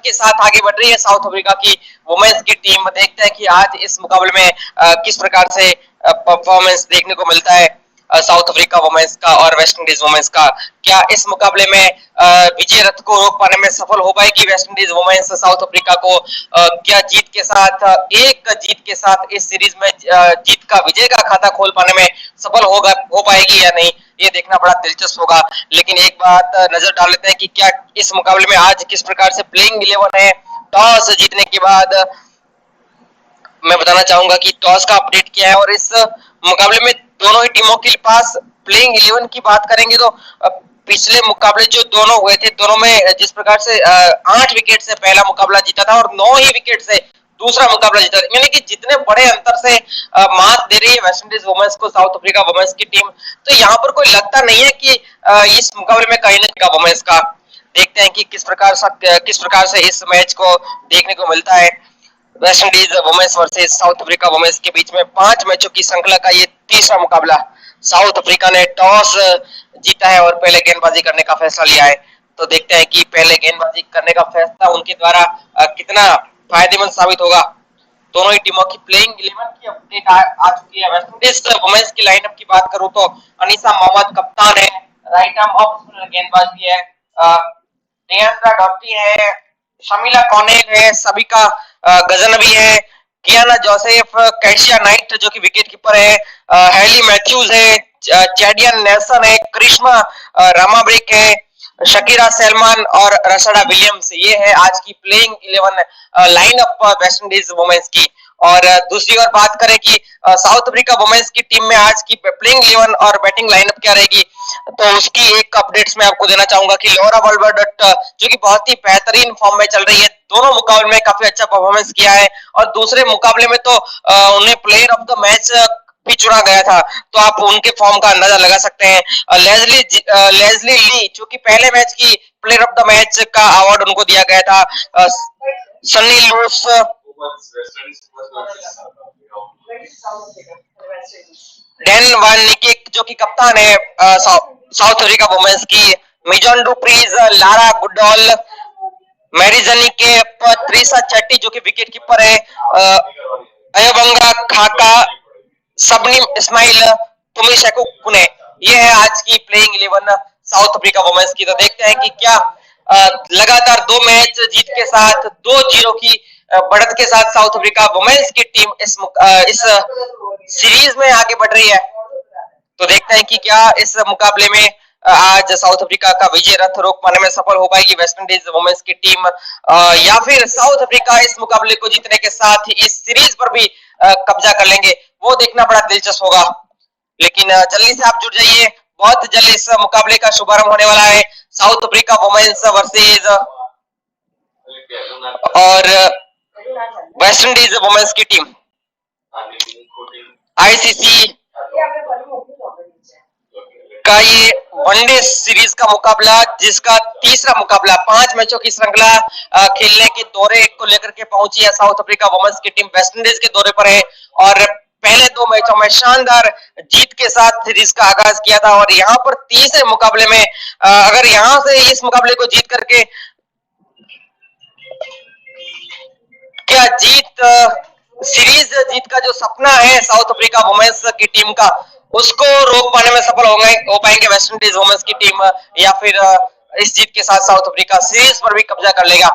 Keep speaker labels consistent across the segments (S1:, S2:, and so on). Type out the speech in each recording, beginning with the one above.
S1: के साथ आगे बढ़ रही है साउथ अफ्रीका की वुमेन्स की टीम। देखते हैं कि आज इस मुकाबले में किस प्रकार से परफॉर्मेंस देखने को मिलता है साउथ अफ्रीका वुमेन्स का और वेस्ट इंडीज वुमेन्स का। क्या इस मुकाबले में विजय रथ को रोक पाने में सफल हो पाएगी West Indies women's South Africa को? क्या जीत के साथ एक जीत के साथ इस सीरीज में जीत का विजय का खाता खोल पाने में सफल हो पाएगी या नहीं, ये देखना बड़ा दिलचस्प होगा। लेकिन एक बात नजर डाल लेते हैं कि क्या इस मुकाबले में आज किस प्रकार से प्लेइंग 11 है। टॉस जीतने के बाद मैं बताना चाहूंगा कि टॉस का अपडेट क्या है और इस मुकाबले में दोनों ही टीमों के पास प्लेइंग 11 की बात करेंगे तो पिछले मुकाबले जो दोनों हुए थे, दोनों में जिस प्रकार से 8 विकेट से पहला मुकाबला जीता था और 9 ही विकेट से दूसरा मुकाबला जीता, यानी कि जितने बड़े अंतर से मात दे रही है वेस्ट इंडीज वुमेन्स को साउथ अफ्रीका वुमेन्स की टीम, तो यहाँ पर कोई लगता नहीं है कि इस मुकाबले में कहीं ना वुमेन्स का। देखते हैं कि किस प्रकार से इस मैच को देखने को मिलता है। West Indies women's versus South Africa women's के बीच में 5 मैचों की श्रृंखला का ये तीसरा मुकाबला। साउथ अफ्रीका ने टॉस जीता है और पहले गेंदबाजी करने का फैसला लिया है। तो देखते हैं कि पहले गेंदबाजी करने का फैसला उनके द्वारा कितना फायदेमंद साबित होगा। दोनों ही टीमों की प्लेइंग 11 की अपडेट आ चुकी है। वेस्ट इंडीज वुमेन्स की लाइनअप की बात करूं तो अनीसा मोहम्मद कप्तान है, राइट आर्म ऑफ स्पिनर गेंदबाज भी है, डियांड्रा डॉटी है, शमीला कॉनेल है, सबिका गजनबी है, कियाना जोसेफ, कैशिया नाइट जो कि विकेट कीपर है, हैली मैथ्यूज है, चैडियन नेल्सन है, करिश्मा रामाब्रिक है, शकीरा सलमान और रशदा विलियम्स। ये है आज की playing 11 lineup West Indies women's की। और दूसरी ओर बात करें कि साउथ अफ्रीका वुमेन्स की टीम में आज की प्लेइंग 11 और बैटिंग लाइनअप क्या रहेगी, तो उसकी एक अपडेट्स मैं आपको देना चाहूंगा कि लॉरा वॉल्बर्ट जो कि बहुत ही बेहतरीन फॉर्म में चल रही है, दोनों मुकाबले में काफी अच्छा परफॉर्मेंस किया है और दूसरे मुकाबले में तो उन्हें प्लेयर ऑफ द मैच भी चुना गया था, तो आप उनके फॉर्म का अंदाजा लगा सकते हैं। लेजली ली जो कि पहले मैच की प्लेयर ऑफ द मैच का अवार्ड उनको दिया गया था। सन्नी लूस, डैन वान निकिक जो कि कप्तान है साउथ अफ्रीका वुमेन्स की, मिजॉन डुप्रीज, लारा गुडॉल, मैरिजनी के त्रिसा चट्टी जो कि विकेट कीपर है, अयबंगा खाका, सबनीम इस्माइल, तुमी शेकू कुने। ये है आज की प्लेइंग 11 साउथ अफ्रीका वुमेन्स की। तो देखते हैं कि क्या लगातार 2 मैच जीत के साथ 2-0 की बढ़त के साथ साउथ अफ्रीका वुमेन्स की टीम इस सीरीज में आगे बढ़ रही है। तो देखते हैं कि क्या इस मुकाबले में आज साउथ अफ्रीका का विजय रथ रोक पाने में सफल हो पाएगी वेस्ट इंडीज वुमेन्स की टीम, या फिर साउथ अफ्रीका इस मुकाबले को जीतने के साथ ही इस सीरीज पर भी कब्जा कर लेंगे, वो देखना बड़ा दिलचस्प होगा। लेकिन जल्दी से आप जुड़ जाइए, बहुत जल्द इस मुकाबले का शुभारंभ होने वाला है। साउथ अफ्रीका वुमेन्स वर्सेस और वेस्ट इंडीज वुमेन्स की टीम आईसीसी का ये वनडे सीरीज का मुकाबला, जिसका तीसरा मुकाबला 5 मैचों की श्रृंखला खेलने के दौरे को लेकर के पहुंची है साउथ अफ्रीका वुमेन्स की टीम। वेस्ट इंडीज के दौरे पर है और पहले 2 मैचों में शानदार जीत के साथ सीरीज का आगाज किया था और यहाँ पर तीसरे मुकाबले में अगर यहाँ से इस मुकाबले को जीत करके क्या सीरीज जीत का जो सपना है साउथ अफ्रीका वुमेन्स की टीम का, उसको रोक पाने में सफल हो पाएंगे वेस्ट इंडीज वुमेन्स की टीम, या फिर इस जीत के साथ साउथ अफ्रीका सीरीज पर भी कब्जा कर लेगा,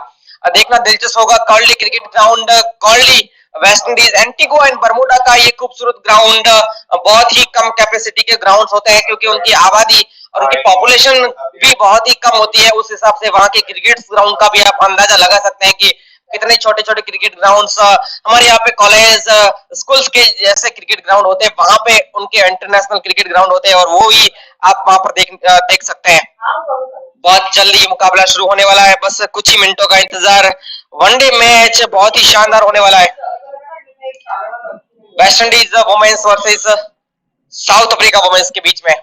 S1: देखना दिलचस्प होगा। Curly cricket ground, curly West Indies Antigua and Bermuda का ये खूबसूरत ग्राउंड बहुत ही कम कैपेसिटी के ग्राउंड्स होते हैं क्योंकि उनकी आबादी और उनकी पॉपुलेशन भी बहुत ही कम होती है। उस हिसाब से वहां के क्रिकेट ग्राउंड का भी आप अंदाजा लगा सकते हैं कि कितने छोटे छोटे क्रिकेट ग्राउंड्स हमारे यहाँ पे कॉलेज स्कूल्स के जैसे क्रिकेट ग्राउंड होते हैं, वहां पे उनके इंटरनेशनल क्रिकेट ग्राउंड होते हैं और वो भी आप वहां पर देख सकते हैं। बहुत जल्दी मुकाबला शुरू होने वाला है, बस कुछ ही मिनटों का इंतजार। वनडे मैच बहुत ही शानदार होने वाला है। West Indies women's versus South Africa women's के बीच में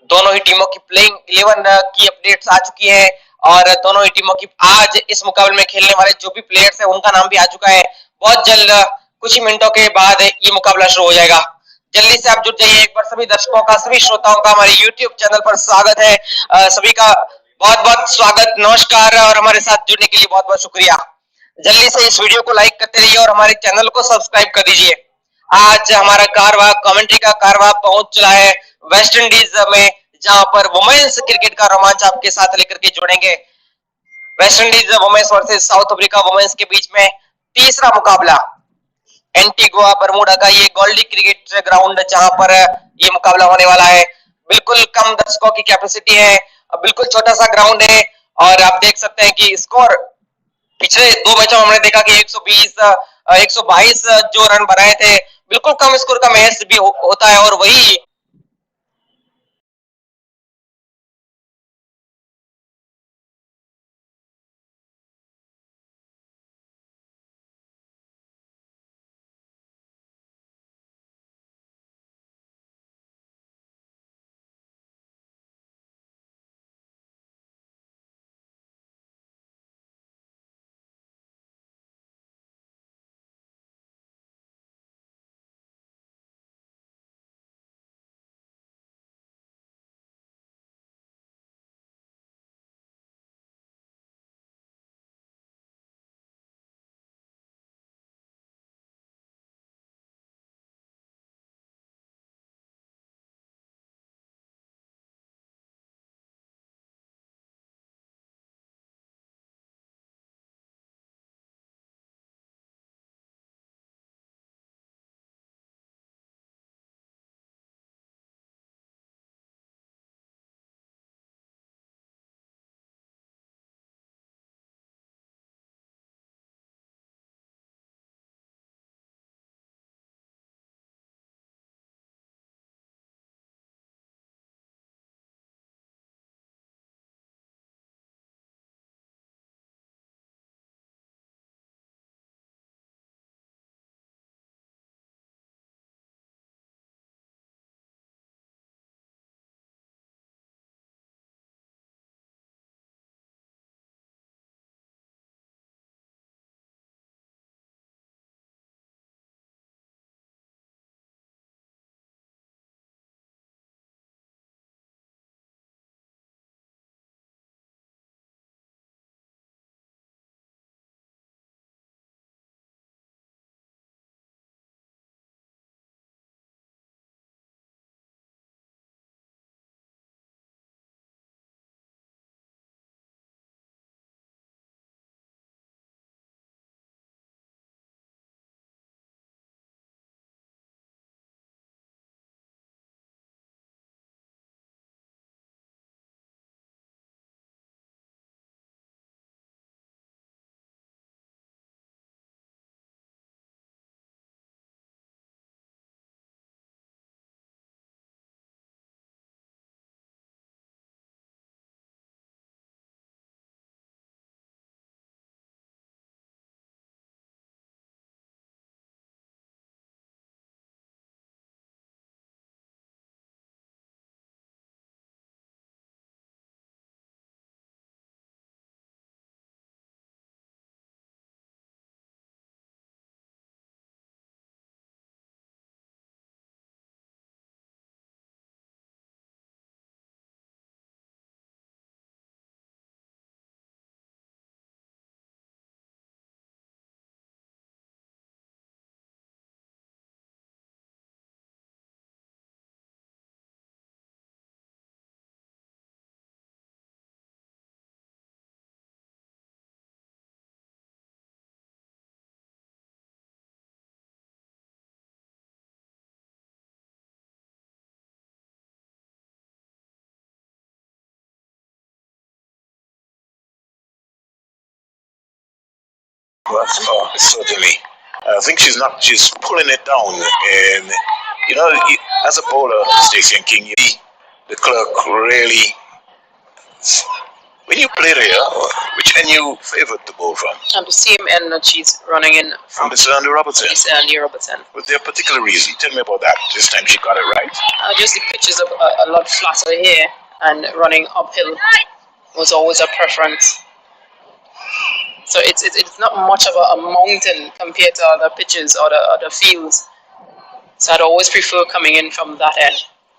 S1: दोनों ही टीमों की प्लेइंग 11 की अपडेट्स आ चुकी है और दोनों ही टीमों की आज इस मुकाबले में खेलने वाले जो भी प्लेयर्स हैं उनका नाम भी आ चुका है। बहुत जल्द कुछ ही मिनटों के बाद ये मुकाबला शुरू हो जाएगा। जल्दी से आप जुट जाइए। एक बार सभी दर्शकों का, सभी श्रोताओं का हमारे YouTube चैनल पर स्वागत है। सभी का बहुत बहुत स्वागत, नमस्कार और हमारे साथ जुड़ने के लिए बहुत बहुत शुक्रिया। जल्दी से इस वीडियो को लाइक करते रहिए और हमारे चैनल को सब्सक्राइब कर दीजिए। आज हमारा कारवां, कमेंट्री का कारवां पहुंच चला है वेस्ट इंडीज में, जहां पर वुमेन्स क्रिकेट का रोमांच आपके साथ लेकर के जुड़ेंगे। West Indies women's versus South Africa women's के बीच में तीसरा मुकाबला एंटीगुआ बरमूडा का ये गोल्डी क्रिकेट ग्राउंड, जहां पर ये मुकाबला होने वाला है। बिल्कुल कम दर्शकों की कैपेसिटी है, बिल्कुल छोटा सा ग्राउंड है और आप देख सकते हैं कि स्कोर पिछले दो मैचों में हमने देखा कि 120 122 जो रन बनाए थे, बिल्कुल कम स्कोर का मैच भी होता है। और वही
S2: Certainly. I think she's pulling it down. And, as a bowler, Stacey and King, the clerk really. When you play there, which end you favored to bowl from?
S3: The same end that she's running in
S2: From Mr. Andy Robertson.
S3: Miss Andy Robertson.
S2: Was there a particular reason? Tell me about that. This time she got it right.
S3: Just the pitch is a lot flatter here, and running uphill was always a preference. So it's not much of a mountain compared to other pitches or the other fields. So I'd always prefer coming in from that end,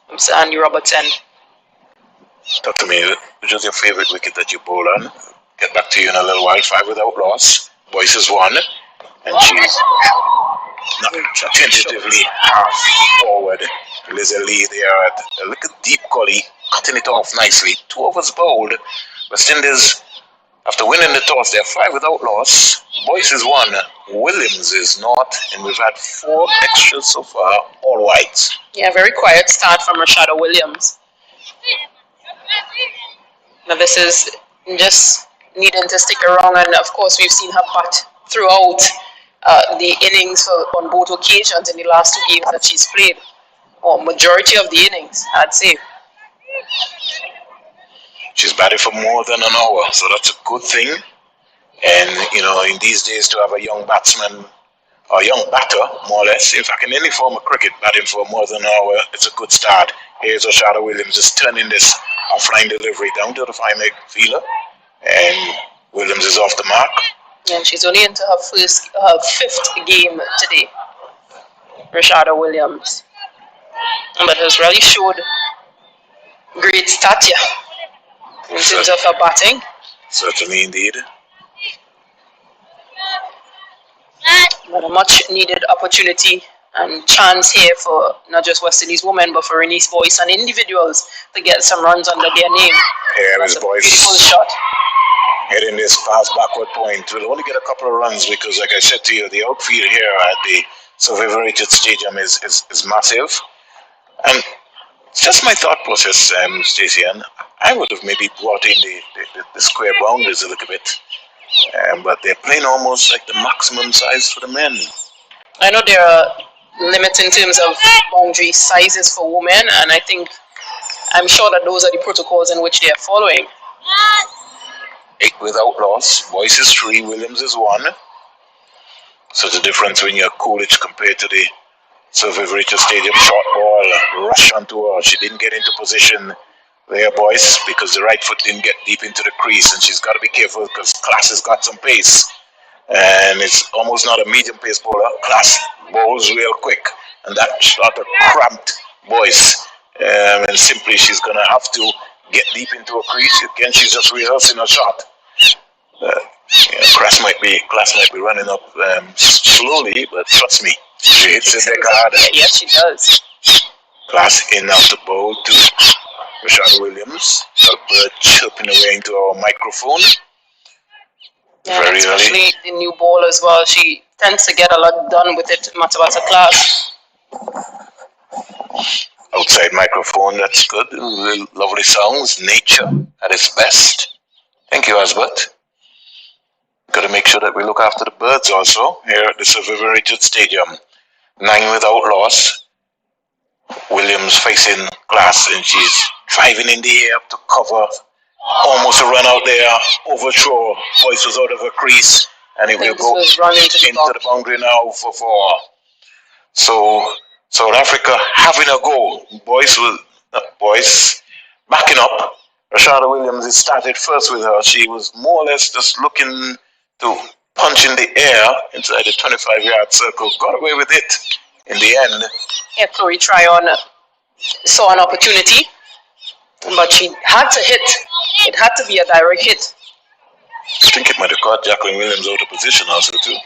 S3: from Sir Andy Roberts' end.
S2: Talk to me. Which was your favorite wicket that you bowled on? Get back to you in a little while. 5 without loss. Boyce is 1. And she's not tentatively half forward. Lizzie Lee there at a little deep gully, cutting it off nicely. 2 overs bowled. West Indies, after winning the toss, they're 5 without loss. Boyce is 1. Williams is not. And we've had 4 extras so far, all whites.
S3: Yeah, very quiet start from Rashada Williams. Now this is just needing to stick around, and of course we've seen her bat throughout the innings on both occasions in the last 2 games that she's played, or majority of the innings, I'd say.
S2: She's batted for more than an hour, so that's a good thing. And, you know, in these days to have a young batsman, or a young batter, more or less, in fact, in any form of cricket, batting for more than an hour, it's a good start. Here's Rashada Williams just turning this offline delivery down to the 5-leg fielder, and Williams is off the mark.
S3: And she's only into her 5th game today, Rashada Williams. But has really showed great stature in terms of her batting.
S2: Certainly indeed.
S3: But a much needed opportunity and chance here for not just West Indies women, but for Renice Boyce and individuals to get some runs under their name.
S2: Here is
S3: Beautiful
S2: Boyce
S3: shot.
S2: hitting this fast backward point. We'll only get a couple of runs because, like I said to you, the outfield here at the Survivor Rated Stadium is massive. And it's just my thought process, Stacey, and I would have maybe brought in the square boundaries a little bit. But they're playing almost like the maximum size for the men.
S3: I know there are limits in terms of boundary sizes for women, and I'm sure that those are the protocols in which they are following.
S2: 8 without loss. Boyce is 3, Williams is 1. So the difference when you're Coolidge compared to the Survivor Rated Stadium short ball rush onto her. She didn't get into position there, Boyce, because the right foot didn't get deep into the crease, and she's got to be careful because Class has got some pace. And it's almost not a medium pace bowler. Class bowls real quick, and that sort of cramped Boyce. And simply she's going to have to get deep into a crease. Again, she's just rehearsing her shot. Class might be running up slowly, but trust me, she hits it dead hard.
S3: Yes, she does.
S2: Class in out the bowl to Rashada Williams. Got a bird chirping away into our microphone.
S3: Yeah,
S2: Very
S3: especially
S2: early.
S3: the new ball as well. She tends to get a lot done with it, Matabata Class.
S2: Outside microphone, that's good. Lovely sounds. Nature at its best. Thank you, Asbert. Got to make sure that we look after the birds also here at the Survivor Rated Stadium. 9 without loss. Williams facing Class, and she's driving in the air to cover. Almost a run out there. Overthrow. Boyce was out of her crease, and it will go into the boundary now for 4. So South Africa having a go. Boyce backing up. Rashada Williams is started first with her. She was more or less just looking to punch in the air inside the 25-yard circle. Got away with it in the end.
S3: Yeah, Chloe Tryon saw an opportunity, but she had to hit. It had to be a direct hit.
S2: I think it might have caught Jacqueline Williams out of position also too.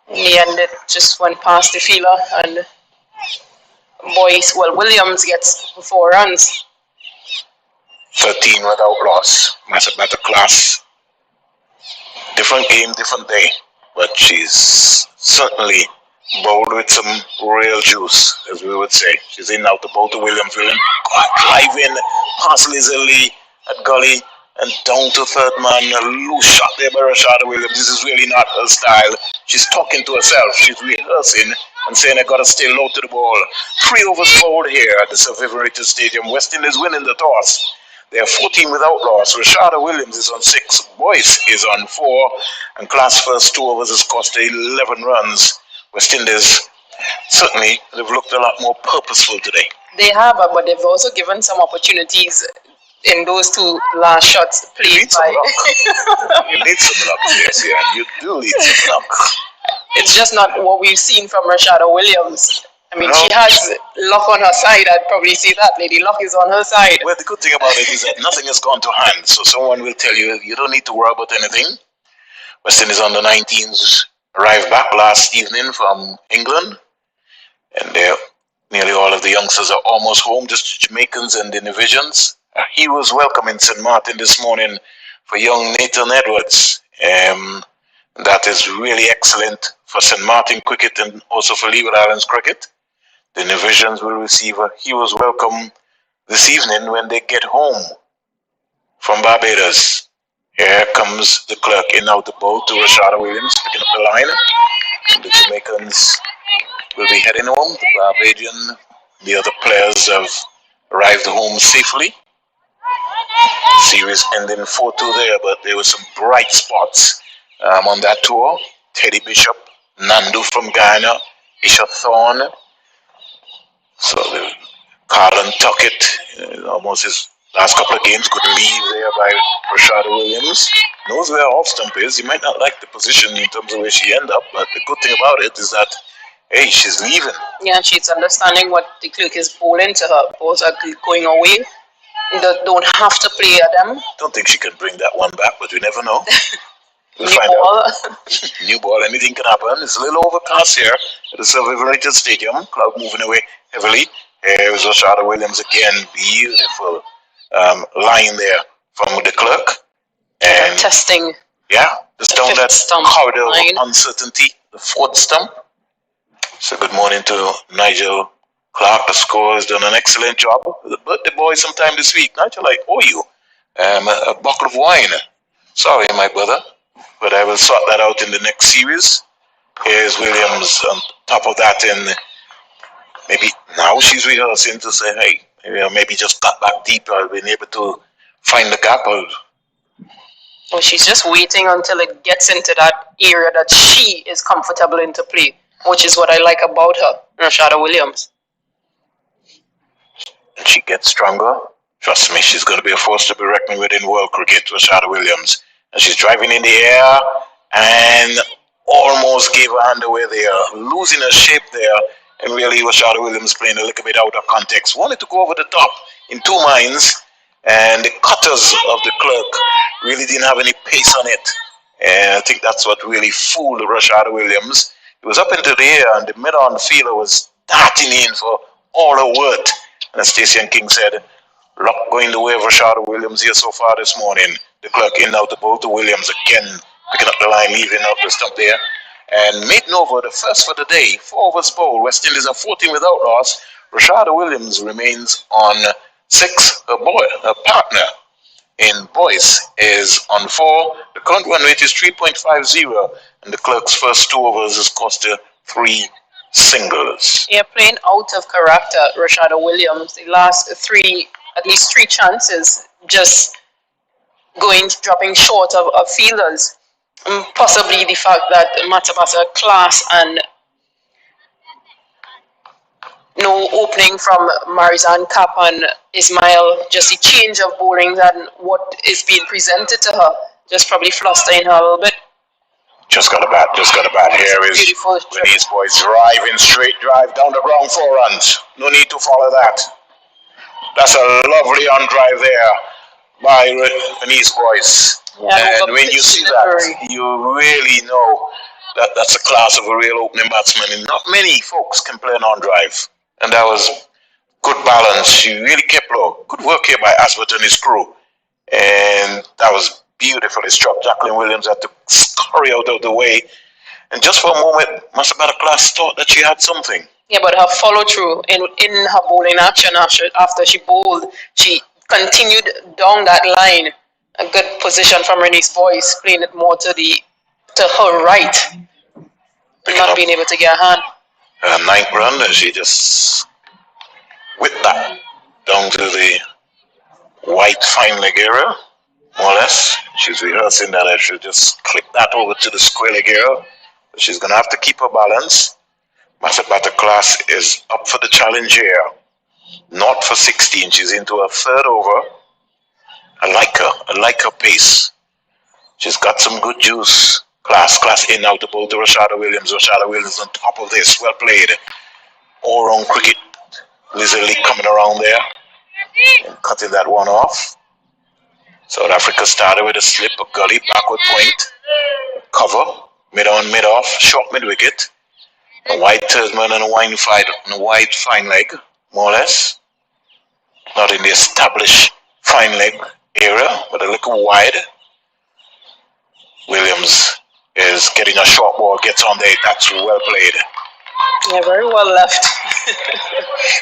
S3: In the end, it just went past the fielder, and Williams gets 4 runs.
S2: 13 without loss. Matter Class. Different game, different day. But she's certainly bowled with some real juice, as we would say. She's in now to bowl to Williams. Driving past Lizzie Lee at gully and down to third man. A loose shot there by Rashada Williams. This is really not her style. She's talking to herself. She's rehearsing and saying, I got to stay low to the ball. 3 overs bowled here at the Survivor Rated Stadium. West Indies winning the toss. They are 14 without loss. Rashada Williams is on 6. Boyce is on 4. And Class first 2 overs has cost 11 runs. West Indies certainly they've looked a lot more purposeful today.
S3: They have, but they've also given some opportunities in those 2 last shots played by.
S2: You need some luck, yes, yeah. You do need some luck.
S3: It's just not what we've seen from Rashada Williams. I mean, she has luck on her side. I'd probably say that. Lady Luck is on her side.
S2: Well, the good thing about it is that nothing has gone to hand. So someone will tell you, you don't need to worry about anything. West Indies under 19s arrived back last evening from England. And nearly all of the youngsters are almost home, just the Jamaicans and the Divisions. He was welcome in St. Martin this morning for young Nathan Edwards. That is really excellent for St. Martin cricket and also for Leeward Islands cricket. The Divisions will receive a hero's welcome this evening when they get home from Barbados. Here comes the clerk in out the boat to Rashada Williams, picking up the line. And the Jamaicans will be heading home. The Barbadian, the other players have arrived home safely. Series ending 4-2 there, but there were some bright spots on that tour. Teddy Bishop, Nandu from Ghana, Isha Thorne. So the Carlin Tuckett, almost his last couple of games, good leave there by Rashada Williams. Knows where off stump is. You might not like the position in terms of where she end up, but the good thing about it is that, hey, she's leaving.
S3: Yeah, she's understanding what the clerk is bowling to her. Balls are going away. You don't have to play at them.
S2: Don't think she can bring that one back, but we never know. We'll
S3: New
S2: find
S3: ball.
S2: out. New ball, anything can happen. It's a little overcast here at the Silver Stadium. Cloud moving away heavily. Here is Rashada Williams again. Beautiful line there from the clerk. And
S3: testing.
S2: yeah, just down that corridor of uncertainty, the fourth stump. So good morning to Nigel Clark. The score has done an excellent job. The birthday boy sometime this week. Nigel, I owe you a bottle of wine. Sorry, my brother, but I will sort that out in the next series. Here's Williams on top of that, and maybe now she's rehearsing to say, hey, maybe just cut back deeper. I've been able to find the gap out.
S3: Well, she's just waiting until it gets into that area that she is comfortable in to play, which is what I like about her, Rashada Williams.
S2: And she gets stronger. Trust me, she's going to be a force to be reckoned with in world cricket, Rashada Williams. And she's driving in the air and almost gave her hand away there, losing her shape there. And really, Rashada Williams playing a little bit out of context. Wanted to go over the top in two minds, and the cutters of the clerk really didn't have any pace on it. And I think that's what really fooled Rashada Williams. It was up into the air, and the mid-on fielder was darting in for all her worth. And as Stacey and King said, luck going the way of Rashada Williams here so far this morning. The clerk in out the ball to Williams again, picking up the line, leaving up the stump there. And maiden over, the first for the day, 4 overs bowled. West Indies are 14 without loss. Rashada Williams remains on 6. Her partner in boys is on 4. The current run rate is 3.50, and the clerk's first 2 overs has cost her 3 singles.
S3: Yeah, playing out of character, Rashada Williams. The last at least 3 chances, just dropping short of fielders. Possibly the fact that Matabasa class and no opening from Marizan Cap and Ismail, just the change of bowling and what is being presented to her, just probably flustering her a little bit.
S2: Just got a bat. Here is Denise Boys driving straight drive down the ground 4 runs. No need to follow that. That's a lovely on drive there by Denise Boys. Yeah, and when you see that, you really know that that's a class of a real opening batsman. And not many folks can play an on drive. And that was good balance. She really kept low. Good work here by Asbert and his crew. And that was beautifully struck. Jacqueline Williams had to scurry out of the way. And just for a moment, must have been a class thought that she had something.
S3: Yeah, but her follow through in her bowling action after she bowled, she continued down that line. A good position from Renee's Boyce, playing it more to her right, not being able to get a hand.
S2: 9th run, and she just whipped that down to the white fine leg area, more or less. She's rehearsing that I should just clip that over to the square leg area. She's going to have to keep her balance. Masabata class is up for the challenge here. Not for 16. She's into her 3rd over. I like her pace. She's got some good juice. Class in out the ball to Rashada Williams. Rashada Williams on top of this. Well played. all-round cricket lizard league coming around there and cutting that one off. South Africa started with a slip, a gully, backward point, cover, mid-on, mid-off, short mid-wicket, a wide Tasman and a wide fine leg, more or less. Not in the established fine leg area, but a little wide. Williams is getting a short ball, gets on there, that's well played.
S3: Yeah, very well left.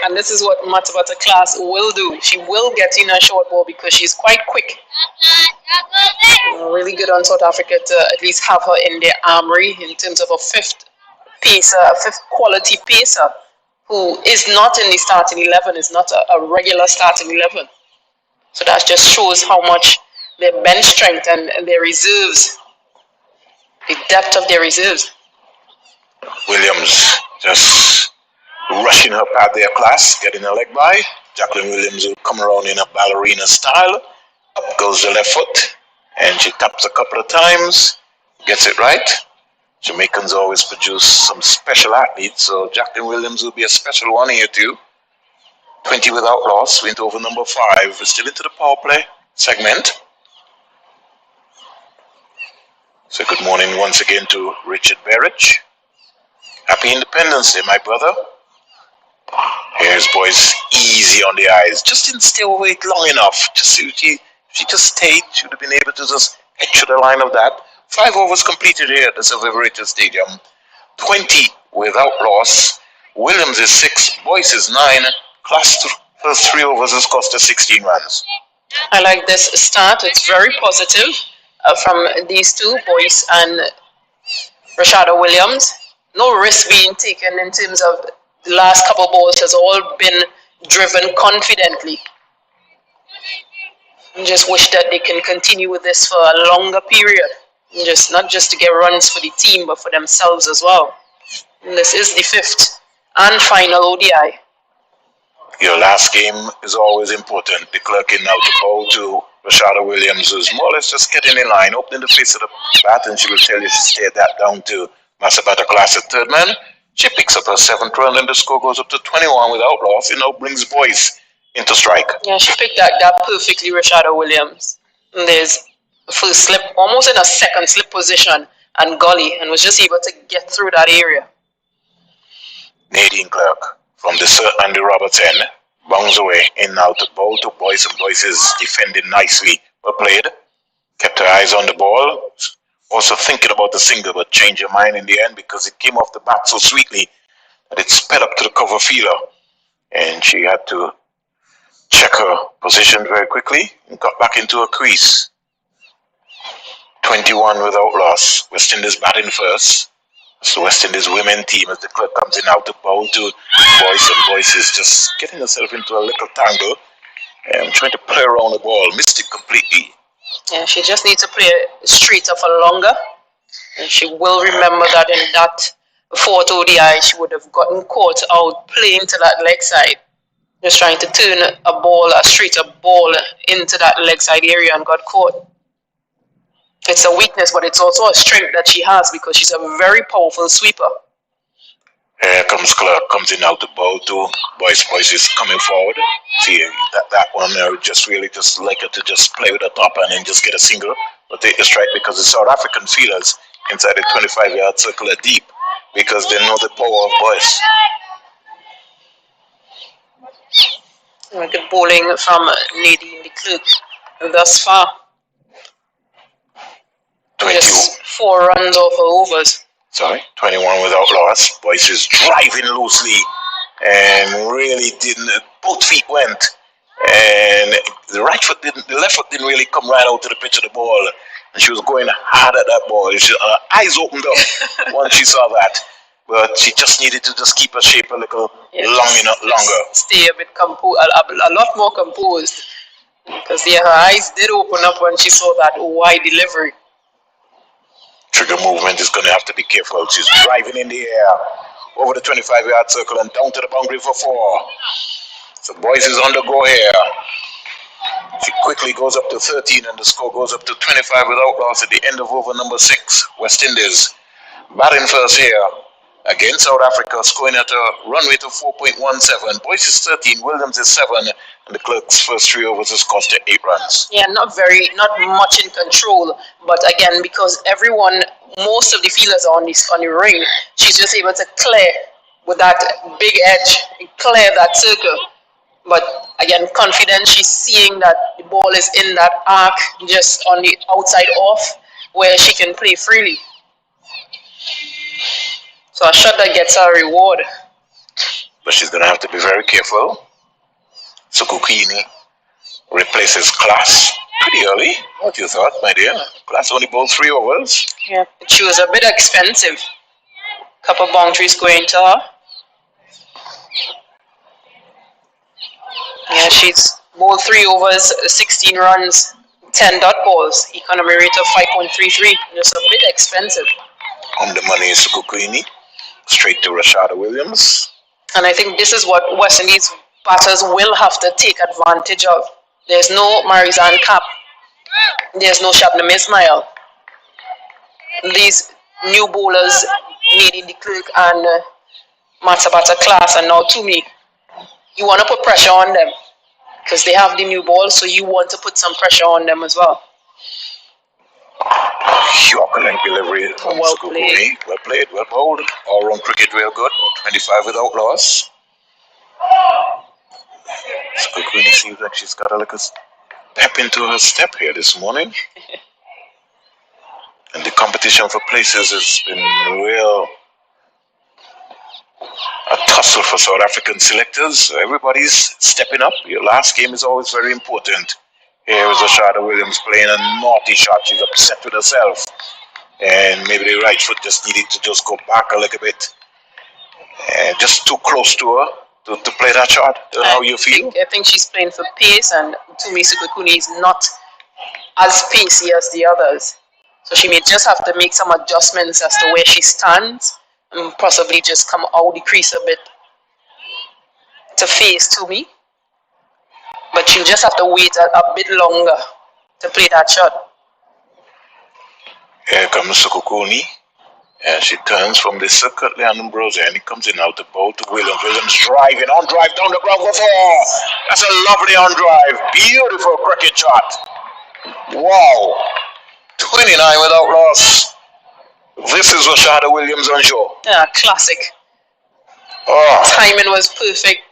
S3: And this is what Matabata class will do. She will get in a short ball because she's quite quick. Really good on South Africa to at least have her in their armory in terms of a fifth pacer, a fifth quality pacer who is not in the starting 11, is not a regular starting 11. So that just shows how much their bench strength and their reserves, the depth of their reserves.
S2: Williams just rushing her past their class, getting a leg by. Jacqueline Williams will come around in a ballerina style. Up goes the left foot, and she taps a couple of times, gets it right. Jamaicans always produce some special athletes, so Jacqueline Williams will be a special one here too. 20 without loss, went over number 5. We're still into the power play segment. So good morning once again to Richard Berridge. Happy Independence Day, my brother. Here's boys, easy on the eyes. Just didn't stay awake long enough. If she just stayed, she would have been able to just head through the line of that. 5 overs completed here at the Silver Stadium. 20 without loss. Williams is 6, Boyce is 9. Class first 3 overs has cost us 16 runs.
S3: I like this start. It's very positive from these two, Boyce and Rashada Williams. No risk being taken in terms of the last couple of balls has all been driven confidently. I just wish that they can continue with this for a longer period. Not just to get runs for the team, but for themselves as well. And this is the 5th and final ODI.
S2: Your last game is always important. The clerk in now to bowl to Rashada Williams, who's more or less just getting in line, opening the face of the bat, and she will tell you to stay that down to Masabata class at third man. She picks up her 7th run, and the score goes up to 21 without loss. It now brings Boyce into strike.
S3: Yeah, she picked that perfectly, Rashada Williams. And there's a first slip, almost in a second slip position, and gully, and was just able to get through that area.
S2: Nadine Clark from the Sir Andy Roberts end, bounds away in now to bowl to Boyce, and Boyce is defending nicely. Well played. Kept her eyes on the ball. Also thinking about the single, but changed her mind in the end because it came off the bat so sweetly that it sped up to the cover fielder. And she had to check her position very quickly and got back into her crease. 21 without loss. West Indies batting first. So West Indies women team as the clerk comes in out to bowl to Boyce, and Boyce is just getting herself into a little tangle and trying to play around the ball. Missed it completely.
S3: Yeah, she just needs to play straighter for longer. And she will remember that in that 4th ODI, she would have gotten caught out playing to that leg side. Just trying to turn a straighter ball into that leg side area and got caught. It's a weakness, but it's also a strength that she has because she's a very powerful sweeper.
S2: Here comes Clark, comes in now to bowl to Boyce. Boyce is coming forward. See, that one just really just like her to just play with the top and then just get a single. But take the strike because the South African fielders inside the 25-yard circle are deep because they know the power of Boyce.
S3: Good bowling from Nadine de Klerk thus far.
S2: 20.
S3: Just 4 runs off her overs.
S2: 21 without loss. Boyce is driving loosely and really didn't. Both feet went, and the left foot didn't really come right out to the pitch of the ball. And she was going hard at that ball. Her eyes opened up once she saw that, but she just needed to just keep her shape a little longer.
S3: Stay a bit a lot more composed, because her eyes did open up when she saw that wide delivery.
S2: Trigger movement is going to have to be careful. She's driving in the air over the 25-yard circle and down to the boundary for 4. So Boyce is on the go here. She quickly goes up to 13 and the score goes up to 25 without loss at the end of over number 6. West Indies batting first here. Again, South Africa scoring at a run rate of 4.17. Boys is 13, Williams is 7, and the Clerks' first 3 overs has cost 8 runs.
S3: Yeah, not much in control, but again, because most of the fielders are on the ring, she's just able to clear with that big edge, clear that circle. But again, confident, she's seeing that the ball is in that arc, just on the outside off, where she can play freely. So a shot that gets her reward.
S2: But she's going to have to be very careful. Sukukini replaces Class pretty early. What you thought, my dear? Class only bowled 3 overs.
S3: Yeah, she was a bit expensive. Couple boundaries going to her. Yeah, she's bowled 3 overs, 16 runs, 10 dot balls. Economy rate of 5.33. Just a bit expensive.
S2: On the money is Sukukini. Straight to Rashada Williams.
S3: And I think this is what West Indies batters will have to take advantage of. There's no Marizanne Kapp. There's no Shabnam Ismail. These new bowlers, Nadine de Klerk and Matsabata Class, and now Toomey, you want to put pressure on them because they have the new ball, so you want to put some pressure on them as well.
S2: Yorker length delivery from
S3: Well
S2: Sukukuni.
S3: played.
S2: Well played, well bowled. All round cricket real good. 25 without loss. Sukukuni seems like she's got a little pep into her step here this morning. And the competition for places has been real a tussle for South African selectors. Everybody's stepping up. Your last game is always very important. Here is Rashada Williams playing a naughty shot. She's upset with herself. And maybe the right foot just needed to just go back a little bit. Just too close to her to play that shot. How you feel?
S3: I think she's playing for pace, and Toomey Sukukuni is not as pacey as the others. So she may just have to make some adjustments as to where she stands and possibly just come out the crease a bit to face Toomey. But she'll just have to wait a bit longer to play that shot.
S2: Here comes Sukukuni. And she turns from the circuit, Leon Ambrosio, and he comes in out the bowl to Williams. Williams driving, on drive, down the ground for 4. That's a lovely on drive. Beautiful cricket shot. Wow. 29 without loss. This is Rashada Williams on show.
S3: Yeah, classic.
S2: Oh.
S3: Timing was perfect.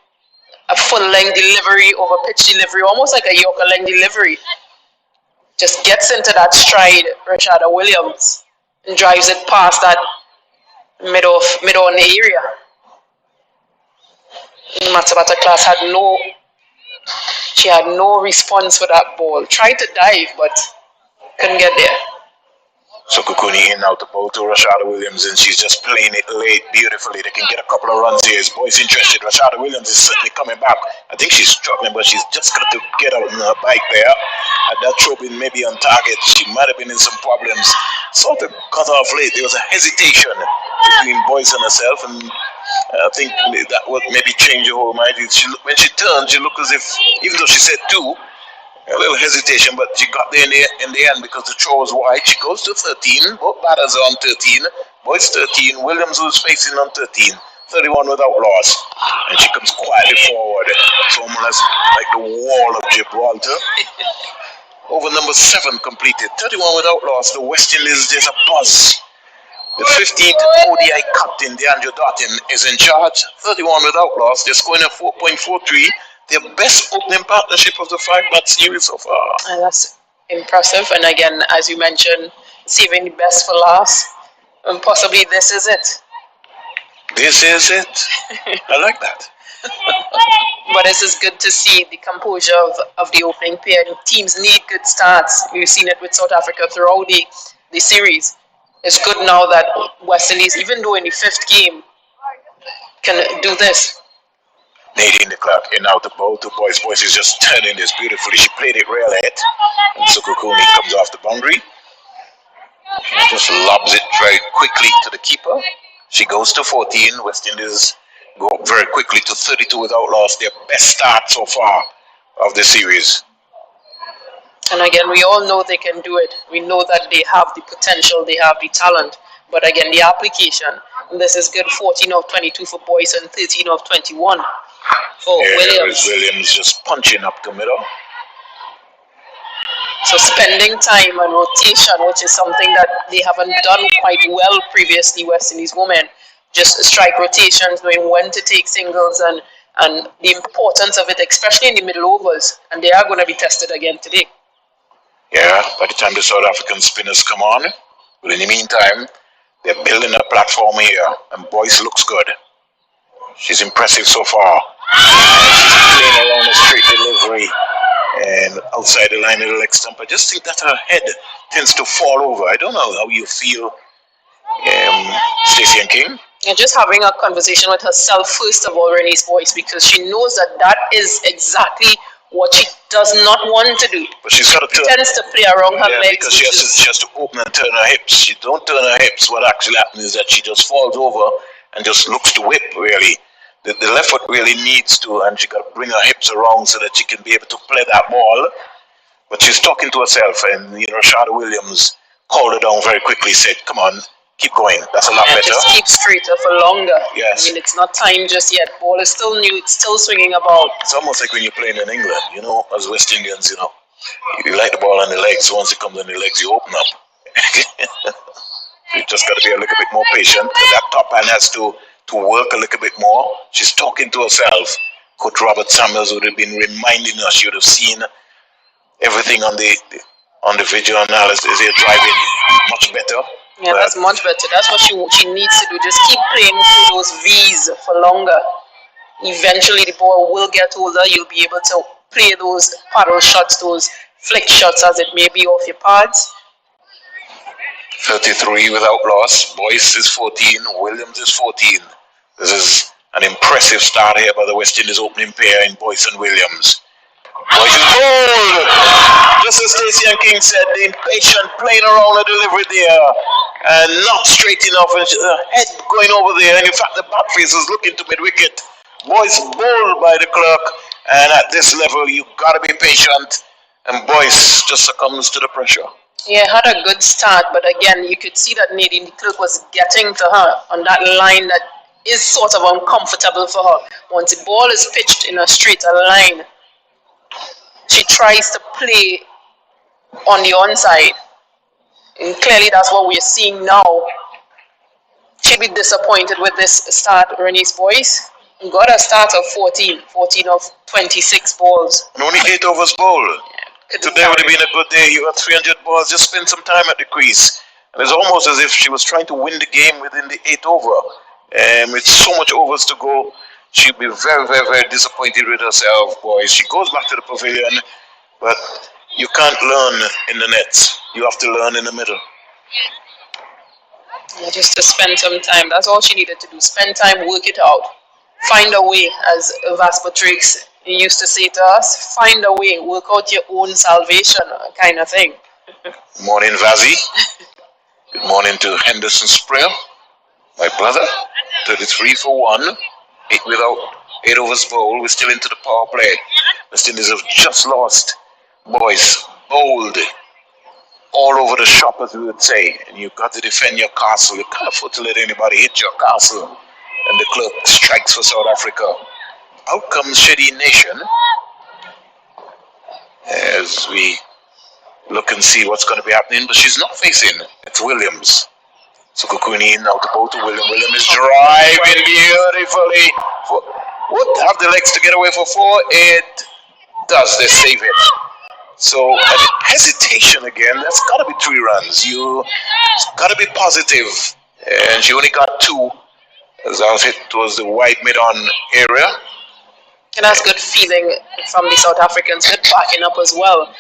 S3: A full length delivery over pitch delivery, almost like a Yorker length delivery. Just gets into that stride, Rashada Williams, and drives it past that mid on the area. Matsabata Class had no response for that ball. Tried to dive, but couldn't get there.
S2: Sukukuni in out the ball to Rashada Williams, and she's just playing it late beautifully. They can get a couple of runs here. His boys interested. Rashada Williams is certainly coming back. I think she's struggling, but she's just got to get out on her bike there. Had that throw been maybe on target, she might have been in some problems. Sort of cut off late. There was a hesitation between Boyce and herself, and I think that would maybe change her whole mind. When she turned, she looked as if, even though she said 2, a little hesitation, but she got there in the end because the throw was wide. She goes to 13. Both batters are on 13. Boyce 13. Williams, who's facing on 13. 31 without loss. And she comes quietly forward. It's almost like the wall of Gibraltar. Over number 7 completed. 31 without loss. The West Indies, there's a buzz. The 15th ODI captain, DeAndre Dartin, is in charge. 31 without loss. They're scoring at 4.43. Their best opening partnership of the 5-match series so far.
S3: And that's impressive. And again, as you mentioned, saving the best for last. And possibly this is it.
S2: This is it. I like that.
S3: But this is good to see the composure of the opening pair. Teams need good starts. We've seen it with South Africa throughout the series. It's good now that West Indies, even though in the 5th game, can do this.
S2: Nadine de Klerk in out the ball to Boyce. Boyce is just turning this beautifully. She played it real hit. And Sukukuni comes off the boundary. And just lobs it very quickly to the keeper. She goes to 14. West Indies go up very quickly to 32 without loss. Their best start so far of the series.
S3: And again, we all know they can do it. We know that they have the potential, they have the talent. But again, the application, This is good. 14 of 22 for Boyce and 13 of 21 for Williams.
S2: Williams just punching up the middle.
S3: So spending time and rotation, which is something that they haven't done quite well previously, West Indies women. Just strike rotations, knowing when to take singles and the importance of it, especially in the middle overs. And they are going to be tested again today.
S2: Yeah, by the time the South African spinners come on, but in the meantime, they're building a platform here, and Boyce looks good. She's impressive so far. She's playing around a straight delivery and outside the line of the leg stump. I just think that her head tends to fall over. I don't know how you feel, Stacey and King.
S3: And just having a conversation with herself, first of all, Renee's Boyce, because she knows that is exactly what she does not want to do.
S2: But she's got to
S3: turn. She tends to play around her legs.
S2: Because she has to open and turn her hips. She don't turn her hips. What actually happens is that she just falls over and just looks to whip, really. The left foot really needs to, and she got to bring her hips around so that she can be able to play that ball. But she's talking to herself, and Rashada Williams called her down very quickly, said, come on, keep going. That's a lot better.
S3: Just keep straighter for longer.
S2: Yes.
S3: I mean, it's not time just yet. Ball is still new. It's still swinging about.
S2: It's almost like when you're playing in England, as West Indians, you like the ball on the legs. So once it comes on the legs, you open up. You just got to be a little bit more patient. That top hand has to work a little bit more. She's talking to herself. Coach Robert Samuels would have been reminding us. She would have seen everything on the video analysis. They're driving much better.
S3: Yeah, that's much better. That's what she needs to do. Just keep playing through those V's for longer. Eventually, the ball will get older. You'll be able to play those paddle shots, those flick shots, as it may be, off your pads.
S2: 33 without loss. Boyce is 14. Williams is 14. This is an impressive start here by the West Indies opening pair in Boyce and Williams. Boyce is bold! Just as Stacey and King said, the impatient playing around the delivery there and not straight enough, and head going over there, and in fact the back face is looking to mid-wicket. Boyce bowled by the clerk, and at this level you gotta be patient, and Boyce just succumbs to the pressure.
S3: Yeah, had a good start, but again, you could see that Nadine de Klerk was getting to her on that line that is sort of uncomfortable for her. Once the ball is pitched in a straighter line, she tries to play on the onside. And clearly that's what we're seeing now. She'd be disappointed with this start, Renee's Boyce. Got a start of 14 of 26 balls.
S2: And only 8 overs bowled. Today would have been a good day. You got 300 balls. Just spend some time at the crease. And it's almost as if she was trying to win the game within the 8th over. With so much overs to go, she'll be very, very, very disappointed with herself, boys. She goes back to the pavilion, but you can't learn in the nets. You have to learn in the middle.
S3: Yeah, just to spend some time. That's all she needed to do. Spend time, work it out. Find a way, as Vas Patrix used to say to us, find a way, work out your own salvation, kind of thing.
S2: Good morning, Vazzy. Good morning to Henderson Sprayer, my brother. 33 for 1, 8 overs bowled. We're still into the power play. West Indies have just lost. Boys, bowled all over the shop, as we would say. And you've got to defend your castle. You can't afford to let anybody hit your castle. And the clerk strikes for South Africa. Out comes Shady Nation as we look and see what's going to be happening, but she's not facing. It's Williams. So Kukuni now to bowl to William. William is driving beautifully. Would have the legs to get away for 4. It does. They save it. So hesitation again. That's got to be 3 runs. You got to be positive. And she only got 2. As I was hit towards the wide mid-on area.
S3: And that's good feeling from the South Africans, good backing up as well,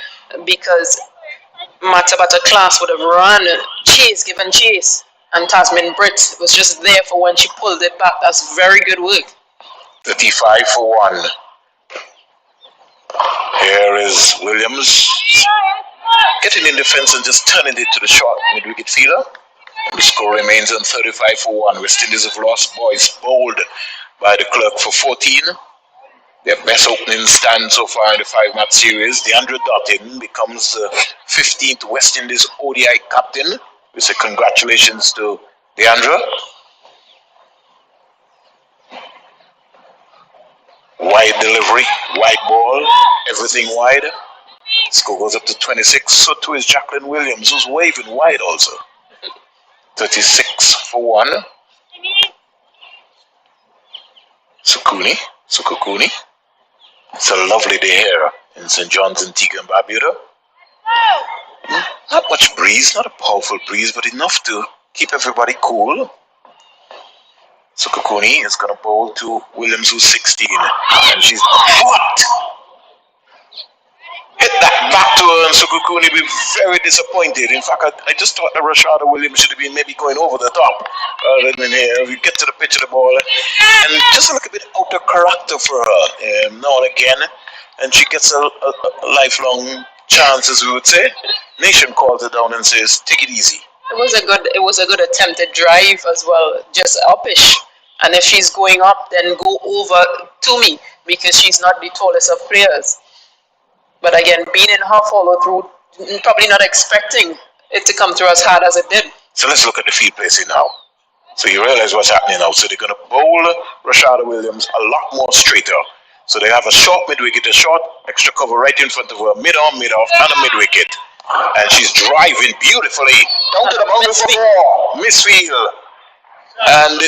S3: because Matabata Class would have run, given chase, and Tasmin Britt was just there for when she pulled it back. That's very good work.
S2: 35 for 1. Here is Williams getting in defense and just turning it to the short mid-wicket fielder. The score remains on 35 for 1. West Indies have lost. Boys bowled by the clerk for 14. Their best opening stand so far in the 5-match series. DeAndre Dottin becomes the 15th West Indies ODI captain. We say congratulations to DeAndre. Wide delivery, wide ball, everything wide. Score goes up to 26. So too is Jacqueline Williams, who's waving wide also. 36 for 1. Sukukuni. It's a lovely day here in St. John's, Antigua and Barbuda. Not much breeze, not a powerful breeze, but enough to keep everybody cool. Sukukuni is going to bowl to Williams, who's 16, and she's what? Hit that back to her, and Sukukuni be very disappointed. In fact, I just thought that Rashada Williams should have been maybe going over the top rather than here. We get to the pitch of the ball, and just a little bit out of character for her now and again, and she gets a lifelong chance, as we would say. Nation calls it down and says, "Take it easy."
S3: It was a good attempted drive as well, just uppish. And if she's going up, then go over to me, because she's not the tallest of players. But again, being in her follow through, probably not expecting it to come through as hard as it did.
S2: So let's look at the field placing now. So you realize what's happening now. So they're going to bowl Rashada Williams a lot more straighter. So they have a short mid-wicket, a short extra cover right in front of her, mid-on, mid-off, and a mid-wicket. And she's driving beautifully down to the boundary for 4. Misfield. And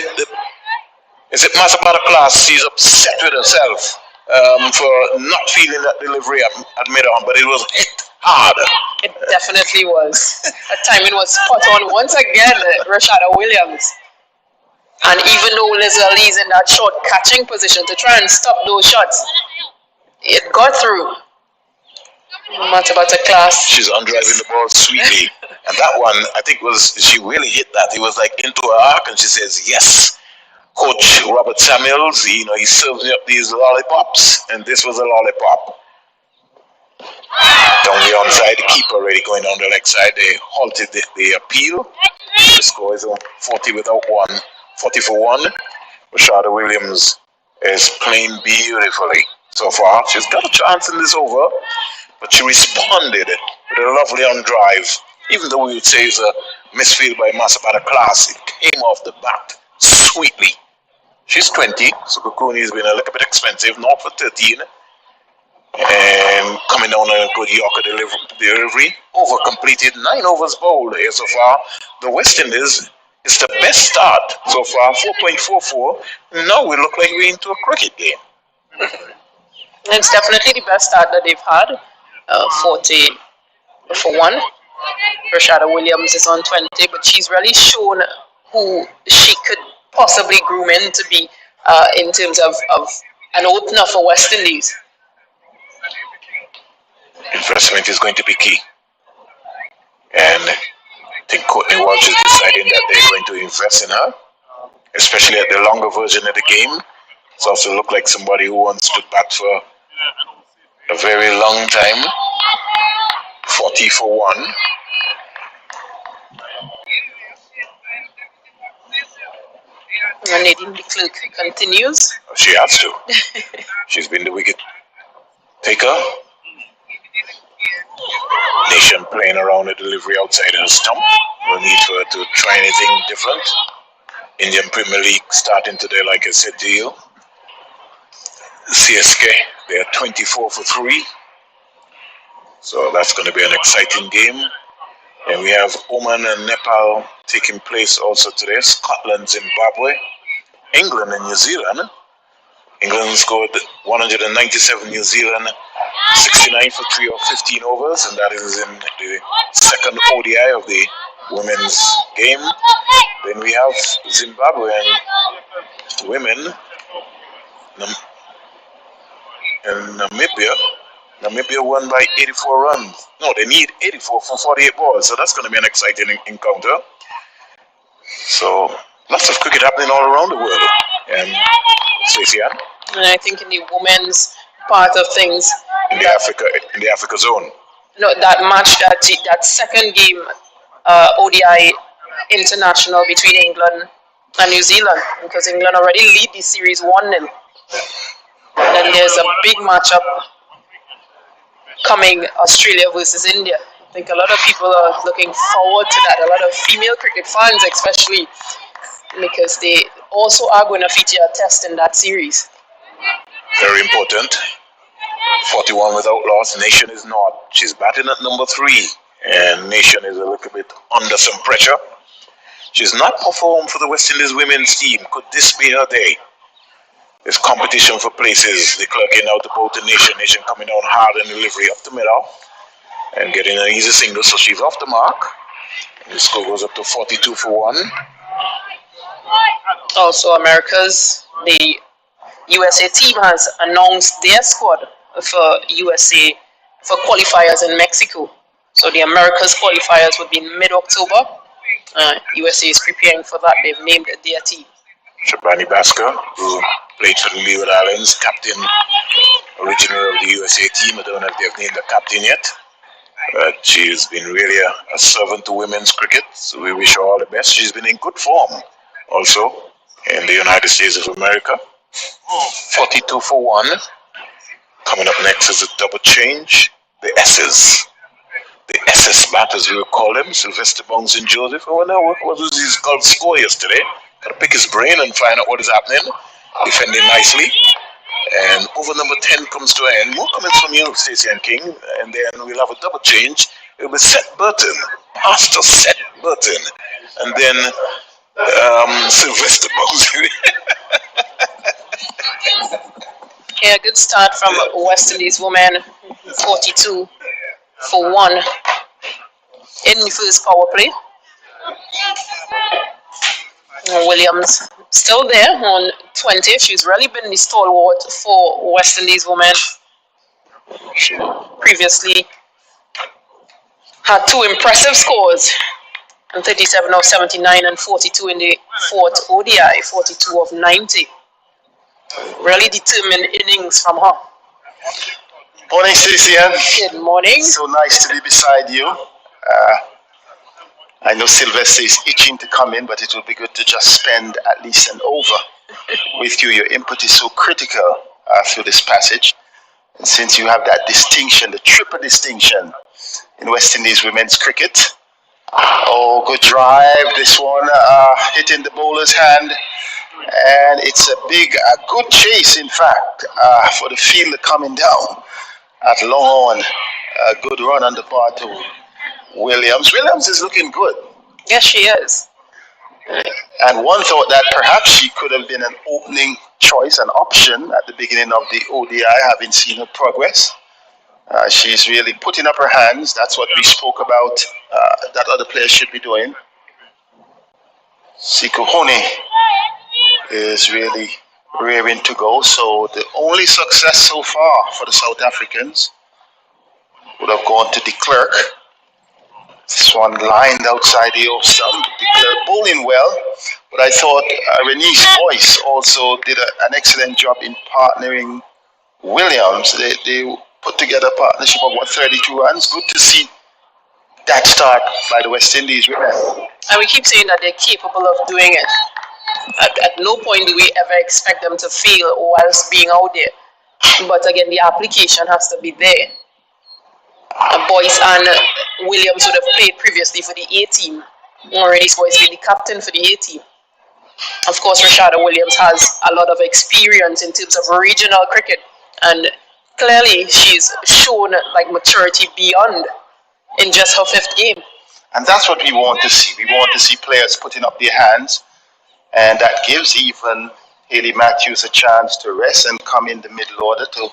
S2: is it Masabata class? She's upset with herself for not feeling that delivery at mid-on, but it was hit hard.
S3: It definitely was. That timing was spot on once again, Rashada Williams. And even though Liz Ali's in that short catching position to try and stop those shots, it got through. Matabata class.
S2: She's undriving the ball sweetly. And that one, I think she really hit that. It was like into her arc, and she says, yes. Coach Robert Samuels, he serves me up these lollipops, and this was a lollipop. Down the onside, the keeper already going down the leg side. They halted the appeal. The score is 40 for 1. Rashada Williams is playing beautifully so far. She's got a chance in this over, but she responded with a lovely on drive. Even though we would say it's a misfield by Masabata class, it came off the bat sweetly. She's 20, so Kukuni has been a little bit expensive, not for 13. And coming down on a good Yorker delivery, over completed, 9 overs bowled here so far. The West Indies is the best start so far, 4.44. Now we look like we're into a cricket game.
S3: It's definitely the best start that they've had. 40 for 1. Rashada Williams is on 20, but she's really shown who she could possibly groom in to be in terms of an opener for West Indies.
S2: Investment is going to be key. And I think Courtney Walsh is deciding that they're going to invest in her, especially at the longer version of the game. It's also looked like somebody who wants to bat for a very long time. 40 for 1.
S3: And Nadine de Klerk continues.
S2: She has to. She's been the wicket taker. Nation playing around the delivery outside her stump. No need for her to try anything different. Indian Premier League starting today, like I said to you. CSK, they are 24 for 3. So that's going to be an exciting game. And we have Oman and Nepal taking place also today. Scotland, Zimbabwe, England and New Zealand. England scored 197, New Zealand 69 for 3 or 15 overs, and that is in the second ODI of the women's game. Then we have Zimbabwean women and Namibia. Namibia won by 84 runs. No, they need 84 for 48 balls, so that's going to be an exciting encounter. So lots of cricket happening all around the world. And Stacey Ann?
S3: And I think in the women's part of things,
S2: in the Africa zone.
S3: No, that match, that second game, ODI international between England and New Zealand, because England already lead the series 1-0. Then there's a big matchup coming, Australia versus India. I think a lot of people are looking forward to that. A lot of female cricket fans, especially, because they also are going to feature a test in that series.
S2: Very important. 41 without loss. Nation is not. She's batting at number 3. And Nation is a little bit under some pressure. She's not performed for the West Indies women's team. Could this be her day? There's competition for places. The clerking out about the Nation. Nation coming down hard in delivery up the middle and getting an easy single. So she's off the mark. And the score goes up to 42 for 1.
S3: Also, the USA team has announced their squad for USA for qualifiers in Mexico. So the Americas qualifiers would be in mid-October. USA is preparing for that. They've named their team.
S2: Shabani Basker, who played for the Leeward Islands, captain original of the USA team. I don't know if they've named the captain yet. But she's been really a servant to women's cricket. So we wish her all the best. She's been in good form also in the United States of America. 42 for 1. Coming up next is a double change. The S's. The SS batters, we will call them. Sylvester Bongs and Joseph. I wonder what was his score yesterday. Gotta pick his brain and find out what is happening. Defending nicely. And over number 10 comes to an end. More comments from you, Stacey and King. And then we'll have a double change. It will be Seth Burton. Pastor Seth Burton. And then Sylvester Bongs.
S3: Yeah, good start from West Indies women. 42 for 1 in the first power play. Williams still there on 20. She's really been the stalwart for West Indies women. She previously had 2 impressive scores, 37 of 79 and 42 in the 4th ODI, 42 of 90. Really determined innings from her.
S4: Morning, Stacey.
S3: Good morning.
S4: So nice to be beside you. I know Sylvester is itching to come in, but it will be good to just spend at least an over with you. Your input is so critical through this passage. And since you have that distinction, the triple distinction in West Indies women's cricket. Oh, good drive. This one hitting the bowler's hand. And it's a good chase, in fact, for the fielder coming down at long on. A good run on the bar to Williams. Williams is looking good.
S3: Yes, she is.
S4: And one thought that perhaps she could have been an opening choice, an option at the beginning of the ODI, having seen her progress. She's really putting up her hands. That's what we spoke about that other players should be doing. Sikuhone is really rearing to go. So the only success so far for the South Africans would have gone to de Klerk. This one lined outside the off stump. De Klerk bowling well, but I thought Renice Boyce also did an excellent job in partnering Williams. They put together a partnership of 32 runs. Good to see that start by the West Indies women.
S3: And we keep saying that they're capable of doing it. At no point do we ever expect them to fail whilst being out there. But again, the application has to be there. Boyce and Williams would have played previously for the A team. Already Boyce being the captain for the A team. Of course, Rashada Williams has a lot of experience in terms of regional cricket, and clearly she's shown like maturity beyond in just her 5th game.
S4: And that's what we want to see. We want to see players putting up their hands, and that gives even Hayley Matthews a chance to rest and come in the middle order to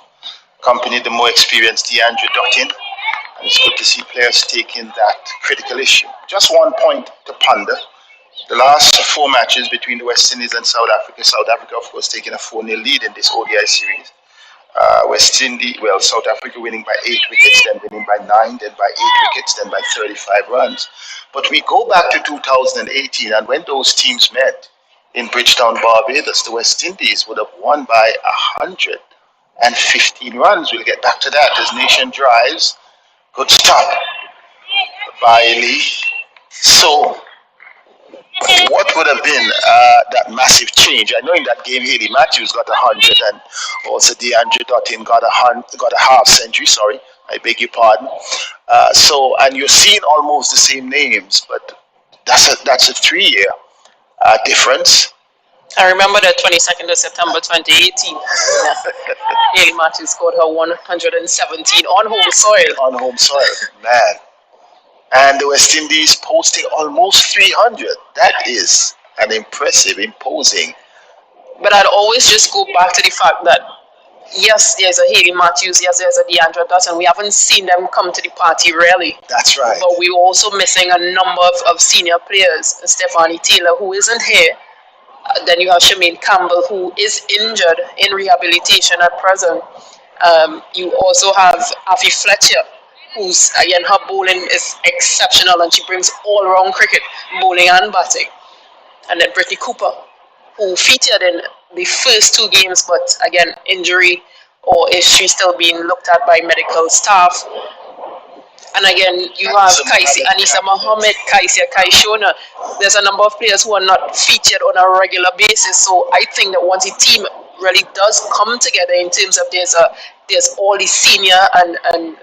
S4: accompany the more experienced DeAndre Dutton. And it's good to see players taking that critical issue. Just one point to ponder. The last 4 matches between the West Indies and South Africa, of course, taking a 4-0 lead in this ODI series. South Africa winning by 8 wickets, then winning by 9, then by 8 wickets, then by 35 runs. But we go back to 2018, and when those teams met in Bridgetown, Barbados, the West Indies would have won by 115 runs. We'll get back to that as Nation drives. Good stop by Lee. So, what would have been that massive change? I know in that game, Hayley Matthews got 100, and also DeAndre Dutton got a half century. Sorry, I beg your pardon. And you're seeing almost the same names, but that's a 3-year difference.
S3: I remember the 22nd of September 2018. Yeah. Haley Matthews scored her 117 on home soil.
S4: On home soil, man. And the West Indies posting almost 300. That is an impressive, imposing.
S3: But I'd always just go back to the fact that yes, there's a Haley Matthews, yes, there's a Deandra Dutton. We haven't seen them come to the party really.
S4: That's right.
S3: But we're also missing a number of senior players. Stephanie Taylor, who isn't here. Then you have Shemaine Campbell, who is injured in rehabilitation at present. You also have Afi Fletcher, who's, again, her bowling is exceptional and she brings all-round cricket, bowling and batting. And then Brittany Cooper, who featured in the first two games, but again, injury, or is she still being looked at by medical staff? And again, you have Anisa Mohammed, Kaisia Kaishona. There's a number of players who are not featured on a regular basis. So I think that once the team really does come together in terms of there's all the senior and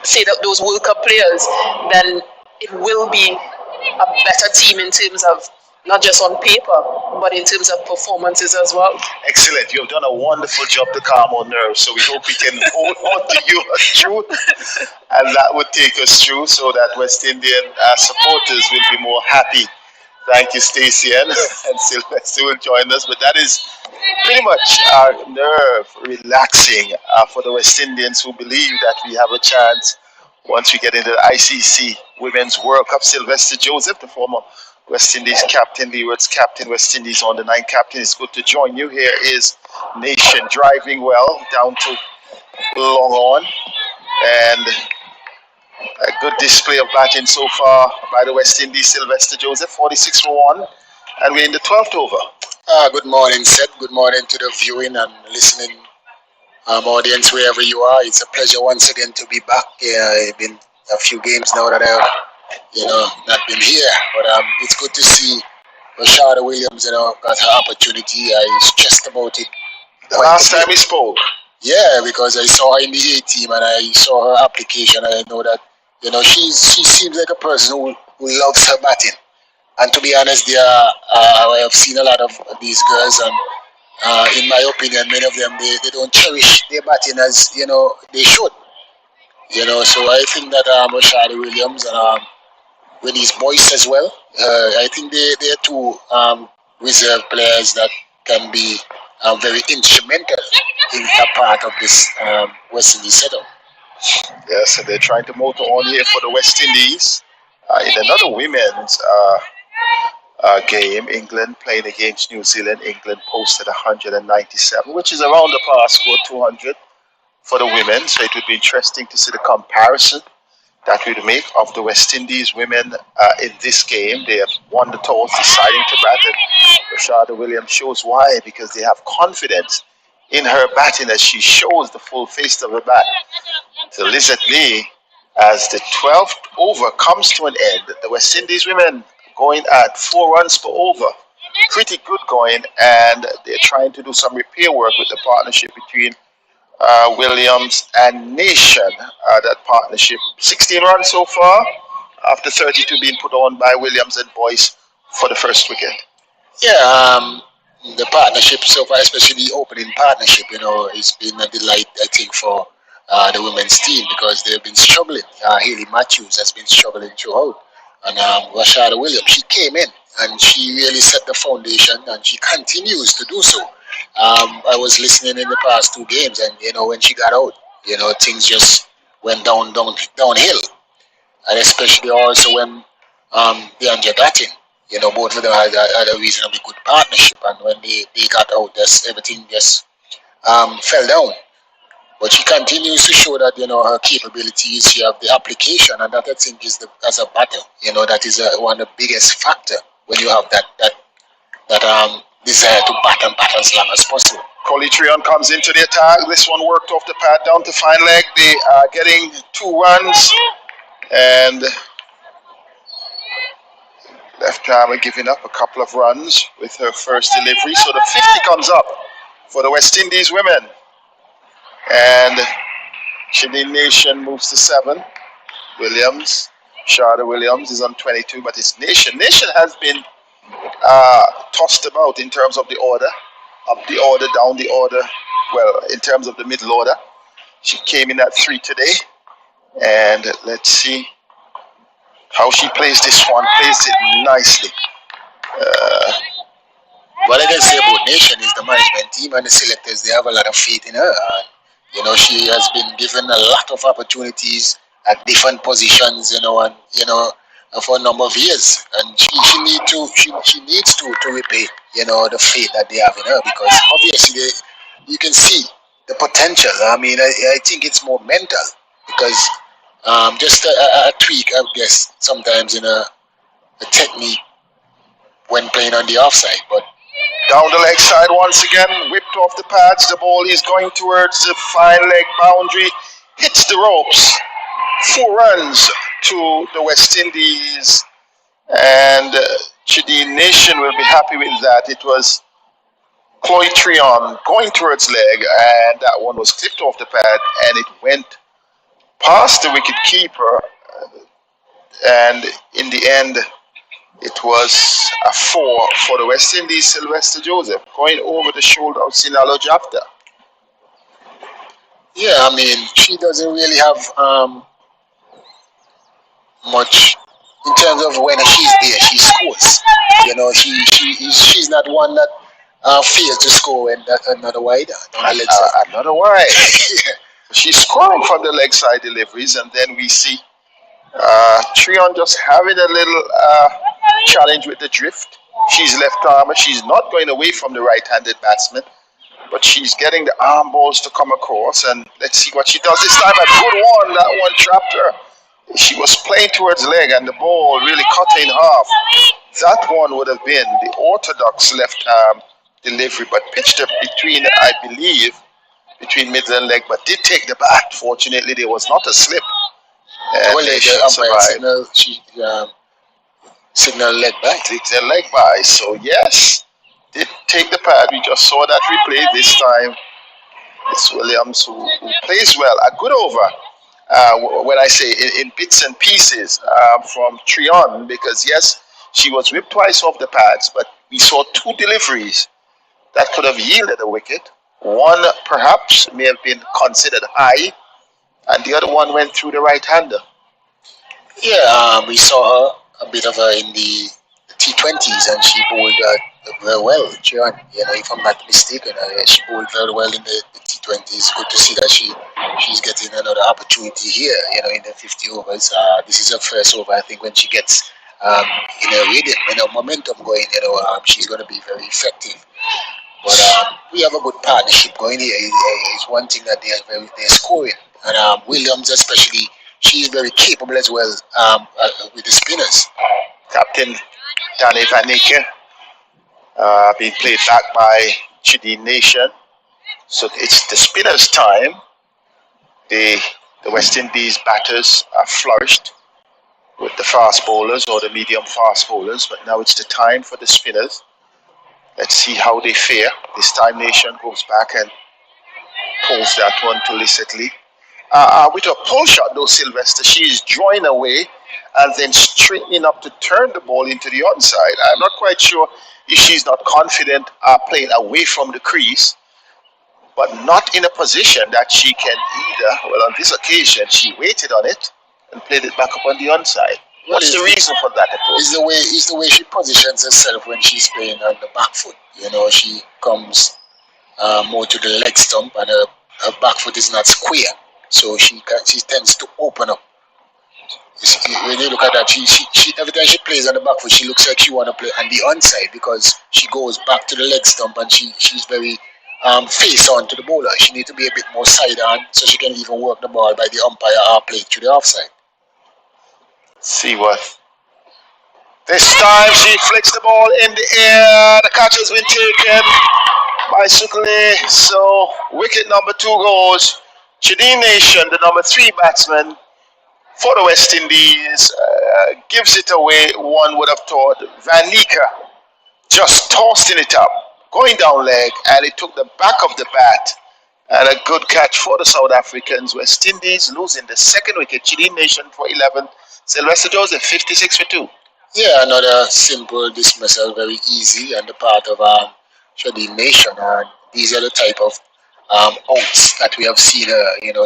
S3: say that those World Cup players, then it will be a better team in terms of not just on paper, but in terms of performances as well.
S4: Excellent. You've done a wonderful job to calm our nerves. So we hope we can hold on to you through, and that would take us through so that West Indian supporters will be more happy. Thank you, Stacey, and Sylvester will join us. But that is pretty much our nerve relaxing for the West Indians who believe that we have a chance once we get into the ICC Women's World Cup. Sylvester Joseph, the former West Indies captain, Leeward's captain, West Indies on the 9 captain. It's good to join you. Here is Nation driving well down to long on. And a good display of batting so far by the West Indies. Sylvester Joseph, 46 for 1. And we're in the 12th over.
S5: Good morning, Seth. Good morning to the viewing and listening audience, wherever you are. It's a pleasure once again to be back. It's been a few games now that I've not been here, but it's good to see Rashada Williams, got her opportunity. I stressed about it.
S4: The last time we spoke.
S5: Yeah, because I saw her in the A team and I saw her application. I know that, she seems like a person who loves her batting. And to be honest, I have seen a lot of these girls, and in my opinion, many of them, they don't cherish their batting as, they should. So I think that Rashada Williams and with his boys as well. I think they're two reserve players that can be very instrumental in a part of this West Indies setup.
S4: Yes, so they're trying to motor on here for the West Indies. In another women's game, England playing against New Zealand. England posted 197, which is around the par score, 200 for the women. So it would be interesting to see the comparison that we make of the West Indies women in this game. They have won the toss, deciding to bat, and Rashada Williams shows why, because they have confidence in her batting as she shows the full face of her bat. So Lizette Lee, as the 12th over comes to an end, the West Indies women going at 4 runs per over. Pretty good going, and they're trying to do some repair work with the partnership between Williams and Nation. That partnership, 16 runs so far, after 32 being put on by Williams and Boyce for the first wicket.
S5: Yeah, the partnership so far, especially the opening partnership, it's been a delight, I think, for the women's team, because they've been struggling. Haley Matthews has been struggling throughout. And Rashada Williams, she came in and she really set the foundation, and she continues to do so. I was listening in the past 2 games, and when she got out, things just went downhill, and especially also when Deandra Dutton, both of them had a reasonably good partnership, and when they got out, everything just fell down. But she continues to show that her capabilities. She have the application, and that I think is as a battle. That is one of the biggest factor when you have that desire to bat as long as possible.
S4: Coley Trion comes into the attack. This one worked off the pad down to fine leg. They are getting 2 runs, and left arm giving up a couple of runs with her first delivery. So the 50 comes up for the West Indies women. And Shemaine Nation moves to 7. Williams, Sharda Williams is on 22, but it's Nation. Nation has been tossed about in terms of the order, up the order, down the order. Well, in terms of the middle order, she came in at 3 today, and let's see how she plays this one. Plays it nicely.
S5: What I can say about Nation is the management team and the selectors, they have a lot of faith in her. And, she has been given a lot of opportunities at different positions, for a number of years. And she needs to repay, the faith that they have in her, because obviously you can see the potential. I mean, I think it's more mental, because just a tweak, I guess, sometimes in a technique when playing on the offside, but
S4: Down the leg side once again, whipped off the pads. The ball is going towards the fine leg boundary. Hits the ropes. 4 runs to the West Indies. And Chidi Nation will be happy with that. It was Chloe Trion going towards leg, and that one was clipped off the pad, and it went past the wicket keeper. And in the end, it was a 4 for the West Indies. Sylvester Joseph going over the shoulder of Sinalo Japta.
S5: yeah, I mean, she doesn't really have much in terms of when she's there. She scores. She's not one that fails to score when another wide on the leg side.
S4: Another wide. She's scoring from the leg side deliveries, and then we see Trion just having a little challenge with the drift. She's left armer. She's not going away from the right-handed batsman, but she's getting the arm balls to come across, and let's see what she does this time. A good one. That one trapped her. She was playing towards leg, and the ball really cut her in half. That one would have been the orthodox left arm delivery, but pitched her between, I believe, between middle and leg, but did take the bat. Fortunately, there was not a slip. And
S5: Well,
S4: they
S5: the
S4: should
S5: umpire
S4: survive.
S5: signal leg by.
S4: It's a leg by. So yes, did take the pad. We just saw that replay this time. It's Williams who plays well. A good over. When I say in bits and pieces from Trion, because yes, she was whipped twice off the pads, but we saw 2 deliveries that could have yielded a wicket. One perhaps may have been considered high, and the other one went through the right-hander.
S5: Yeah, we saw her a bit of her in the T20s, and she bowled very well. Jian, if I'm not mistaken, she bowled very well in the T20s. Good to see that she's getting another opportunity here. In the 50 overs. This is her first over. I think when she gets in a rhythm, momentum going, she's going to be very effective. But we have a good partnership going here. It's one thing that they're scoring, and Williams especially. She is very capable as well with the spinners.
S4: Captain Danny Van Aken being played back by Chidi Nation. So it's the spinners' time. The West Indies batters are flourished with the fast bowlers or the medium fast bowlers, but now it's the time for the spinners. Let's see how they fare. This time Nation goes back and pulls that one to Lissetley. With a pull shot though, Sylvester, she is drawing away and then straightening up to turn the ball into the onside. I'm not quite sure if she's not confident playing away from the crease, but not in a position that she can either. Well, on this occasion, she waited on it and played it back up on the onside. What's the reason for that approach?
S5: Is the way she positions herself when she's playing on the back foot. She comes more to the leg stump, and her back foot is not square. So she tends to open up. When you look at that, she every time she plays on the back foot, she looks like she want to play on the onside, because she goes back to the leg stump, and she's very face on to the bowler. She needs to be a bit more side on, so she can even work the ball by the umpire or play to the offside.
S4: See what. This time she flicks the ball in the air. The catch has been taken by Sukle. So wicket number 2 goes. Chidi Nation, the number 3 batsman for the West Indies, gives it away. One would have thought Van Nieker just tossing it up, going down leg, and it took the back of the bat. And a good catch for the South Africans. West Indies losing the second wicket. Chidi Nation for 11. Sylvester Joseph 56 for 2.
S5: Yeah, another simple dismissal, very easy, on the part of Shadi Nation. And these are the type of outs that we have seen,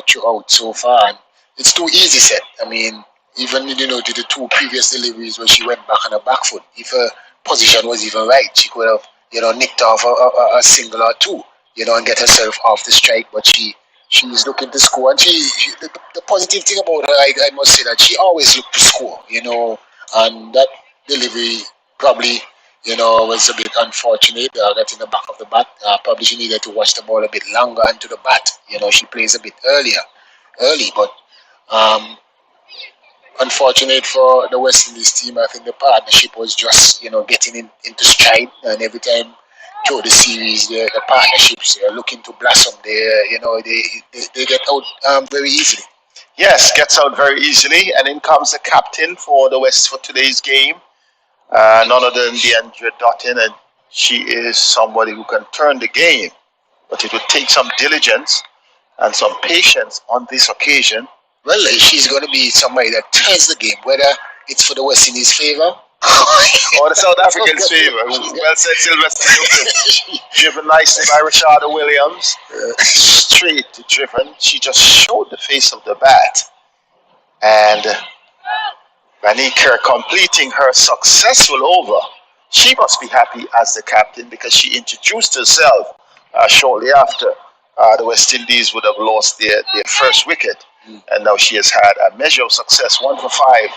S5: throughout so far. And it's too easy set. I mean, even to the two previous deliveries where she went back on her back foot, if her position was even right, she could have, nicked off a single or two, and get herself off the strike. But she's looking to score, and the positive thing about her, I must say that she always looked to score, and that delivery probably, was a bit unfortunate. Got in the back of the bat. Probably she needed to watch the ball a bit longer into the bat. She plays a bit early, but um, unfortunate for the West Indies team. I think the partnership was just, getting into stride, and every time through the series, the partnerships are looking to blossom. They get out very easily.
S4: Yes, gets out very easily, and in comes the captain for the West for today's game. None other than Deandra Dottin, and she is somebody who can turn the game. But it would take some diligence and some patience on this occasion.
S5: Well, she's going to be somebody that turns the game, whether it's for the West Indies' favor
S4: Or the South Africans' favor. Well said, Sylvester Joseph. Driven nicely by Rashada Williams. Straight driven. She just showed the face of the bat. And Vanika completing her successful over. She must be happy as the captain because she introduced herself shortly after the West Indies would have lost their first wicket. And now she has had a measure of success, 1 for 5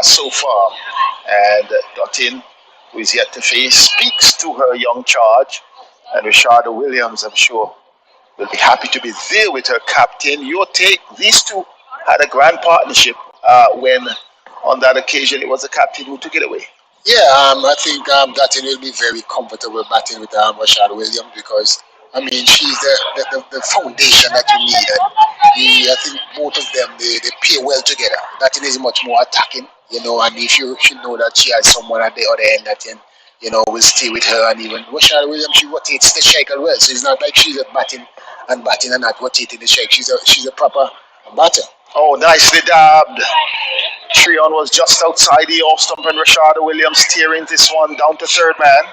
S4: so far. And Dottin, who is yet to face, speaks to her young charge. And Rashada Williams, I'm sure, will be happy to be there with her captain. Your take, these two had a grand partnership when on that occasion it was the captain who took it away.
S5: Yeah, I think Dutton will be very comfortable batting with Rashad Williams because I mean she's the foundation that you need. And I think both of them they pair well together. Dutton is much more attacking, and if you should know that she has someone at the other end that can, will stay with her. And even Rashad Williams, she rotates the strike as well, so it's not like she's a batting and not rotating the strike. She's a proper batter.
S4: Oh, nicely dabbed. Treon was just outside the off stump and Rashada Williams steering this one down to third man.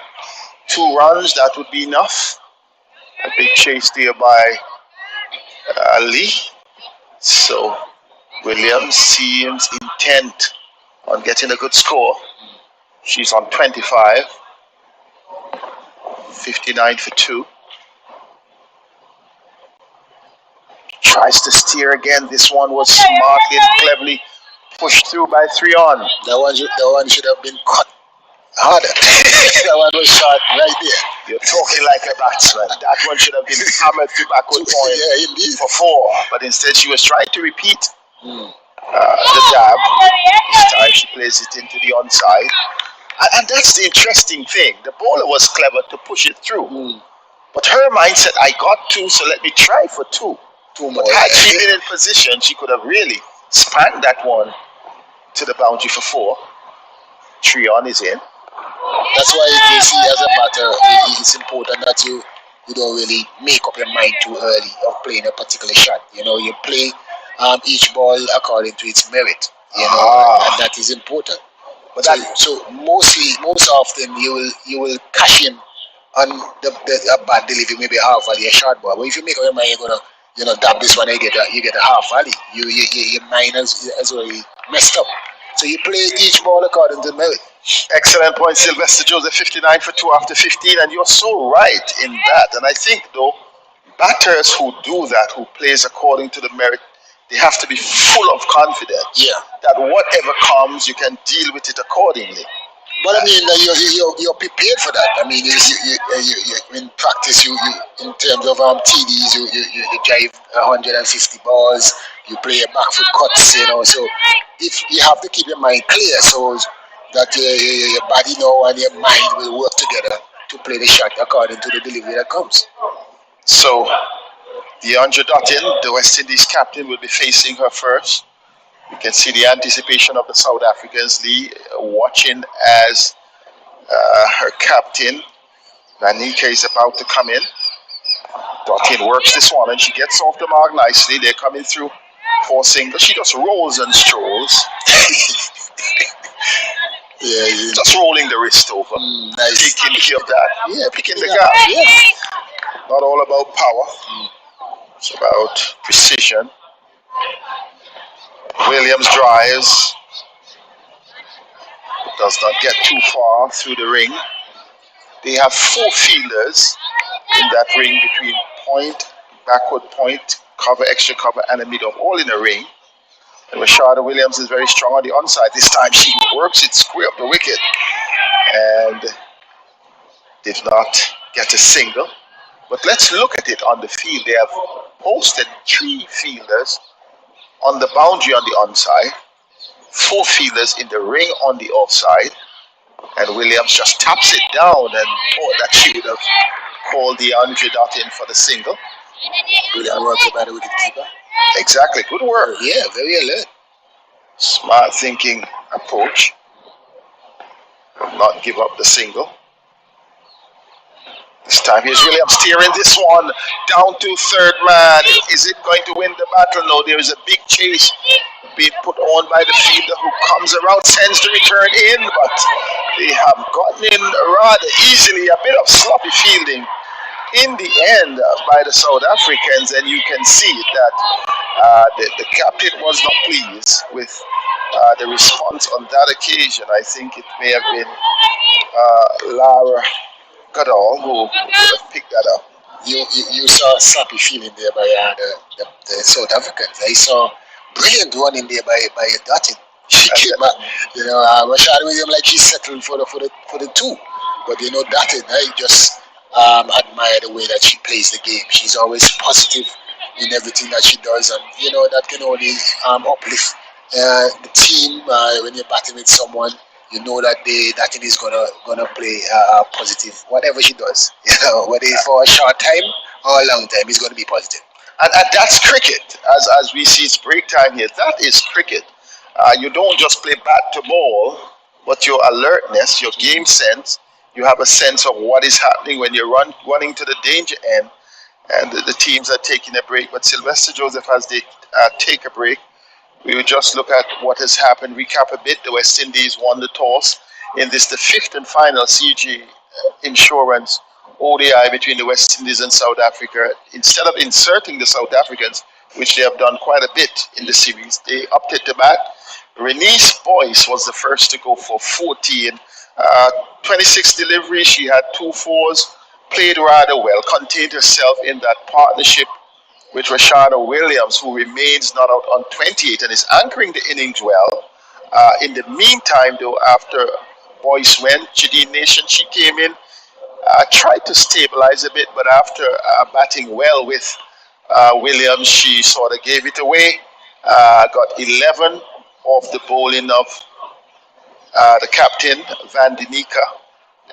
S4: 2 runs, that would be enough. A big chase there by Lee. So Williams seems intent on getting a good score. She's on 25. 59 for 2. Tries to steer again. This one was smartly and cleverly pushed through by 3 on.
S5: That one should have been cut harder. That one was shot right there.
S4: You're talking like a batsman. That one should have been hammered to backward point for 4. But instead she was trying to repeat the jab. This time she plays it into the onside. And that's the interesting thing. The bowler was clever to push it through. But her mindset, I got 2, so let me try for 2. But had she been in position, she could have really spanked that one to the boundary for 4. 3 on is in.
S5: That's why you see as a batter, it's important that you don't really make up your mind too early of playing a particular shot. You play each ball according to its merit. And that is important. But so most often you will cash in on a bad delivery, maybe a half volley, a short ball. But if you make up your mind, you're gonna dab this one, you get a half volley. Your mind has already messed up. So you play each ball according to merit.
S4: Excellent point, Sylvester Joseph. 59 for 2 after 15, and you're so right in that. And I think though, batters who do that, who plays according to the merit, they have to be full of confidence.
S5: Yeah.
S4: That whatever comes, you can deal with it accordingly.
S5: But I mean, you're prepared for that. I mean, you in practice, you in terms of TDs, you drive 150 balls, you play a back foot cuts, So if you have to keep your mind clear, so that your body now and your mind will work together to play the shot according to the delivery that comes.
S4: So, Deandra Dottin, the West Indies captain, will be facing her first. You can see the anticipation of the South Africans, Lee, watching as her captain, Vanika, is about to come in. Dottin works this one and she gets off the mark nicely. They're coming through 4 singles. She just rolls and strolls.
S5: Yeah,
S4: rolling the wrist over,
S5: Nice.
S4: taking care of that.
S5: Yeah,
S4: Picking the gap.
S5: Yeah.
S4: Not all about power. It's about precision. Williams drives. Does not get too far through the ring. They have 4 fielders in that ring between point, backward point, cover, extra cover, and a middle, all in a ring. And Rashada Williams is very strong on the onside. This time she works it square up the wicket and did not get a single. But let's look at it on the field. They have posted 3 fielders on the boundary on the onside, 4 fielders in the ring on the offside, and Williams just taps it down and that she would have called the Andre Dottin for the single.
S5: Brilliant work by the wicketkeeper.
S4: Exactly, good work.
S5: Yeah, very alert.
S4: Smart thinking approach. Not give up the single. This time here's Williams steering this one down to third man. Is it going to win the battle? No, there is a big chase being put on by the fielder who comes around, sends the return in, but they have gotten in rather easily. A bit of sloppy fielding in the end by the South Africans, and you can see that the captain was not pleased with the response on that occasion. I think it may have been Lara Goodall who would have picked that up.
S5: You saw a sloppy feeling there by the South Africans. I saw brilliant running there by Dutton. She came back, Rashad Williams like she settled for the 2, but Dutton, I just admire the way that she plays the game. She's always positive in everything that she does, and that can only uplift the team when you're batting with someone. You know that that it is gonna play positive, whatever she does. Whether it's for a short time or a long time, it's gonna be positive.
S4: And that's cricket, as we see it's break time here. That is cricket. You don't just play bat to ball, but your alertness, your game sense, you have a sense of what is happening when you're running to the danger end, and the teams are taking a break. But Sylvester Joseph, as they take a break, we will just look at what has happened, recap a bit. The West Indies won the toss in this, the 5th and final CG Insurance ODI between the West Indies and South Africa. Instead of inserting the South Africans, which they have done quite a bit in the series, they opted to bat. Renice Boyce was the first to go for 14. 26 deliveries, she had 2 fours, played rather well, contained herself in that partnership with Rashada Williams, who remains not out on 28 and is anchoring the innings well. In the meantime, though, after Boyce went, Chidin Nation, she came in, tried to stabilize a bit, but after batting well with Williams, she sort of gave it away. Got 11 off the bowling of the captain, Van Denika.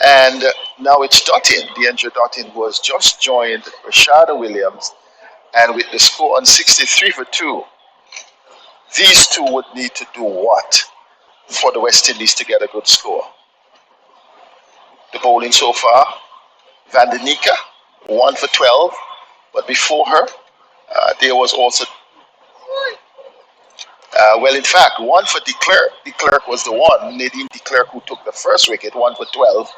S4: And now it's Dottin, DeAndre Dottin, who has just joined Rashada Williams. And with the score on 63 for 2, these two would need to do what for the West Indies to get a good score? The bowling so far, Van Denika, 1 for 12. But before her, there was also, in fact, 1 for De Klerk. De Klerk was the one, Nadine De Klerk, who took the first wicket, 1 for 12.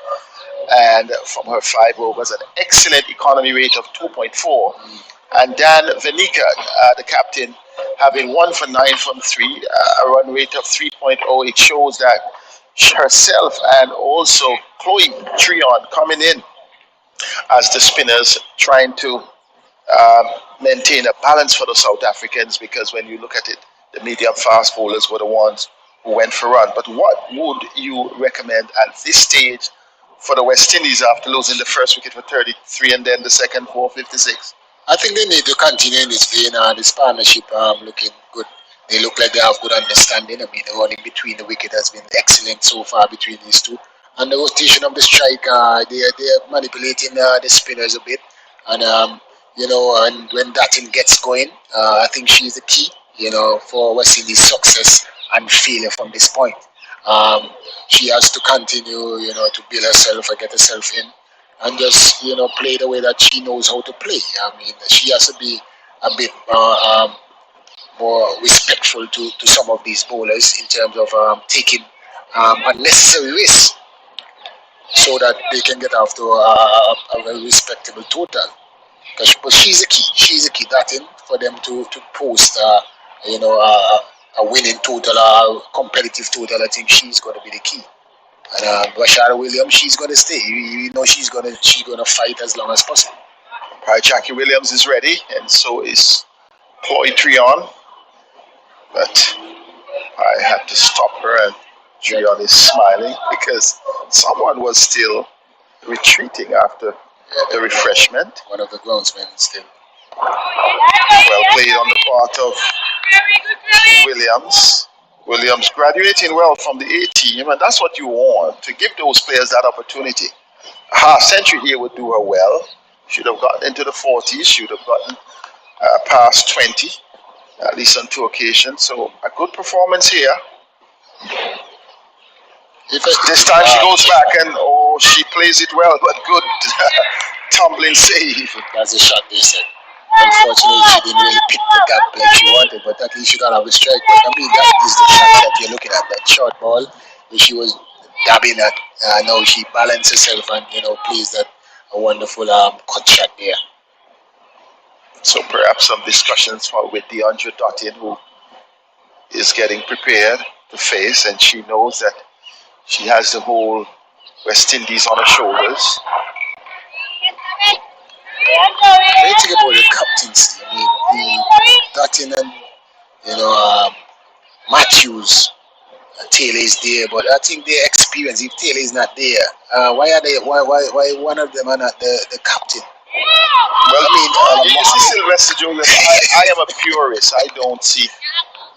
S4: And from her 5 overs, an excellent economy rate of 2.4. And Dan Venica, the captain, having 1 for 9 from 3, a run rate of 3.0. It shows that herself and also Chloe Trion coming in as the spinners, trying to maintain a balance for the South Africans, because when you look at it, the medium fast bowlers were the ones who went for run. But what would you recommend at this stage for the West Indies after losing the first wicket for 33 and then the second for 56?
S5: I think they need to continue in this vein. This partnership looking good. They look like they have good understanding. I mean, the running between the wicket has been excellent so far between these two. And the rotation of the strike, they're manipulating the spinners a bit. And, and when that thing gets going, I think she's the key, for West Indies' success and failure from this point. She has to continue, to build herself and get herself in. And just, play the way that she knows how to play. I mean, she has to be a bit more respectful to some of these bowlers in terms of taking unnecessary risks. so that they can get off to a very respectable total. But she's a key. She's a key. That in for them to post, a winning total, a competitive total. I think she's going to be the key. And Rashada Williams, she's going to stay. You know, she's going to fight as long as possible.
S4: All right, Jackie Williams is ready, and so is Chloe Trion. But I had to stop her, and Trion is smiling because someone was still retreating after the refreshment.
S5: One of the groundsmen still.
S4: Well played on the part of Williams. Williams graduating well from the A team, and that's what you want, to give those players that opportunity. A half century here would do her well. Should have gotten into the 40s, should have gotten past 20, at least on 2 occasions. So a good performance here. This time she goes back and she plays it well, but good tumbling save.
S5: That's a shot they said. Unfortunately, she didn't really pick the gap like she wanted, but at least she got out the strike. But I mean, that is the shot that you're looking at, that short ball, which she was dabbing at. Now she balanced herself and, plays that a wonderful cut shot there.
S4: So perhaps some discussions with DeAndre Dottin, who is getting prepared to face, and she knows that she has the whole West Indies on her shoulders.
S5: When you think about the captaincy, I mean, Dottin and Matthews, Taylor is there, but I think their experience. If Taylor is not there, why are they? Why one of them are not the captain?
S4: Well, I mean, you see, Sylvester Julius, I am a purist. I don't see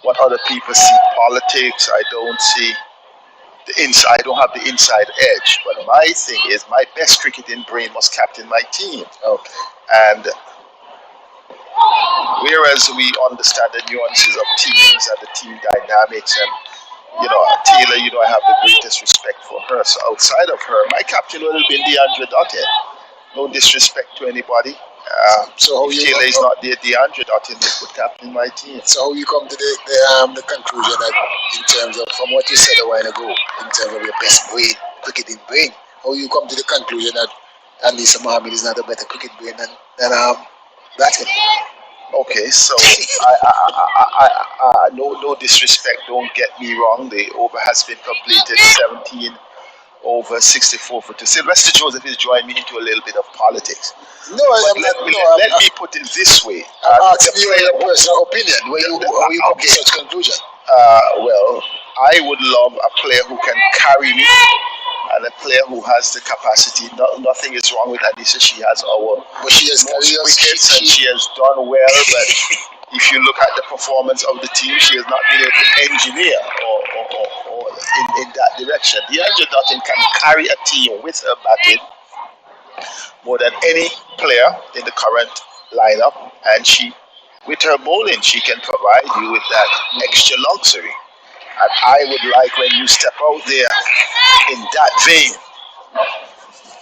S4: what other people see. Politics. I don't see the inside. I don't have the inside edge. But my thing is, my best cricketing brain must captain my team.
S5: Okay.
S4: And whereas we understand the nuances of teams and the team dynamics, and Taylor, I have the greatest respect for her. So outside of her, my captain would have been DeAndre Dottin. No disrespect to anybody. So if Taylor is not there, DeAndre Dottin would captain my team.
S5: So how you come to the conclusion that, in terms of, from what you said a while ago, in terms of your best brain, cricketing brain, how you come to the conclusion that Anisa Mohammed is not a better cricket brain than Dottin?
S4: Okay, so no disrespect. Don't get me wrong. The over has been completed. 17 over 64 for 2. Sylvester Joseph is drawing me into a little bit of politics.
S5: No,
S4: let me put it this way.
S5: I'm asking you your personal opinion. How you come to such conclusion?
S4: Well, I would love a player who can carry me, and a player who has the capacity. Nothing is wrong with Anissa. She has
S5: but she has
S4: most wickets, and she has done well. But if you look at the performance of the team, she has not been able to engineer or in that direction. DeAndre Dottin can carry a team with her batting more than any player in the current lineup, and with her bowling, she can provide you with that extra luxury. And I would like, when you step out there in that vein,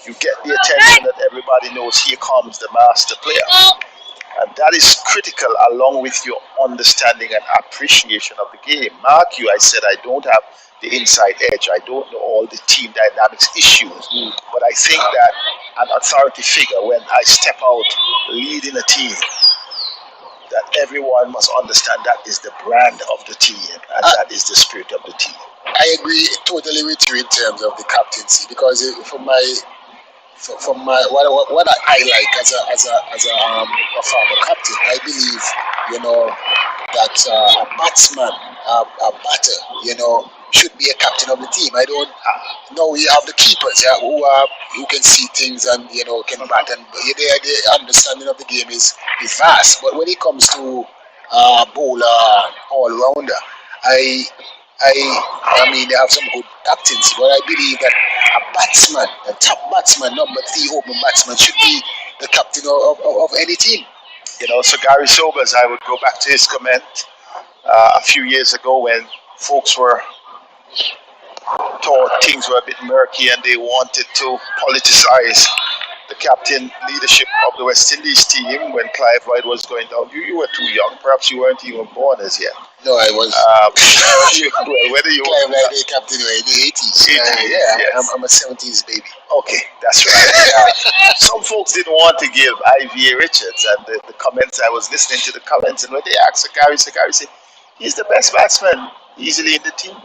S4: you get the attention that everybody knows, here comes the master player. And that is critical, along with your understanding and appreciation of the game. Mark you, I said I don't have the inside edge. I don't know all the team dynamics issues. But I think that an authority figure, when I step out leading a team, that everyone must understand that is the brand of the team, and that is the spirit of the team.
S5: I agree totally with you in terms of the captaincy, because from what I like as a former captain, I believe that a batsman, a batter, should be a captain of the team. I don't know. We have the keepers who can see things and can bat, and their understanding of the game is vast. But when it comes to bowler all rounder, I mean, they have some good captains, but I believe that a batsman, a top batsman, number 3 open batsman, should be the captain of any team.
S4: So Gary Sobers, I would go back to his comment a few years ago when folks thought things were a bit murky and they wanted to politicize the captain leadership of the West Indies team when Clive White was going down. You were too young. Perhaps you weren't even born as yet.
S5: No, I was.
S4: Well, whether you
S5: Clive White, the captain, in the 80s.
S4: Yes.
S5: I'm a 70s baby.
S4: Okay, that's right. Some folks didn't want to give IVA Richards, and the comments, I was listening to the comments, and when they asked Gary said, he's the best batsman easily in the team.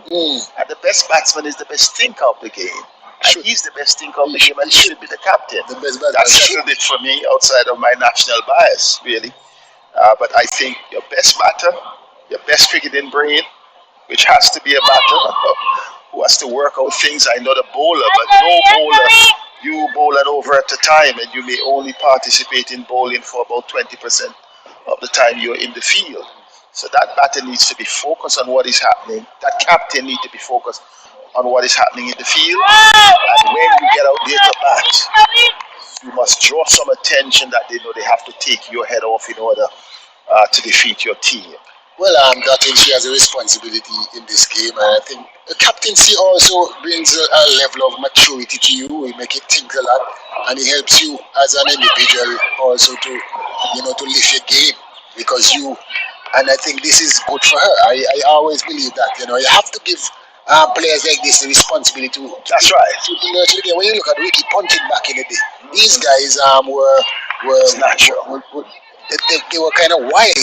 S4: And the best batsman is the best thinker of the game. And he's the best thinker of the game, and he should be the captain.
S5: The best batsman.
S4: That settled it for me outside of my national bias, really. But I think your best batter, your best cricketing brain, which has to be a batter who has to work out things. I know the bowler, but no bowler, you bowl an over at a time, and you may only participate in bowling for about 20% of the time you're in the field. So that batter needs to be focused on what is happening. That captain needs to be focused on what is happening in the field. And when you get out there to bat, you must draw some attention that they know they have to take your head off in order to defeat your team.
S5: Well, Datin, she has a responsibility in this game, and I think the captaincy also brings a level of maturity to you. It makes you think a lot, and it helps you as an individual also to lift your game, because and I think this is good for her. I always believe that, you have to give players like this the responsibility to
S4: That's right.
S5: To the game. When you look at Ricky punting back in the day, these guys were
S4: natural.
S5: They were kind of wild,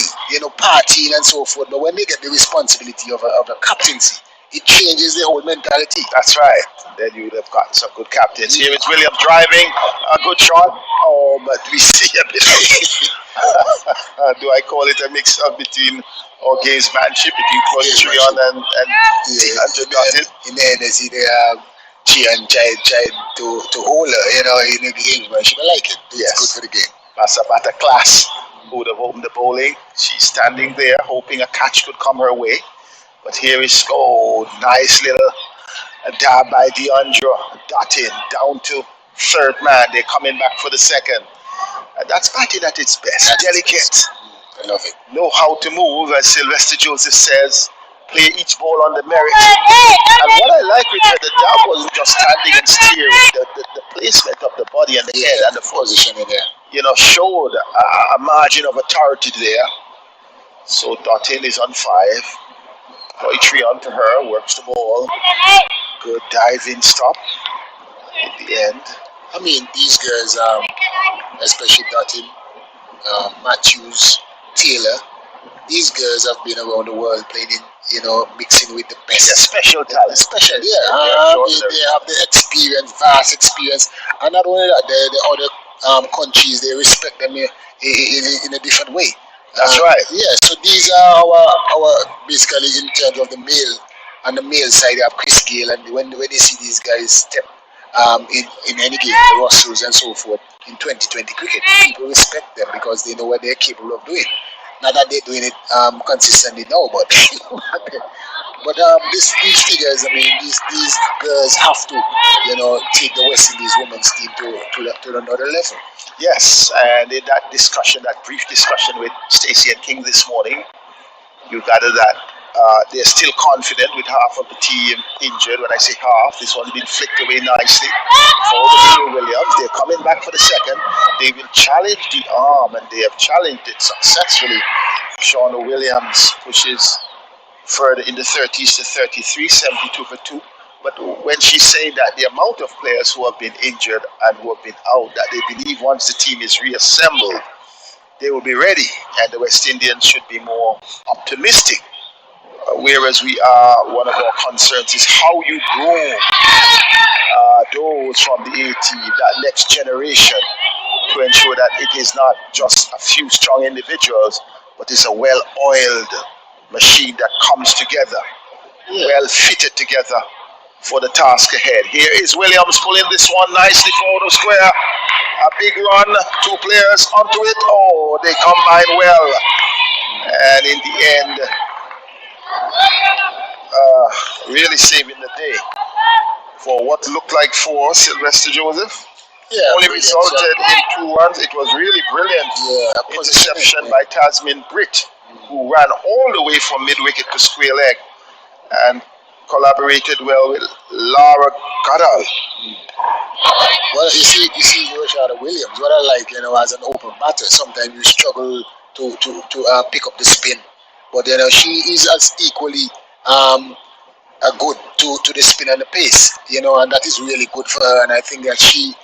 S5: partying and so forth. But when they get the responsibility of a captaincy, it changes the whole mentality.
S4: That's right. Then you would have got some good captains. Here is Williams driving a good shot. Oh, but we see a bit of, do I call it a mix up between our gamesmanship between Coach Trion and Datin?
S5: In the end, they see Trion tried to hold her, in the gamesmanship. I like it. It's good for the game.
S4: Masabata class who would have opened the bowling. She's standing there hoping a catch could come her way. But here is, nice little dab by Deandra. Datin down to third man. They're coming back for the second. And that's batting at its best. Delicate.
S5: I love it.
S4: Know how to move, as Sylvester Joseph says. Play each ball on the merit. And what I like with her, the dab wasn't just standing and steering. The placement of the body and the head and the
S5: position in there.
S4: Showed a margin of authority there. So Datin is on 5. Poetry onto her, works the ball. Good diving stop at the end.
S5: I mean, these girls, especially Datin, Matthews, Taylor, these girls have been around the world playing in, mixing with the best.
S4: Yeah, special talent.
S5: Special, yeah. They have the experience, vast experience. And not only that, the other countries, they respect them in a different way.
S4: That's right.
S5: Yeah, so these are our basically in terms of the male. On the male side, you have Chris Gale, and when they see these guys step in any game, the Russells and so forth, in 2020 cricket, people respect them because they know what they're capable of doing. Not that they're doing it consistently now, but these figures, I mean, these girls have to, take the West Indies women's team to another level.
S4: Yes, and in that discussion, that brief discussion with Stacey and King this morning, you gathered that they're still confident with half of the team injured. When I say half, this one's been flicked away nicely for the Williams. They're coming back for the second. They will challenge the arm, and they have challenged it successfully. Shauna Williams pushes further in the 30s to 33, 72 for 2. But when she's saying that the amount of players who have been injured and who have been out, that they believe once the team is reassembled, they will be ready, and the West Indians should be more optimistic. Whereas one of our concerns is how you groom those from the A team, that next generation, to ensure that it is not just a few strong individuals, but it's a well-oiled machine that comes together, well fitted together for the task ahead. Here is Williams pulling this one nicely forward of square. A big run, 2 players onto it. Oh, they combine well. And in the end, really saving the day for what looked like 4, Sylvester Joseph.
S5: Yeah,
S4: only resulted in 2 runs. It was really brilliant interception by Tasmin Britt, who ran all the way from mid-wicket to square leg. And collaborated well with Laura Goddard.
S5: Well, you see, Rashada Williams. What I like, as an open batter, sometimes you struggle to pick up the spin, but she is as equally good to the spin and the pace, and that is really good for her. And I think that she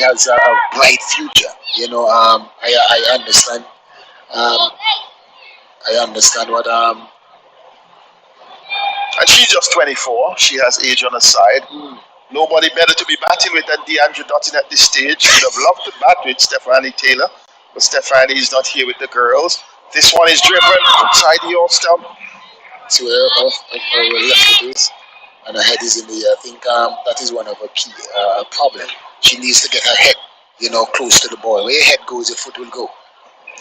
S5: has a bright future. I understand. Um, I understand what
S4: And she's just 24. She has age on her side. Nobody better to be batting with than DeAndre Dottin at this stage. Would have loved to bat with Stephanie Taylor, but Stephanie is not here with the girls. This one is driven outside the off stump.
S5: see where her left foot is, and her head is in the air. I think that is one of her key problem. She needs to get her head, close to the ball. Where your head goes, your foot will go.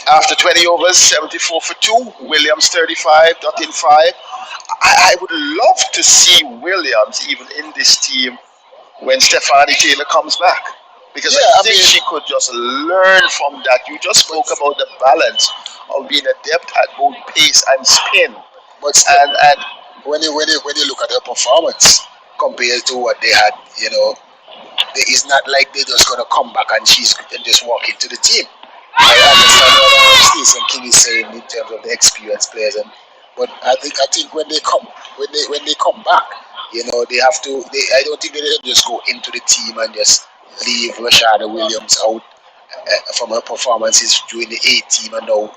S4: After 20 overs, 74 for 2. Williams 35, Dottin 5. I would love to see Williams even in this team when Stephanie Taylor comes back. Because I think she could just learn from that. You just spoke about the balance of being adept at both pace and spin.
S5: But still,
S4: And
S5: when you look at her performance compared to what they had, it's not like they're just gonna come back and she's and just walk into the team. I understand what Stacey and King is saying in terms of the experienced players, but I think when they come back, they have to. I don't think they can just go into the team and just leave Rashada Williams out from her performances during the A team and now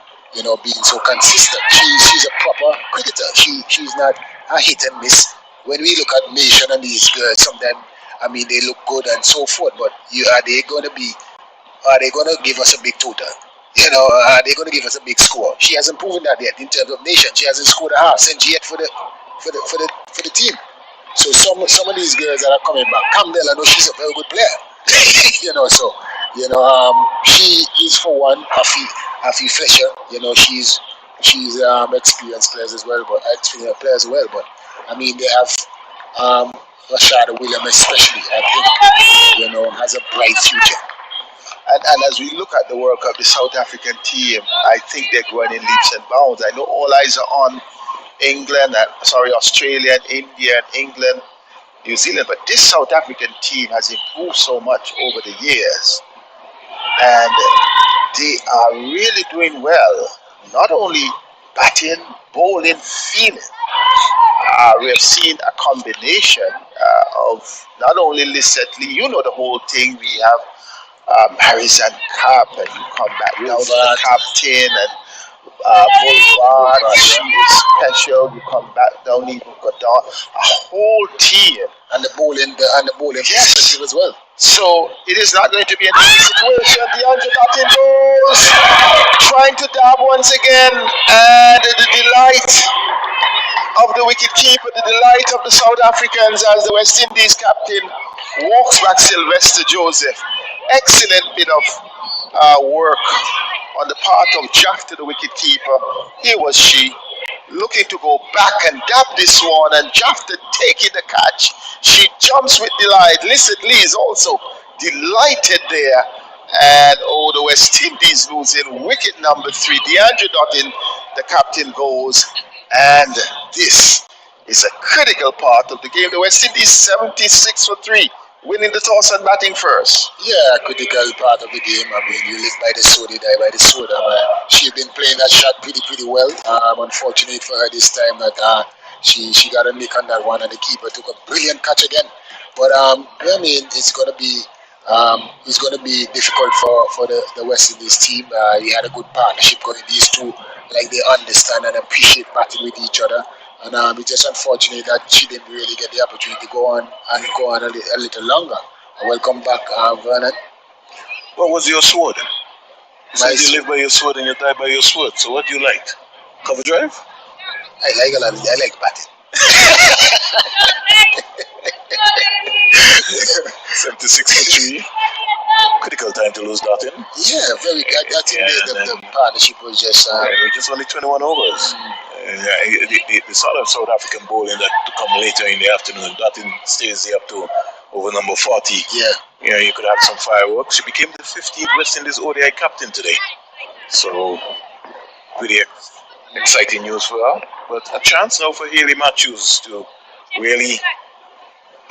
S5: being so consistent. She's a proper cricketer. She's not a hit and miss. When we look at Nation and these girls, sometimes they look good and so forth, but are they going to give us a big total? Are they going to give us a big score? She hasn't proven that yet in terms of Nation. She hasn't scored a half century yet for the team. So some of these girls that are coming back, Campbell, I know she's a very good player. She is for one Afi Fletcher. She's experienced players as well, but experienced players as well. But they have Rashada Williams especially. I think has a bright future.
S4: And as we look at the World Cup, the South African team, I think they're going in leaps and bounds. I know all eyes are on Australia, and India, and England, New Zealand, but this South African team has improved so much over the years, and they are really doing well. Not only batting, bowling, fielding. We have seen a combination of not only Lissetley, the whole thing. We have Harrison Cup, and you come back down to the captain, and Boulevard, she is special. You come back down, even Godard, a whole team,
S5: and the bowling perspective as well.
S4: So it is not going to be an easy situation. DeAndre Dottin goes, trying to dab once again, and the delight of the wicketkeeper, the delight of the South Africans as the West Indies captain walks back Sylvester Joseph. Excellent bit of work on the part of Jafta, the wicketkeeper. Here was she, looking to go back and dab this one, and Jafta taking the catch. She jumps with delight. Lissetley is also delighted there. And the West Indies losing wicket number 3. DeAndre Dottin, the captain, goes. And this is a critical part of the game. The West Indies 76 for 3. Winning the toss and batting first.
S5: Yeah, critical part of the game. You live by the sword, you die by the sword. She's been playing that shot pretty well. Unfortunate for her this time that she got a nick on that one, and the keeper took a brilliant catch again. But it's gonna be difficult for the West Indies team. We had a good partnership going. These two, like, they understand and appreciate batting with each other. And it's just unfortunate that she didn't really get the opportunity to go on a little longer. Welcome back, Vernon.
S2: What was your sword? You said you live by your sword and you die by your sword. So what do you like? Cover drive?
S5: I like batting.
S2: 76 for 3. Critical time to lose that in.
S5: Yeah, very good. I think the partnership was just...
S2: just only 21 overs. The sort of South African bowling that to come later in the afternoon, that stays there up to over number 40.
S5: Yeah.
S2: You could have some fireworks. She became the 15th West Indies ODI captain today. So, pretty exciting news for her. But a chance now for Hayley Matthews to really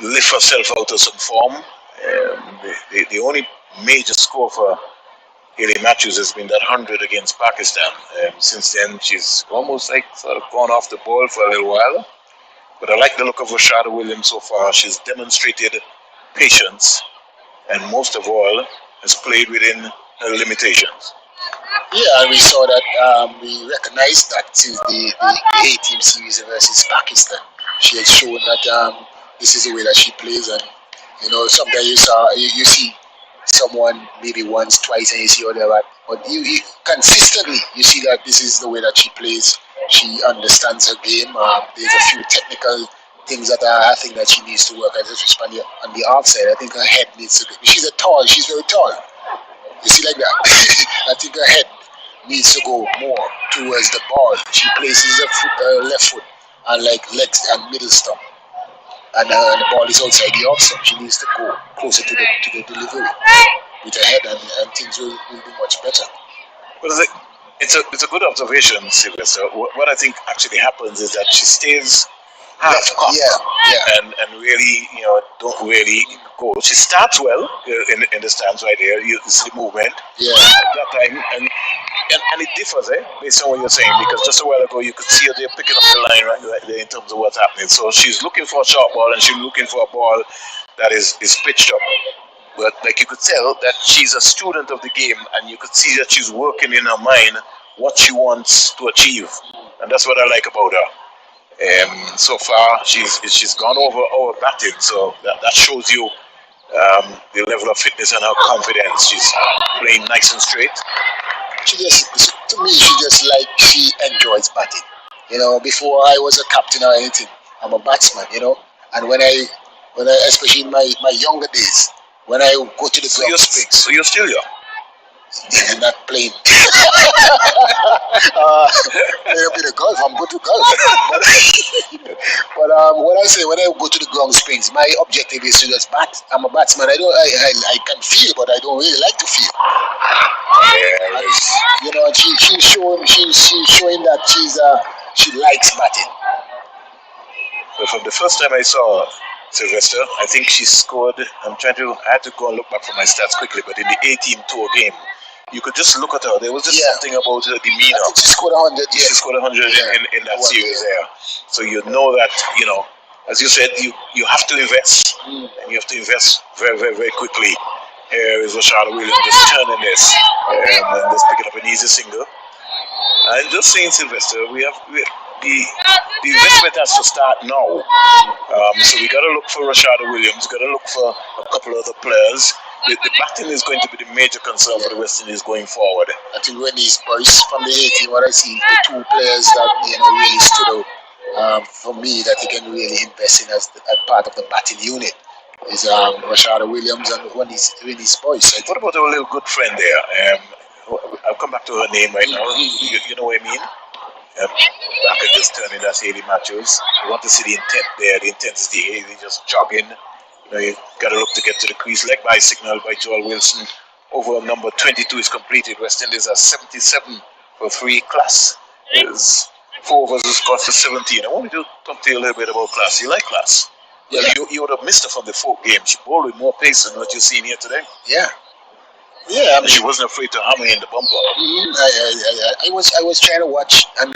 S2: lift herself out of some form. The only major score for Haley Matthews has been that 100 against Pakistan. Since then, she's almost like sort of gone off the ball for a little while. But I like the look of Rashada Williams so far. She's demonstrated patience and most of all has played within her limitations.
S5: Yeah, and we saw that, we recognized that since the A-team series versus Pakistan. She had shown that this is the way that she plays, and sometimes you see someone maybe once, twice, and you see other, but you consistently you see that this is the way that she plays. She understands her game. There's a few technical things that I think that she needs to work on, especially on the outside. I think her head needs to. She's very tall. You see like that. I think her head needs to go more towards the ball. She places her left foot and like legs and middle stump, and the ball is outside the off stump. She needs to go closer to the delivery with her head, and things will be much better.
S2: Well, it's a good observation, Sylvester. What I think actually happens is that she stays half cocked, and really, don't really go. She starts well in the stands right there. You see the movement at that time, and it differs, based on what you're saying, because just a while ago you could see her there picking up the line right there in terms of what's happening. So she's looking for a short ball, and she's looking for a ball that is pitched up. But like you could tell that she's a student of the game, and you could see that she's working in her mind what she wants to achieve, and that's what I like about her. So far, she's gone over our batting, so that shows you the level of fitness and her confidence. She's playing nice and straight.
S5: To me, she enjoys batting. Before I was a captain or anything, I'm a batsman. And when I especially in my younger days, when I go to the ground,
S2: So you're still young.
S5: I'm not playing. A bit of golf, I'm good to golf. But what I say, when I go to the ground springs, my objective is to just bat. I'm a batsman. I can feel, but I don't really like to feel. And, she's showing that she likes batting.
S2: So from the first time I saw Sylvester, I think she scored. I had to go and look back for my stats quickly, but in the A-team tour game, you could just look at her. There was just something about her demeanor.
S5: I think she scored 100.
S2: She scored 100 in that series there. So you know that, as you said, you have to invest, and you have to invest very, very, very quickly. Here is Rashada Williams just turning this, and just picking up an easy single. And just saying, Sylvester, the investment has to start now. So we got to look for Rashada Williams, got to look for a couple other players. The batting is going to be the major concern for the West Indies going forward.
S5: I think when these boys from the 18, what I see, the two players that really stood out for me that they can really invest in as part of the batting unit is Rashada Williams and when these boys.
S2: What about our little good friend there? I'll come back to her name right now. You know what I mean? Back and just turning, that's Haley Matthews. I want to see the intent there, the intensity. Haley just jogging. You got to look to get to the crease. Leg by signal by Joel Wilson. Over number 22 is completed. West Indies are 77 for 3. Class is 4 versus cost of 17. I want to talk to you a little bit about Class. You like Class? Yeah. You would have missed her from the 4th game. She bowled with more pace than what you're seeing here today.
S5: Yeah.
S2: Yeah, I mean, she wasn't afraid to hammer in the bumper.
S5: I was trying to watch, and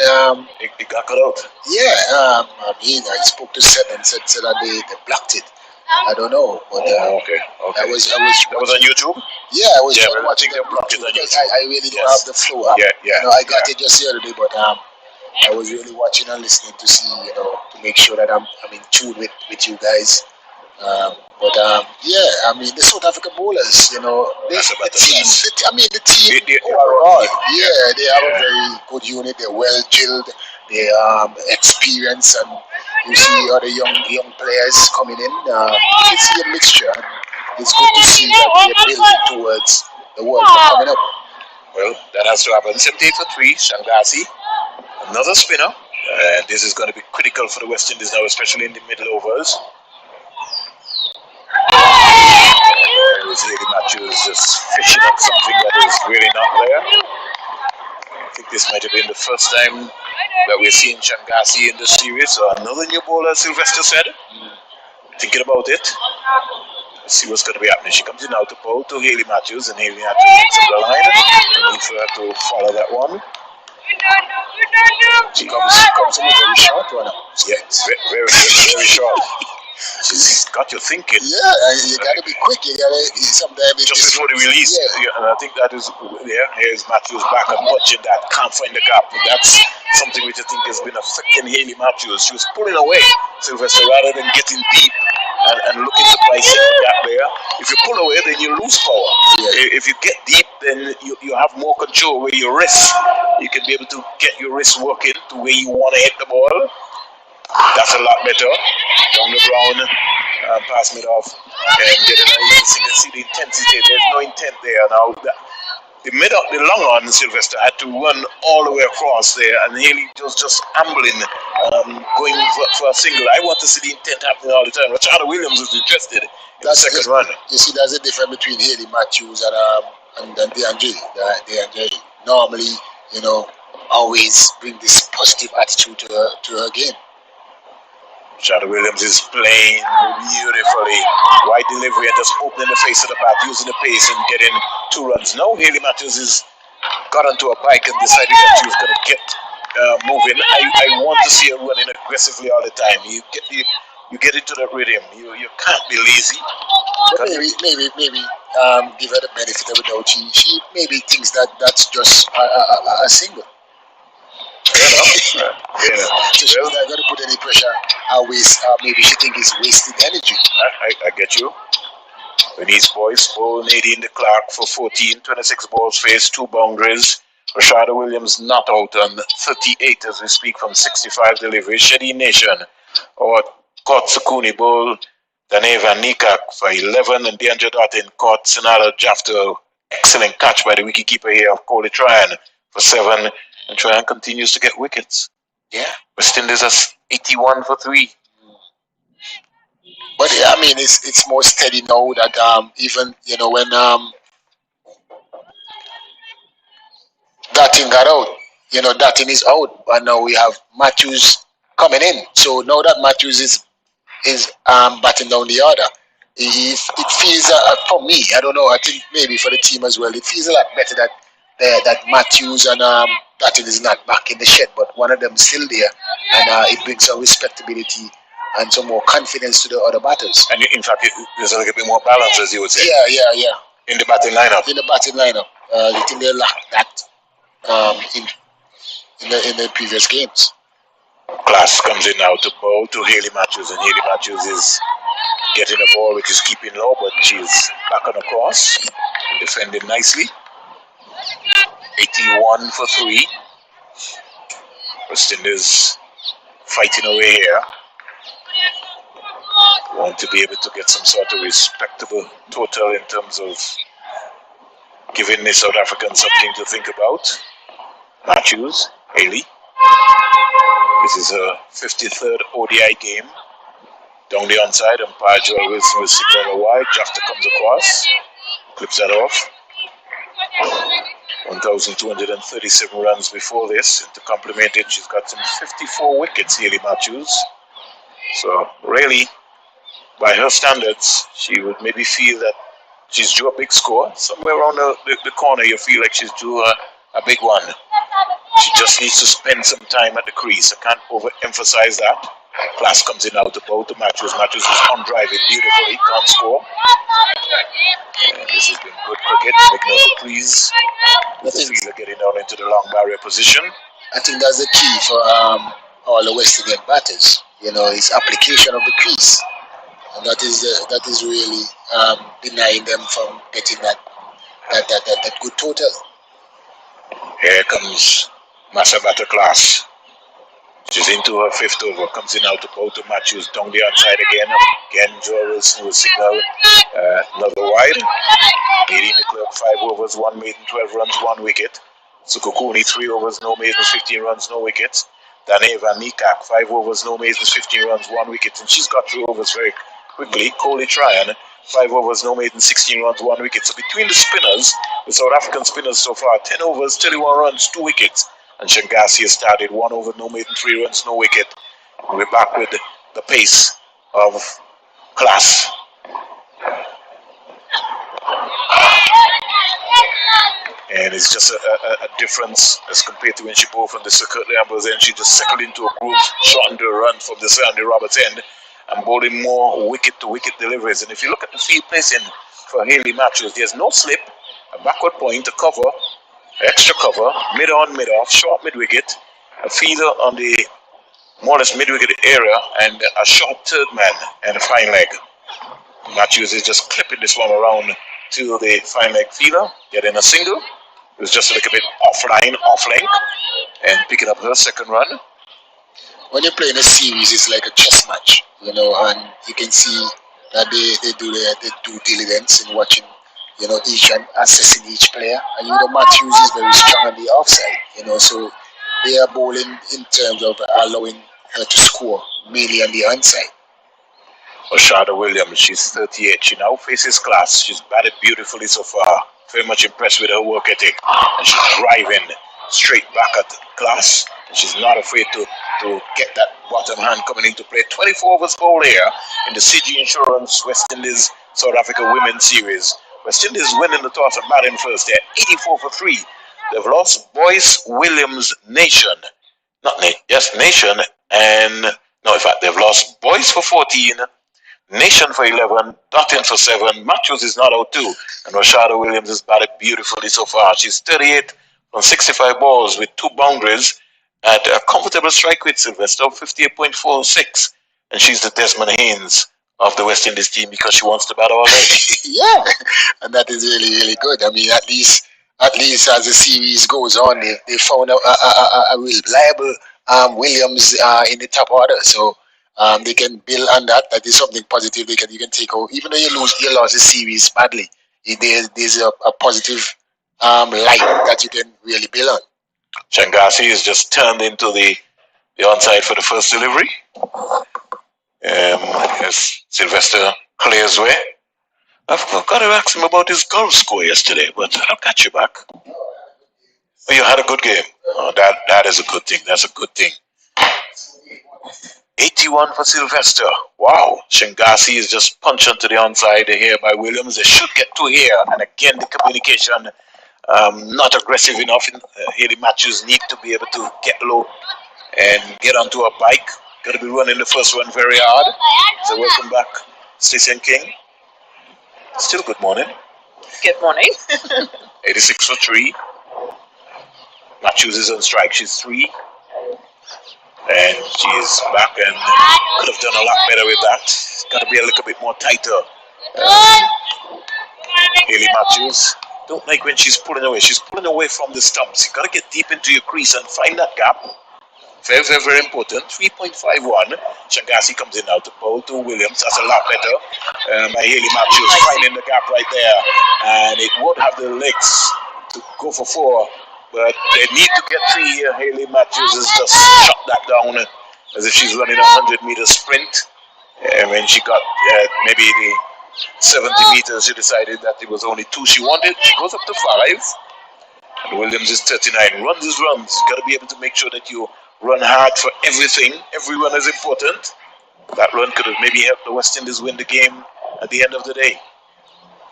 S2: it got cut out.
S5: Yeah, I spoke to Seth and said that they blocked it. I don't know, but
S2: okay.
S5: That was
S2: on YouTube.
S5: Yeah, I was
S2: watching them block it on YouTube.
S5: I really don't have the flow. I got it just the other day, but I was really watching and listening to see, to make sure that I'm in tune with you guys. The South African bowlers, the team overall, they have a very good unit. They're well drilled, they experienced, and you see other young players coming in. You can see a mixture. It's good to see that they're building towards the World Cup coming up.
S2: Well, that has to happen. 78 for 3, Shangasi, another spinner. This is going to be critical for the West Indies now, especially in the middle overs. Haley Matthews just fishing up something that is really not there. I think this might have been the first time that we're seeing Shangasi in the series. So another new bowler, Sylvester said. Thinking about it. Let's see what's going to be happening. She comes in now to bowl to Haley Matthews, and Haley Matthews picks up the line. No need for her to follow that one.
S5: She comes in with a very short one.
S2: Yeah, very short. She's got you thinking.
S5: Yeah, you gotta be quick. You gotta sometimes
S2: Just before the release.
S5: Yeah.
S2: And I think that is here's Matthews back and punching that. Can't find the gap. That's something which I think has been affecting Haley Matthews. She was pulling away Sylvester rather than getting deep and looking to price in the gap there. If you pull away, then you lose power. Yeah. If you get deep, then you have more control over your wrist. You can be able to get your wrist working to where you want to hit the ball. That's a lot better. Down the ground, pass it off, and get it. You can see the intensity. There's no intent there now. The long on Sylvester had to run all the way across there, and Haley was just ambling, going for a single. I want to see the intent happening all the time. Rashada Williams was interested in the second run.
S5: You see, there's a difference between Haley Matthews and DeAndre. Normally, always bring this positive attitude to her game.
S2: Shadow Williams is playing beautifully. Wide delivery and just opening the face of the bat, using the pace and getting 2 runs. Now Haley Matthews has got onto a bike and decided that she was going to get moving. I want to see her running aggressively all the time. You get into that rhythm. You can't be lazy.
S5: But maybe give her the benefit of the doubt. She maybe thinks that's just a single.
S2: Yeah.
S5: So she's not going to put any pressure or waste. Maybe she thinks it's wasted energy.
S2: I get you. When these boys bowl Nadine de Clark for 14, 26 balls faced, 2 boundaries. Rashada Williams not out on 38 as we speak from 65 deliveries. Shady Nation or caught Sukuni bowl. Daneva Nikak for 11 and DeAndre Dartin caught Sinala Jafter. Excellent catch by the wicketkeeper here of Coley Tryon for 7. And Tryon continues to get wickets.
S5: Yeah.
S2: West Indies has 81 for 3.
S5: But I mean, it's more steady now that even when Dartin got out, Dartin is out, and now we have Matthews coming in. So now that Matthews is batting down the order, it feels for me. I don't know. I think maybe for the team as well, it feels a lot better that Matthews and Dartin is not back in the shed, but one of them is still there, and it brings some respectability and some more confidence to the other batters.
S2: And in fact, there's a little bit more balance, as you would say.
S5: Yeah.
S2: In the batting lineup.
S5: I think they lacked that in the previous games.
S2: Class comes in now to bowl to Haley Matthews, and Haley Matthews is getting a ball which is keeping low, but she's back on the cross, defending nicely. 81 for 3. West Indies fighting away here. Want to be able to get some sort of respectable total in terms of giving the South Africans something to think about. Matthews, Haley. This is her 53rd ODI game. Down the onside, umpire Joel Wilson will signal a wide. Jafter comes across, clips that off. 1,237 runs before this. And to complement it, she's got some 54 wickets, Haley Matthews. So really, by her standards, she would maybe feel that she's due a big score. Somewhere around the corner, you feel like she's due a big one. She just needs to spend some time at the crease. I can't overemphasize that. Class comes in now to bowl to Matthews. Matthews is on driving beautifully, can't score. And this has been good cricket. Ignore the crease. The fielder getting down into the long barrier position.
S5: I think that's the key for all the West Indian batters. Is application of the crease, and that is really denying them from getting that good total.
S2: Here comes Masabata Class. She's into her 5th over. Comes in out to bowl to Matthews. Down the outside again. Again, Joe Wilson will signal another wide. Leading the clock 5 overs, 1 maiden, 12 runs, 1 wicket. Sukukuni 3 overs, no maidens, 15 runs, no wickets. Daneva Nikak 5 overs, no maidens, 15 runs, 1 wicket. And she's got 2 overs very quickly. Coley Tryon 5 overs, no maidens, 16 runs, 1 wicket. So between the spinners, the South African spinners so far, 10 overs, 31 runs, 2 wickets. And Shangazi has started 1 over, no maiden, 3 runs, no wicket. And we're back with the pace of class. And it's just a difference as compared to when she bowled from the circuit Lambers end. She just settled into a groove, shortened her run from the Sandy Roberts end, and bowling more wicket-to-wicket deliveries. And if you look at the field placing for Hayley Matthews, there's no slip, a backward point, a cover, extra cover, mid-on, mid-off, short mid-wicket, a feeder on the more or less mid-wicket area, and a short third man and a fine leg. Matthews is just clipping this one around to the fine leg feeder, getting a single. It was just a little bit offline, off length, and picking up her second run.
S5: When you're playing a series, it's like a chess match, you know, and you can see that they do their due diligence in watching, you know, each and assessing each player. And you know, Matthews is very strong on the offside, you know, so they are bowling in terms of allowing her to score mainly on the onside.
S2: Oshada Williams, she's 38. She now faces class. She's batted beautifully so far. Very much impressed with her work ethic. And she's driving straight back at class. And she's not afraid to get that bottom hand coming into play. 24 overs bowl here in the CG Insurance West Indies South Africa Women's Series. West Indies winning the toss and batting first. They're 84 for 3. They've lost Boyce Williams Nation. Not Nation. And no, in fact, they've lost Boyce for 14. Nation for 11, Dottin for 7, Matthews is not out too, and Rashada Williams has batted beautifully so far. She's 38 from 65 balls with 2 boundaries at a comfortable strike rate, Sylvester, 58.46, and she's the Desmond Haynes of the West Indies team because she wants to bat all day.
S5: Yeah, and that is really, really good. I mean, at least as the series goes on, they found a reliable Williams in the top order, so they can build on that. That is something positive you can take out. Even though you lost the series badly, there's a positive light that you can really build on.
S2: Changasi is just turned into the onside for the first delivery. As Sylvester clears way. I've got to ask him about his golf score yesterday, but I'll catch you back. Oh, you had a good game. Oh, that is a good thing. That's a good thing. 81 for Sylvester. Wow. Shangasi is just punched onto the onside here by Williams. They should get to here. And again, the communication not aggressive enough. Hayley Matthews need to be able to get low and get onto a bike. Got to be running the first one very hard. So welcome back, Stacey and King. Still good morning.
S3: Good morning.
S2: 86 for 3. Matthews is on strike. She's 3. And she's back and could have done a lot better with that. Got to be a little bit more tighter. Hayley Matthews, don't like when she's pulling away. She's pulling away from the stumps. You got to get deep into your crease and find that gap. Very, very, very important. 3.51. Shangasi comes in now to bowl to Williams. That's a lot better. By Hayley Matthews finding the gap right there. And it won't have the legs to go for 4. But they need to get 3 here. Hayley Matthews has just shut that down as if she's running a 100-meter sprint. And when she got maybe the 70 meters, she decided that it was only 2 she wanted. She goes up to 5. And Williams is 39. Runs is runs. You got to be able to make sure that you run hard for everything. Every run is important. That run could have maybe helped the West Indies win the game at the end of the day.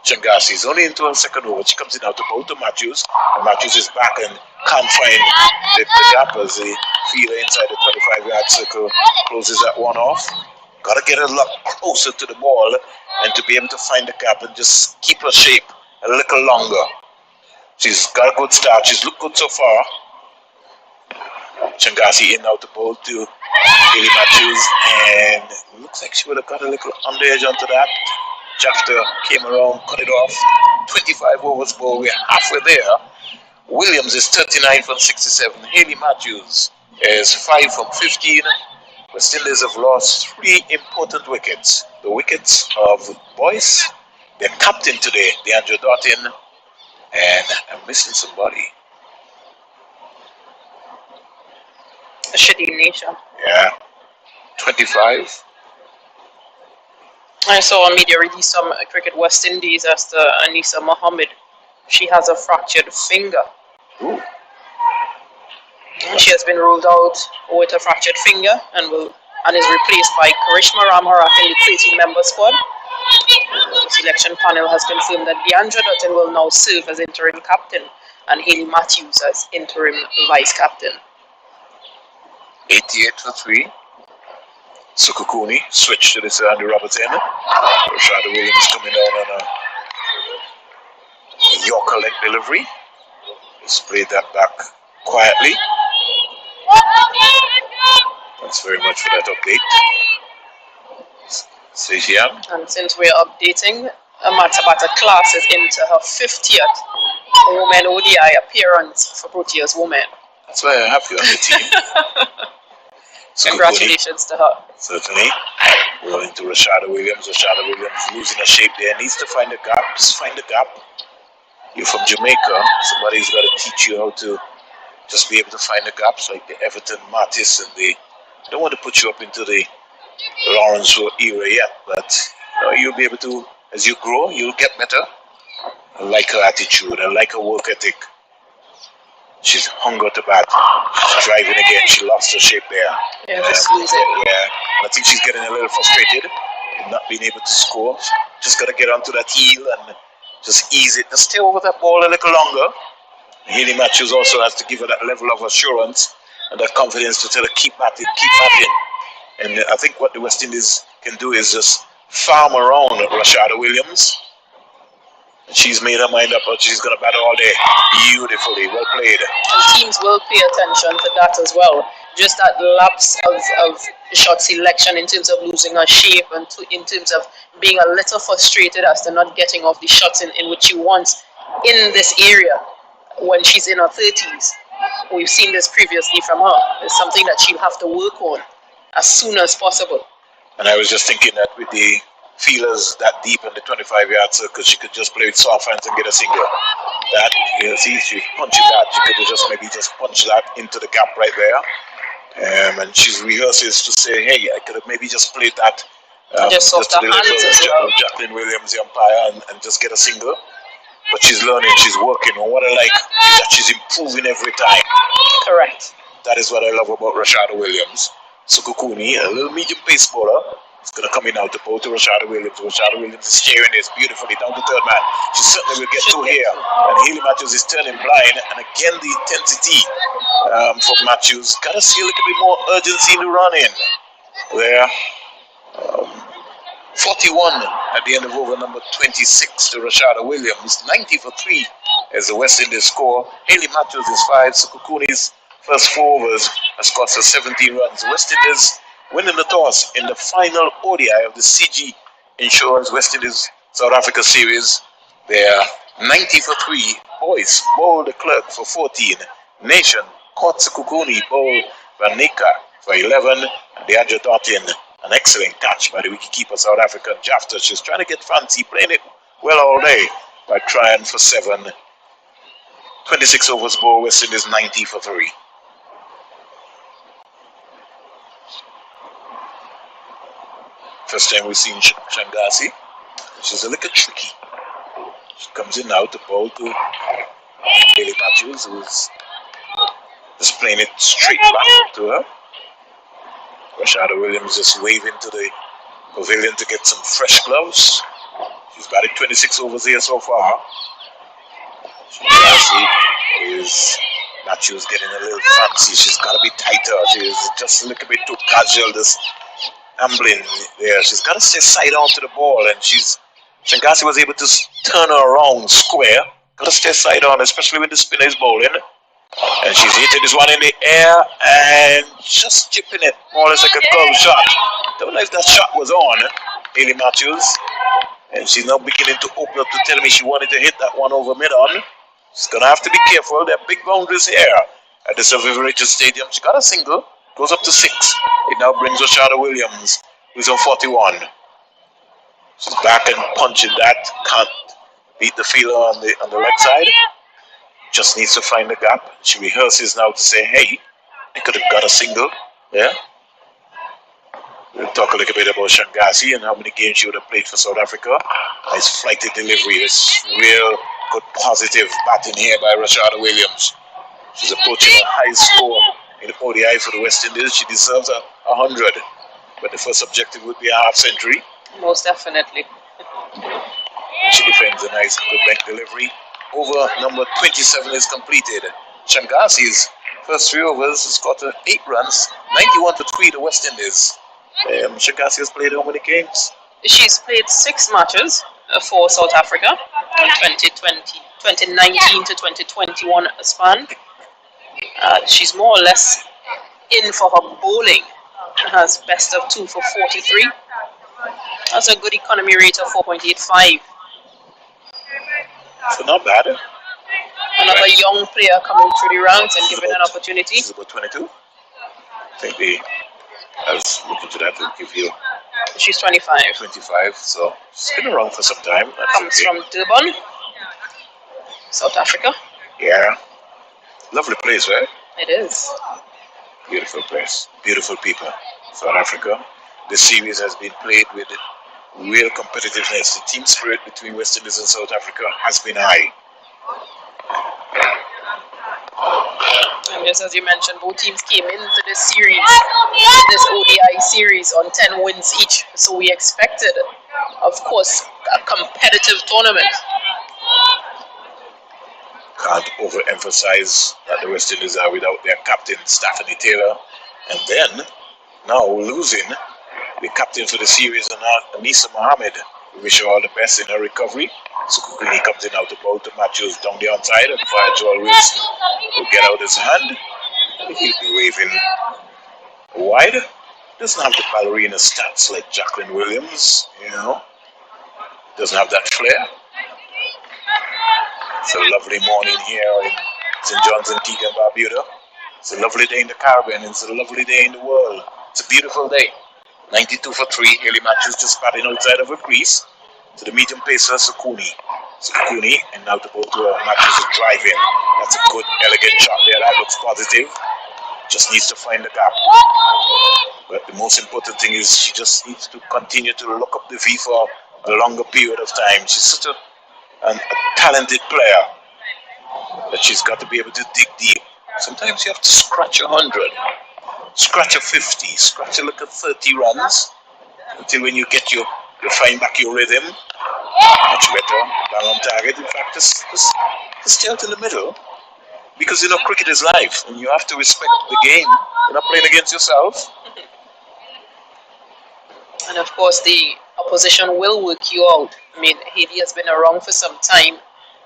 S2: Changasi is only into her second over. She comes in out to bowl to Matthews. And Matthews is back and can't find the gap as the fielder inside the 25-yard circle closes that one off. Got to get a lot closer to the ball and to be able to find the gap and just keep her shape a little longer. She's got a good start. She's looked good so far. Changasi in now to bowl to Hayley Matthews. And it looks like she would have got a little underedge onto that. Jafter came around, cut it off. 25 overs ball. We're halfway there. Williams is 39 from 67. Hayley Matthews is 5 from 15. West Indies have lost 3 important wickets. The wickets of Boyce, their captain today, DeAndre Dottin, and I'm missing somebody.
S3: Shadim Nation.
S2: Yeah, 25.
S3: I saw a media release from Cricket West Indies as to Anisa Mohammed. She has a fractured finger.
S2: Ooh.
S3: And she has been ruled out with a fractured finger and is replaced by Karishma Ramharak in the 13-member squad. The selection panel has confirmed that Deandra Dutton will now serve as interim captain and Haley Matthews as interim vice captain.
S2: 88 for 3. Sukukuni switched to this Andy Robertson. Rashada Williams coming down on a Yorker leg delivery. Just played that back quietly. Thanks very much for that update. Sejian.
S3: And since we're updating, Matabata Class is into her 50th Women ODI appearance for Proteas Women.
S2: That's why I have you on the team.
S3: Congratulations to her.
S2: Certainly. Rolling to Rashada Williams. Rashada Williams losing a shape there. Needs to find a gap. Just find a gap. You're from Jamaica. Somebody's got to teach you how to just be able to find the gaps, like the Everton Mattis, and they don't want to put you up into the Lawrence era yet, but you'll be able to, as you grow, you'll get better. I like her attitude. I like her work ethic. She's hungry to bat. She's driving again. She lost her shape there.
S3: Yeah, just lose it.
S2: Yeah, and I think she's getting a little frustrated in not being able to score. Just got to get onto that heel and just ease it. Just stay over that ball a little longer. Haley Matthews also has to give her that level of assurance and that confidence to tell her keep batting, keep batting. And I think what the West Indies can do is just farm around Rashada Williams. She's made her mind up, but she's going to bat all day. Beautifully, well played.
S3: And teams will pay attention to that as well. Just that lapse of shot selection in terms of losing her shape and in terms of being a little frustrated as to not getting off the shots in which she wants in this area when she's in her 30s. We've seen this previously from her. It's something that she'll have to work on as soon as possible.
S2: And I was just thinking that with the feelers that deep in the 25-yard circle, she could just play with soft hands and get a single. That, see, she punched that. She could have just maybe just punched that into the gap right there. And she's rehearses to say, hey, I could have maybe just played that
S3: just off the hands as well.
S2: Jacqueline Williams, the umpire, and just get a single. But she's learning, she's working. And what I like is that she's improving every time.
S3: Correct.
S2: That is what I love about Rashada Williams. Sukukuni, a little medium pace bowler. It's going to come in now to bowl to Rashada Williams. Rashada Williams is steering this beautifully down to third man. She certainly will get through here. And Haley Matthews is turning blind. And again, the intensity from Matthews. Got to see a little bit more urgency in the run-in. There. 41 at the end of over number 26 to Rashada Williams. 90 for 3 as the West Indies score. Haley Matthews is 5. Sukukuni's first 4 overs has cost us 17 runs. The West Indies winning the toss in the final ODI of the CG Insurance West Indies South Africa series. They are 90 for 3. Boys bowled the Clerk for 14. Nation caught Sukukuni, bowled Vanika for 11. And Deandra Dutton, an excellent catch by the wicketkeeper South African Jafta. She's trying to get fancy, playing it well all day by trying for 7. 26 overs bowled, West Indies 90 for 3. First time we've seen Shangasi. She's a little tricky. She comes in now to bowl to Haley Matthews, who's just playing it straight back to her. Rashada Williams just waving to the pavilion to get some fresh gloves. She's batted 26 overs here so far. Shangasi is Matthews getting a little fancy. She's got to be tighter. She's just a little bit too casual. This ambling there. She's got to stay side on to the ball, and Shangasi was able to turn her around square. Got to stay side on, especially when the spinner is bowling. And she's hitting this one in the air and just chipping it, more or less like a curve shot. Don't know if that shot was on, Haley Matthews. And she's now beginning to open up to tell me she wanted to hit that one over mid-on. She's going to have to be careful. There are big boundaries here at the Sir Vivian Richards Stadium. She got a single. Goes up to 6. It now brings Rashada Williams, who's on 41. She's back and punching that. Can't beat the fielder on the leg side. Just needs to find the gap. She rehearses now to say, hey, I could have got a single. Yeah. We'll talk a little bit about Shangasi and how many games she would have played for South Africa. Nice flighted delivery. It's real good positive batting here by Rashada Williams. She's approaching a high score in the ODI for the West Indies. She deserves a 100. But the first objective would be a half century.
S3: Most definitely.
S2: She defends a nice good length delivery. Over number 27 is completed. Shangasi's first 3 overs has got 8 runs, 91 to 3 the West Indies. Shangasi has played how many games?
S3: She's played 6 matches for South Africa, 2019 to 2021 span. She's more or less in for her bowling. Has best of 2 for 43. That's a good economy rate of 4.85.
S2: So not bad.
S3: Another young player coming through the ranks and given an opportunity.
S2: She's about 22. I think I was looking to that to give you
S3: She's 25.
S2: 25, so she's been around for some time. That's
S3: Comes
S2: okay.
S3: from Durban, South Africa.
S2: Yeah. Lovely place, right?
S3: It is.
S2: Beautiful place. Beautiful people. South Africa. This series has been played with real competitiveness. The team spirit between West Indies and South Africa has been high.
S3: And just as you mentioned, both teams came into this series, this ODI series, on 10 wins each. So we expected, of course, a competitive tournament.
S2: Can't overemphasize that the West Indies are without their captain, Stephanie Taylor. And then, now losing the captain for the series, Anisa Mohammed. We wish her all the best in her recovery. Sukukuni comes in out to bowl to Matthews down the outside, and via Joel Wilson will get out his hand. And he'll be waving wide. Doesn't have the ballerina stats like Jacqueline Williams, you know. Doesn't have that flair. It's a lovely morning here in St. John's, Antigua and Barbuda. It's a lovely day in the Caribbean. It's a lovely day in the world. It's a beautiful day. 92 for 3. Haley Matthews just batting outside of her crease to the medium pacer Sukuni. Sukuni, and now the ball to Matthews is driving. That's a good, elegant shot there. That looks positive. Just needs to find the gap. But the most important thing is she just needs to continue to look up the V for a longer period of time. She's such a talented player that she's got to be able to dig deep. Sometimes you have to scratch 100, scratch a 50, scratch a look at 30 runs until when you get you find back your rhythm. Much better than on target. In fact, just stay out in the middle, because you know cricket is life and you have to respect the game. You're not playing against yourself.
S3: And of course, the opposition will work you out. I mean, Haley has been around for some time,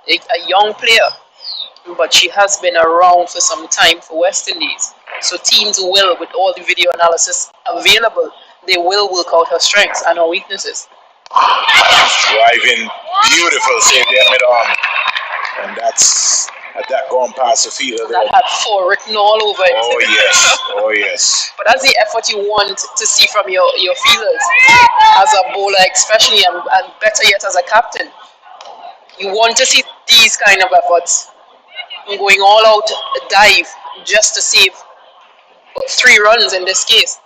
S3: a young player, but she has been around for some time for West Indies. So teams will, with all the video analysis available, they will work out her strengths and her weaknesses.
S2: Driving, beautiful save there mid-on. And that's that gone past the fielder there.
S3: That had 4 written all over it.
S2: Oh yes, oh yes.
S3: But that's the effort you want to see from your fielders as a bowler, especially, and better yet as a captain. You want to see these kind of efforts, going all out dive just to save 3 runs in this case.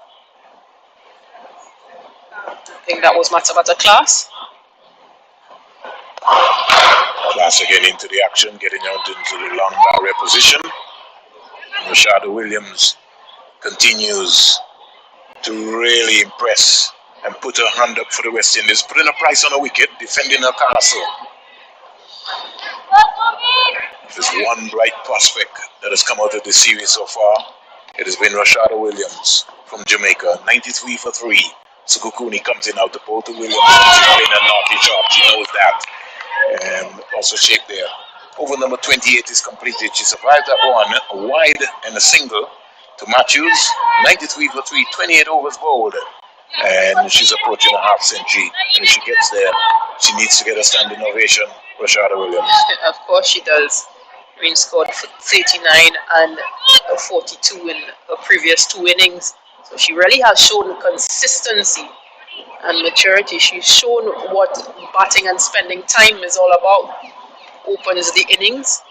S3: I think that was Matsabata class.
S2: Class again into the action, getting out into the long barrier position. Rashada Williams continues to really impress and put her hand up for the West Indies, putting a price on a wicket, defending her castle. There's one bright prospect that has come out of this series so far. It has been Rashada Williams from Jamaica, 93 for 3. Sukukuni comes in out to bowl to Williams. She's playing a naughty shot, she knows that. Also shaped there. Over number 28 is completed. She survived that one, a wide and a single to Matthews. 93 for 3, 28 overs bowled. And she's approaching a half century. And if she gets there, she needs to get a standing ovation, Rashada Williams.
S3: Of course she does. I mean, scored 39 and 42 in her previous 2 innings. So she really has shown consistency and maturity. She's shown what batting and spending time is all about. Opens the innings.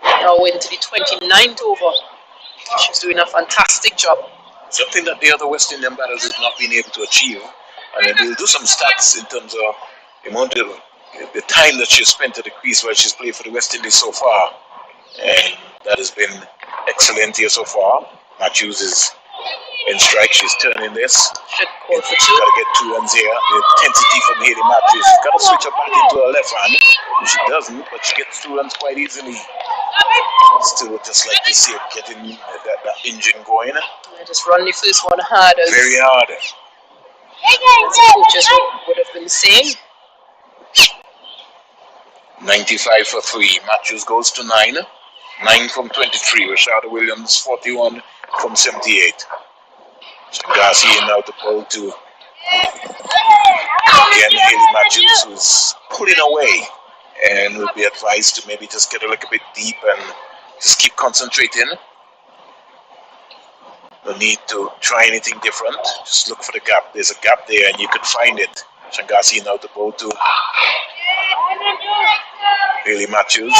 S3: Now into the 29th over. She's doing a fantastic job.
S2: Something that the other West Indian batters have not been able to achieve. And we'll do some stats in terms of the amount of the time that she's spent at the crease while she's played for the West Indies so far. And that has been excellent here so far. Matthews is in strike. She's turning this.
S3: Should call for
S2: She's
S3: two.
S2: got to get 2 runs here. The intensity from Haley Matthews. She's got to switch her back into her left hand. She doesn't, but she gets 2 runs quite easily. Still, just like you see, getting that engine going.
S3: I just run the first one hard as
S2: Very hard.
S3: coaches would have been saying.
S2: 95 for 3. Matthews goes to 9. 9 from 23. Rashada Williams 41 from 78. Garcia now to pull to again Haley Matthews, who's pulling away and will be advised to maybe just get a little bit deep and just keep concentrating. No need to try anything different. Just look for the gap. There's a gap there and you can find it. Shangasi now to pull to Haley Matthews.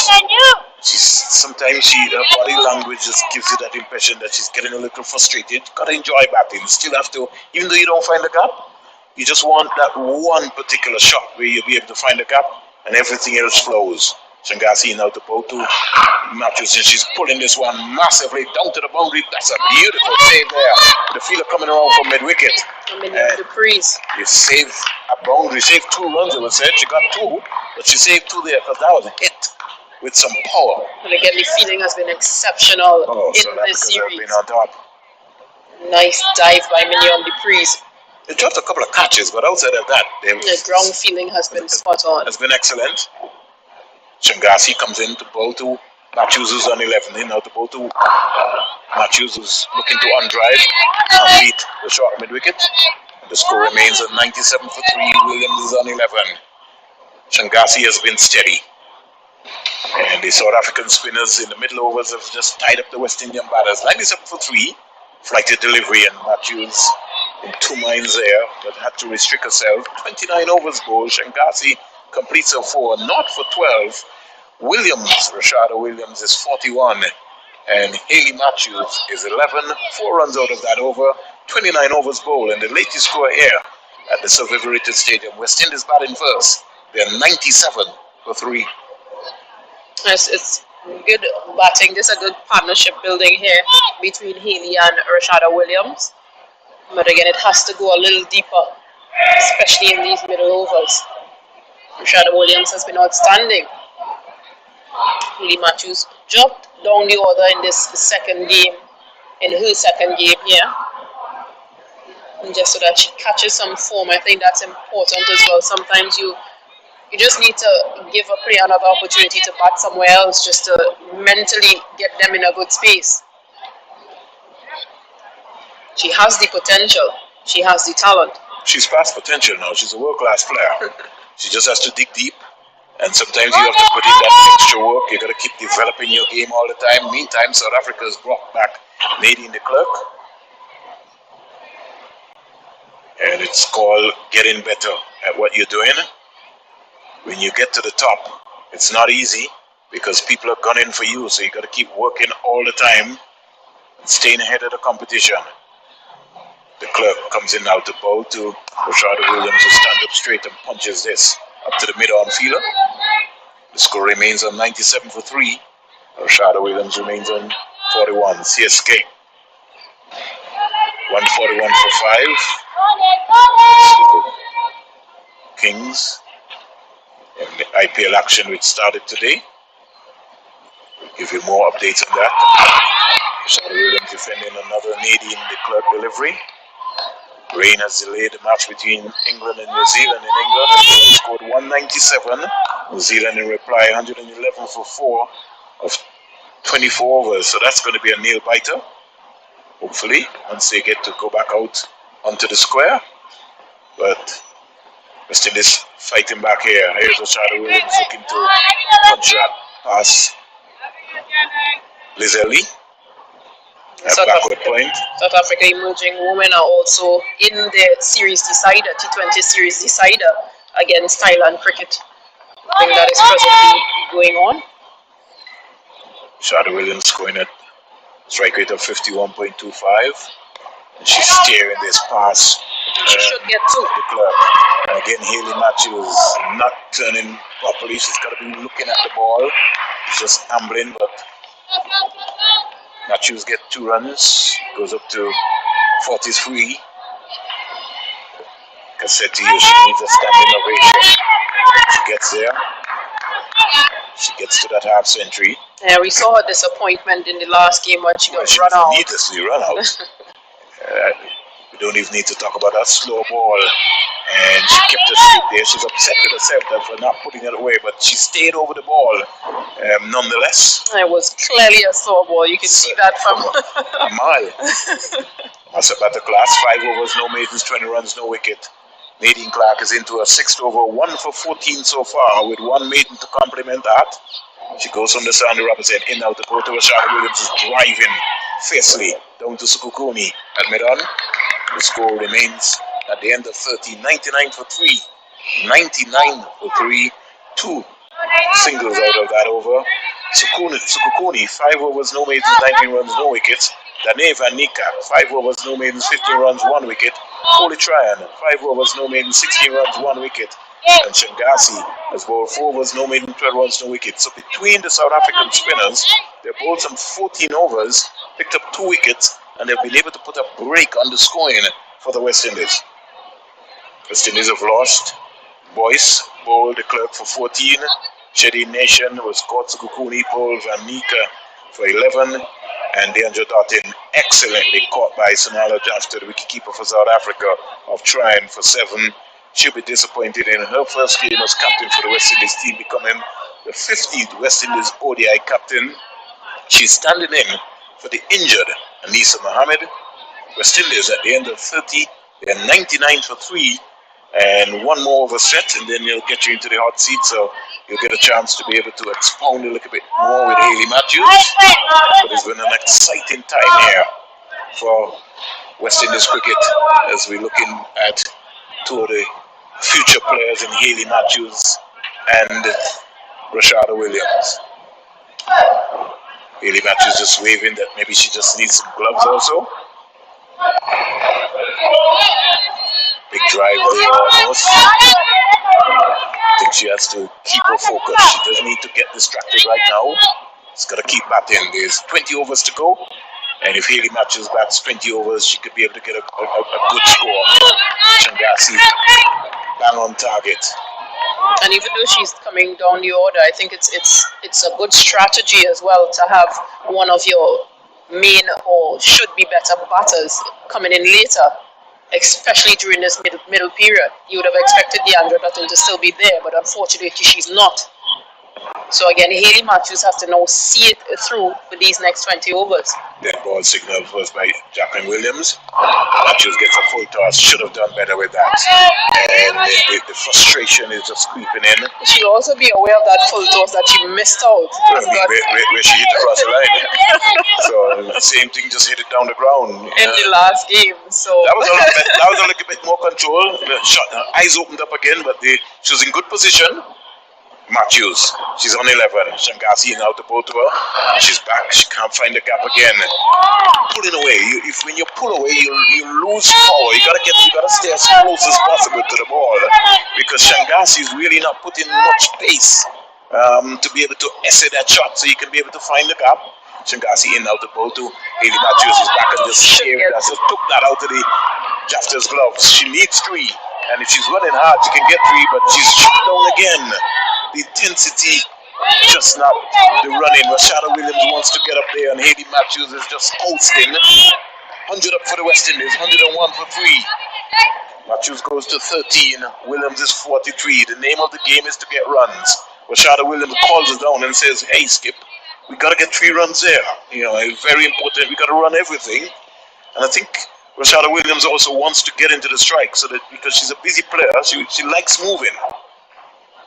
S2: Sometimes her body language just gives you that impression that she's getting a little frustrated. Gotta enjoy batting. Still have to, even though you don't find the gap, you just want that one particular shot where you'll be able to find the gap and everything else flows. Shangasi now to pull to Matthews, and she's pulling this one massively down to the boundary. That's a beautiful save there. The fielder coming around from mid-wicket.
S3: The breeze.
S2: You saved a boundary, saved 2 runs, it was said. She got 2, but she saved 2 there because that was a hit with some power.
S3: And again, the feeling has been exceptional in this series.
S2: Been on top.
S3: Nice dive by Millie on the breeze.
S2: They dropped a couple of catches, but outside of that,
S3: The ground feeling has been spot on.
S2: Has been excellent. Shangasi comes in to bowl to Matthews, who's on 11. In now to bowl to Matthews, who's looking to undrive and beat the short mid-wicket. The score remains at 97 for 3. Williams is on 11. Shangasi has been steady. And the South African spinners in the middle overs have just tied up the West Indian batters. 97 for 3. Flighted delivery, and Matthews in 2 minds there, but had to restrict herself. 29 overs goal. Shangasi completes her 4, not for 12. Rashada Williams is 41, and Haley Matthews is 11. 4 runs out of that over. 29 overs goal, and the latest score here at the Survivor-rated Stadium. West Indies batting first. They're 97 for 3.
S3: It's good batting. There's a good partnership building here between Haley and Rashada Williams. But again, it has to go a little deeper, especially in these middle overs. Rashada Williams has been outstanding. Haley Matthews dropped down the order in her second game here. And just so that she catches some form, I think that's important as well. Sometimes you just need to give a player another opportunity to bat somewhere else just to mentally get them in a good space. She has the potential. She has the talent.
S2: She's past potential now. She's a world-class player. She just has to dig deep. And sometimes you have to put in that extra work. You got to keep developing your game all the time. Meantime, South Africa has brought back Nadine de Klerk. And it's called getting better at what you're doing. When you get to the top, it's not easy because people are gunning for you. So you got to keep working all the time and staying ahead of the competition. The Klerk comes in now to bowl to Rashada Williams, who stands up straight and punches this up to the mid-arm fielder. The score remains on 97 for 3. Rashada Williams remains on 41. CSK 141 for 5. Kings. And the IPL action which started today. We'll give you more updates on that. Rashada Williams defending another Nadine de Klerk delivery. Rain has delayed the match between England and New Zealand. In England, England scored 197. New Zealand in reply 111 for 4 of 24 overs. So that's going to be a nail biter. Hopefully, once they get to go back out onto the square. But West Indies fighting back here. Here's Rashada Williams looking to punch that pass. Lizelle. South
S3: Africa emerging women are also in the series decider, T20 series decider against Thailand cricket. I think that is presently going on.
S2: Rashada Williams scoring at strike rate of 51.25. And she's steering this pass.
S3: She should get 2.
S2: The Klerk. And again, Haley Matthews not turning properly. She's got to be looking at the ball. She's just ambling, but Matthews get 2 runs, goes up to 43. Cassetti, she needs a standing ovation. She gets there. She gets to that half century.
S3: Yeah, we saw her disappointment in the last game when she got
S2: She
S3: run out.
S2: needlessly run out. We don't even need to talk about that slow ball. And she kept her feet there. She's upset with herself for not putting it away, but she stayed over the ball nonetheless.
S3: It was clearly a slow ball. You can see that from
S2: a mile. That's a better class. 5 overs, no maidens, 20 runs, no wicket. Nadine Clark is into her 6th over, 1 for 14 so far, with 1 maiden to complement that. She goes from the Sandy Robertson in now to go to Rashada Williams is driving fiercely down to Sukukuni at mid-on. The score remains at the end of 30, 99 for 3. 99 for 3. 2 singles out of that over. Sukukuni, 5 overs, no maidens, 19 runs, no wickets. Dane Van Nika, 5 overs, no maidens, 15 runs, 1 wicket. Holy Tryon, 5 overs, no maidens, 16 runs, 1 wicket. And Shangasi has bowled 4 overs, no maiden, 12 runs, no wicket. So between the South African spinners, they've bowled some 14 overs, picked up 2 wickets, and they've been able to put a break on the scoring for the West Indies. West Indies have lost. Boyce bowled the clerk for 14. Shedi Nation was caught. Sukukuni bowled Van Nika for 11. And Deandra Dottin excellently caught by Sonala Jafta, the wicketkeeper for South Africa, of Tryon for 7. She'll be disappointed in her first game as captain for the West Indies team, becoming the 15th West Indies ODI captain. She's standing in for the injured Anisa Mohammed. West Indies at the end of 30, they're 99 for 3, and 1 more over set, and then they'll get you into the hot seat, so you'll get a chance to be able to expound a little bit more with Hayley Matthews. But it's been an exciting time here for West Indies cricket as we're looking at 2 of the future players in Hayley Matthews and Rashada Williams. Hayley Matthews just waving that maybe she just needs some gloves also. Big drive there almost. I think she has to keep her focus. She doesn't need to get distracted right now. She's got to keep batting. There's 20 overs to go. And if Hayley Matthews bats 20 overs, she could be able to get a good score. Shangasi, bang on target.
S3: And even though she's coming down the order, I think it's a good strategy as well to have one of your main or should be better batters coming in later, especially during this middle period. You would have expected Deandra Dutton to still be there, but unfortunately she's not. So again, Hayley Matthews has to now see it through with these next 20 overs.
S2: That ball signal was by Jacqueline Williams. Matthews gets a full toss. Should have done better with that. And the frustration is just creeping in.
S3: She'll also be aware of that full toss that she missed out.
S2: Where she hit across the line. So the same thing, just hit it down the ground.
S3: In the last game. So
S2: that was a little bit more control. Shot, her eyes opened up again, but she was in good position. Matthews, she's on 11. Shangasi now to bowl to her. She's back. She can't find the gap again. Pulling away. When you pull away, you lose power. You gotta stay as close as possible to the ball because Shangasi is really not putting much pace to be able to essay that shot, so you can be able to find the gap. Shangasi in now to bowl to Hayley Matthews is back and just shaved that. So took that out of the Jafta's gloves. She needs 3, and if she's running hard, she can get 3, but she's shut down again. The intensity, just not the running. Rashada Williams wants to get up there, and Hayley Matthews is just coasting. 100 up for the West Indies, 101 for 3. Matthews goes to 13, Williams is 43. The name of the game is to get runs. Rashada Williams calls us down and says, hey, Skip, we got to get 3 runs there. You know, it's very important. We got to run everything. And I think Rashada Williams also wants to get into the strike, so that because she's a busy player, she likes moving.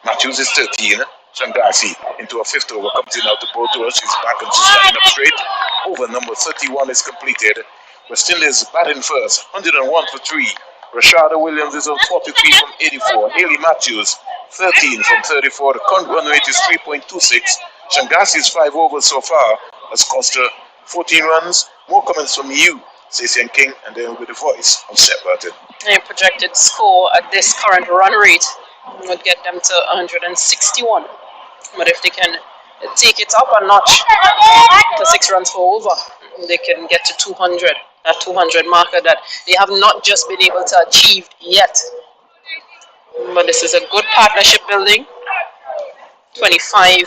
S2: Matthews is 13. Shangasi into a 5th over, comes in out to bowl to her. She's back and she's standing up straight. Over number 31 is completed. West Indies batting first, 101 for 3. Rashada Williams is on 43 from 84. Hayley Matthews, 13 from 34. The current run rate is 3.26. Shangasi's 5 overs so far has cost her 14 runs. More comments from you, Stacey and King, and then with the voice of Seth Burton.
S3: A projected score at this current run rate would get them to 161. But if they can take it up a notch to 6 runs for over. They can get to 200, that 200 marker that they have not just been able to achieve yet. But this is a good partnership building. 25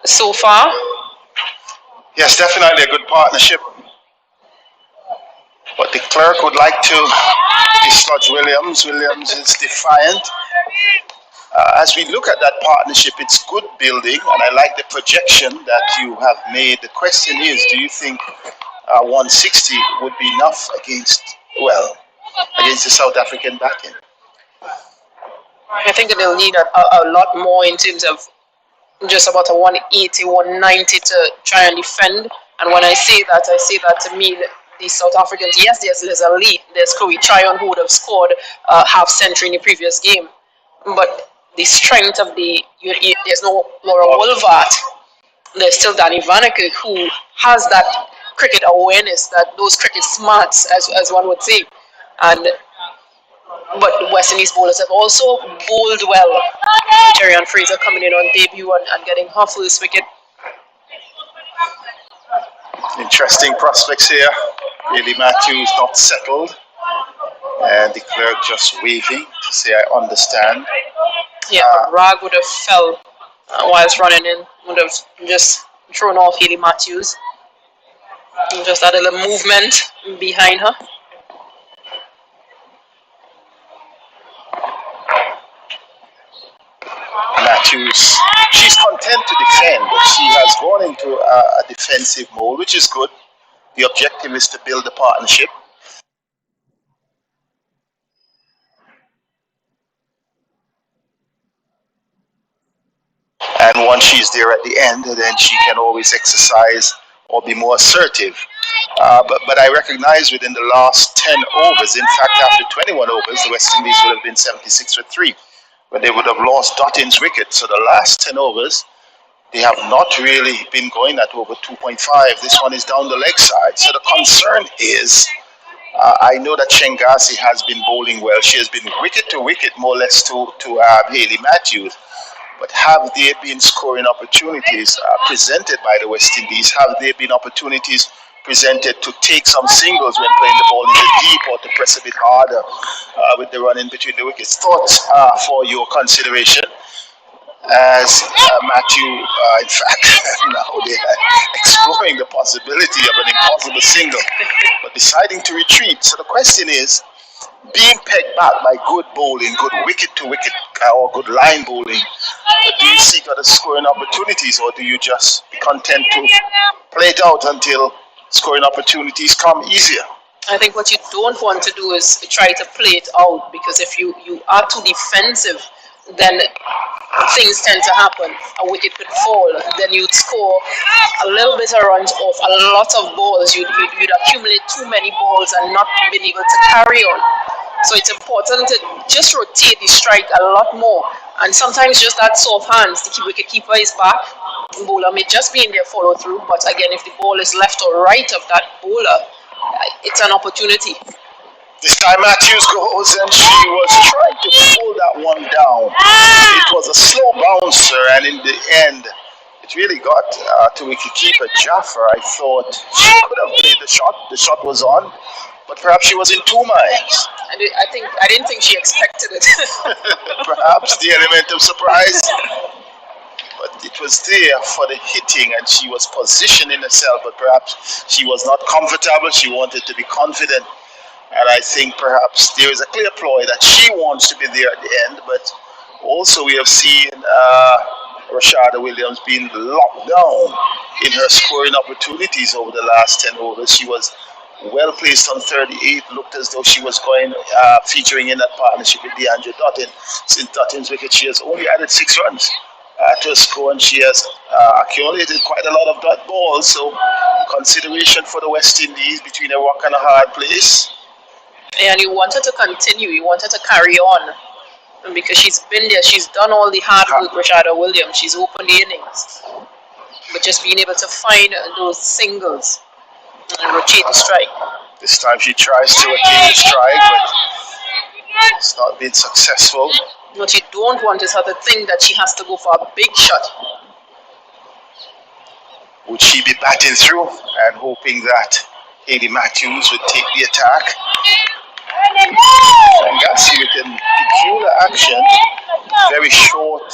S3: so far.
S4: Yes, definitely a good partnership. But the clerk would like to dislodge Williams. Williams is defiant. As we look at that partnership, it's good building, and I like the projection that you have made. The question is, do you think 160 would be enough against the South African batting?
S3: I think they'll need a lot more in terms of just about a 180, 190 to try and defend. And when I say that to me, the South Africans, yes, there's a lead. There's Kobe Tryon who would have scored half century in the previous game. But the strength of there's no Laura Wolvaart. There's still Danny Vanek who has that cricket awareness, those cricket smarts, as one would say. But West Indies bowlers have also bowled well. Jerry-Ann Fraser coming in on debut and getting her first wicket.
S4: Interesting prospects here. Really, Matthews not settled. And the clerk just waving to say, I understand.
S3: Yeah, Rag would have fell whilst running in. Would have just thrown off Haley Matthews. Just that little movement behind her.
S4: Matthews, she's content to defend, but she has gone into a defensive mode, which is good. The objective is to build a partnership. And once she's there at the end, then she can always exercise or be more assertive. But I recognize within the last 10 overs, in fact, after 21 overs, the West Indies would have been 76 for 3. But they would have lost Dottin's wicket. So the last 10 overs, they have not really been going at over 2.5. This one is down the leg side. So the concern is, I know that Shengasi has been bowling well. She has been wicket to wicket, more or less, to Haley Matthews. But have there been scoring opportunities presented by the West Indies? Have there been opportunities presented to take some singles when playing the ball in the deep, or to press a bit harder with the run in between the wickets? Thoughts for your consideration as Matthew, in fact, now they're exploring the possibility of an impossible single, but deciding to retreat. So the question is, being pegged back by good bowling, good wicket-to-wicket or good line bowling, do you seek other scoring opportunities, or do you just be content to play it out until scoring opportunities come easier?
S3: I think what you don't want to do is try to play it out, because if you are too defensive, then things tend to happen. A wicket could fall, then you'd score a little bit of runs off a lot of balls. You'd accumulate too many balls and not being able to carry on. So it's important to just rotate the strike a lot more. And sometimes just that soft hands, the wicket keeper is back. The bowler may just be in there follow through, but again, if the ball is left or right of that bowler, it's an opportunity.
S4: This time Matthews goes, and she was trying to pull that one down. It was a slow bouncer, and in the end, it really got to wicketkeeper Jaffer. I thought she could have played the shot. The shot was on, but perhaps she was in two minds.
S3: I didn't think she expected it.
S4: Perhaps the element of surprise. But it was there for the hitting, and she was positioning herself, but perhaps she was not comfortable. She wanted to be confident. And I think perhaps there is a clear ploy that she wants to be there at the end, but also we have seen Rashada Williams being locked down in her scoring opportunities over the last 10 overs. She was well placed on 38, looked as though she was going, featuring in that partnership with DeAndre Dottin. Since Dottin's wicket, she has only added 6 runs to her score, and she has accumulated quite a lot of dot balls. So consideration for the West Indies between a rock and a hard place.
S3: And you want her to continue, you want her to carry on, because she's been there, she's done all the hard work, Rashada Williams, she's opened the innings. But just being able to find those singles and rotate the strike.
S4: This time she tries to rotate the strike, but it's not been successful.
S3: What you don't want is her to think that she has to go for a big shot.
S4: Would she be batting through and hoping that Haley Matthews would take the attack? Sangassi with a peculiar action, very short.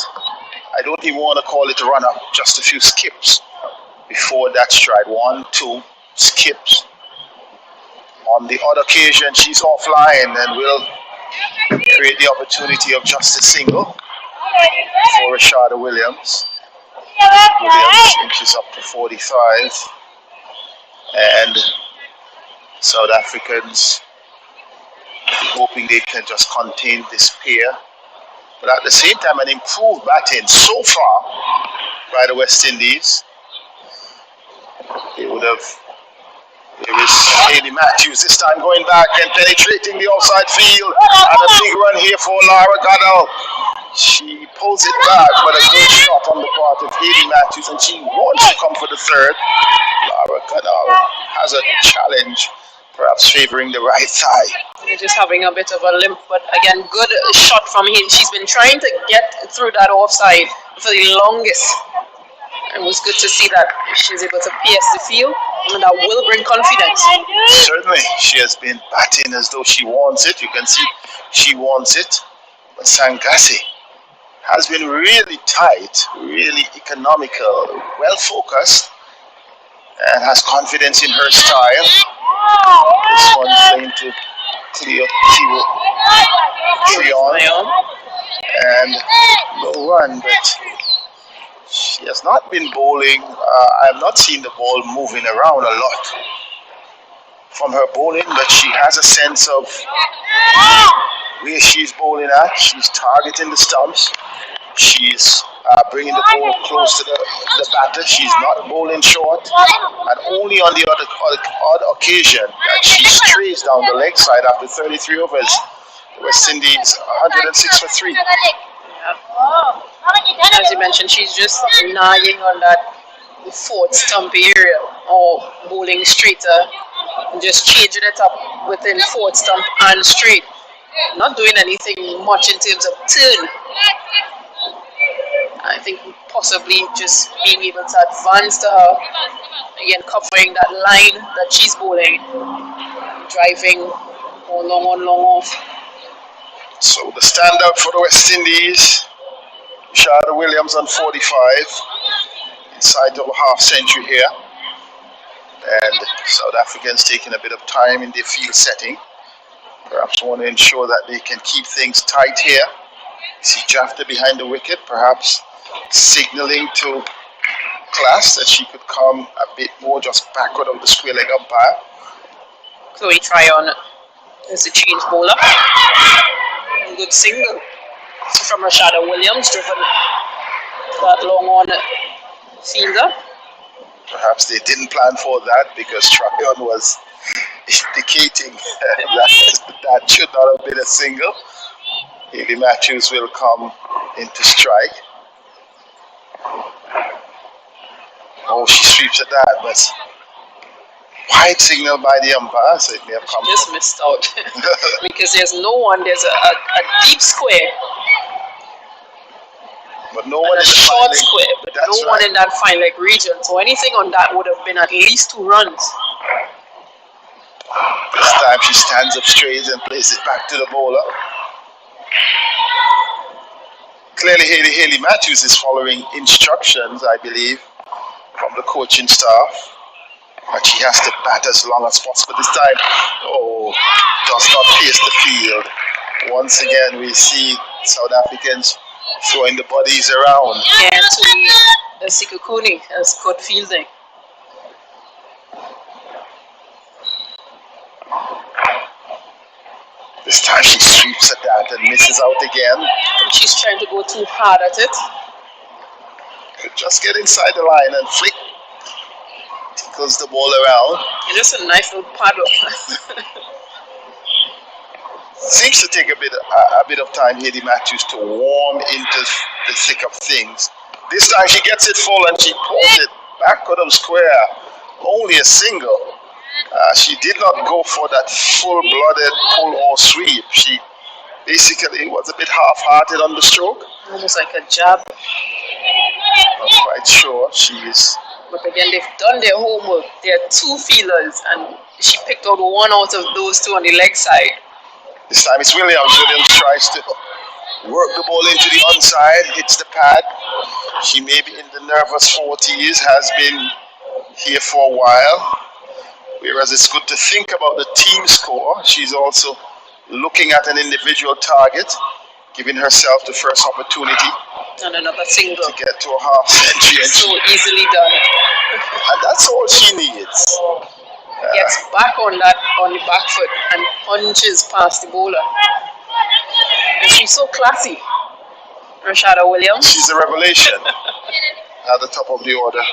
S4: I don't even want to call it a run-up, just a few skips before that stride. 1, 2 skips. On the odd occasion, she's offline and will create the opportunity of just a single for Rashada Williams. Williams inches up to 45, and South Africans hoping they can just contain this pair. But at the same time, an improved batting so far by the West Indies. They would have. There is Haley Matthews this time going back and penetrating the outside field. And a big run here for Lara Goodall. She pulls it back, but a good shot on the part of Haley Matthews, and she wants to come for the third. Lara Goodall has a challenge, perhaps favoring the right thigh.
S3: They're just having a bit of a limp, but again, good shot from him. She's been trying to get through that offside for the longest. It was good to see that she's able to pierce the field, and that will bring confidence.
S4: Certainly, she has been batting as though she wants it. You can see she wants it. But Sangassi has been really tight, really economical, well focused, and has confidence in her style. This one playing to Cleo Trion, and no run, but she has not been bowling. I have not seen the ball moving around a lot from her bowling, but she has a sense of where she's bowling at. She's targeting the stumps. She's bringing the ball close to the batter. She's not bowling short. And only on the odd occasion that she strays down the leg side after 33 overs. The West Indies 106 for 3.
S3: As you mentioned, she's just nagging on that fourth stump area, or bowling straighter, and just changing it up within fourth stump and straight. Not doing anything much in terms of turn. I think possibly just being able to advance to her, again covering that line that she's bowling, driving or long on, long off.
S4: So the standout for the West Indies, Rashada Williams on 45, inside of a half century here. And South Africans taking a bit of time in their field setting. Perhaps want to ensure that they can keep things tight here. See Jafta behind the wicket, perhaps signaling to Class that she could come a bit more just backward of the square leg umpire.
S3: Chloe Tryon is the change bowler. Good single from Rashada Williams, driven that long on fielder.
S4: Perhaps they didn't plan for that because Tryon was indicating that should not have been a single. Haley Matthews will come into strike. Oh, she sweeps at that, but wide signal by the umpire, so it may have come.
S3: Just missed out because there's no one. There's a deep square,
S4: but no one
S3: and a
S4: in the
S3: short
S4: fine
S3: square,
S4: leg.
S3: but
S4: That's
S3: no one
S4: right.
S3: in that fine leg region. So anything on that would have been at least 2 runs.
S4: This time she stands up straight and plays it back to the bowler. Clearly Haley Matthews is following instructions, I believe, from the coaching staff. But she has to bat as long as possible this time. Oh, does not pierce the field. Once again, we see South Africans throwing the bodies around.
S3: Yeah, to Sikukuni as good fielding.
S4: This time she sweeps at that and misses out again.
S3: I think she's trying to go too hard at it.
S4: Could just get inside the line and flick. Tickles the ball around.
S3: And just a nice little paddle.
S4: Seems to take a bit of time, Haley Matthews, to warm into the thick of things. This time she gets it full and she pulls it backward of square. Only a single. She did not go for that full-blooded pull or sweep. She Basically, was a bit half-hearted on the stroke.
S3: Almost like a jab.
S4: Not quite sure. She is.
S3: But again, they've done their homework. There are 2 feelers, and she picked out one out of those 2 on the leg side.
S4: This time it's Williams. Williams tries to work the ball into the onside, hits the pad. She may be in the nervous 40s, has been here for a while. Whereas it's good to think about the team score. She's also looking at an individual target, giving herself the first opportunity
S3: And another single.
S4: to get to a half century. And,
S3: So easily done.
S4: and that's all she needs.
S3: Gets back on the back foot and punches past the bowler. And she's so classy. Rashada Williams.
S4: She's a revelation at the top of the order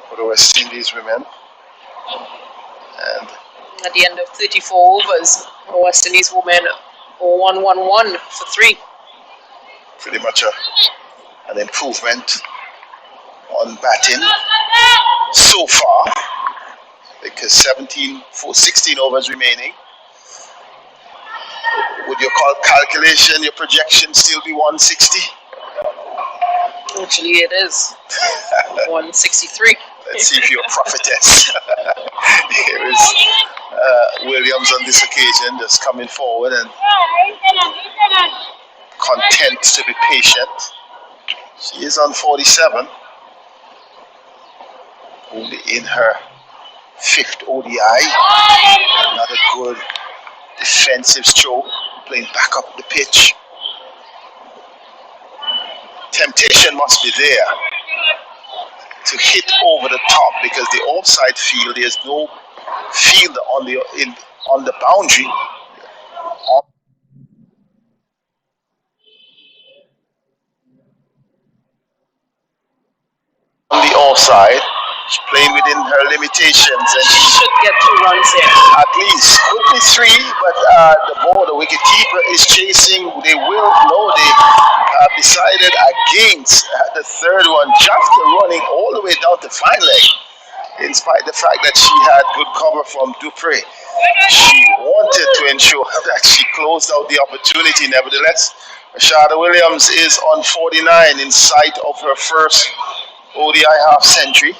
S4: for the West Indies women. And
S3: At the end of 34 overs, the West Indies women 1-1-1 for 3.
S4: pretty much an improvement on batting so far, because 16 overs remaining. Would your calculation, your projection still be 160?
S3: Actually, it is 163.
S4: Let's see if you're a prophetess. Here is Williams on this occasion, just coming forward and content to be patient. She is on 47, only in her 5th ODI. Another good defensive stroke, playing back up the pitch. Temptation must be there to hit over the top, because the offside field, there's no fielder on the boundary. On the offside, she's playing within her limitations, and
S3: She should get 2 runs here.
S4: at least could be 3, but the wicket keeper is chasing. They have decided against the 3rd one, just running all the way down to fine leg, in spite of the fact that she had good cover from Dupre. She wanted to ensure that she closed out the opportunity. Nevertheless, Rashada Williams is on 49 in sight of her first ODI half century.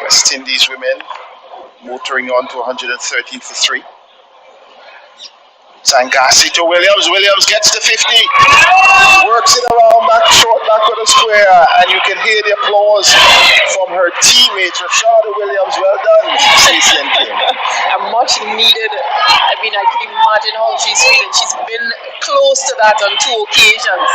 S4: West Indies women motoring on to 113 for 3. Sangasi to Williams. Williams gets to 50. Works it around back, short back of the square. And you can hear the applause from her teammate, Rashada Williams. Well done, Stacey and Kim.
S3: A much needed. I mean, I can imagine how she's feeling. She's been close to that on 2 occasions.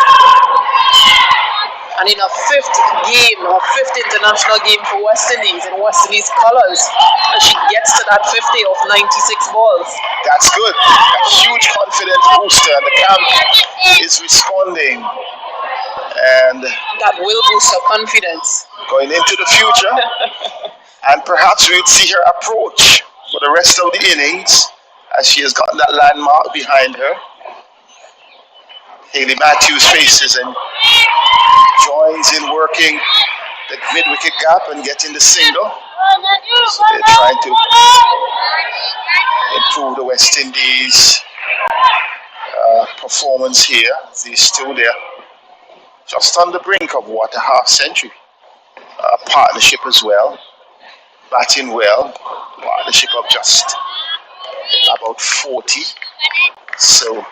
S3: And in her 5th game, her 5th international game for West Indies, in West Indies colours, and she gets to that 50 off 96 balls.
S4: That's good. A huge confidence booster, and the camp is responding. And
S3: That will boost her confidence.
S4: going into the future, and perhaps we'll see her approach for the rest of the innings, as she has gotten that landmark behind her. Hayley Matthews faces and joins in working the mid-wicket gap and getting the single. So they're trying to improve the West Indies performance here. These 2 there, just on the brink of what, a half century. Partnership as well, batting well, partnership of just about 40. So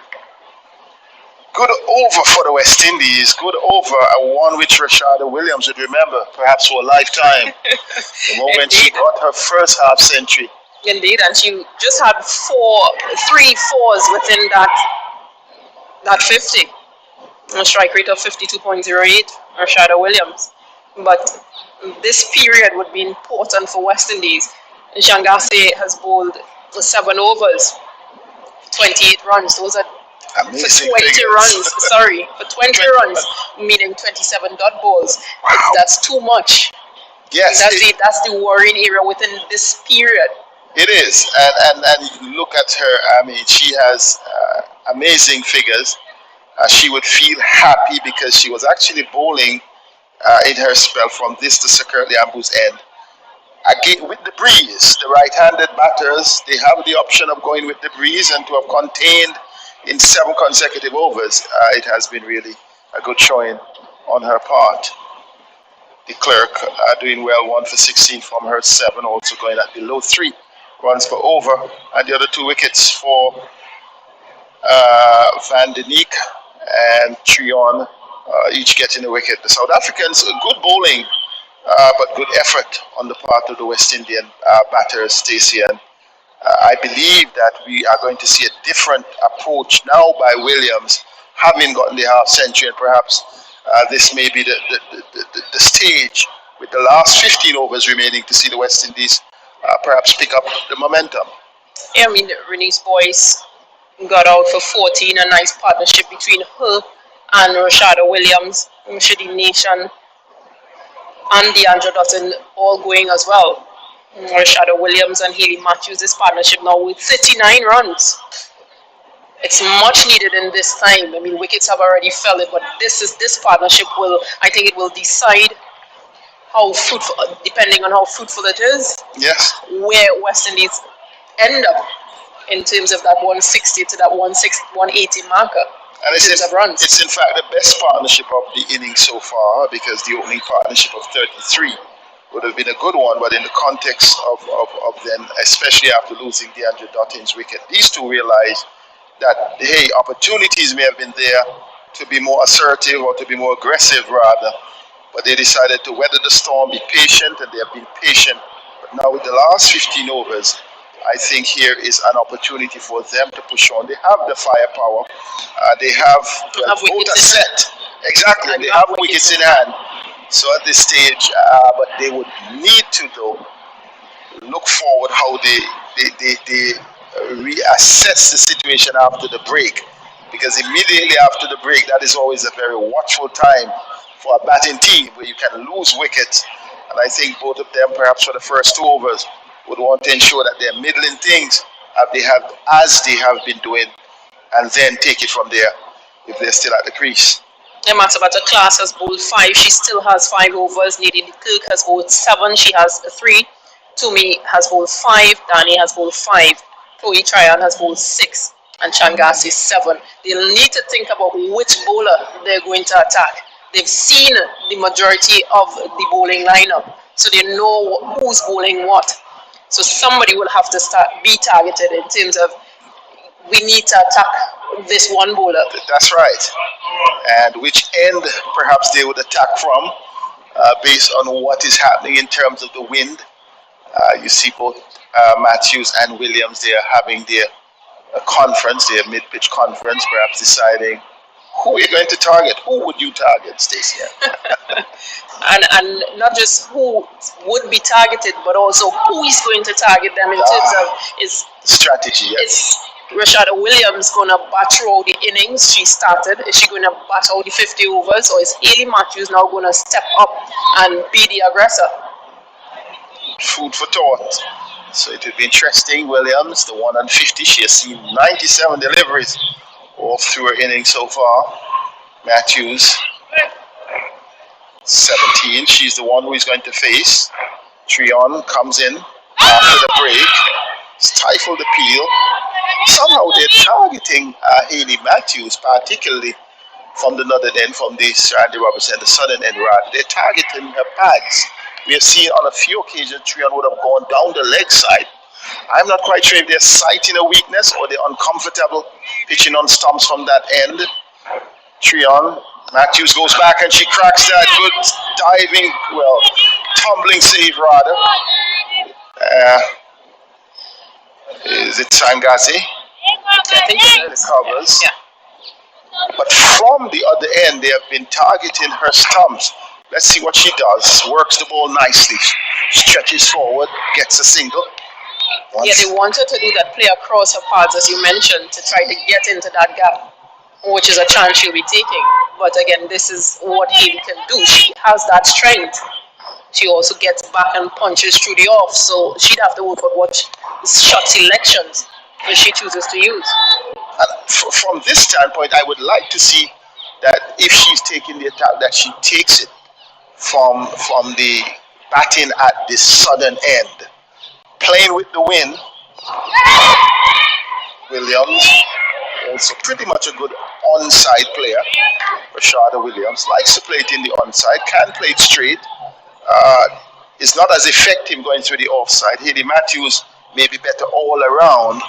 S4: good over for the West Indies, good over, a one which Rashada Williams would remember perhaps for a lifetime. The moment she got her first half century.
S3: Indeed, and she just had 3 fours within that 50. A strike rate of 52.08, Rashada Williams. But this period would be important for West Indies. Shangase has bowled 7 overs, 28 runs. Those are
S4: amazing
S3: for 20
S4: figures.
S3: runs. Sorry, for 20 runs, meaning 27 dot balls.
S4: Wow.
S3: That's too much.
S4: Yes,
S3: That's the worrying area within this period.
S4: it is. And look at her. I mean, she has amazing figures. She would feel happy because she was actually bowling in her spell from this to Sir Curtly Ambu's end. Again, with the breeze, the right-handed batters, they have the option of going with the breeze and to have contained in 7 consecutive overs. It has been really a good showing on her part. De Klerk doing well, 1 for 16 from her 7, also going at below 3 runs per over. And the other 2 wickets for Van den Eyck and Trion, each getting a wicket. The South Africans, good bowling, but good effort on the part of the West Indian batters, Stacey. And I believe that we are going to see a different approach now by Williams, having gotten the half century, and perhaps this may be the stage with the last 15 overs remaining to see the West Indies perhaps pick up the momentum.
S3: Yeah, I mean, Renee's boys got out for 14, a nice partnership between her and Rashada Williams, Shadi Nation, and DeAndre Dutton all going as well. Rashada Williams and Hayley Matthews, this partnership now with 39 runs. It's much needed in this time. I mean, wickets have already fell it, but this partnership will, I think it will decide how fruitful, depending on how fruitful it is,
S4: Yes.
S3: where West Indies end up in terms of that 160 to that 180 marker.
S4: And
S3: in terms of runs.
S4: It's in fact the best partnership of the innings so far, because the opening partnership of 33 would have been a good one, but in the context of them, especially after losing DeAndre Dutton's wicket, these two realized that, hey, opportunities may have been there to be more assertive or to be more aggressive rather, but they decided to weather the storm, be patient, and they have been patient. But now with the last 15 overs, I think here is an opportunity for them to push on. They have the firepower. They have both are set. Exactly, and they have wickets in hand. So at this stage, but they would need to, though, look forward how they reassess the situation after the break. Because immediately after the break, that is always a very watchful time for a batting team where you can lose wickets. And I think both of them, perhaps for the first 2 overs, would want to ensure that they're middling things as they have been doing, and then take it from there if they're still at the crease.
S3: Matabata Class has bowled 5. She still has 5 overs. Nadine Kirk has bowled 7. She has 3. Tumi has bowled 5. Dani has bowled 5. Chloe Tryon has bowled 6. And Changasi 7. They'll need to think about which bowler they're going to attack. They've seen the majority of the bowling lineup, so they know who's bowling what. So somebody will have to be targeted in terms of, we need to attack this one bowler.
S4: That's right. And which end perhaps they would attack from based on what is happening in terms of the wind. You see both Matthews and Williams, they are having their conference, their mid-pitch conference, perhaps deciding who you're going to target. Who would you target, Stacey?
S3: and not just who would be targeted, but also who is going to target them in terms of is
S4: strategy. Yes.
S3: Is Rashada Williams going to bat throughout the innings she started? Is she going to bat out the 50 overs, or is Hayley Matthews now going to step up and be the aggressor?
S4: Food for thought. So it will be interesting. Williams, the 1 and 50, she has seen 97 deliveries all through her innings so far. Matthews, 17. She's the one who is going to face. Trion comes in after the break, stifled the peel. Somehow they're targeting Hayley Matthews, particularly from the northern end, from the Sir Andy Robertson, the southern end rather. They're targeting her pads. We have seen on a few occasions Trion would have gone down the leg side. I'm not quite sure if they're citing a weakness or they're uncomfortable pitching on stumps from that end. Trion, Matthews goes back and she cracks that good diving, tumbling save rather. Is it Sangasi?
S3: I think it
S4: covers.
S3: Yeah.
S4: But from the other end, they have been targeting her stumps. Let's see what she does. Works the ball nicely. Stretches forward, gets a single.
S3: Yeah, they wanted to do that play across her pads, as you mentioned, to try to get into that gap, which is a chance she'll be taking. But again, this is what Hayley can do. She has that strength. She also gets back and punches through the off, so she'd have to work on what shot selections that she chooses to use.
S4: And from this standpoint, I would like to see that if she's taking the attack, that she takes it from the batting at the southern end. Playing with the wind. Williams So pretty much a good onside player. Rashada Williams likes to play it in the onside, can play it straight. Is not as effective going through the offside. Haley Matthews may be better all around,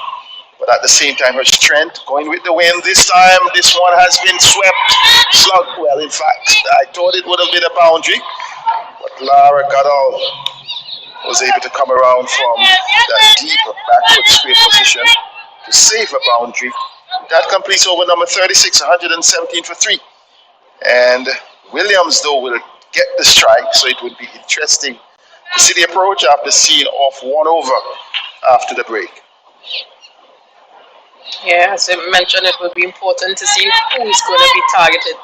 S4: but at the same time, her strength going with the wind this time. This one has been swept, slugged. Well, in fact, I thought it would have been a boundary, but Lara Goodall was able to come around from that deep backward square position to save a boundary. That completes over number 36, 117 for 3. And Williams, though, will get the strike, so it would be interesting to see the approach after seeing off 1 over after the break.
S3: Yeah, as I mentioned, it would be important to see who is going to be targeted.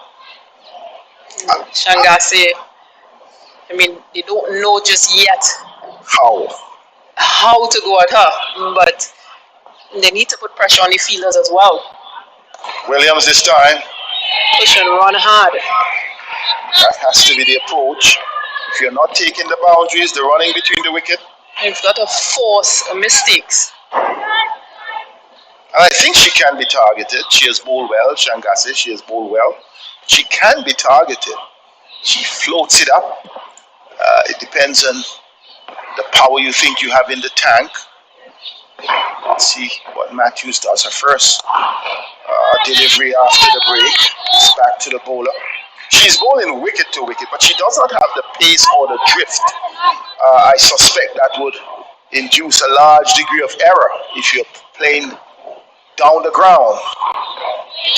S3: Shangase, I mean, they don't know just yet how to go at her, but they need to put pressure on the fielders as well.
S4: Williams this time.
S3: Push and run hard.
S4: That has to be the approach. If you're not taking the boundaries, the running between the wicket.
S3: You've got to force mistakes.
S4: And I think she can be targeted. She has bowled well, Shangase. She has bowled well. She can be targeted. She floats it up. It depends on the power you think you have in the tank. Let's see what Matthews does. Her first delivery after the break. It's back to the bowler. She's bowling wicket to wicket, but she does not have the pace or the drift. I suspect that would induce a large degree of error if you're playing down the ground.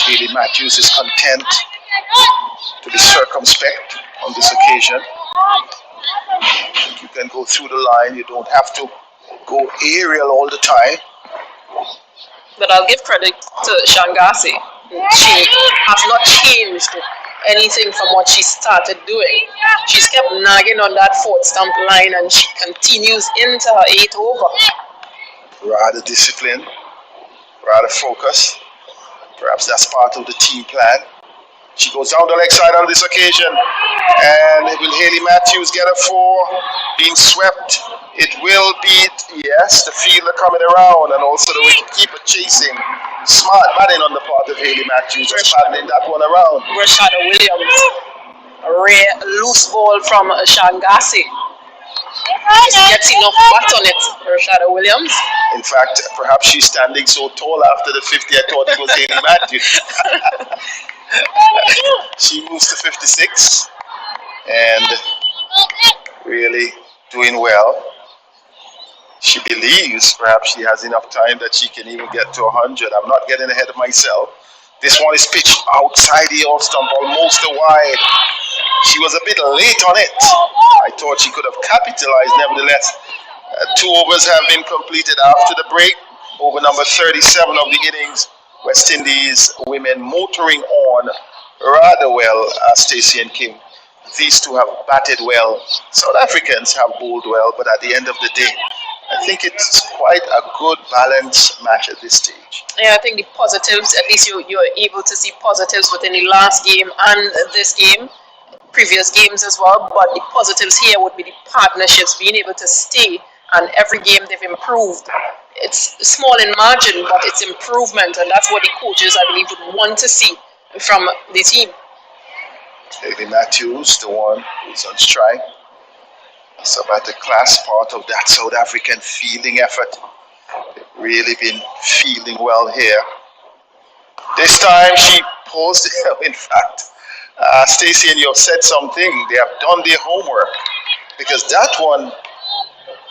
S4: Haley Matthews is content to be circumspect on this occasion. You can go through the line. You don't have to go aerial all the time.
S3: But I'll give credit to Shangase. She has not changed anything from what she started doing. She's kept nagging on that 4th stump line, and she continues into her 8th over.
S4: Rather disciplined, rather focused. Perhaps that's part of the team plan. She goes down the leg side on this occasion, and will Haley Matthews get a 4? Being swept, it will beat, yes, the fielder coming around, and also the wicketkeeper chasing. Smart batting on the part of Haley Matthews, paddling that one around.
S3: Rashada Williams, a rare loose ball from Shangase. Just gets enough bat on it, Rashada Williams.
S4: In fact, perhaps she's standing so tall after the 50, I thought it was Haley Matthews. She moves to 56 and really doing well. She believes perhaps she has enough time that she can even get to 100. I'm not getting ahead of myself. This one is pitched outside the off stump, almost a wide. She was a bit late on it. I thought she could have capitalized. Nevertheless, 2 overs have been completed after the break. Over number 37 of the innings. West Indies women motoring on rather well, Stacey and Kim. These two have batted well. South Africans have bowled well, but at the end of the day, I think it's quite a good balanced match at this stage.
S3: Yeah, I think the positives, at least you're able to see positives within the last game and this game, previous games as well, but the positives here would be the partnerships, being able to stay, and every game they've improved. It's small in margin, but it's improvement, and that's what the coaches, I believe, would want to see from the team.
S4: Haley Matthews, the one who's on strike. So about the class part of that South African fielding effort. They've really been fielding well here. This time she paused. In fact, Stacey, and you have said something. They have done their homework, because that one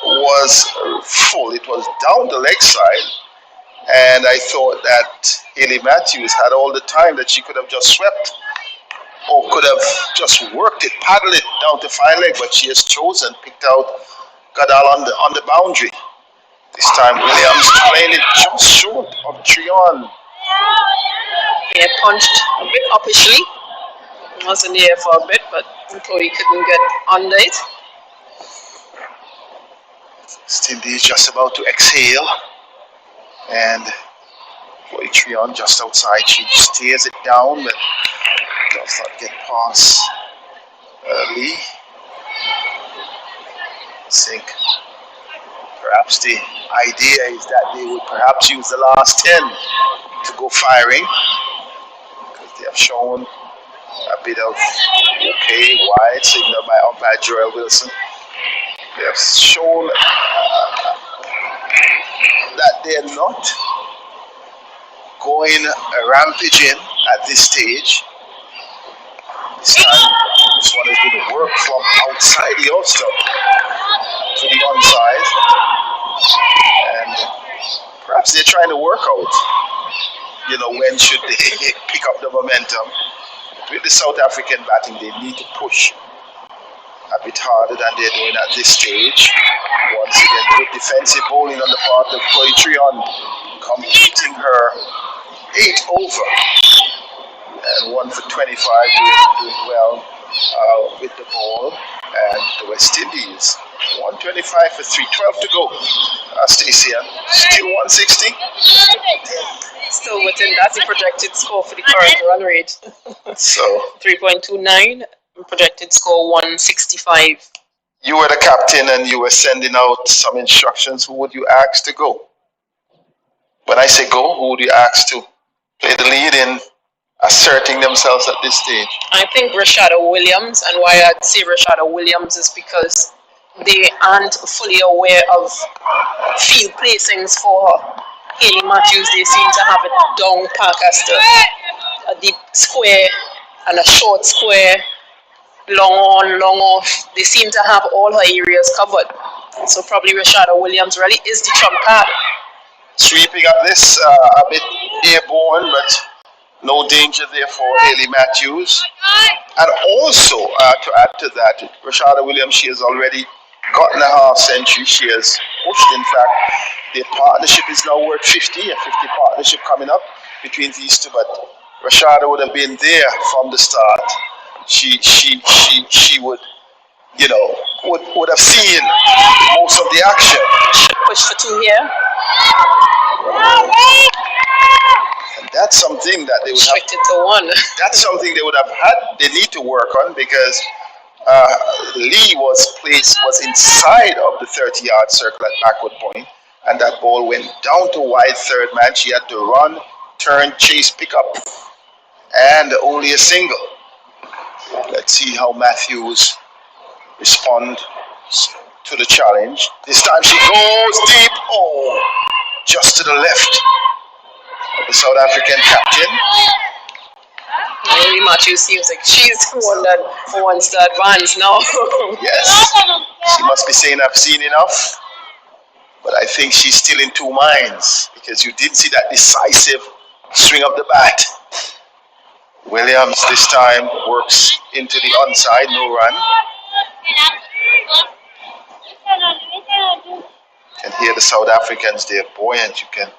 S4: was full. It was down the leg side, and I thought that Haley Matthews had all the time that she could have just swept, or could have just worked it, paddled it down to 5 leg, but she has chosen, picked out Goodall on the boundary. This time Williams playing it just short of Trion.
S3: He punched a bit uppishly. Was in the air for a bit, but until he couldn't get under it.
S4: Cindy is just about to exhale, and Chloe Trion just outside. She stares it down, but does not get past Lee. I think perhaps the idea is that they would perhaps use the last 10 to go firing, because they have shown a bit of wide signal by umpire Joel Wilson. They have shown that they are not going rampaging at this stage. This time, this one is going to work from outside the off stop to the onside, and perhaps they're trying to work out, when should they pick up the momentum. With the South African batting, they need to push a bit harder than they're doing at this stage. Once again, good defensive bowling on the part of Poitrion, completing her 8 over and 1 for 25, doing well with the ball. And the West Indies 125 for 3, 12 to go. Stacey, still 160.
S3: Still within that's the projected score for the current run rate.
S4: So
S3: 3.29, projected score 165.
S4: You were the captain and you were sending out some instructions. Who would you ask to go? When I say go, who would you ask to play the lead in asserting themselves at this stage?
S3: I think Rashada Williams, and why I'd say Rashada Williams is because they aren't fully aware of field placings for her. Hayley Matthews, they seem to have it down pack as a deep square and a short square, long on, long off. They seem to have all her areas covered. So probably Rashada Williams really is the trump card.
S4: Sweeping at this, a bit airborne, but no danger there for Hayley Matthews. And also, to add to that, Rashada Williams, she has already gotten a half century. She has pushed, in fact, their partnership is now worth 50, a 50 partnership coming up between these two, but Rashada would have been there from the start. She would, would have seen most of the action.
S3: Push for 2 here.
S4: And that's something that they would have.
S3: Restricted to 1.
S4: That's something they would have had. They need to work on, because Lee was inside of the 30-yard circle at backward point, and that ball went down to wide third man. She had to run, turn, chase, pick up, and only a single. Let's see how Matthews responds to the challenge. This time she goes deep. Oh, just to the left of the South African captain.
S3: Hayley Matthews seems like she's the one that wants to advance now.
S4: Yes, she must be saying I've seen enough. But I think she's still in two minds, because you didn't see that decisive swing of the bat. Williams this time works into the onside, no run. And here the South Africans, they're buoyant. You can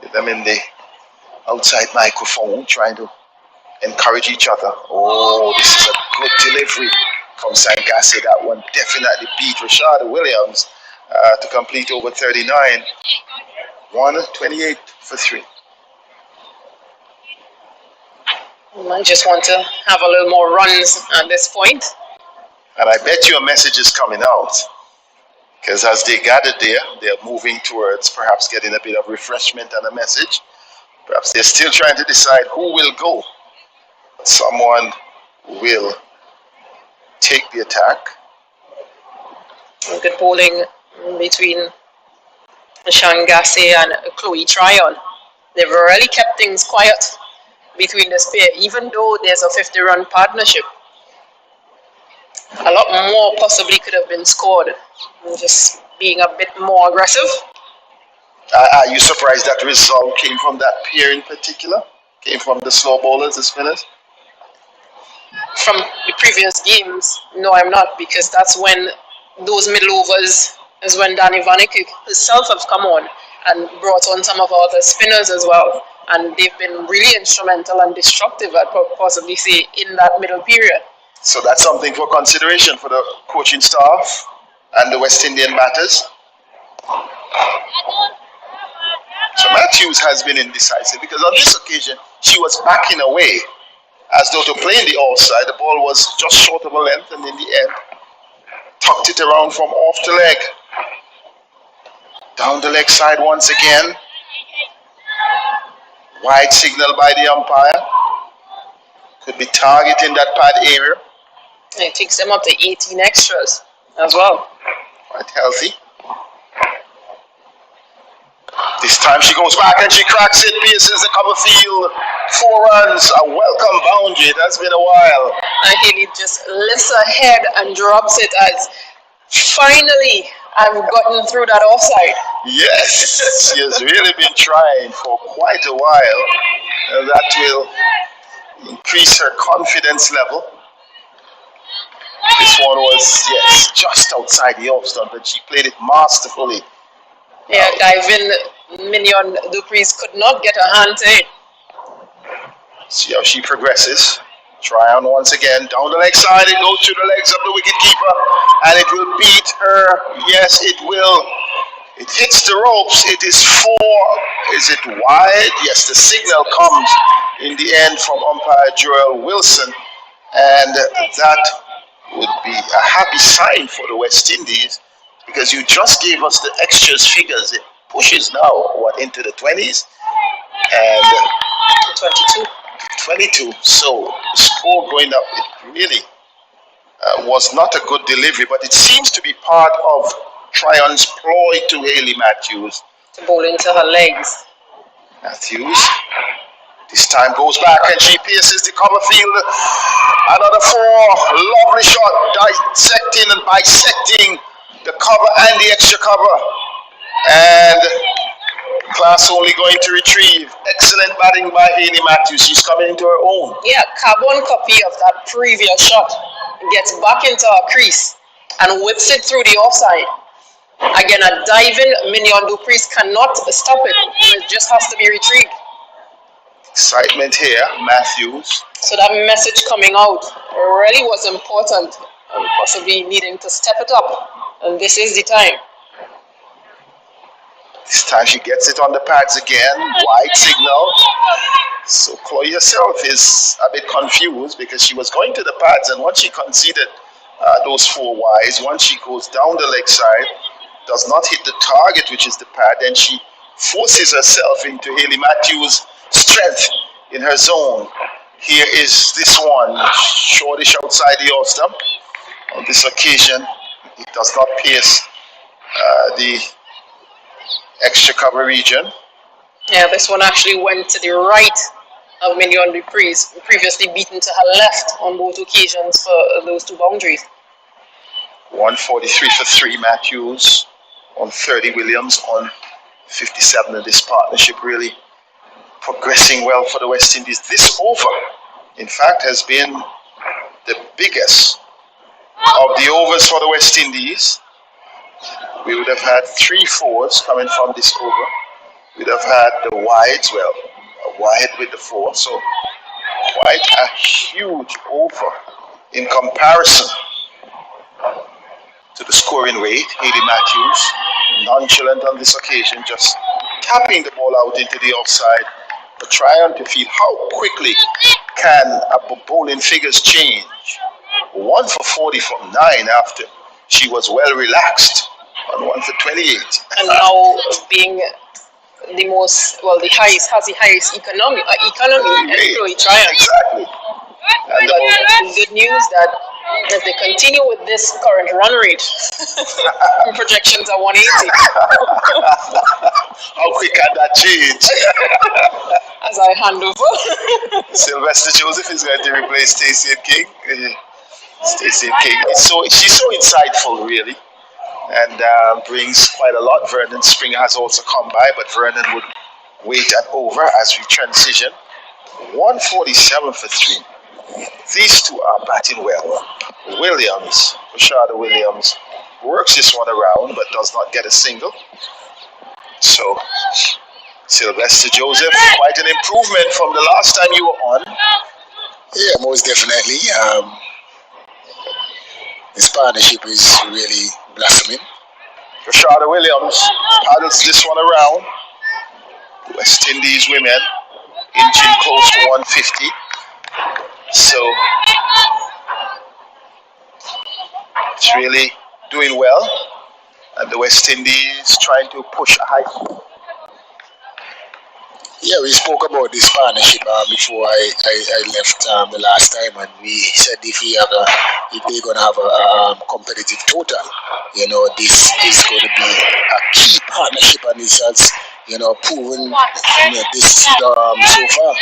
S4: get them in the outside microphone trying to encourage each other. Oh, this is a good delivery from Sangase. That one definitely beat Rashada Williams to complete over 39. 128 for 3.
S3: I just want to have a little more runs at this point.
S4: And I bet you a message is coming out, because as they gathered there, they're moving towards perhaps getting a bit of refreshment and a message. Perhaps they're still trying to decide who will go. But someone will take the attack.
S3: Good bowling between Sangase and Chloe Tryon. They've really kept things quiet between this pair, even though there's a 50-run partnership. A lot more possibly could have been scored. Just being a bit more aggressive.
S4: Are you surprised that result came from that pair in particular? Came from the slow bowlers, the spinners?
S3: From the previous games, no, I'm not, because that's when those middle overs is when Danny Vanek himself have come on and brought on some of our other spinners as well. And they've been really instrumental and destructive, I'd possibly say, in that middle period.
S4: So that's something for consideration for the coaching staff and the West Indian batters. So Matthews has been indecisive, because on this occasion, she was backing away as though to play in the offside. The ball was just short of a length, and in the end, tucked it around from off the leg. Down the leg side once again. Wide signal by the umpire. Could be targeting that pad area.
S3: And it takes them up to 18 extras as well.
S4: Quite healthy. This time she goes back and she cracks it, pierces the cover field. 4 runs, a welcome boundary. It has been a while.
S3: And Haley just lifts her head and drops it as finally I've gotten through that offside.
S4: Yes, she has really been trying for quite a while. And that will increase her confidence level. This one was, yes, just outside the off stump, but she played it masterfully.
S3: Yeah, diving Mignon Dupreez could not get her hand to it.
S4: See how she progresses. Try on once again. Down the leg side. It goes through the legs of the wicketkeeper. And it will beat her. Yes, it will. It hits the ropes. It is 4. Is it wide? Yes, the signal comes in the end from umpire Joel Wilson. And that would be a happy sign for the West Indies, because you just gave us the extras figures. It pushes now, into the 20s? And 22. So the score going up, it really was not a good delivery, but it seems to be part of Tryon's ploy to Hayley Matthews.
S3: To bowl into her legs.
S4: Matthews this time goes back and she pierces the cover field. Another 4. Lovely shot, dissecting and bisecting the cover and the extra cover. And Class only going to retrieve. Excellent batting by Hayley Matthews. She's coming into her own.
S3: Yeah, carbon copy of that previous shot. Gets back into her crease and whips it through the offside. Again, a diving Mignon Dupreez cannot stop it. It just has to be retrieved.
S4: Excitement here, Matthews.
S3: So that message coming out really was important, and possibly needing to step it up. And this is the time.
S4: This time she gets it on the pads again. Wide signal. So Chloe herself is a bit confused because she was going to the pads, and once she conceded those 4 wides, once she goes down the leg side, does not hit the target, which is the pad, then she forces herself into Hayley Matthews' strength in her zone. Here is this one, shortish outside the off stump. On this occasion, it does not pierce the extra cover region.
S3: Yeah, this one actually went to the right of Mignon Dupreez, previously beaten to her left on both occasions for those 2 boundaries.
S4: 143 for 3, Matthews on 30, Williams on 57 in this partnership. Really progressing well for the West Indies. This over, in fact, has been the biggest of the overs for the West Indies. We would have had 3 4s coming from this over. We'd have had the wides, well, a wide with the 4, so quite a huge over in comparison to the scoring weight. Hayley Matthews, nonchalant on this occasion, just tapping the ball out into the offside, but trying to feel how quickly can a bowling figures change. 1 for 40 from 9 after she was well relaxed on 1 for 28.
S3: And now being the most, well, the highest, has the highest economy and Chloe Tryon.
S4: Exactly. And
S3: But the good news that if they continue with this current run rate, projections are 180.
S4: how quick can that change?
S3: As I hand over.
S4: Sylvester Joseph is going to replace Stacey and King. Stacey and King. She's so insightful, really, and brings quite a lot. Vernon Springer has also come by, but Vernon would wait and over as we transition. 147 for 3. These 2 are batting well. Williams, Rashada Williams, works this one around but does not get a single. So Sylvester Joseph, quite an improvement from the last time you were on.
S5: Yeah, most definitely. This partnership is really blossoming.
S4: Rashada Williams paddles this one around. The West Indies women inching close to 150. So it's really doing well. And the West Indies trying to push a high.
S5: Yeah, we spoke about this partnership before I left the last time, and we said if they're gonna have a competitive total, this is going to be a key partnership, and this has proven this so far.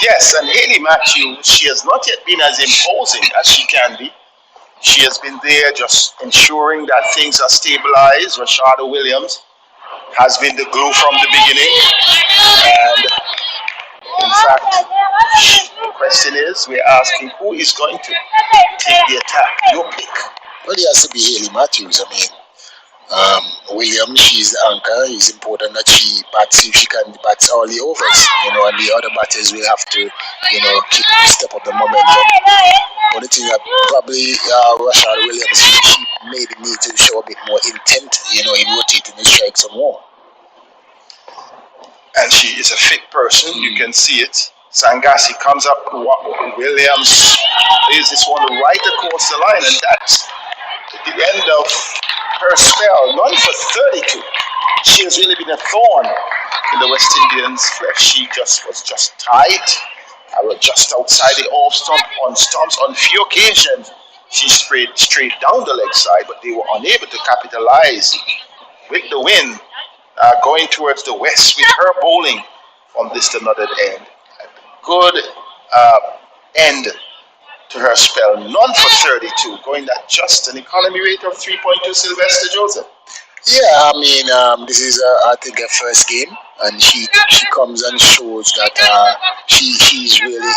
S4: Yes, and Haley Matthews, she has not yet been as imposing as she can be. She has been there just ensuring that things are stabilized. Rashada Williams has been the glue from the beginning. And in fact, the question is, we're asking who is going to take the attack? Your pick.
S5: Well, it has to be Haley Matthews. I mean, Williams, she's the anchor. It's important that she bats if she can bat all the overs, and the other batters will have to, keep step up the momentum. Only thing that probably Rashad Williams, she maybe need to show a bit more intent, in rotating the strike some more.
S4: And she is a fit person. You can see it. Sangasi comes up. Williams plays this one right across the line, and that's the end of her spell. None for 32. She has really been a thorn in the West Indians' flesh. She was just tight. I was just outside the off stump on stumps. On few occasions, she sprayed straight down the leg side, but they were unable to capitalize with the wind going towards the west with her bowling from this to another end. Good end to her spell. None for 32, going at just an economy rate of 3.2. Sylvester Joseph.
S5: Yeah, I mean, this is I think her first game, and she comes and shows that she's really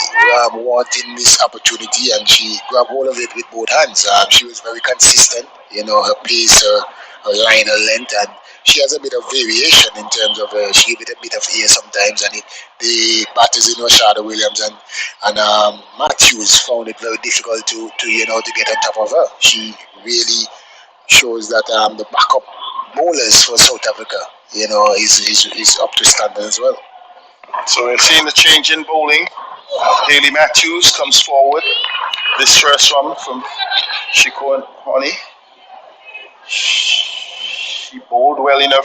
S5: wanting this opportunity, and she grabbed hold of it with both hands. She was very consistent, her pace, her line, her length, and she has a bit of variation in terms of she give it a bit of air sometimes, and the batters Rashada Williams and Matthews found it very difficult to get on top of her. She really shows that the backup bowlers for South Africa, is up to standard as well.
S4: So we're seeing the change in bowling. Haley Matthews comes forward. This first one from Shiko Honey. She bowled well in her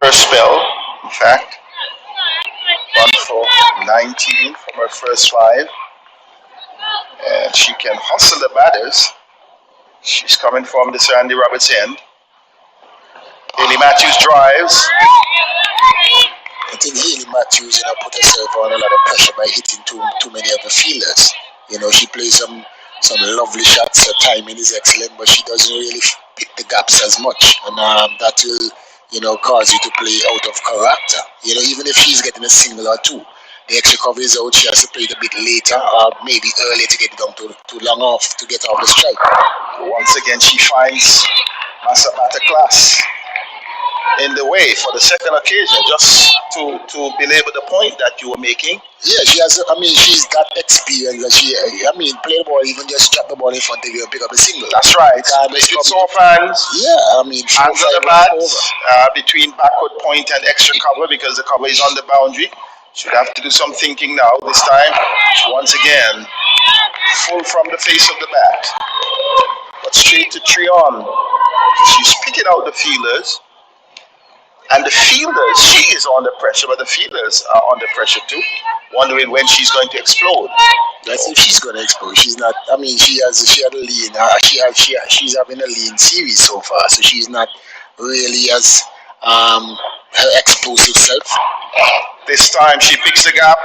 S4: first spell. In fact, 1 for 19 from her first 5. And she can hustle the batters. She's coming from the Sandy Roberts end. Haley Matthews drives.
S5: I think Haley Matthews, put herself on a lot of pressure by hitting too many of the fielders. She plays some lovely shots. Her timing is excellent, but she doesn't really pick the gaps as much, and that will, cause you to play out of character. Even if she's getting a single or two, the extra cover is out. She has to play it a bit later, or maybe earlier to get it down too long off to get off the strike.
S4: Once again, she finds Masabata class in the way for the second occasion, just to belabor the point that you were making.
S5: Yeah, she has. I mean, she's got experience, and play the ball, even just drop the ball in front of you and pick up a single.
S4: That's right. With soft hands.
S5: Yeah, I mean,
S4: hands on the bat, between backward point and extra cover, because the cover is on the boundary. Should have to do some thinking now. This time, once again, full from the face of the bat, but straight to Trion. She's picking out the fielders. And the fielders, she is under pressure, but the fielders are under pressure too, wondering when she's going to explode.
S5: That's if she's going to explode. She's not. I mean, she had a lean. She's having a lean series so far, so she's not really as her explosive self.
S4: This time she picks the gap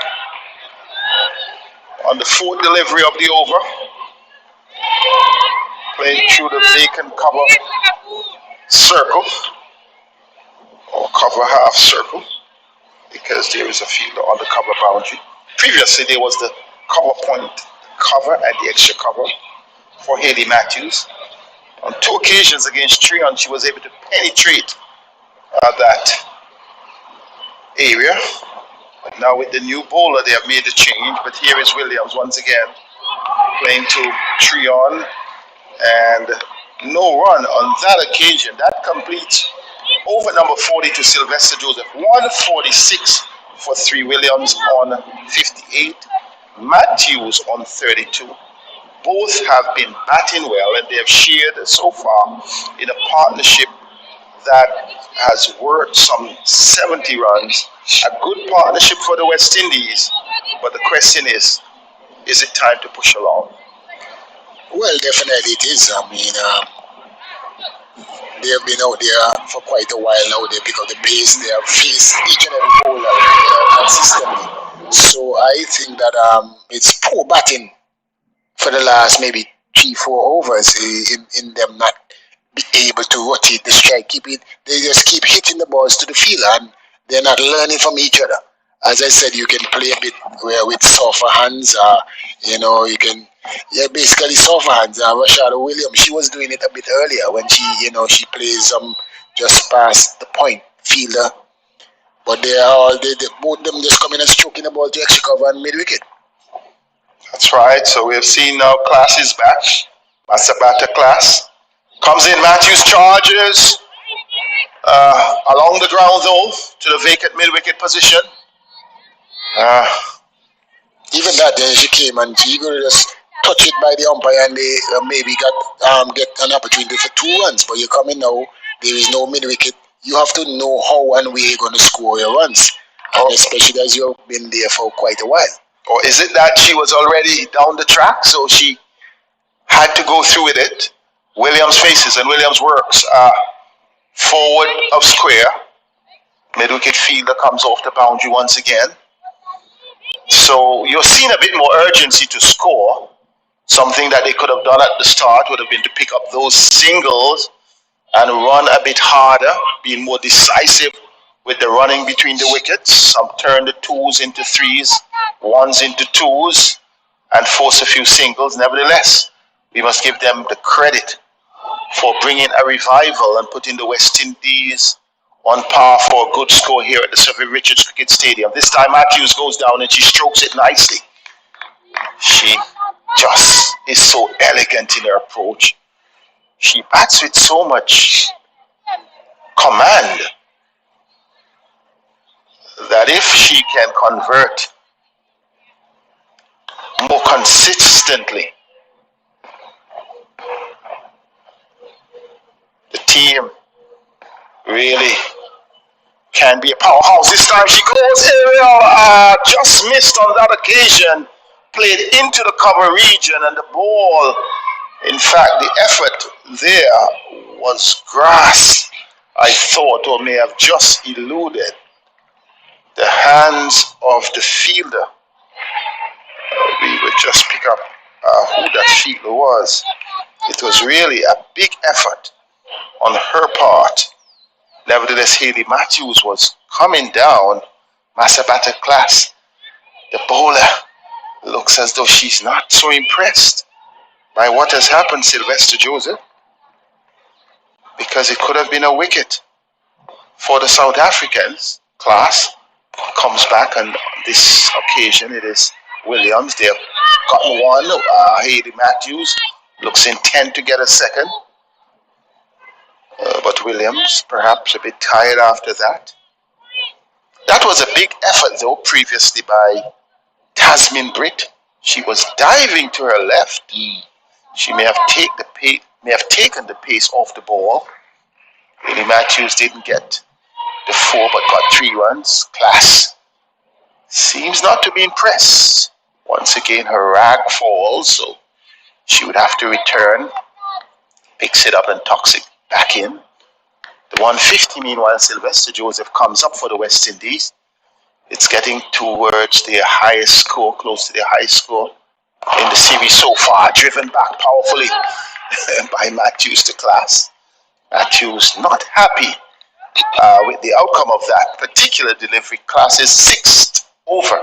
S4: on the fourth delivery of the over, playing through the vacant cover circle. Or cover half circle, because there is a fielder on the cover boundary. Previously, there was the cover point cover and the extra cover for Haley Matthews. On 2 occasions against Trion, she was able to penetrate that area. But now with the new bowler, they have made the change. But here is Williams once again playing to Trion, and no run on that occasion. That completes over number 40 to Sylvester Joseph. 146 for 3. Williams on 58. Matthews on 32. both have been batting well, and they have shared so far in a partnership that has worked some 70 runs. A good partnership for the West Indies, but the question is it time to push along?
S5: Well, definitely it is. I mean, they have been out there for quite a while now. They pick up the pace. They have faced each and every bowler consistently. So I think that it's poor batting for the last maybe 3-4 overs in them not be able to rotate the strike. They just keep hitting the balls to the field, and they're not learning from each other. As I said, you can play a bit with softer hands. You can. Yeah, basically softer hands. Rashada Williams, she was doing it a bit earlier when she plays just past the point fielder. But they both of them just coming and stroking the ball to extra cover and mid wicket.
S4: That's right. So we have seen now Class is back. Masabata Class comes in. Matthews charges along the ground though to the vacant mid wicket position.
S5: Even that, then she came and she could just touch it by the umpire, and they maybe get an opportunity for 2 runs. But you're coming now, there is no mid wicket. You have to know how and where you're going to score your runs, and especially as you've been there for quite a while.
S4: Or is it that she was already down the track, so she had to go through with it? Williams faces, and Williams works forward of square. Mid wicket fielder comes off the boundary once again. So you're seeing a bit more urgency to score. Something that they could have done at the start would have been to pick up those singles and run a bit harder, being more decisive with the running between the wickets. Some turn the 2s into 3s, 1s into 2s, and force a few singles. Nevertheless, we must give them the credit for bringing a revival and putting the West Indies on par for a good score here at the Sir Viv Richards Cricket Stadium. This time Matthews goes down and she strokes it nicely. She just is so elegant in her approach. She bats with so much command that if she can convert more consistently, the team really can be a powerhouse. This time she goes aerial, just missed on that occasion, played into the cover region, and the ball, in fact, the effort there was grass, I thought, or may have just eluded the hands of the fielder. We would just pick up who that fielder was. It was really a big effort on her part. Nevertheless, Hayley Matthews was coming down. Masabata Class, the bowler, looks as though she's not so impressed by what has happened, Sylvester Joseph, because it could have been a wicket for the South Africans. Class comes back, and on this occasion it is Williams. They have gotten one. Hayley Matthews looks intent to get a second. But Williams, perhaps a bit tired after that. That was a big effort, though, previously by Tasmin Britt. She was diving to her left. She may have taken the pace off the ball. Hayley Matthews didn't get the 4, but got 3 runs. Class seems not to be impressed. Once again, her rag falls, so she would have to return. Picks it up and tucks it back in. The 150, meanwhile, Sylvester Joseph comes up for the West Indies. It's getting towards their highest score, close to their highest score in the series so far, driven back powerfully by Matthews to Class. Matthews not happy with the outcome of that particular delivery. Class's 6th over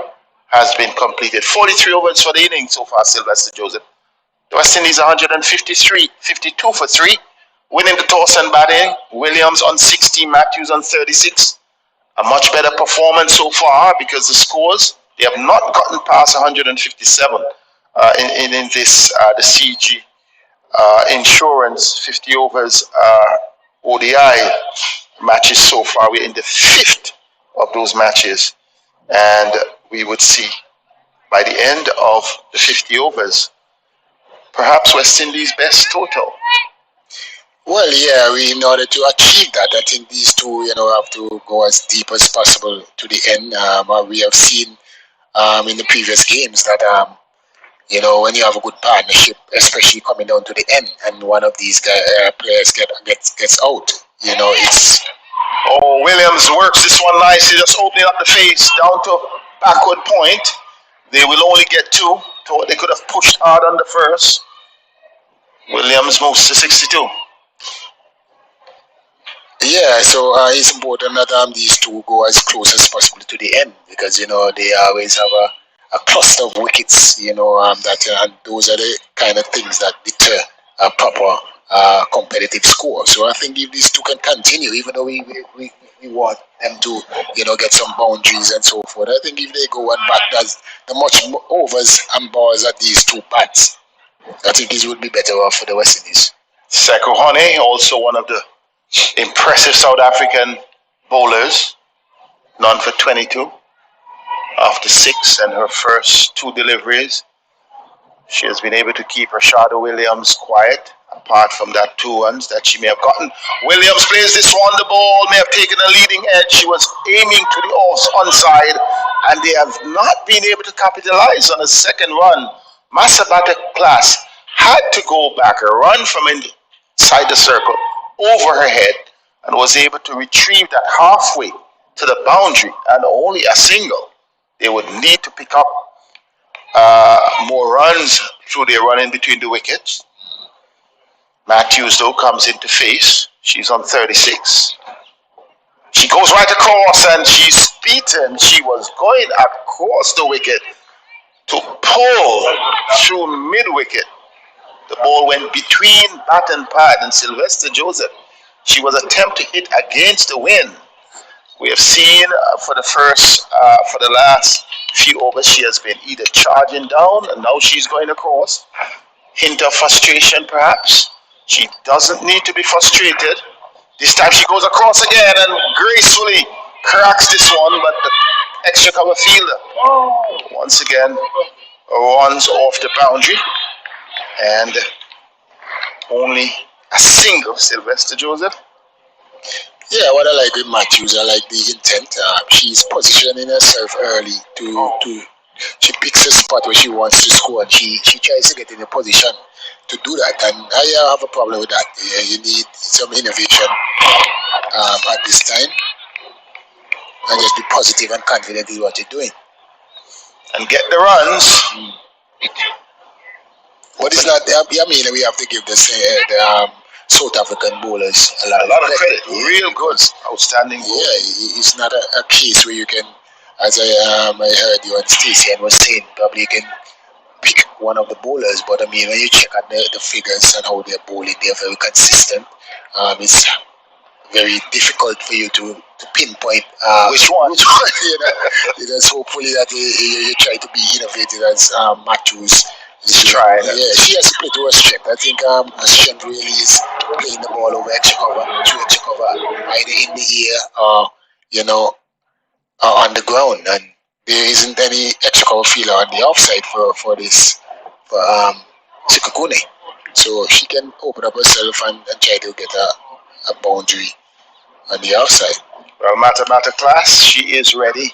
S4: has been completed. 43 overs for the inning so far, Sylvester Joseph. The West Indies 153, 52 for 3. Winning the toss and batting. Williams on 16, Matthews on 36. A much better performance so far because the scores, they have not gotten past 157 in this, the CG Insurance 50 overs ODI matches so far. We're in the 5th of those matches, and we would see by the end of the 50 overs perhaps West Indies' best total.
S5: Well, yeah, in order to achieve that, I think these two, have to go as deep as possible to the end. We have seen in the previous games that when you have a good partnership, especially coming down to the end, and one of these players gets out, it's
S4: Oh, Williams works this one nicely, just opening up the face down to backward point. They will only get two. Thought they could have pushed hard on the first. Williams moves to 62.
S5: yeah. So it's important that these two go as close as possible to the end because they always have a cluster of wickets. And those are the kind of things that deter a proper competitive score. So I think if these two can continue, even though we want them to get some boundaries and so forth, I think if they go and back does the much overs and balls at these two bats, I think this would be better off for the West Indies.
S4: Sekou Hone, also one of the impressive South African bowlers, none for 22 after 6 and her first 2 deliveries. She has been able to keep Rashada Williams quiet, apart from that 2 runs that she may have gotten. Williams plays this one, the ball may have taken a leading edge. She was aiming to the onside, and they have not been able to capitalize on a second run. Masabata Class had to go back, a run from inside the circle, over her head, and was able to retrieve that halfway to the boundary, and only a single. They would need to pick up more runs through their run in between the wickets. Matthews, though, comes into face. She's on 36. She goes right across and she's beaten. She was going across the wicket to pull through mid-wicket. The ball went between bat and pad, and Sylvester Joseph, she was attempting to hit against the wind. We have seen for the last few overs, she has been either charging down, and now she's going across. Hint of frustration, perhaps. She doesn't need to be frustrated. This time she goes across again and gracefully cracks this one, but the extra cover fielder once again runs off the boundary, and only a single, Sylvester Joseph.
S5: Yeah, what I like with Matthews, I like the intent. She's positioning herself early to she picks a spot where she wants to score, and she tries to get in a position to do that. And I have a problem with that. Yeah, you need some innovation at this time, and just be positive and confident in what you're doing.
S4: And get the runs.
S5: What is that? I mean, we have to give the South African bowlers a lot
S4: of credit. Real good, outstanding bowlers.
S5: Yeah, it's not a case where you can, as I heard you and Stacey and was saying, probably you can pick one of the bowlers, but I mean, when you check out the figures and how they're bowling, they're very consistent. It's very difficult for you to pinpoint
S4: which one.
S5: Just hopefully that you try to be innovative as Matthews.
S4: She's trying.
S5: Yeah, she has to play to her strength. I think her strength really is playing the ball over extra cover, through extra cover, either in the air or on the ground. And there isn't any extra cover fielder on the offside for Sikakune. So she can open up herself and try to get a boundary on the outside.
S4: Well, Mata Class, she is ready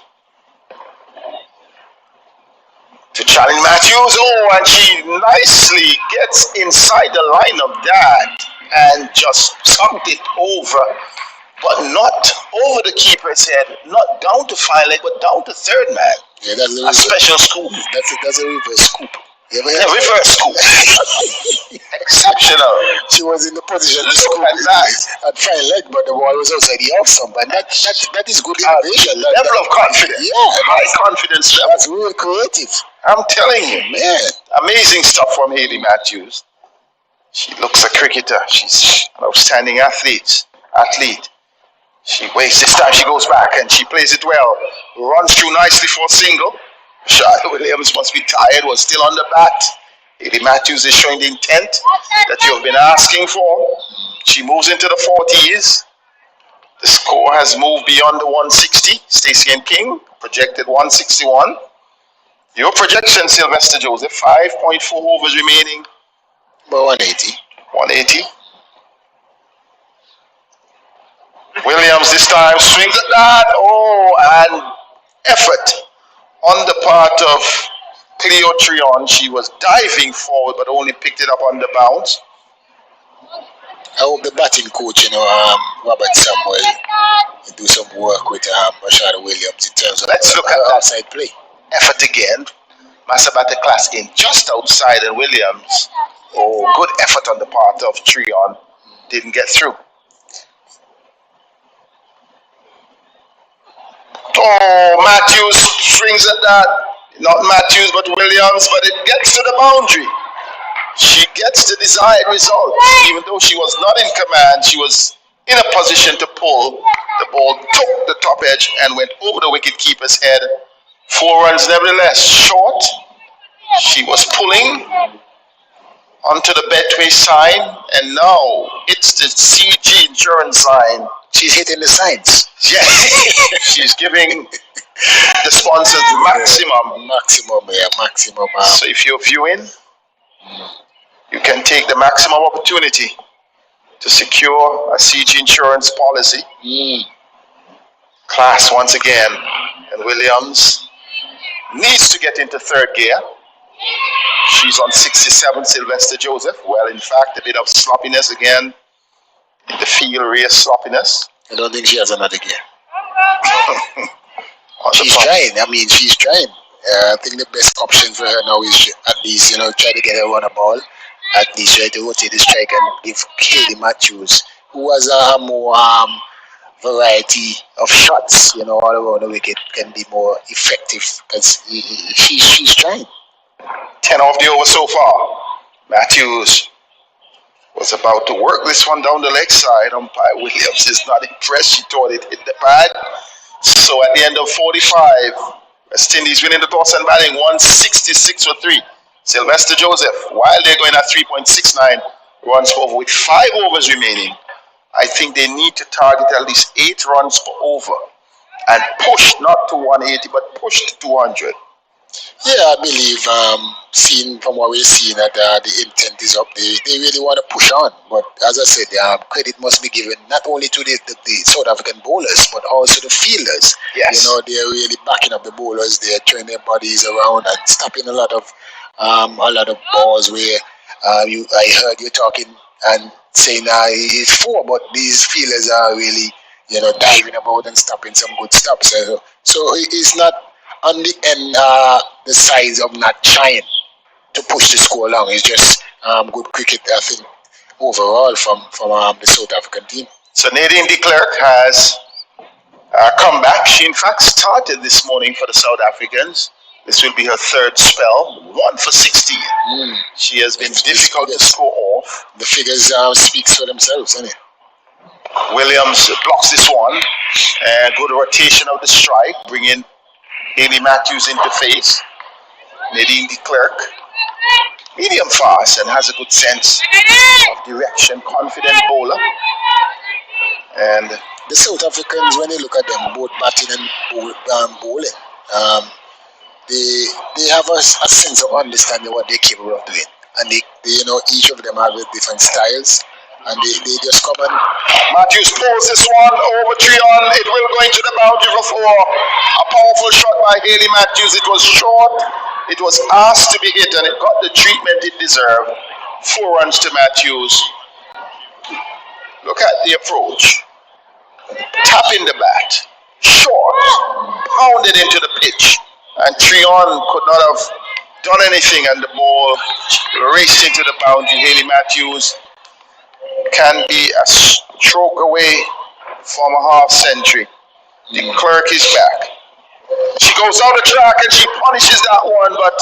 S4: to challenge Matthews. Oh, and she nicely gets inside the line of that and just tucked it over, but not over the keeper's head, not down to fine leg, but down to third man.
S5: Yeah, that's
S4: a special scoop.
S5: That's a reverse scoop.
S4: Reverse scoop. Exceptional.
S5: She was in the position to scoop at fine leg, but the ball was outside the off stump, and that is good innovation.
S4: Level of confidence.
S5: Yeah,
S4: high confidence level.
S5: That's real creative.
S4: I'm telling you, man. Amazing stuff from Hayley Matthews. She looks a cricketer. She's an outstanding athlete. She waits this time. She goes back and she plays it well. Runs through nicely for a single. Rashada Williams must be tired. Was still on the bat. Hayley Matthews is showing the intent that you have been asking for. She moves into the 40s. The score has moved beyond the 160. Stacey and King projected 161. Your projection, Sylvester Joseph, 5.4 overs remaining
S5: About 180.
S4: 180. Williams this time swings at that. Oh, and effort on the part of Cleo Trion. She was diving forward but only picked it up on the bounce.
S5: I hope the batting coach, Robert Samuel, do some work with Rashad Williams in terms of
S4: Let's look at that
S5: outside play.
S4: effort again. Masabata class in just outside, and Williams. Oh, good effort on the part of Trion. Didn't get through. Oh, Matthews swings at that. Not Matthews, but Williams, but it gets to the boundary. She gets the desired result. Even though she was not in command, she was in a position to pull. The ball took the top edge and went over the wicketkeeper's head. 4 runs nevertheless. Short. She was pulling onto the Betway sign, and now it's the CG insurance sign.
S5: She's hitting the signs.
S4: Yeah, she's giving the sponsors maximum.
S5: Maximum.
S4: So if you're viewing, you can take the maximum opportunity to secure a CG insurance policy. Class once again, and Williams needs to get into third gear. She's on 67, Sylvester Joseph. Well, in fact, a bit of sloppiness again in the field, real sloppiness.
S5: I don't think she has another gear. She's trying. She's trying. I think the best option for her now is at least, try to get her on a ball. At least try to rotate the strike and give Hayley Matthews, who has a more variety of shots, all around the wicket, can be more effective because she's trying.
S4: 10 off the over so far. Matthews was about to work this one down the leg side. Umpire Williams is not impressed. She thought it hit the pad. So at the end of 45, West Indies winning the toss and batting 166 for 3. Sylvester Joseph, while they're going at 3.69 runs per over with 5 overs remaining, I think they need to target at least 8 runs per over and push not to 180 but push to 200.
S5: Yeah, I believe, seeing from what we're seeing, that the intent is up. They really want to push on. But as I said, credit must be given not only to the South African bowlers, but also the fielders.
S4: Yes.
S5: They're really backing up the bowlers. They're throwing their bodies around and stopping a lot of balls where I heard you talking and saying it's 4, but these fielders are really, diving about and stopping some good stops. So it's not on the end, the size of not trying to push the score along. It's just good cricket, I think, overall from the South African team.
S4: So Nadine de Klerk has come back. She in fact started this morning for the South Africans. This will be her third spell, 1 for 16. She has been difficult to score off.
S5: The figures speaks for themselves, isn't it?
S4: Williams blocks this one, and good rotation of the strike, bringing Hayley Matthews into face. Nadine de Klerk, medium fast and has a good sense of direction, confident bowler. And
S5: the South Africans, when you look at them, both batting and bowling, they have a sense of understanding what they're capable of doing, and they each of them have different styles, and they just come and.
S4: Matthews pulls this one over Trion. It will go into the boundary for 4. A powerful shot by Hayley Matthews. It was short. It was asked to be hit, and it got the treatment it deserved. 4 runs to Matthews. Look at the approach. Tapping the bat. Short. Pounded into the pitch. And Trion could not have done anything, and the ball raced into the boundary. Hayley Matthews can be a stroke away from a half century. De Klerk is back. She goes down the track and she punishes that one, but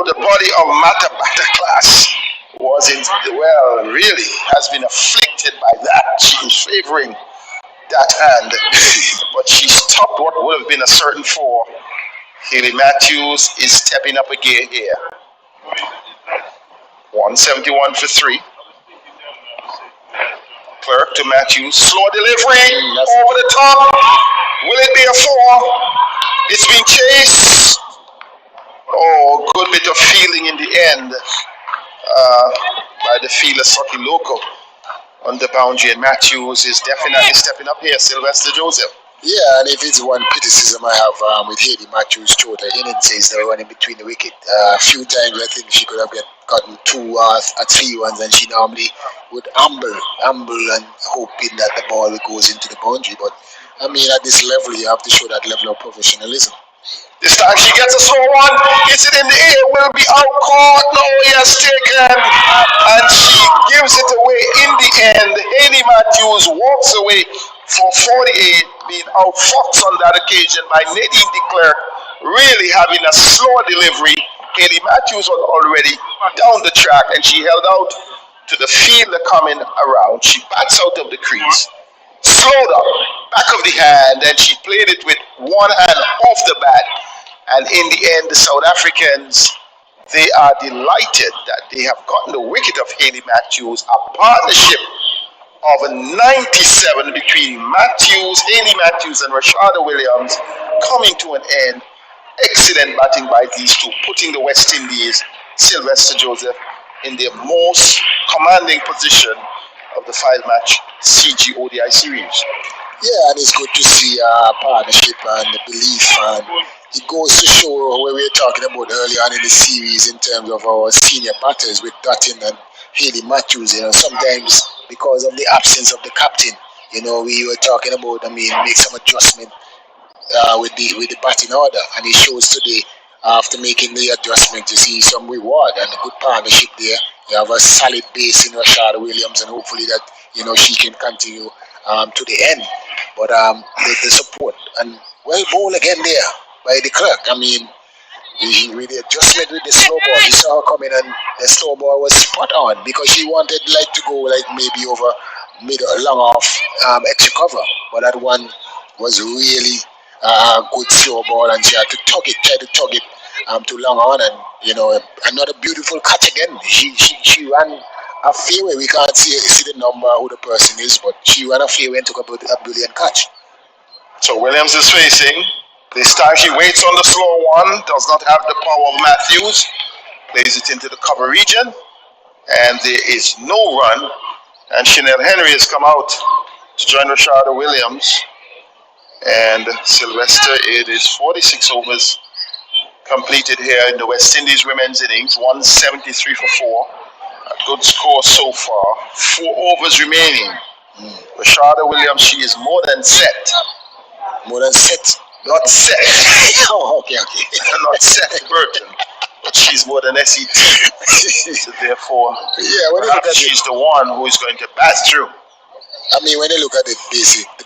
S4: the body of Matabata class really has been afflicted by that. She was favoring that hand, but she stopped what would have been a certain 4. Hayley Matthews is stepping up a gear here. 171 for 3. Klerk to Matthews. Slow delivery over the top. Will it be a 4? It's been chased. Good bit of feeling in the end. by the fielder Soki Loco on the boundary, and Matthews is definitely stepping up here. Sylvester Joseph.
S5: Yeah, and if it's one criticism I have with Haley Matthews' total innings, they're running between the wicket. A few times I think she could have gotten 2 or 3 ones, and she normally would amble and hoping that the ball goes into the boundary. But I mean, at this level, you have to show that level of professionalism.
S4: This time she gets a slow one, hits it in the air, will be out caught. No, he has taken, and she gives it away in the end. Haley Matthews walks away for 48, being outfoxed on that occasion by Nadine de Klerk, really having a slow delivery. Haley Matthews was already down the track, and she held out to the fielder coming around. She bats out of the crease, slowed up, back of the hand, and she played it with one hand off the bat. And in the end, the South Africans, they are delighted that they have gotten the wicket of Haley Matthews, a partnership of a 97 between Haley Matthews and Rashada Williams, coming to an end. Excellent batting by these two, putting the West Indies, Sylvester Joseph, in their most commanding position of the 5-match CG ODI series.
S5: Yeah, and it's good to see partnership and the belief, and it goes to show what we were talking about earlier on in the series in terms of our senior batters with Dutton and Haley Matthews. You know, sometimes because of the absence of the captain, you know, we were talking about, make some adjustment with the batting order, and it shows today after making the adjustment to see some reward and a good partnership there. You have a solid base in Rashada Williams, and hopefully that, you know, she can continue to the end. But the support, and well ball again there by the Clerk. With the adjustment with the slow ball, you saw her coming, and the slow ball was spot on because she wanted to go maybe over mid or long off extra cover, but that one was really good slow ball, and she had to try to tug it to long on, and you know, another beautiful catch again. She ran a fairway. We can't see the number who the person is, but she ran a fairway and took a brilliant catch.
S4: So Williams is facing. This time she waits on the slow one, does not have the power of Matthews, plays it into the cover region, and there is no run. And Chanel Henry has come out to join Rashada Williams. And Sylvester, it is 46 overs completed here in the West Indies women's innings, 173 for 4. A good score so far. 4 overs remaining. Rashada Williams, she is more than set.
S5: More than set.
S4: Not set.
S5: Oh, okay.
S4: Not set, Burton. But she's more than SET. So therefore, perhaps she's the one who is going to pass through.
S5: When you look at the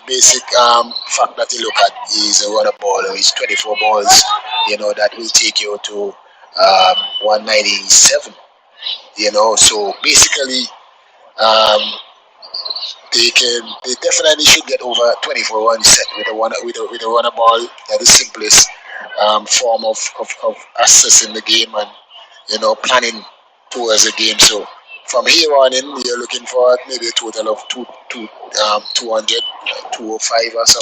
S5: basic fact that you look at is a runner ball, it's 24 balls, you know, that will take you to 197. You know, so basically, they definitely should get over 24 runs set with a runner ball. That is the simplest form of assessing the game and, you know, planning towards the game. So from here on in, you're looking for maybe a total of 200, 205 or so.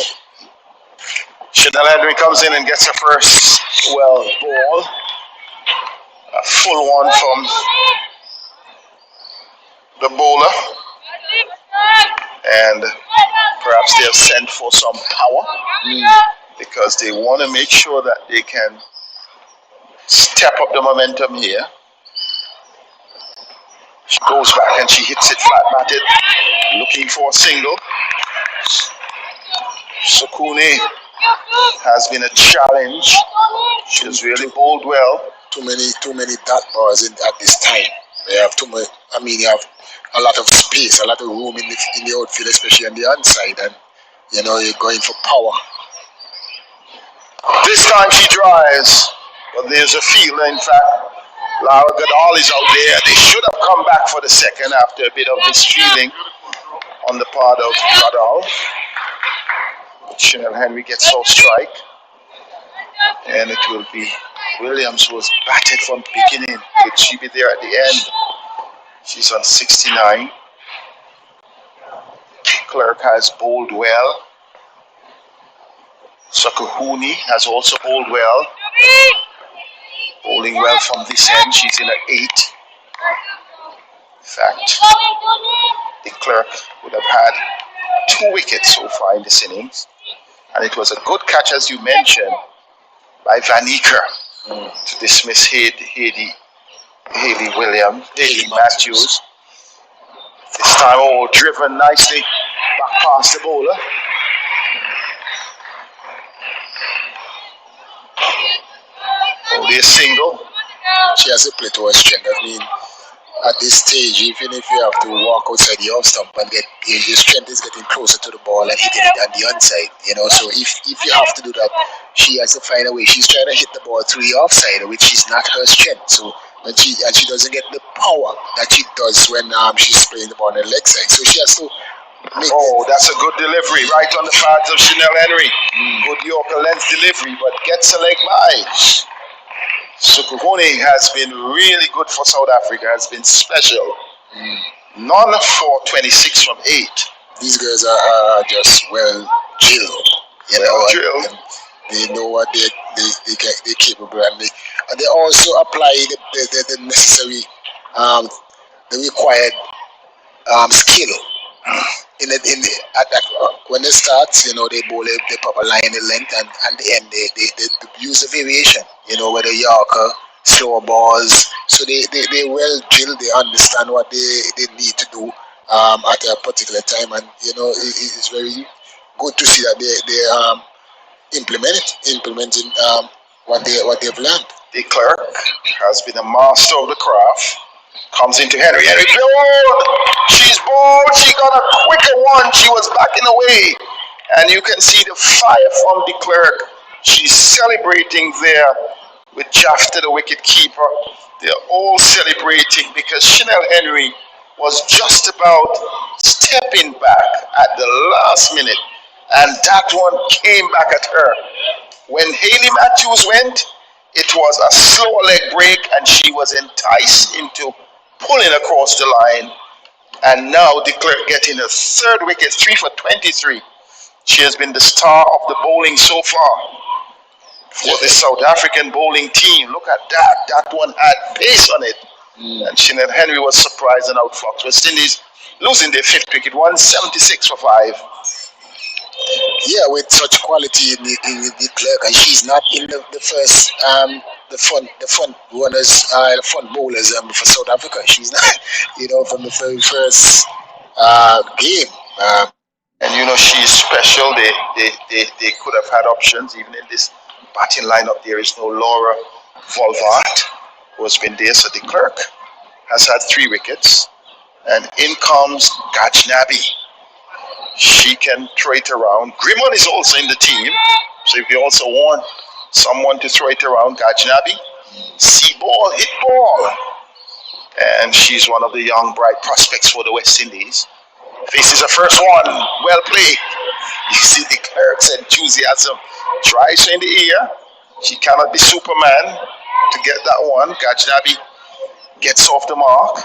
S4: Chanel Henry comes in and gets her first ball. A full one from the bowler. And perhaps they have sent for some power because they want to make sure that they can step up the momentum here. She goes back and she hits it flat-batted, looking for a single. Sukune has been a challenge. She has really bowled well.
S5: Too many dot bars at this time. They have too much. You have a lot of space, a lot of room in the outfield, especially on the outside, and you know, you're going for power.
S4: This time she drives, but there's a fielder. In fact, Lara Goodall is out there. They should have come back for the second after a bit of misfeeling on the part of Goodall. But Chanel Henry gets off strike, and it will be Williams, who was batted from the beginning. Will she be there at the end? She's on 69. Clerk has bowled well. Sakahuni has also bowled well. Bowling well from this end. She's in at 8. In fact, de Klerk would have had 2 wickets so far in this innings. And it was a good catch, as you mentioned, by Van Eker to dismiss Haley Matthews. This time, driven nicely back past the bowler. Only a single.
S5: She has a plethora of strength. I mean, at this stage, even if you have to walk outside the off stump and get your strength is getting closer to the ball and hitting it on the onside, So if you have to do that, she has to find a way. She's trying to hit the ball through the offside, which is not her strength. So she doesn't get the power that she does when she's playing the ball on the leg side. So she has to make.
S4: Oh, that's a good delivery right on the pads of Chanel Henry. Good Yorker length delivery, but gets a leg by. Sukuhuni has been really good for South Africa, has been special. None for 26 from 8.
S5: These girls are just well drilled.
S4: Drilled.
S5: They know what they're capable, and they also apply the necessary, the required skill. When they start, they bowl the proper line, the length, and at the end they use the variation. Whether Yorker, slower balls. So they well drilled. They understand what they need to do at a particular time, and it's very good to see that they implementing what they've learned.
S4: De Klerk has been a master of the craft. Comes into Henry bowled. She's bowled. She got a quicker one. She was backing away. And you can see the fire from de Klerk. She's celebrating there with Jaff to the wicket keeper. They're all celebrating because Chanel Henry was just about stepping back at the last minute. And that one came back at her. When Haley Matthews went, it was a slow leg break and she was enticed into pulling across the line, and now de Klerk getting a third wicket, 3 for 23. She has been the star of the bowling so far for the South African bowling team. Look at that. That one had pace on it. And Chanel Henry was surprised and outfoxed. West Indies losing their 5th wicket, 176 for 5.
S5: Yeah, with such quality in the Klerk, and she's not in the first the front runners, the front bowlers for South Africa. She's not, from the very first game.
S4: And she's special. They could have had options even in this batting lineup. There is no Laura Volvaert who has been there. So de Klerk has had 3 wickets, and in comes Gajnabi. She can throw it around. Grimon is also in the team, so if you also want someone to throw it around, Gajnabi, see ball, hit ball. And she's one of the young, bright prospects for the West Indies. Faces her first one, well played. You see de Klerk's enthusiasm drives her in the ear. She cannot be Superman to get that one. Gajnabi gets off the mark.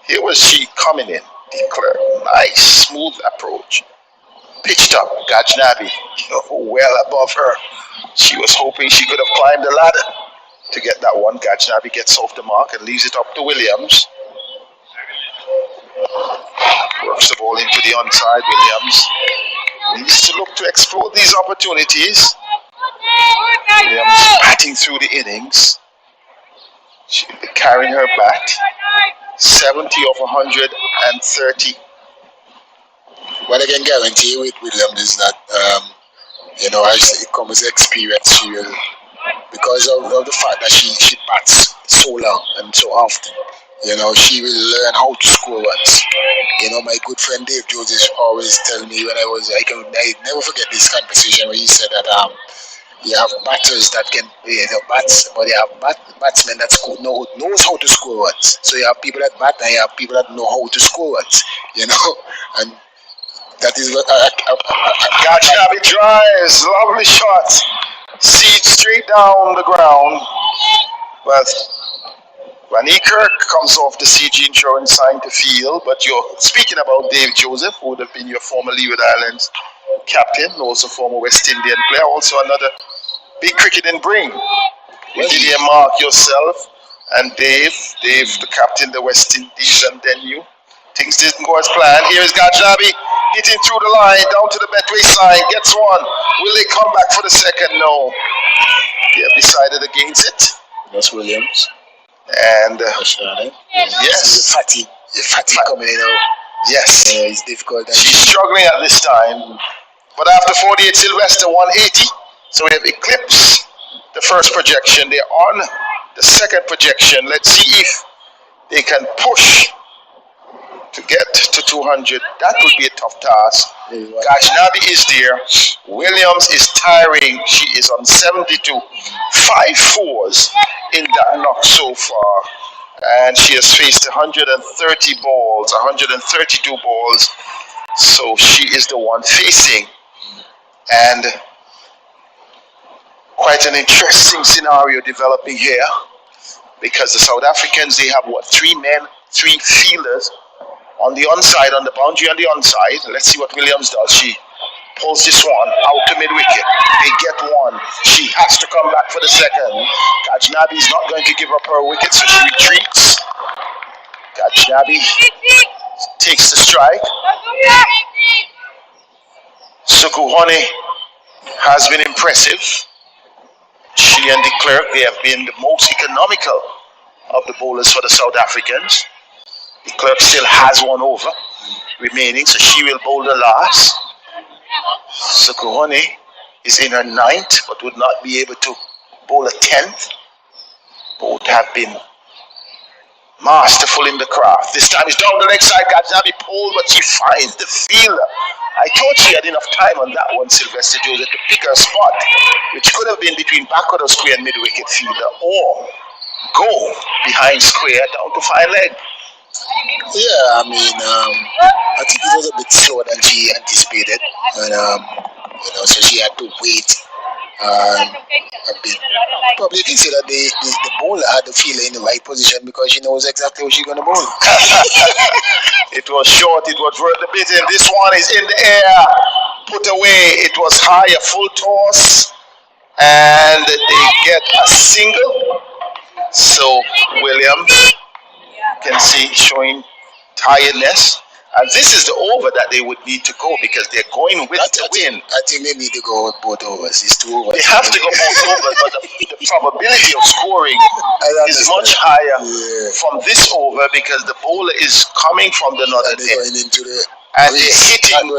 S4: Here was she coming in. De Klerk, nice, smooth approach. Pitched up, Gajnabi, well above her. She was hoping she could have climbed the ladder to get that one. Gajnabi gets off the mark and leaves it up to Williams. Works the ball into the onside. Williams needs to look to explore these opportunities. Williams batting through the innings. She'll be carrying her bat. 70 of 130.
S5: What I can guarantee with Williams is that, as it comes with experience, she will, because of the fact that she bats so long and so often, she will learn how to score runs. My good friend Dave Joseph always tell me when I never forget this conversation where he said that you have batters that can bats, but you have batsmen that knows how to score runs. So you have people that bat and you have people that know how to score runs. And that is what
S4: Gajnabi drives, lovely shot. Seed straight down the ground. But Van Eker comes off the CG insurance sign to field. But you're speaking about Dave Joseph, who would have been your former Leeward Islands captain, also former West Indian player, also another big cricketing bring. You did a mark yourself And Dave, the captain, the West Indies, and then you. Things didn't go as planned. Here is Gajnabi hitting through the line, down to the Betway side, gets one. Will they come back for the second? No. They have decided against it.
S5: That's Williams.
S4: And
S5: yes, the fatty coming in.
S4: Yes,
S5: it's difficult.
S4: She's struggling at this time. But after 48, Sylvester 180. So we have eclipsed the first projection. They're on the second projection. Let's see if they can push to get to 200. That would be a tough task. Gajnabi is there. Williams is tiring. She is on 72. 5 fours in that knock so far. And she has faced 130 balls, 132 balls. So she is the one facing. And quite an interesting scenario developing here. Because the South Africans, they have 3 men, 3 fielders on the onside, on the boundary on the onside. Let's see what Williams does. She pulls this one out to mid-wicket. They get one. She has to come back for the second. Gajnabi is not going to give up her wicket, so she retreats. Gajnabi takes the strike. Sukuhone has been impressive. She and de Klerk, they have been the most economical of the bowlers for the South Africans. De Klerk still has one over remaining, so she will bowl the last. Sukuhone is in her 9th, but would not be able to bowl a 10th. Both have been masterful in the craft. This time it's down the leg side. Gajnabi pulled, but she finds the fielder. I thought she had enough time on that one, Sylvester Joseph, to pick her spot, which could have been between backward of square and mid-wicket fielder, or go behind square down to 5 leg.
S5: Yeah, I mean, I think it was a bit slower than she anticipated, and so she had to wait a bit. Probably you can say that the bowler had the fielder in the right position because she knows exactly what she's going to bowl.
S4: It was short, it was worth the bit, and this one is in the air, put away. It was high, a full toss, and they get a single. So Williams, can see, showing tiredness. And this is the over that they would need to go because they're going with the win.
S5: I think they need to go with both overs. It's 2 overs.
S4: They have to go both overs, but the probability of scoring is much higher from this over because the bowler is coming from the northern end. And they're hitting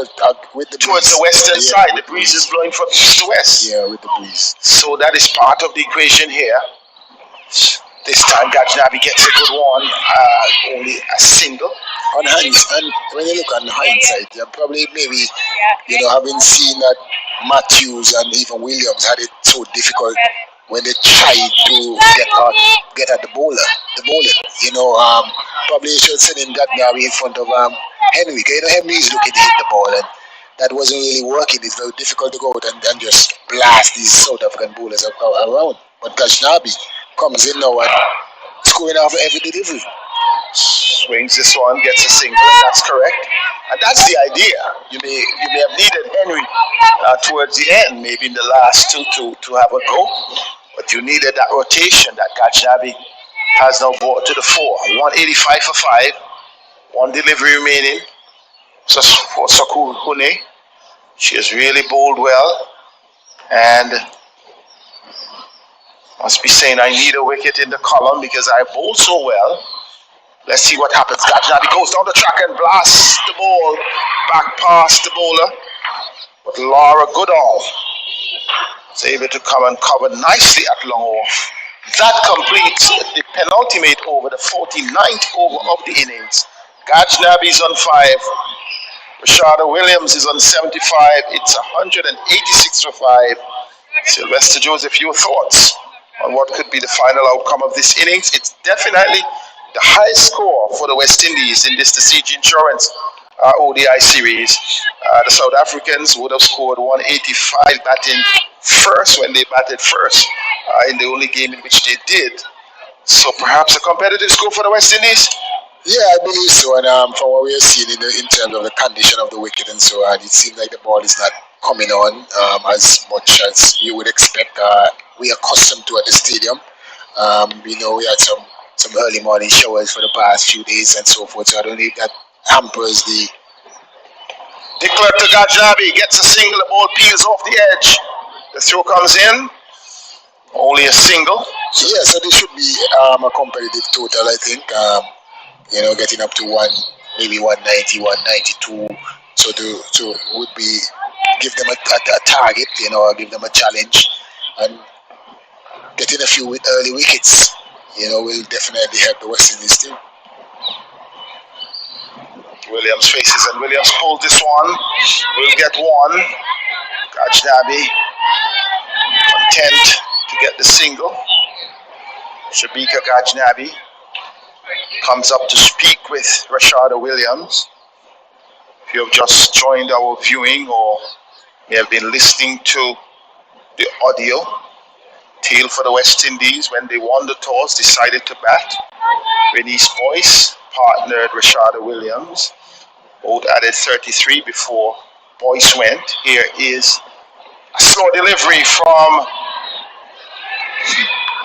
S4: towards the western side. The breeze is blowing from east to west.
S5: Yeah, with the breeze.
S4: So that is part of the equation here. This time Gajnabi gets a good one, only a single.
S5: On hindsight, and when you look on hindsight, you're probably maybe, having seen that Matthews and even Williams had it so difficult when they tried to get at the bowler. Probably you should send in Gajnabi in front of Henry. Henry is looking to hit the ball, and that wasn't really working. It's very difficult to go out and just blast these South African bowlers around. But Gajnabi comes in now and scoring off every delivery.
S4: Swings this one, gets a single, and that's correct. And that's the idea. You may have needed Henry towards the end, maybe in the last 2 to have a go. But you needed that rotation that Gajnabi has now brought to the fore. 185 for 5. 1 delivery remaining. So for Sukuhone, she has really bowled well. And must be saying I need a wicket in the column because I bowl so well. Let's see what happens. Gajnabi goes down the track and blasts the ball back past the bowler. But Laura Goodall is able to come and cover nicely at long off. That completes the penultimate over, the 49th over of the innings. Gajnabi is on 5. Rashada Williams is on 75. It's 186 for 5. Sylvester Joseph, your thoughts on what could be the final outcome of this innings? It's definitely the highest score for the West Indies in this Siege Insurance ODI series. The South Africans would have scored 185 batting first when they batted first in the only game in which they did. So perhaps a competitive score for the West Indies?
S5: Yeah, I believe so. And from what we are seeing in terms of the condition of the wicket and so on, it seems like the ball is not coming on as much as you would expect. We are accustomed to at the stadium. We know we had some some early morning showers for the past few days and so forth. So I don't think that hampers the.
S4: Declare to Gajnabi, gets a single, the ball peels off the edge. The throw comes in, only a single.
S5: So yeah, so this should be a competitive total, I think. Getting up to maybe 190, 192. So to would be give them a target, give them a challenge, and getting a few early wickets, will definitely help the West Indies team.
S4: Williams faces and Williams pulls this one. Will get one. Gajnabi content to get the single. Shabika Gajnabi comes up to speak with Rashada Williams. If you have just joined our viewing or may have been listening to the audio, tail for the West Indies when they won the toss, decided to bat. Renice Boyce partnered Rashada Williams. Both added 33 before Boyce went. Here is a slow delivery from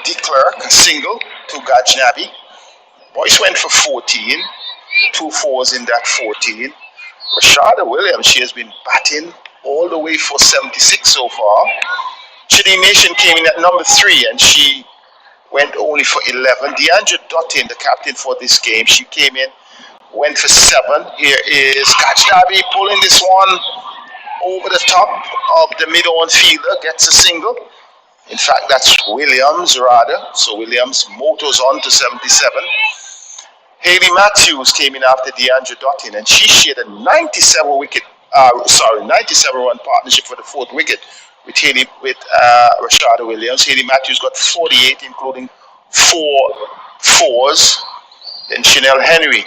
S4: De Klerk, a single to Gajnabi. Boyce went for 14, 2 fours in that 14. Rashada Williams, she has been batting all the way for 76 so far. Chidi Nation came in at number 3 and she went only for 11. Deandra Dottin, the captain for this game, she came in, went for 7. Here is Gajnabi pulling this one over the top of the mid-on fielder, gets a single. In fact, that's Williams rather. So Williams motors on to 77. Haley Matthews came in after Deandra Dottin and she shared a 97 run partnership for the 4th wicket with Rashada Williams. Haley Matthews got 48, including 4 fours. Then Chanel Henry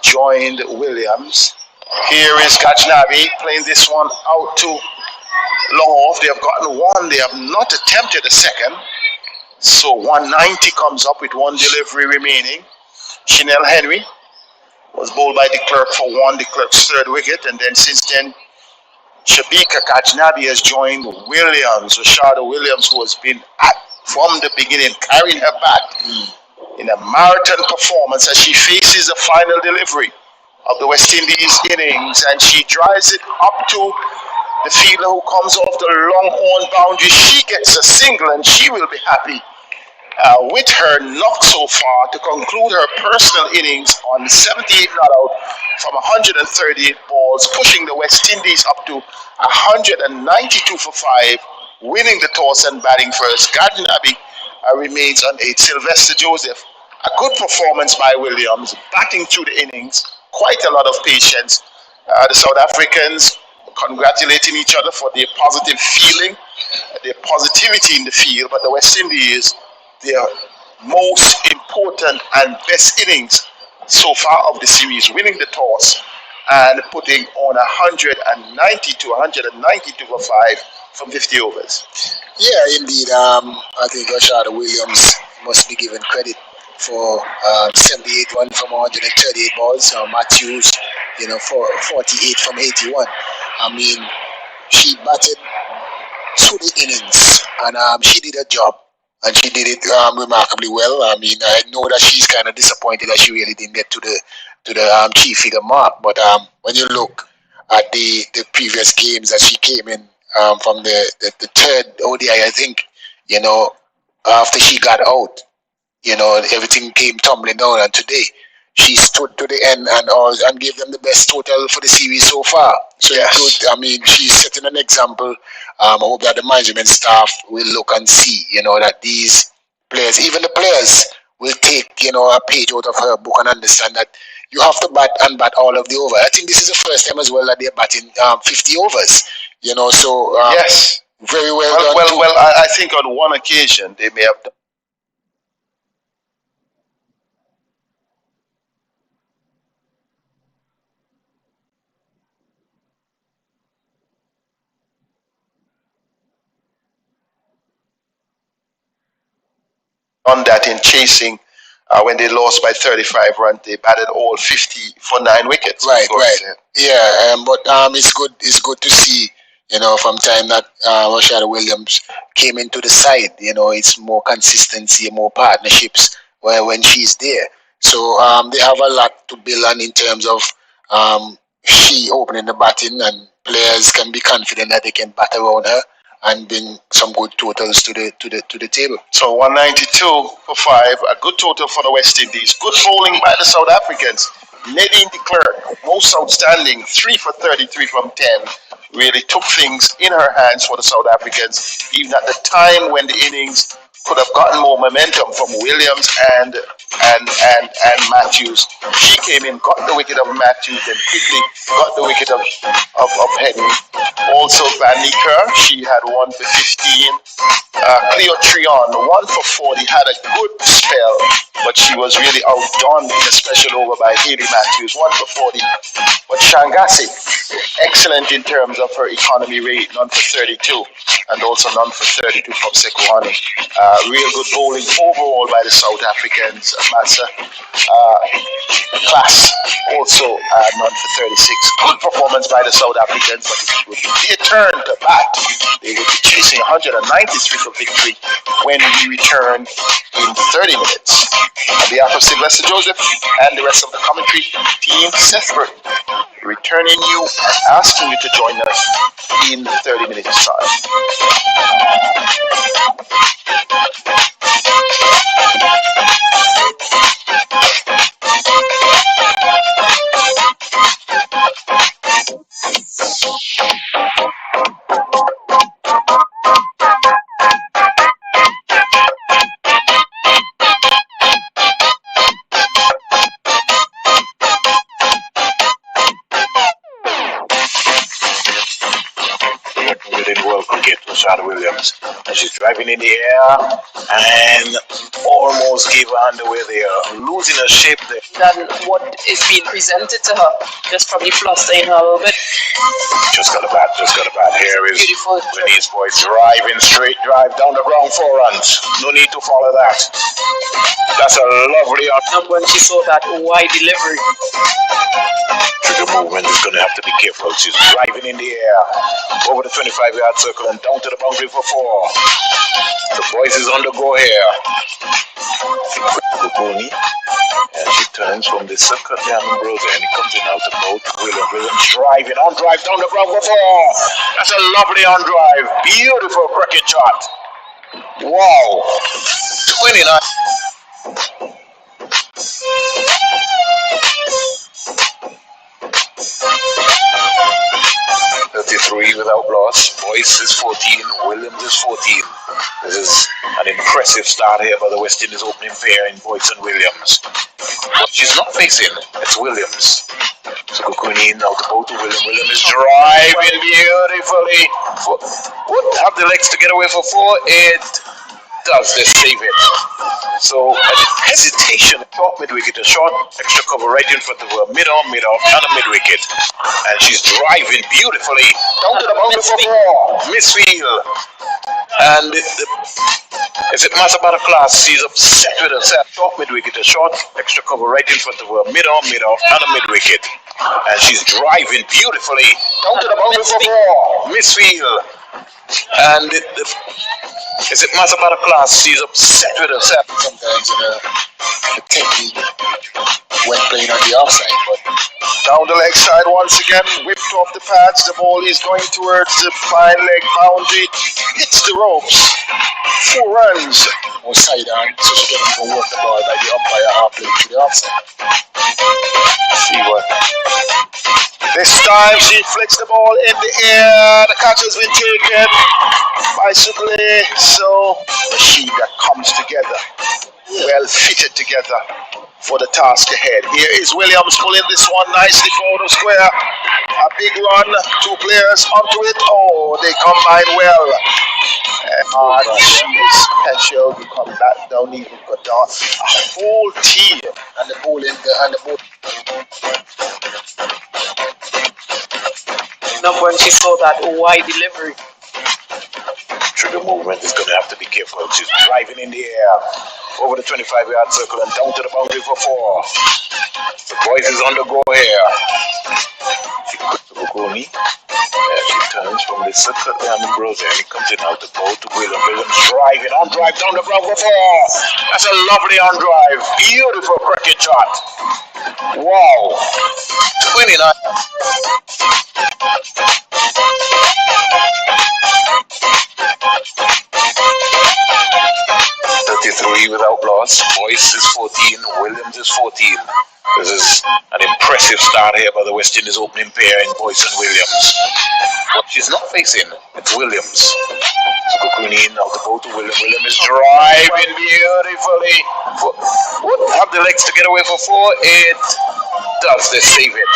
S4: joined Williams. Here is Gajnabi playing this one out to long off. They have gotten 1. They have not attempted a second. So 190 comes up with 1 delivery remaining. Chanel Henry was bowled by De Klerk for 1, De Klerk's 3rd wicket. And then since then, Shabika Gajnabi has joined Williams, Rashada Williams, who has been from the beginning carrying her back in a marathon performance as she faces the final delivery of the West Indies innings, and she drives it up to the fielder who comes off the long horn boundary. She gets a single and she will be happy with her knock so far to conclude her personal innings on 78 not out from 138 balls, pushing the West Indies up to 192 for 5, winning the toss and batting first. Gajnabi remains on 8. Sylvester Joseph, a good performance by Williams, batting through the innings, quite a lot of patience. The South Africans congratulating each other for their positive feeling, their positivity in the field, but the West Indies, their most important and best innings so far of the series, winning the toss and putting on 192 for 5 from 50 overs.
S5: Yeah, indeed. I think Rashada Williams must be given credit for 78 run from 138 balls. Matthews, for 48 from 81. I mean, she batted through the innings and she did her job. And she did it remarkably well. I mean, I know that she's kind of disappointed that she really didn't get to the chief figure mark. But when you look at the previous games that she came in from the 3rd ODI, I think, after she got out, everything came tumbling down. And today, she stood to the end and gave them the best total for the series so far. So yes. She's setting an example. I hope that the management staff will look and see, that these players, even the players, will take, a page out of her book and understand that you have to bat all of the over. I think this is the first time as well that they're batting 50 overs, so
S4: yes,
S5: very well done.
S4: Well, I think on one occasion they may have done that in chasing. When they lost by 35 runs, they batted all 50 for 9 wickets.
S5: Right. Yeah, but it's good to see, from time that Rashada Williams came into the side. It's more consistency, more partnerships when she's there. So they have a lot to build on in terms of she opening the batting, and players can be confident that they can bat around her and bring some good totals to the table.
S4: So 192 for 5, a good total for the West Indies. Good bowling by the South Africans. Nadine de Klerk, most outstanding, 3 for 33 from 10. Really took things in her hands for the South Africans, even at the time when the innings could have gotten more momentum from Williams and Matthews. She came in, got the wicket of Matthews, then quickly got the wicket of Henry. Also Van Niekerk, she had 1 for 15. Cleo Trion, 1 for 40, had a good spell, but she was really outdone in a special over by Haley Matthews, 1 for 40. But Shangasi, excellent in terms of her economy rate, none for 32, and also none for 32 from Sekohani. Real good bowling overall by the South Africans. Massa Class also none for 36. Good performance by the South Africans, but it would be a turn to bat. They would be chasing 193 for victory when we return in 30 minutes. On behalf of Sylvester Joseph and the rest of the commentary team, Seth Burton, returning you and asking you to join us in 30 minutes time.
S2: In world cricket was Shada Williams, and she's driving in the air and almost gave her underway there, losing her shape there.
S3: Than what is being presented to her, just probably flustering her a little bit.
S2: Just got a bat. Here is
S3: Beautiful.
S2: Denise Boy driving straight drive down the ground 4 runs. No need to follow that. That's a lovely
S3: And when she saw that wide delivery,
S2: trigger movement is going to have to be careful. She's driving in the air over the 25-yard circle and down to the boundary for 4. The boys is on the go here. Bukuni, and she turns from the circle to Ambrose, and he comes in out the boat. Williams driving on drive down the ground for 4. That's a lovely on drive. Beautiful cricket shot. Wow. 29. 33 without loss. Boyce is 14. Williams is 14. This is an impressive start here by the West Indies opening pair in Boyce and Williams. But she's not facing. It's Williams. So Kukuni now to go to Williams. Williams is driving beautifully. Would have the legs to get away for 4. It does. They save it. So hesitation, short mid-wicket, a short extra cover right in front of her, mid-off, and a mid-wicket. And she's driving beautifully down to the boundary for 4. Misfield. And is it Masabara class? She's upset with herself. Short mid-wicket, a short extra cover right in front of her, mid-off, and a mid-wicket. And she's driving beautifully down to the boundary for 4. Misfield. And is it Masabara class? She's upset with herself.
S5: Sometimes the technique when playing on the offside, but
S4: Down the leg side once again, whipped off the pads. The ball is going towards the fine leg boundary. Hits the ropes. 4 runs.
S5: no side on, so she can't even work the ball by the umpire halfway to the offside.
S4: See what? This time she flicks the ball in the air. The catch has been taken by Sublé. So a machine that comes together, well fitted together for the task ahead. Here is Williams pulling this one nicely for the square. A big run, 2 players onto it. Oh, they combine well. She is special because that don't even go down. A whole team
S5: And the ball
S3: now when she saw that wide delivery,
S2: Trigger movement is going to have to be careful. She's driving in the air over the 25-yard circle and down to the boundary for 4. The boys is on the go here. She puts the Bukuni. And she turns from the circle to Ambrose, and he comes in out the boat to Williams. Williams driving on drive down the ground for 4. That's a lovely on drive. Beautiful cricket shot. Wow. 29. 33 without loss. Boyce is 14. Williams is 14. This is an impressive start here by the West Indies opening pair in Boyce and Williams. What she's not facing, it's Williams. Kukunin out the ball to William. William is driving beautifully. Would have the legs to get away for 4. It does. They save it.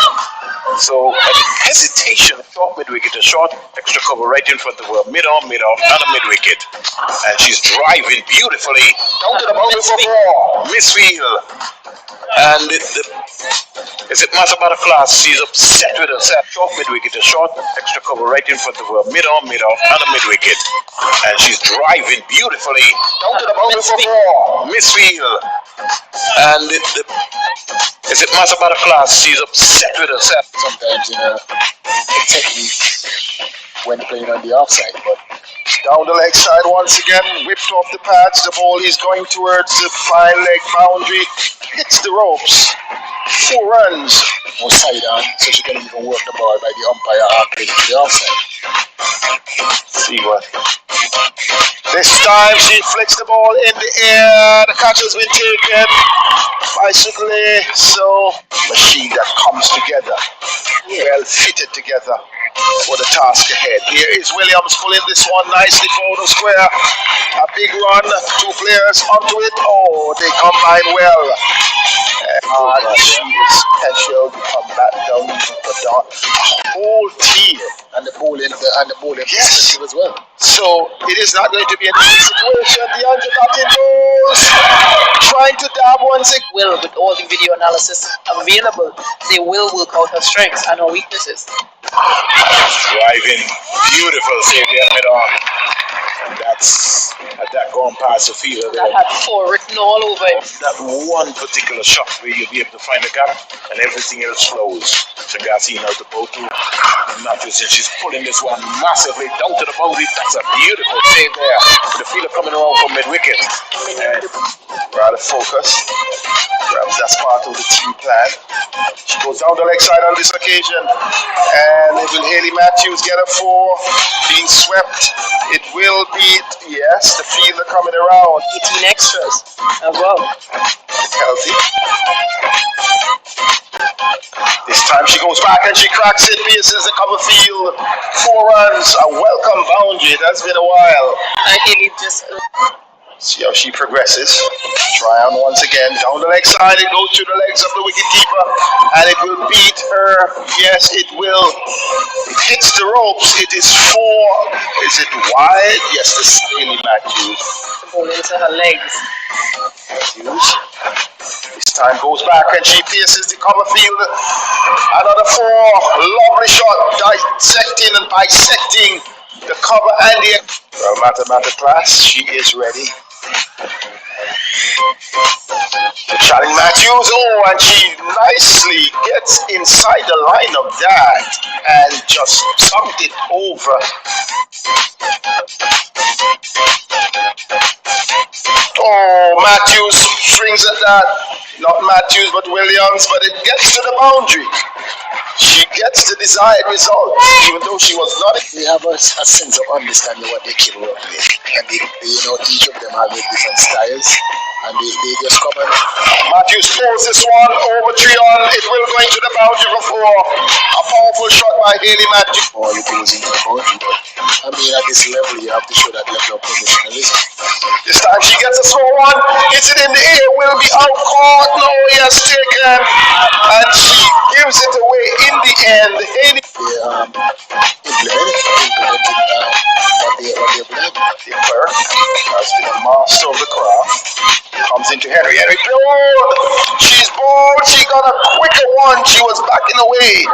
S2: So a hesitation, short mid wicket, a short extra cover right in front of her, mid on, mid off, and a mid wicket, and she's driving beautifully down to the boundary for 4. Misfield, and is it Mathemata class? She's upset with herself. Short mid wicket, a short extra cover right in front of her, mid on, mid off, and a mid wicket, and she's driving beautifully down to the boundary for 4. Misfield, and is it Mathemata class? She's upset with herself.
S5: Sometimes in a technique when playing on the offside, but
S4: Down the leg side once again, whipped off the pads. The ball is going towards the fine leg boundary. Hits the ropes. 4 runs.
S5: more side on, so she can even work the ball by the umpire after the offside.
S4: See what? This time she flicks the ball in the air. The catch has been taken by Sukley. So machine that comes together, well fitted together for the task ahead. Here is Williams pulling this one nicely for the square. A big run, 2 players onto it. Oh, they combine well. She is special to come back down for the whole team.
S5: And the bowling perspective as well.
S4: So it is not going to be an easy situation. The undercutting goes, trying to dab once again.
S3: Will, with all the video analysis available, they will work out her strengths and her weaknesses.
S2: Driving, beautiful save there mid on. And that's that going past the fielder there.
S3: That had 4 written all over it.
S2: That one particular shot where you'll be able to find a gap and everything else flows. Shangasi now to both to Matthews, and she's pulling this one massively down to the boundary. That's a beautiful save there. The fielder coming around from mid wicket.
S4: Rather focused. Perhaps that's part of the team plan. She goes down the leg side on this occasion. And will Haley Matthews get a 4? Being swept. It will be, yes, the fielder coming around.
S3: 18 extras as well.
S4: Healthy. This time she goes back and she cracks it, pierces the cover field. 4 runs, a welcome boundary. It has been a while.
S3: And Haley just...
S4: See how she progresses. Try on once again. Down the leg side, it goes through the legs of the wicketkeeper. And it will beat her. Yes, it will. It hits the ropes. It is 4. Is it wide? Yes, this Haley Matthews.
S3: The ball into her legs.
S4: Matthews. This time goes back and she pierces the cover field. Another 4. Lovely shot. Dissecting and bisecting the cover and the... Well, Mathemata class, she is ready. To challenge Matthews, and she nicely gets inside the line of that and just tucked it over. Oh, Matthews swings at that. Not Matthews, but Williams, but it gets to the boundary. She gets the desired result, even though she was not.
S5: They have a sense of understanding what they capable of playing, and they each of them have different styles, and they just come and.
S4: Matthews throws this one over 3 on. It will go into the boundary for 4. A powerful shot by Haley Matthews.
S5: Or you goes into the boundary, but I mean at this level you have to show that level of professionalism.
S4: This time she gets a slow one. Hits it in the air. Will be out caught. No, he has taken, and she gives it away in the end. Haley.
S5: They implementing what they've done.
S4: Dipper has been a master of the craft. Comes into Henry. Henry Bill. She's bold. She got a quicker one. She was backing away.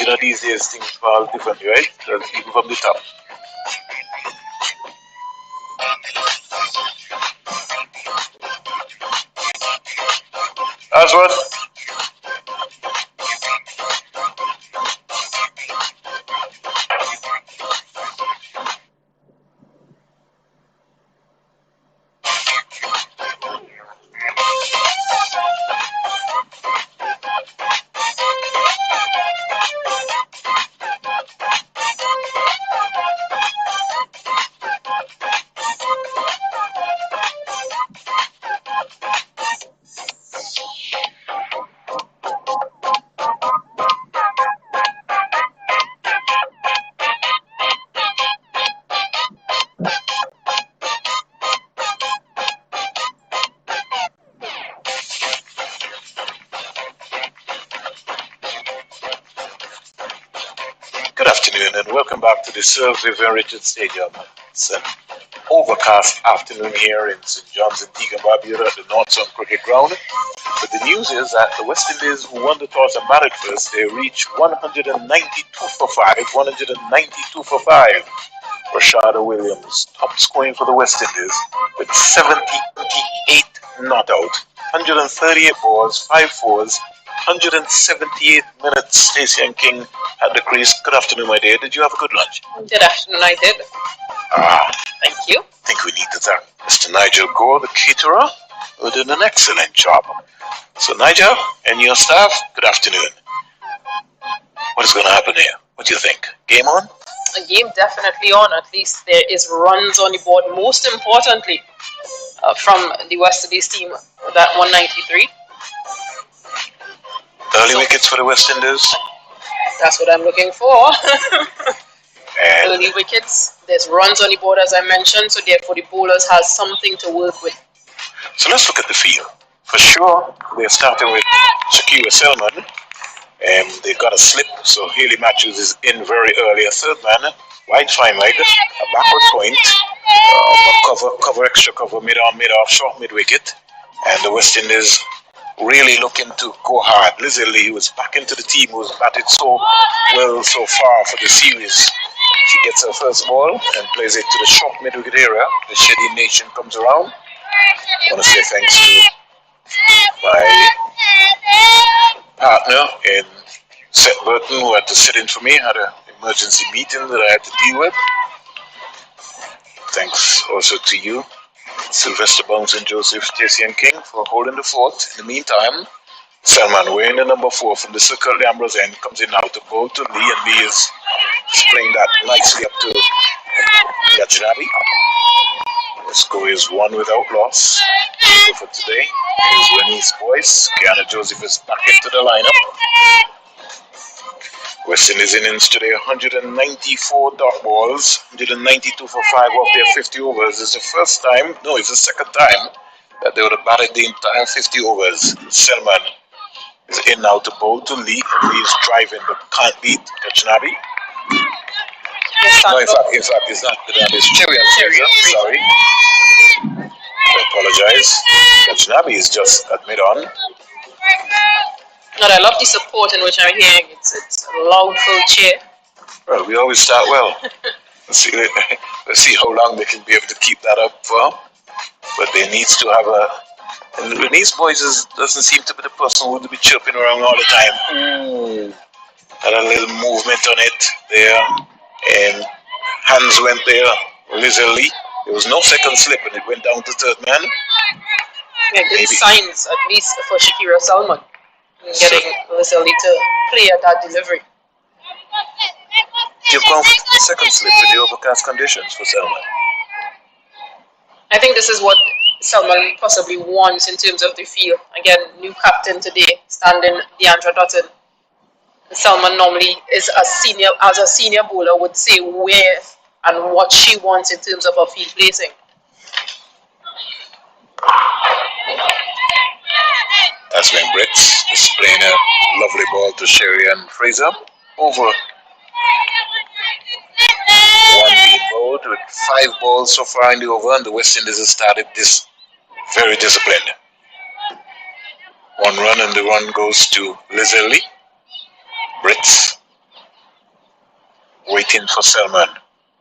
S2: But these days things fall differently, right? Even from the top. Asworth? Good afternoon and welcome back to the Sir Vivian Richards Stadium. It's an overcast afternoon here in St. John's Antigua and Barbuda at the North Sun Cricket Ground. But the news is that the West Indies, who won the toss and batted first, they reached 192 for 5, 192 for 5. Rashada Williams, top scoring for the West Indies with 78 not out, 138 balls, 5 fours, 178 minutes. Stacey and King at the crease. Good afternoon, my dear. Did you have a good lunch?
S3: Good afternoon, I did. Thank you.
S2: I think we need to thank Mr. Nigel Gore, the caterer, who did an excellent job. So, Nigel and your staff, good afternoon. What is going to happen here? What do you think? Game on?
S3: A game definitely on. At least there is runs on the board. Most importantly, from the West Indies team, that 193.
S2: Early wickets for the West Indies.
S3: That's what I'm looking for.
S2: And
S3: Early wickets. There's runs on the board as I mentioned, so therefore the bowlers have something to work with.
S2: so let's look at the field. For sure, they're starting with Shakira Selman. They got a slip, so Haley Matthews is in very early. A third man, wide fine leg, a backward point, cover, extra cover, mid on, mid off, short mid wicket. And the West Indies really looking to go hard. Lizzie Lee, who was back into the team, who's batted so well so far for the series. She gets her first ball and plays it to the short mid wicket area. The Shady Nation comes around. I want to say thanks to my partner in Seth Burton, who had to sit in for me, had an emergency meeting that I had to deal with. Thanks also to you, Sylvester Bounce and Joseph, Stacey and King, for holding the fort. In the meantime, Salman, wearing the number 4 from the circle at the Ambrose end, comes in now to bowl to Lee, and Lee is playing that nicely up to Yajnabi. The score is 1 without loss. So for today, here's Rennie's voice. Kiana Joseph is back into the lineup. West Indies innings today, 194 dot balls, 192 for 5 off their 50 overs. It's the first time, no, it's the second time that they would have batted the entire 50 overs. Selman is in now to bowl to Lee. Lee is driving but can't beat Yajnabi. No, in fact, it's not it's Cherry and Fraser. Sorry. I apologize. Yajnabi is just at mid on.
S3: But I love the support in which I'm hearing. It's a loud, full cheer.
S2: Well, we always start well. Let's see how long they can be able to keep that up for. But they needs to have a. And Reni's voice doesn't seem to be the person who would be chirping around all the time. Had a little movement on it there, and hands went there lazily. There was no second slip, and it went down to third man.
S3: Yeah, good signs, at least for Shakira Salman, getting lazily to play at that delivery.
S2: You've gone for the second slip with the overcast conditions for Salman.
S3: I think this is what Salman possibly wants in terms of the field. Again, new captain today, standing Deandra Dutton. Salman normally is a senior bowler would say where and what she wants in terms of her field placing.
S2: That's when Brits is playing a lovely ball to Sherry and Fraser. Over. One being bowled with 5 balls so far in the over, and the West Indies has started this very disciplined. 1 run, and the run goes to Lizzie. Brits waiting for Selman.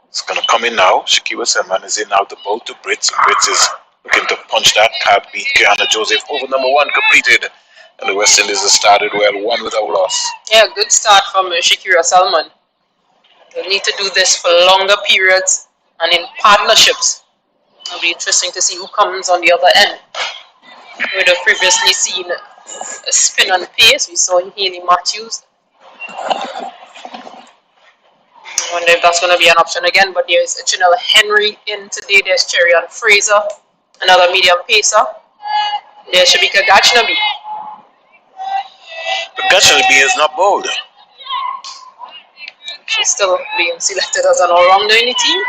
S2: It's going to come in now. Shakira Selman is in now to bowl to Brits. Brits is looking to punch that. Can't beat Kiana Joseph. Over number 1 completed. And the West Indies has started well, 1 without loss.
S3: Yeah, good start from Shakira Salman. They need to do this for longer periods and in partnerships. It'll be interesting to see who comes on the other end. We would have previously seen a spin and pace. We saw Haley Matthews. I wonder if that's going to be an option again, but there's Chanel Henry in today. There's Cherry and Fraser, another medium pacer. There's Shabika Gajnabi.
S2: But Gajnabi is not bowled.
S3: She's still being selected as an all-rounder in the team.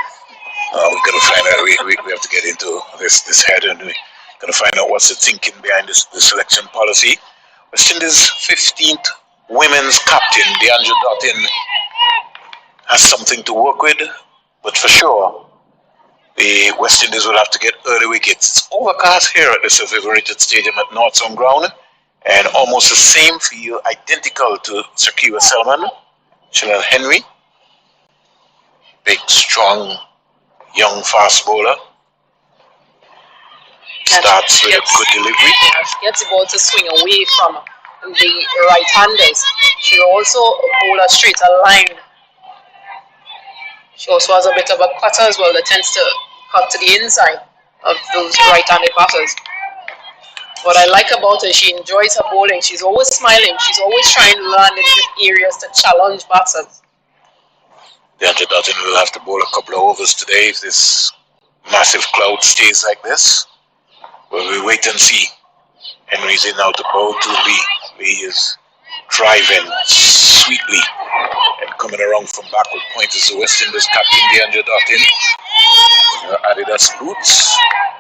S2: We've got to find out. We have to get into this head, and we're going to find out what's the thinking behind the selection policy. West Indies' 15th women's captain, Deandra Dutton, has something to work with, but for sure, the West Indies will have to get early wickets. It's overcast here at the Survivor Rated Stadium at North's Ground, and almost the same field, identical to Shakira Selman, Chanel Henry, big, strong, young, fast bowler. Starts with a good delivery.
S3: Yeah, she gets the ball to swing away from the right-handers. She also bowl a straighter line. She also has a bit of a cutter as well that tends to cut to the inside of those right-handed batters. What I like about her, she enjoys her bowling. She's always smiling. She's always trying to land in good areas to challenge batters.
S2: Deandra Dutton will have to bowl a couple of overs today if this massive cloud stays like this. Well, we'll wait and see. Henry's in now to bowl to Lee. Lee is driving sweetly and coming around from backward point is the West Indies captain Deandra Dottin. Her Adidas boots,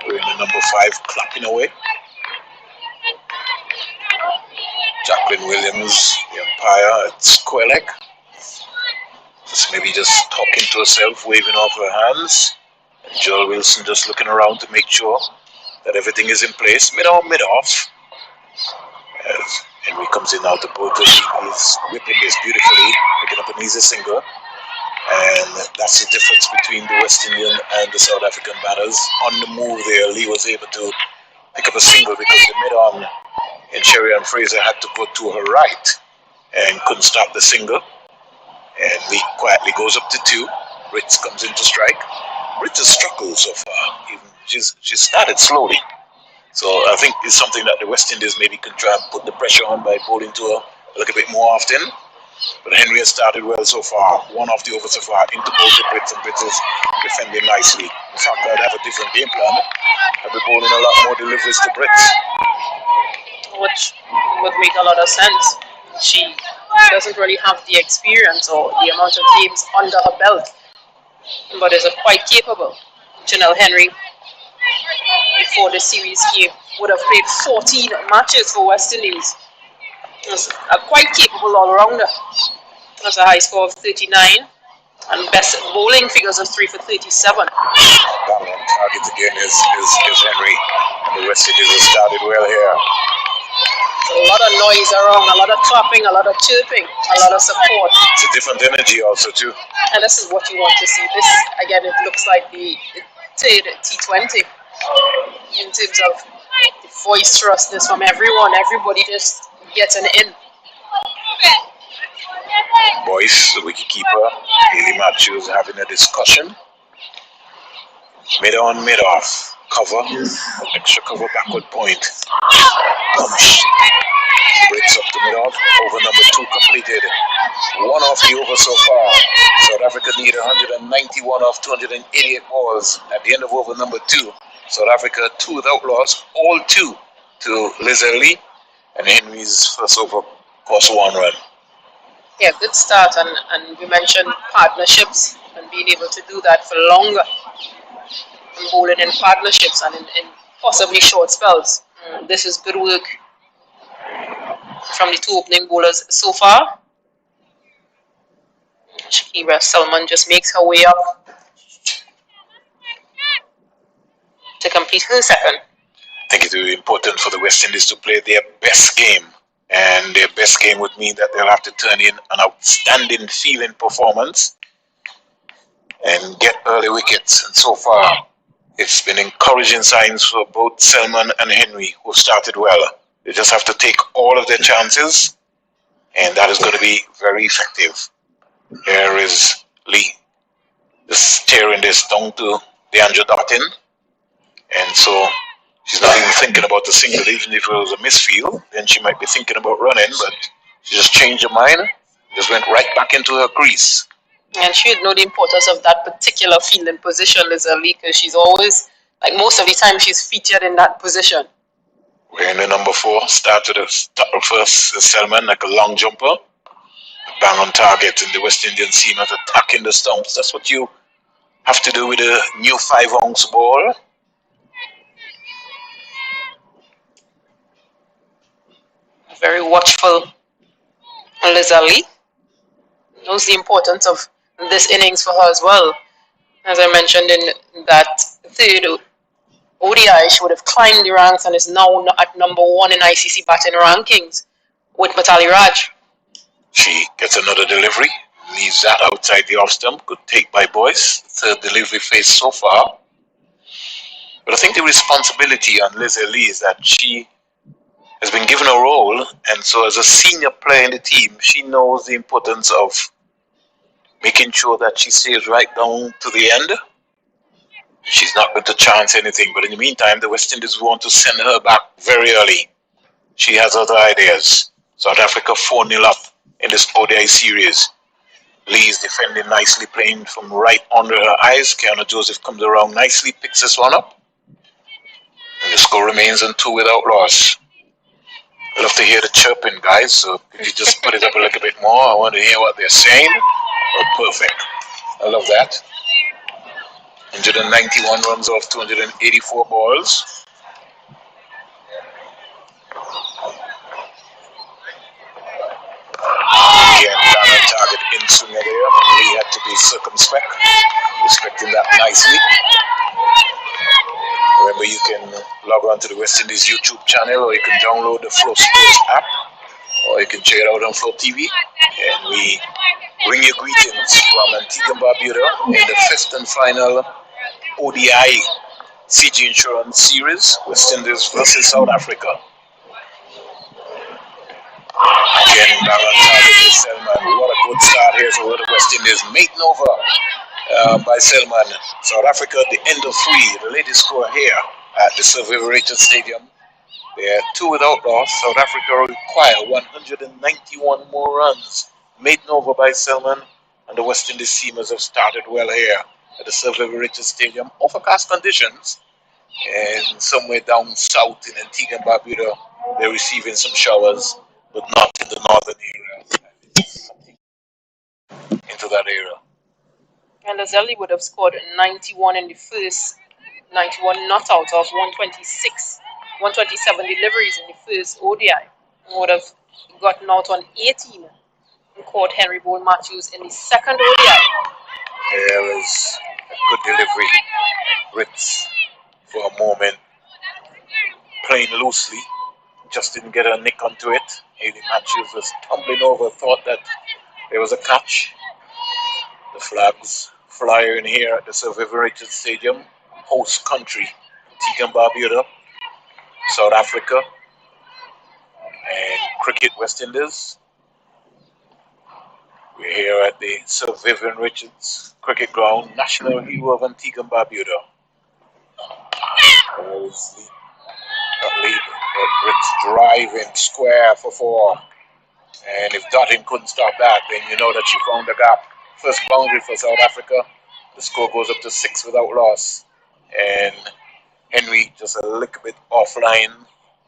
S2: wearing the number 5, clapping away. Jacqueline Williams, the umpire at square leg. Just talking to herself, waving off her hands. And Joel Wilson just looking around to make sure that everything is in place. Mid-on, mid-off. As Henry comes in out the boat, he's whipping this beautifully, picking up an easy single. And that's the difference between the West Indian and the South African batters. On the move there, Lee was able to pick up a single because the mid-on and Sherian Fraser had to go to her right and couldn't stop the single. And Lee quietly goes up to 2. Ritz comes in to strike. Ritz has struggled so far. She's started slowly. So I think it's something that the West Indies maybe could try and put the pressure on by bowling to her a little bit more often. But Henry has started well so far. 1 off the over so far. Into both the Brits, and Brits is defending nicely. In fact, I'd have a different game plan. I'd be bowling a lot more deliveries to Brits.
S3: Which would make a lot of sense. She doesn't really have the experience or the amount of games under her belt, but is quite capable. Janelle Henry, before the series came, would have played 14 matches for West Indies. Was a quite capable all-rounder. Has a high score of 39 and best bowling figures of 3 for 37.
S2: Bang on target again is Henry. And the West Indies have started well here.
S3: A lot of noise around, a lot of clapping, a lot of chirping, a lot of support.
S2: It's a different energy also too.
S3: And this is what you want to see. This, again, it looks like the third T20 in terms of the boisterousness from everyone. Everybody just getting in.
S2: Boyce, the wicketkeeper, Haley Matthews having a discussion. Mid-on, mid-off. Cover, extra cover backward point. Punch. Breaks up to mid-off. Over number 2 completed. 1 off the over so far. South Africa need 191 off 288 balls at the end of over number 2. South Africa 2 without loss, all 2 to Liz Lee, and Henry's first over cost 1 run.
S3: Yeah, good start, and we mentioned partnerships and being able to do that for longer. And bowling in partnerships and in possibly short spells. This is good work from the 2 opening bowlers so far. Shakira Salman just makes her way up to complete her second.
S2: I think it will be important for the West Indies to play their best game. And their best game would mean that they'll have to turn in an outstanding fielding performance and get early wickets. And so far, it's been encouraging signs for both Selman and Henry, who started well. They just have to take all of their chances, and that is going to be very effective. Here is Lee, just tearing this down to Deandra Dottin. And so she's not even thinking about the single, even if it was a misfield, then she might be thinking about running, but she just changed her mind, just went right back into her crease.
S3: And she would know the importance of that particular fielding position, Liz Lee, because she's always, like most of the time, she's featured in that position.
S2: We're in the number 4, start to the first, Selman, like a long jumper. Bang on target, and the West Indian team is attacking the stumps. That's what you have to do with a new 5-ounce ball.
S3: Very watchful Liz Lee. Knows the importance of this innings for her as well. As I mentioned in that third ODI, she would have climbed the ranks and is now at number 1 in ICC batting rankings with Matali Raj.
S2: She gets another delivery, leaves that outside the off stump. Good take by Boyce. Third delivery faced so far. But I think the responsibility on Liz Lee is that she has been given a role, and so as a senior player in the team, she knows the importance of making sure that she stays right down to the end. She's not going to chance anything, but in the meantime, the West Indies want to send her back very early. She has other ideas. South Africa 4-0 up in this ODI series. Lee is defending nicely, playing from right under her eyes. Kiana Joseph comes around nicely, picks this one up. And the score remains on 2 without loss. I love to hear the chirping, guys. So could you just put it up a little bit more? I want to hear what they're saying. Oh, perfect. I love that. 191 runs off 284 balls. Again, down on target in swinger there. We had to be circumspect, respecting that nicely. Remember, you can log on to the West Indies YouTube channel, or you can download the Flow Sports app, or you can check it out on Flow TV. And we bring you greetings from Antigua and Barbuda in the fifth and final ODI CG Insurance Series, West Indies versus South Africa. Again, back on target with Selman. What a good start here for the West Indies. Maiden over by Selman. South Africa at the end of three. The latest score here at the Sir Vivian Richards Stadium. They are 2 without loss. South Africa require 191 more runs. Maiden over by Selman. And the West Indies teamers have started well here at the Sir Vivian Richards Stadium. Overcast conditions. And somewhere down south in Antigua and Barbuda, they're receiving some showers, but not in the northern area. Into that area.
S3: And Lazeli would have scored 91 in the first, 91 not out of 126, 127 deliveries in the first ODI. Would have gotten out on 18 and caught Henry Bole Matthews in the second ODI.
S2: There is a good delivery. Ritz, for a moment, playing loosely, just didn't get a nick onto it. Haley Matthews was tumbling over, thought that there was a catch. The flags fly in here at the Sir Vivian Richards Stadium, host country, Antigua and Barbuda, South Africa, and cricket West Indies. We're here at the Sir Vivian Richards Cricket Ground, national hero of Antigua and Barbuda. There's the lead, but Ritz driving square for 4. And if Dottin couldn't stop that, then you know that she found the gap. First boundary for South Africa. The score goes up to 6 without loss. And Henry just a little bit offline.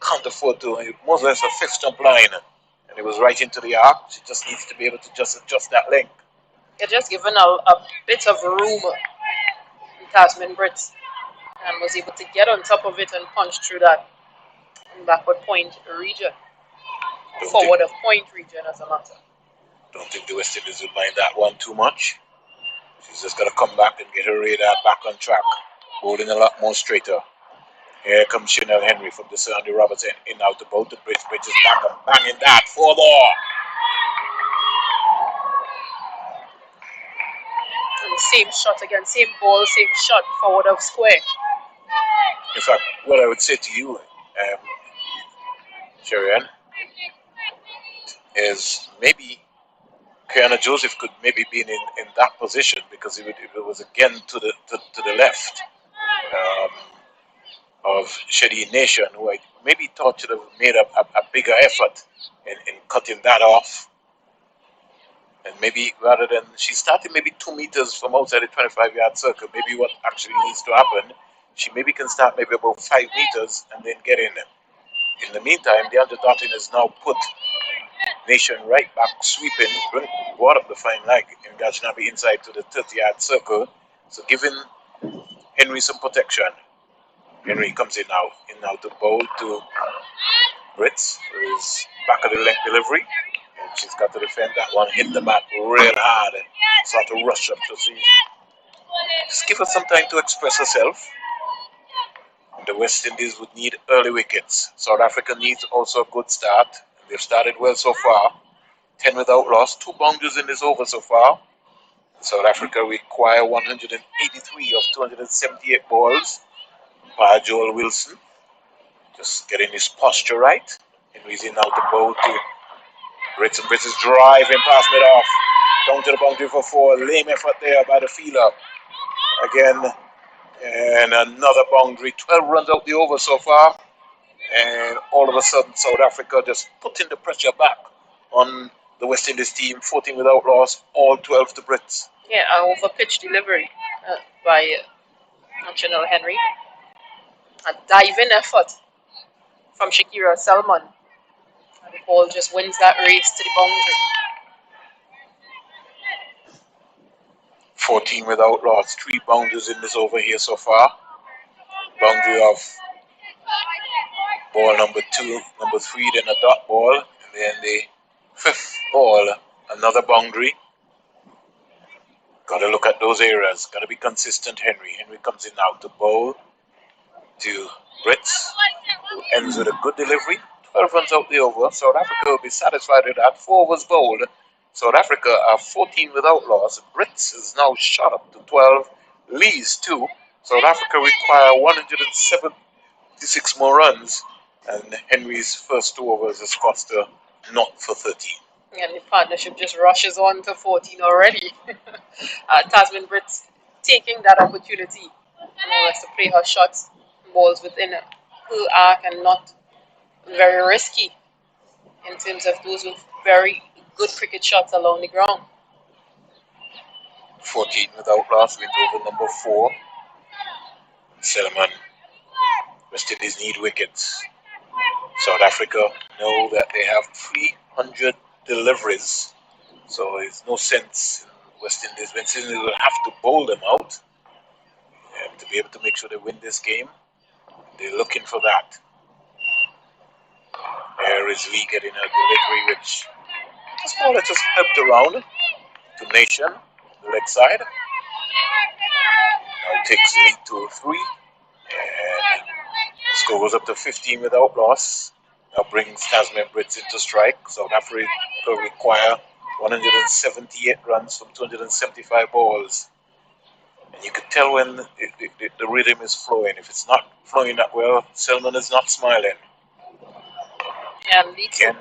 S2: Can't afford to. More or less a 5th stump line. And it was right into the arc. She just needs to be able to just adjust that length.
S3: They're just given a bit of room in Tasman Brits and was able to get on top of it and punch through that backward point region. Forward of point region, as a matter.
S2: Don't think the West Indies will mind that one too much. She's just got to come back and get her radar back on track, bowling a lot more straighter. Here comes Chanel Henry from the Sir Andy Roberts in out the boat. The bridge is back and banging that 4 more.
S3: And same shot again, same ball, same shot, forward of square.
S2: In fact, what I would say to you, Sherian, is maybe Kiana Joseph could maybe be in that position, because if it was again to the left of Shadi Nation, who I maybe thought should have made a bigger effort in cutting that off. And maybe rather than, she started maybe 2 meters from outside the 25-yard circle, maybe what actually needs to happen, she maybe can start maybe about 5 meters and then get in. In the meantime, the Dottin has now put Nation right back, sweeping, brought up the fine leg in Gajnabi inside to the 30-yard circle. So giving Henry some protection. Henry comes in now to bowl to Ritz, who is back of the length delivery. And she's got to defend that one, hit the bat real hard and start to rush up to see. Just give her some time to express herself. The West Indies would need early wickets. South Africa needs also a good start. They've started well so far. 10 without loss, 2 boundaries in this over so far. South Africa require 183 of 278 balls. By Joel Wilson, just getting his posture right. Henry's in out the bowl to Ritz, and Ritz is driving past mid off. Down to the boundary for 4. Lame effort there by the fielder. Again, and another boundary. 12 runs out the over so far. And all of a sudden, South Africa just putting the pressure back on the West Indies team. 14 without loss, all 12 to Brits.
S3: Yeah, an over-pitch delivery by Chanel Henry. A diving effort from Shakira Selman And Paul just wins that race to the boundary.
S2: 14 without loss. 3 boundaries in this over here so far. Boundary of ball number 2, number 3, then a dot ball, and then the 5th ball, another boundary. Got to look at those areas. Got to be consistent, Henry. Henry comes in now to bowl to Brits, who ends with a good delivery. 12 runs out the over. South Africa will be satisfied with that. 4 overs bowled. South Africa are 14 without loss. Brits is now shot up to 12. Lee's 2. South Africa require 176 more runs. And Henry's first 2 overs has cost a not for 13.
S3: And the partnership just rushes on to 14 already. Tasman Brits taking that opportunity to play her shots, balls within her arc and not very risky in terms of those with very good cricket shots along the ground.
S2: 14 without loss, went over number 4. Selman, West Indies need wickets. South Africa know that they have 300 deliveries, so there's no sense in West Indies. West Indies will have to bowl them out to be able to make sure they win this game. They're looking for that. There is Lee getting a delivery, which this ball has just helped around to Nation, the leg side. Now takes Lee to 3, and the score goes up to 15 without loss. Now brings Tasman Brits into strike. South Africa require 178 runs from 275 balls. And you could tell when the rhythm is flowing. If it's not flowing that well, Selman is not smiling.
S3: Yeah, Lee
S2: Again,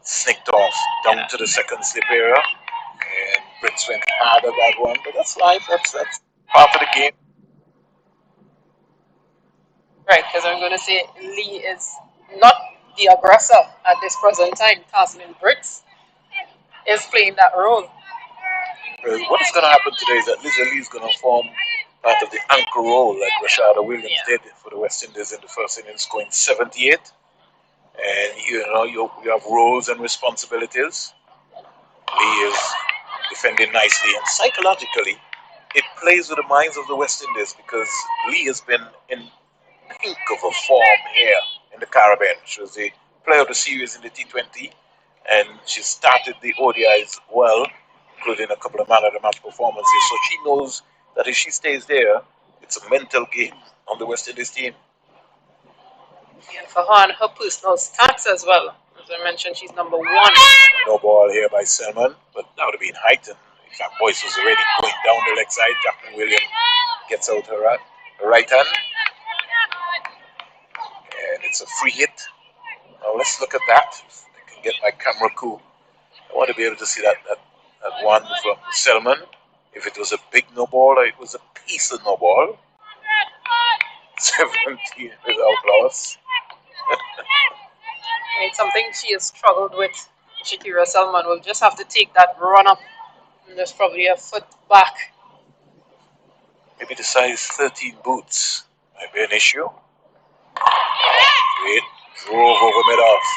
S2: snicked off down to the second slip area. And Brits went hard at that one. But that's life. That's part of the game.
S3: Right, because I'm going to say Lee is not the aggressor at this present time. Tasman Brits is playing that role.
S2: What is going to happen today is that Lizzie Lee is going to form part of the anchor role like Rashada Williams did for the West Indies in the first innings, scoring 78. And you have roles and responsibilities. Lee is defending nicely, and psychologically, it plays with the minds of the West Indies because Lee has been in pink of a form here in the Caribbean. She was the player of the series in the T20, and she started the ODIs well, including a couple of man of the match performances. So she knows that if she stays there, it's a mental game on the West Indies team.
S3: And for her and her personal stats as well. As I mentioned, she's number 1.
S2: No ball here by Selman, but that would have been heightened. In fact, Boyce was already going down the leg side. Jacqueline Williams gets out her right hand. And it's a free hit. Now let's look at that. If I can get my camera cool. I want to be able to see that one from Selman. If it was a big no ball or it was a piece of no ball. 17 without loss.
S3: It's something she has struggled with. Shakira Selman will just have to take that run up and just probably a foot back.
S2: Maybe the size 13 boots might be an issue. Great. Drove over mid-off.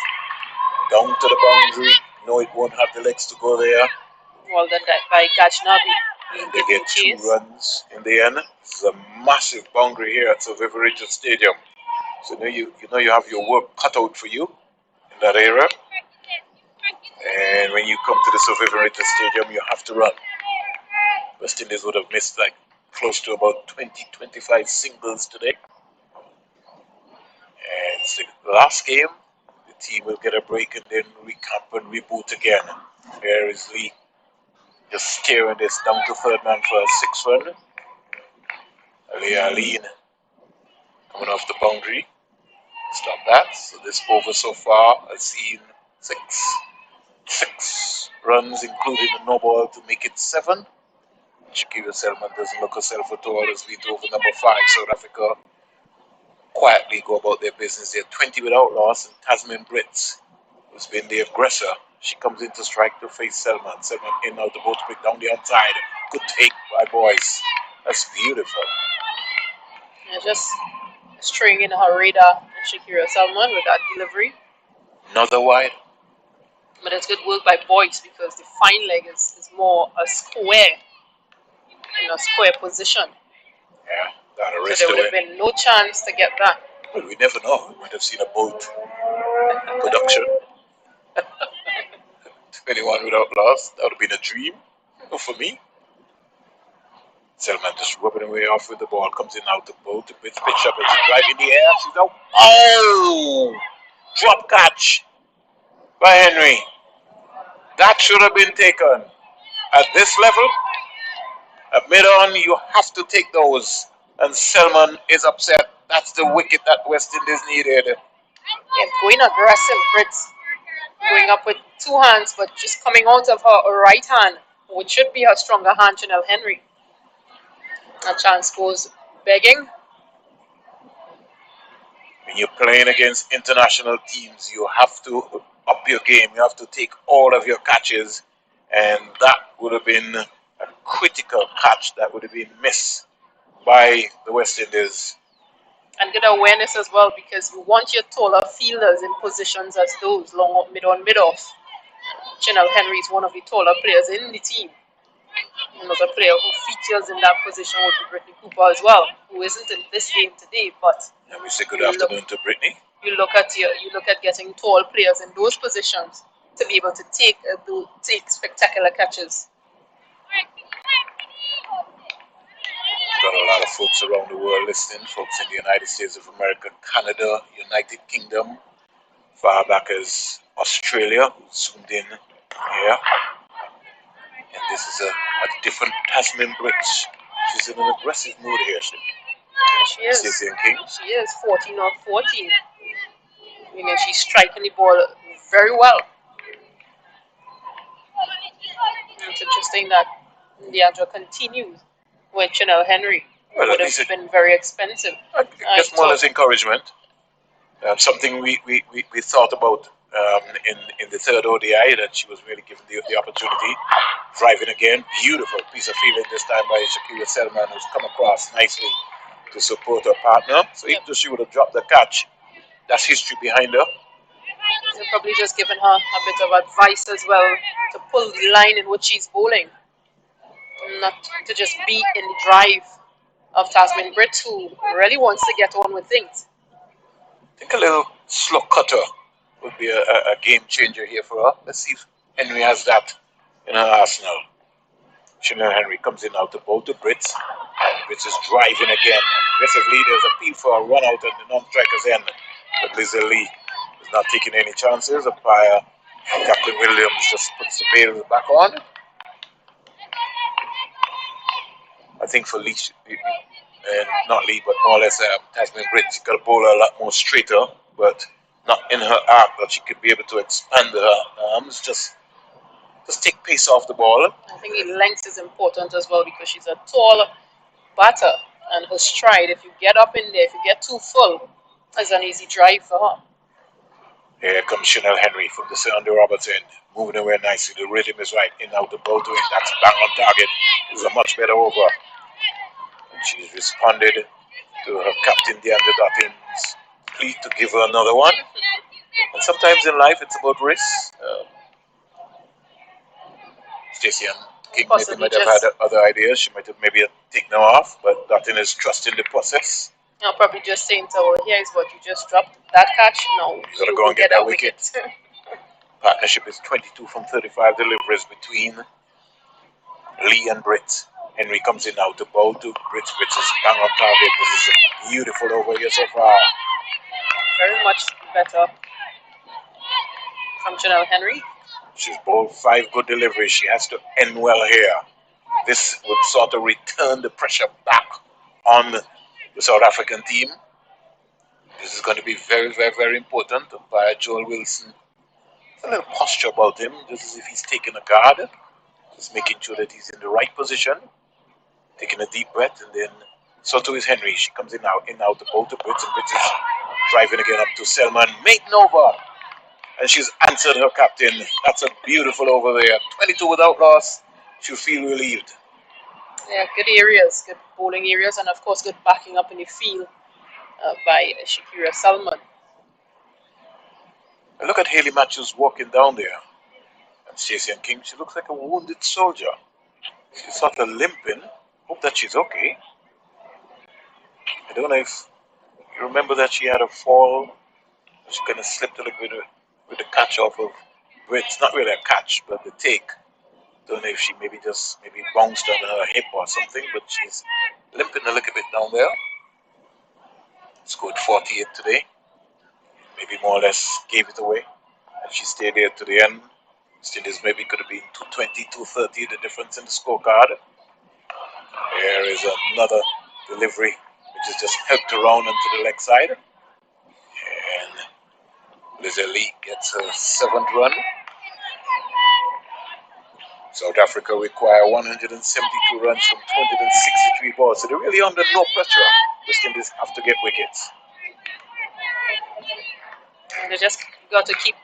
S2: Down to the boundary. No, it won't have the legs to go there.
S3: Well done by Gajnabi.
S2: And they get 2 runs in the end. This is a massive boundary here at Sir Vivian Richards Stadium. So you have your work cut out for you in that area. And when you come to the Sir Vivian Richards Stadium, you have to run. West Indies would have missed like close to about 20-25 singles today. And it's the last game. The team will get a break and then recap and reboot again. Here is Lee just steering this down to third man for a 6th run. Ali Aline coming off the boundary. Stop that. So this over so far has seen 6 runs, including a no ball to make it 7. Shakira Selman doesn't look herself at all as lead over number 5. South Africa quietly go about their business. They're 20 without loss, and Tasman Brits, who's been the aggressor, she comes into strike to face Selman. Selman in out the boat break down the outside. Good take by Boyce. That's beautiful.
S3: Yeah, just string in her radar, Shakira Selman with that delivery.
S2: Another wide.
S3: But it's good work by Boyce because the fine leg is more a square in a square position.
S2: Yeah, got a
S3: So
S2: rest
S3: there would
S2: away.
S3: have been no chance to get that.
S2: Well, we never know. We might have seen a boat production. 21 without loss. That would have been a dream for me. Selman just rubbing away off with the ball. Comes in out the boat. It's pitch up. It's a drive in the air. She's out. Oh! Drop catch by Henry. That should have been taken. At this level, at mid-on, you have to take those. And Selman is upset. That's the wicket that West Indies needed.
S3: Yeah, going aggressive, Brits. Going up with two hands, but just coming out of her right hand, which should be her stronger hand, Chanel Henry. A chance goes begging.
S2: When you're playing against international teams, you have to up your game. You have to take all of your catches. And that would have been a critical catch that would have been missed by the West Indies.
S3: And good awareness as well because you want your taller fielders in positions as those, long up, mid on, mid off. Chanel Henry is one of the taller players in the team. Another player who features in that position would be Brittany Cooper as well, who isn't in this game today, but
S2: And we say good
S3: you
S2: afternoon to Brittany.
S3: look at getting tall players in those positions to be able to take spectacular catches.
S2: Got a lot of folks around the world listening, folks in the United States of America, Canada, United Kingdom, far back as Australia, who zoomed in here. And this is a different Tasman Bridge. She's in an aggressive mood here.
S3: She is.
S2: Stacey and King.
S3: She is 14 or 14. Meaning she's striking the ball very well. It's interesting that Leandra continues with Chanel Henry.
S2: Well,
S3: Would
S2: at
S3: have
S2: least
S3: been very expensive.
S2: I guess more as encouragement. Something we thought about in the third ODI, that she was really given the opportunity. Driving again, beautiful piece of fielding this time by Shakira Selman, who's come across nicely to support her partner. So even though she would have dropped the catch, that's history behind her.
S3: They're probably just giving her a bit of advice as well to pull the line in which she's bowling. Not to just be in the drive of Tasman Britt, who really wants to get on with things.
S2: I think a little slow cutter would be a game changer here for her. Let's see if Henry has that in her arsenal. Chanel Henry comes in out to bowl to Brits. And Brits is driving again. Aggressive leaders appeal for a run out on the non-striker's end. But Lizzie Lee is not taking any chances. Umpire Captain Williams just puts the bail back on. I think for Lee, not Lee, but more or less Tasman Brits, got to bowl her a lot more straighter, but not in her arc that she could be able to expand her arms. Just take pace off the ball.
S3: I think the length is important as well because she's a tall batter, and her stride, if you get up in there, if you get too full, is an easy drive for her.
S2: Here comes Chanel Henry from the Sandy Roberts end, moving away nicely. The rhythm is right, in out the ball to him. That's bang on target. This is a much better over. And she's responded to her captain, DeAndre Dottin's plea to give her another one. And sometimes in life, it's about risk. Stacey and King maybe might have had other ideas. She might have maybe taken her off, but Dottin is trusting the process.
S3: I'll probably just saying to her, here's what you just dropped. That catch, no,
S2: You gotta go and get that wicket. Partnership is 22 from 35 deliveries between Lee and Britt. Henry comes in now to bowl to Britt. Britt is bang on target. This is a beautiful over here so far.
S3: Very much better from Chanel Henry.
S2: She's bowled 5 good deliveries. She has to end well here. This would sort of return the pressure back on the South African team. This is going to be very, very, very important. By Joel Wilson, a little posture about him, just as if he's taking a guard, just making sure that he's in the right position, taking a deep breath, and then so too is Henry. She comes in now the ball to Brits, and Brits is driving again up to Selman, making over, and she's answered her captain. That's a beautiful over there. 22 without loss. She'll feel relieved.
S3: Yeah, good areas, good bowling areas, and of course good backing up in the field by Shakira Salman.
S2: And look at Haley Matthews walking down there. And Stacey and King, she looks like a wounded soldier. She's sort of limping. Hope that she's okay. I don't know if you remember that she had a fall. She kind of slipped a little bit with the catch off of. Well, it's not really a catch, but the take. Don't know if she maybe bounced on her hip or something, but she's limping a little bit down there. Scored 48 today. Maybe more or less gave it away. And she stayed there to the end. Still is maybe could have been 220, 230, the difference in the scorecard. Here is another delivery, which is just helped around onto the leg side. And Lizzie Lee gets her 7th run. South Africa require 172 runs from 263 balls. So they're really under no pressure. West Indies have to get wickets.
S3: And they just got to keep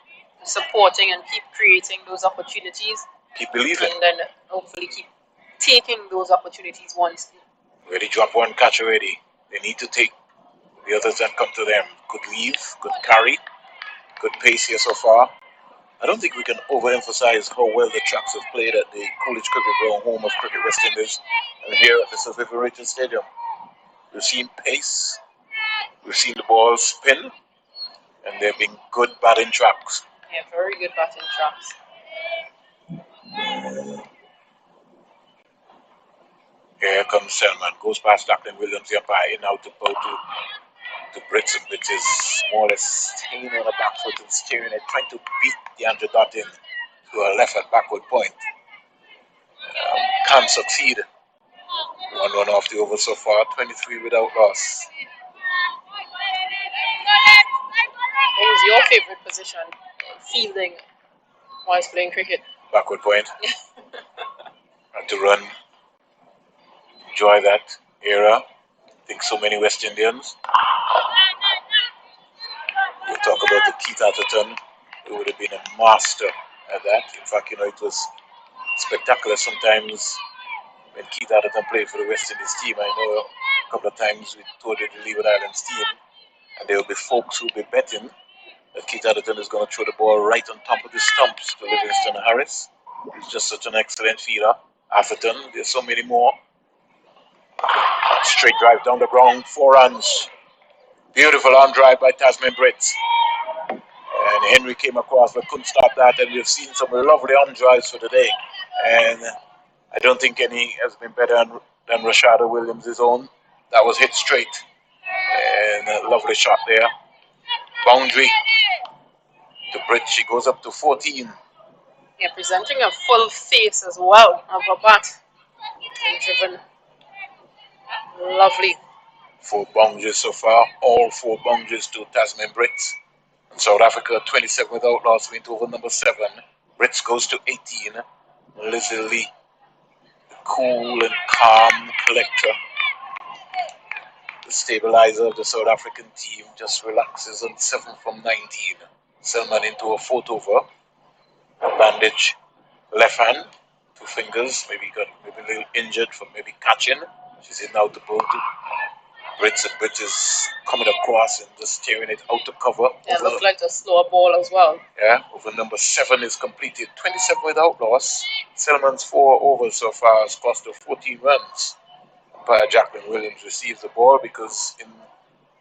S3: supporting and keep creating those opportunities.
S2: Keep believing.
S3: And then hopefully keep taking those opportunities once.
S2: Already dropped one catch already. They need to take the others that come to them. Good leave, good carry, good pace here so far. I don't think we can overemphasize how well the Tracks have played at the Coolidge Cricket Ground, home of Cricket West Indies, and here at the Sir Vivian Richards Stadium. We've seen pace, we've seen the ball spin, and they've been good batting Tracks.
S3: Yeah, very good batting Tracks.
S2: Here comes Selman, goes past Lachlan Williams, the umpire, in out to bow to Brits, which is more or less staying on the back foot and steering it, trying to beat the Andrew Dot in to a left at backward point. Can't succeed. 1 run off the over so far, 23 without loss.
S3: What was your favorite position, fielding, whilst playing cricket?
S2: Backward point. Had to run. Enjoy that era. I think so many West Indians. We'll talk about the Keith Atherton, who would have been a master at that. In fact, it was spectacular sometimes when Keith Atherton played for the West Indies team. I know a couple of times we toured the Leeward Islands team, and there will be folks who will be betting that Keith Atherton is going to throw the ball right on top of the stumps to Livingston Harris. He's just such an excellent fielder. Atherton, there's so many more. Straight drive down the ground, 4 runs. Beautiful on drive by Tasman Brits. And Henry came across but couldn't stop that, and we've seen some lovely on drives for the day. And I don't think any has been better than Rashada Williams' own. That was hit straight. And a lovely shot there. Boundary to Brits. She goes up to 14.
S3: Yeah, presenting a full face as well of a bat. And driven. Lovely.
S2: 4 boundaries so far. All 4 boundaries to Tasman Brits. And South Africa 27 without loss, went over number 7. Brits goes to 18. Lizzie Lee, the cool and calm collector, the stabilizer of the South African team, just relaxes on 7 from 19. Selman into a 4th over. A bandage left hand, 2 fingers, maybe got maybe a little injured from maybe catching. She's in out the bowl to Brits, and Brits is coming across and just tearing it out to cover.
S3: Yeah, it looked like a slower ball as well.
S2: Yeah, over number 7 is completed. 27 without loss. Selman's 4 overs so far has cost her 14 runs. Umpire Jacqueline Williams receives the ball because in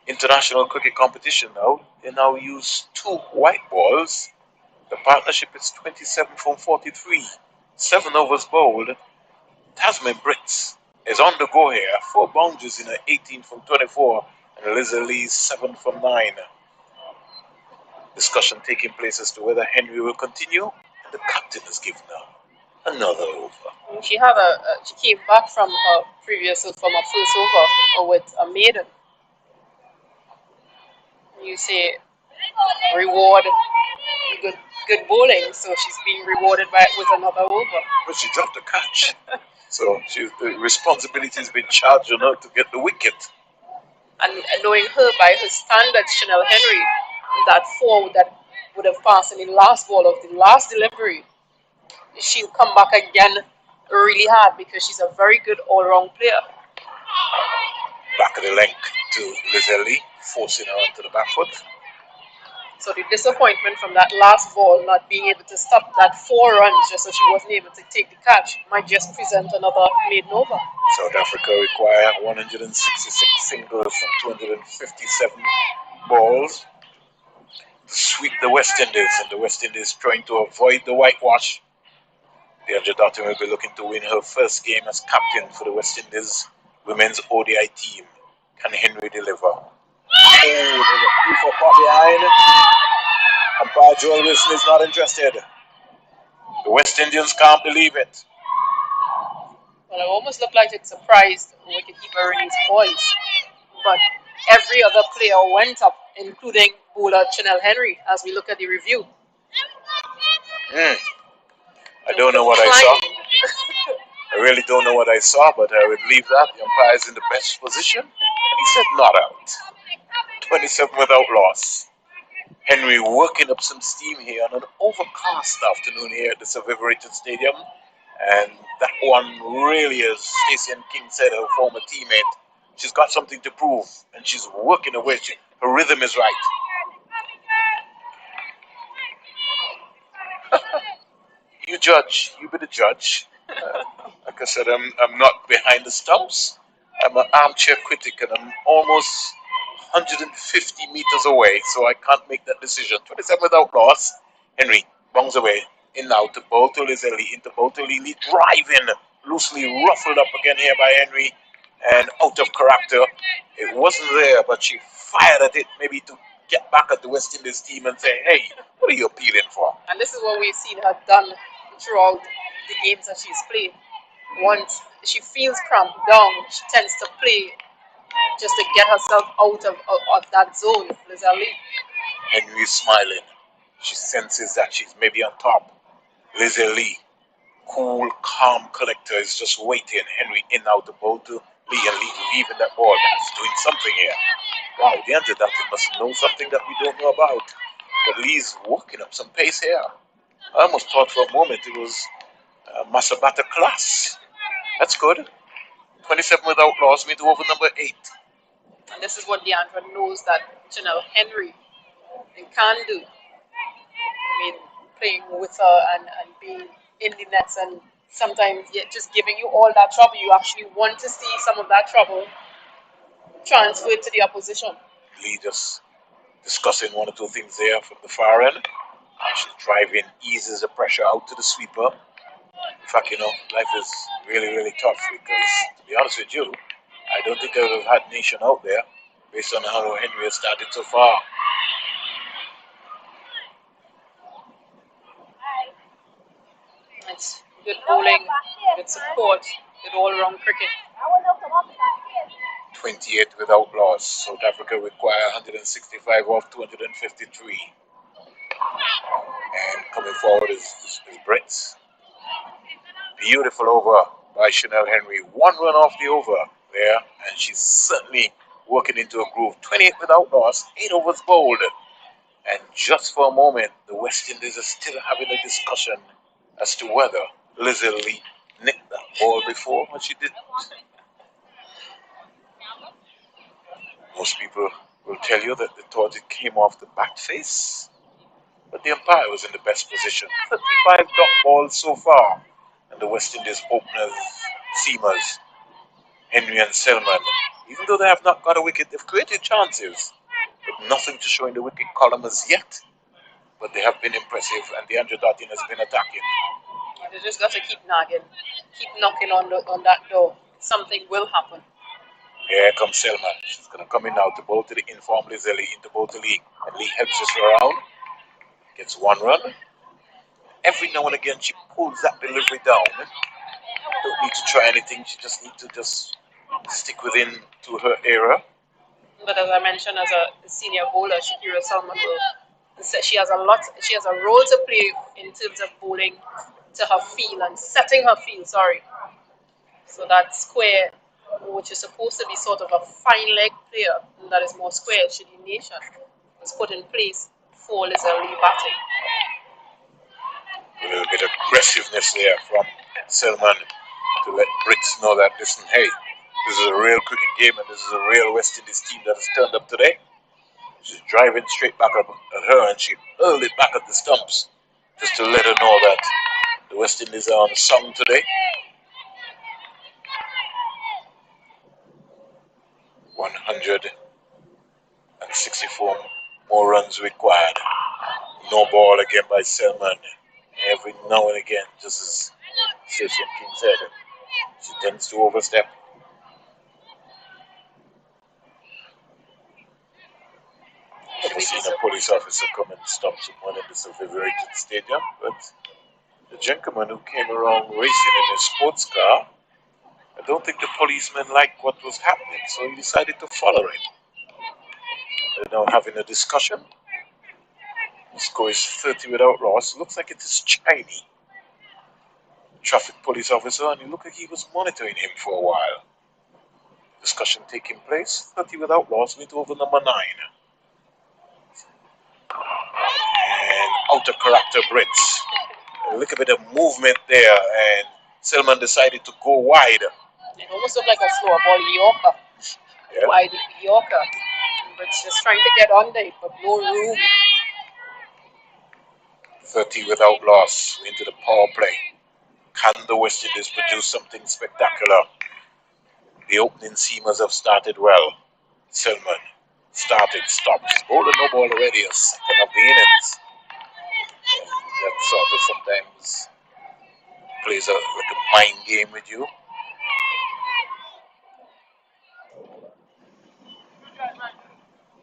S2: international cricket competition now, they now use 2 white balls. The partnership is 27 from 43. 7 overs bowled. Tasman Brits is on the go here. 4 boundaries in her 18 from 24. And Lizzie Lee's 7 from 9. Discussion taking place as to whether Henry will continue. And the captain has given her another over.
S3: She had she came back from her from her first over with a maiden. You say reward good bowling, so she's being rewarded with another over.
S2: But she dropped the catch. So the responsibility has been charged on her to get the wicket.
S3: And knowing her by her standards, Chanel Henry, that 4 that would have passed in the last ball of the last delivery, she'll come back again really hard because she's a very good all-round player.
S2: Back of the length to Lizzie Lee, forcing her onto the back foot.
S3: So the disappointment from that last ball, not being able to stop that 4 runs just so she wasn't able to take the catch, might just present another maiden over.
S2: South Africa require 166 singles from 257 balls to sweep the West Indies, and the West Indies trying to avoid the whitewash. The Anjadati will be looking to win her first game as captain for the West Indies women's ODI team. Can Henry deliver? Oh, there's a 3 for pop behind. Umpire Joel Wilson is not interested. The West Indians can't believe it.
S3: Well, it almost looked like it surprised wicketkeeper Renee's boys. But every other player went up, including bowler Chanel Henry, as we look at the review.
S2: I don't know what I saw. I really don't know what I saw, but I would leave that. The umpire is in the best position. And he said not out. 27 without loss. Henry working up some steam here on an overcast afternoon here at the Survivorited Stadium. And that one really, as Stacey and King said, her former teammate, she's got something to prove. And she's working away. Her rhythm is right. You judge. You be the judge. Like I said, I'm not behind the stumps. I'm an armchair critic, and I'm almost 150 meters away, so I can't make that decision. 27 without loss. Henry bongs away. In now to bowl to Lizzie, into bowl to Lily, driving, loosely ruffled up again here by Henry, and out of character. It wasn't there, but she fired at it, maybe to get back at the West Indies team and say, hey, what are you appealing for?
S3: And this is what we've seen her done throughout the games that she's played. Once she feels cramped down, she tends to play just to get herself out of that zone, Lizzie.
S2: Henry is smiling. She senses that she's maybe on top. Lizzie Lee, cool, calm collector, is just waiting. Henry in out the ball to Lee, and Lee leaving that ball. That's doing something here. Wow, the Anjadati must know something that we don't know about. But Lee's working up some pace here. I almost thought for a moment it was Masabata class. That's good. 27 without loss, means over number 8.
S3: And this is what Deandra knows that Janelle Henry can do. I mean, playing with her and being in the nets and sometimes just giving you all that trouble. You actually want to see some of that trouble transferred to the opposition.
S2: Lee just discussing one or two things there from the far end. She's driving, eases the pressure out to the sweeper. In fact, life is really, really tough because, to be honest with you, I don't think I would have had Nation out there based on how Henry has started so far.
S3: It's good bowling, good support, good all-round cricket.
S2: 28 without loss. South Africa require 165 off 253. And coming forward is Brits. Beautiful over by Chanel Henry. 1 run off the over there, and she's certainly working into a groove. 28 without loss, 8 overs bowled. And just for a moment, the West Indies are still having a discussion as to whether Lizzie Lee nicked that ball before, but she didn't. Most people will tell you that they thought it came off the back face, but the umpire was in the best position. 35 dot balls so far, and the West Indies openers, seamers, Henry and Selman, even though they have not got a wicket, they've created chances, but nothing to show in the wicket column as yet. But they have been impressive, and the Anjadati has been attacking.
S3: They just got to keep nagging, keep knocking on that door. Something will happen.
S2: Here comes Selman. She's going to come in now to bowl to the informed Lizzie Lee, into bowl to Lee, and Lee helps us around, gets 1 run. Every now and again, she pulls that delivery down. Don't need to try anything. She just needs to just stick within to her area.
S3: But as I mentioned, as a senior bowler, Shakira Salman she has a role to play in terms of bowling to her field and setting her field. So that square, which is supposed to be sort of a fine leg player, that is more square, Shidi Nation, was put in place for Lizzie Lee batting.
S2: A little bit of aggressiveness there from Selman to let Brits know that, listen, hey, this is a real cricket game and this is a real West Indies team that has turned up today. She's driving straight back up at her, and she hurled it back at the stumps just to let her know that the West Indies are on song today. 164 more runs required. No ball again by Selman. Every now and again, just as Station King said, she tends to overstep. Never seen a police officer come and stop someone in this reverberated stadium, but the gentleman who came around racing in his sports car, I don't think the policeman liked what was happening, so he decided to follow him. They're now having a discussion. The score is 30 without loss. Looks like it is Chinese. Traffic police officer, and it looked like he was monitoring him for a while. Discussion taking place. 30 without loss, went over number 9. And out of character Brits. A little bit of movement there, and Selman decided to go wide.
S3: It almost looked like a slow ball Yorker.
S2: Yeah.
S3: Wide Yorker. But just trying to get under it, but no room.
S2: 30 without loss into the power play. Can the West Indies produce something spectacular? The opening seamers have started well. Selman started, stopped. Bowled a no ball already, a second of the innings. That sort of sometimes plays like a mind game with you.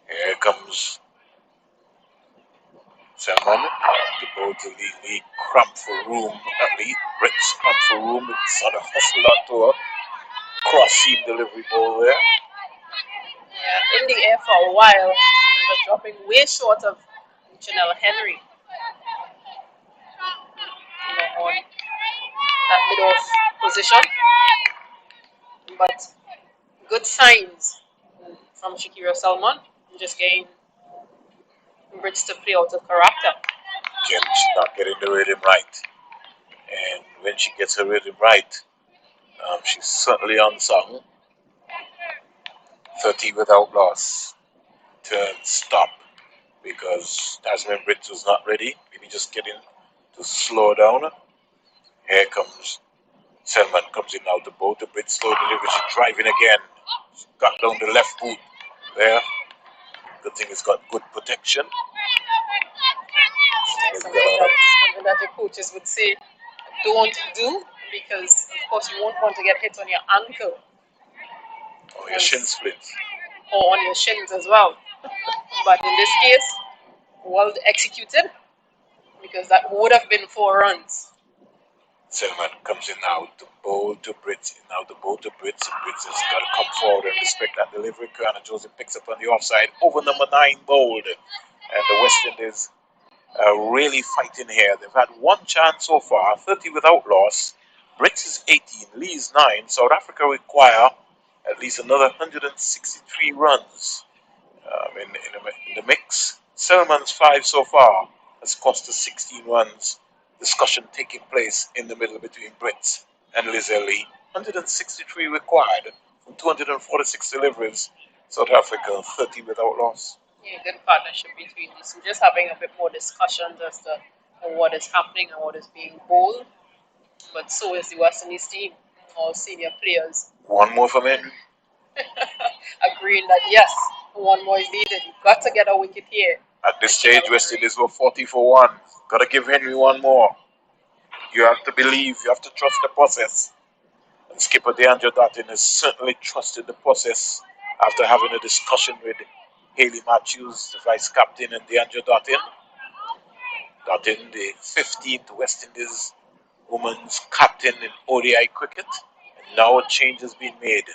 S2: Here comes Selman. The ball to Lee cramp for room. Lee Brits cramp for room. It's sort of hustled onto a cross-seam delivery ball there.
S3: Yeah, in the air for a while, but dropping way short of Janelle Henry. On that mid-off position. But good signs from Shakira Salmon. Just getting Brits to play out of character.
S2: Again, she's not getting the rhythm right. And when she gets her rhythm right, she's certainly unsung. 30 without loss. Turn, stop. Because Tasman Brits was not ready. Maybe just getting to slow down. Here comes Selman, comes in now to both the Brits, slow delivery. She's driving again. She's got down the left boot there. Good thing it's got good protection.
S3: Something that your coaches would say, don't do, because of course you won't want to get hit on your ankle.
S2: Or your shin splints.
S3: Or on your shins as well. But in this case, well executed, because that would have been 4 runs.
S2: Selman comes in now to bowl to Brits. Now the bowl to Brits. Brits has got to come forward and respect that delivery. Kiana Joseph picks up on the offside. Over number 9 bowled. And the West Indies are really fighting here. They've had 1 chance so far. 30 without loss. Brits is 18. Lee is 9. South Africa require at least another 163 runs in the mix. Selman's 5 so far has cost us 16 runs. Discussion taking place in the middle between Brits and Lizelle Lee. 163 required from 246 deliveries. South Africa 30 without loss.
S3: Yeah, good partnership between these two. Just having a bit more discussions as to what is happening and what is being bowled. But so is the West Indies team, all senior players.
S2: One more from Henry.
S3: Agreeing that yes, 1 more is needed. You've got to get a wicket here.
S2: At this stage, West Indies were 40 for 1. Gotta give Henry 1 more. You have to believe, you have to trust the process. And skipper DeAndre Dottin has certainly trusted the process after having a discussion with Haley Matthews, the vice captain, and DeAndre Dottin. Dottin, the 15th West Indies women's captain in ODI cricket. And now a change has been made.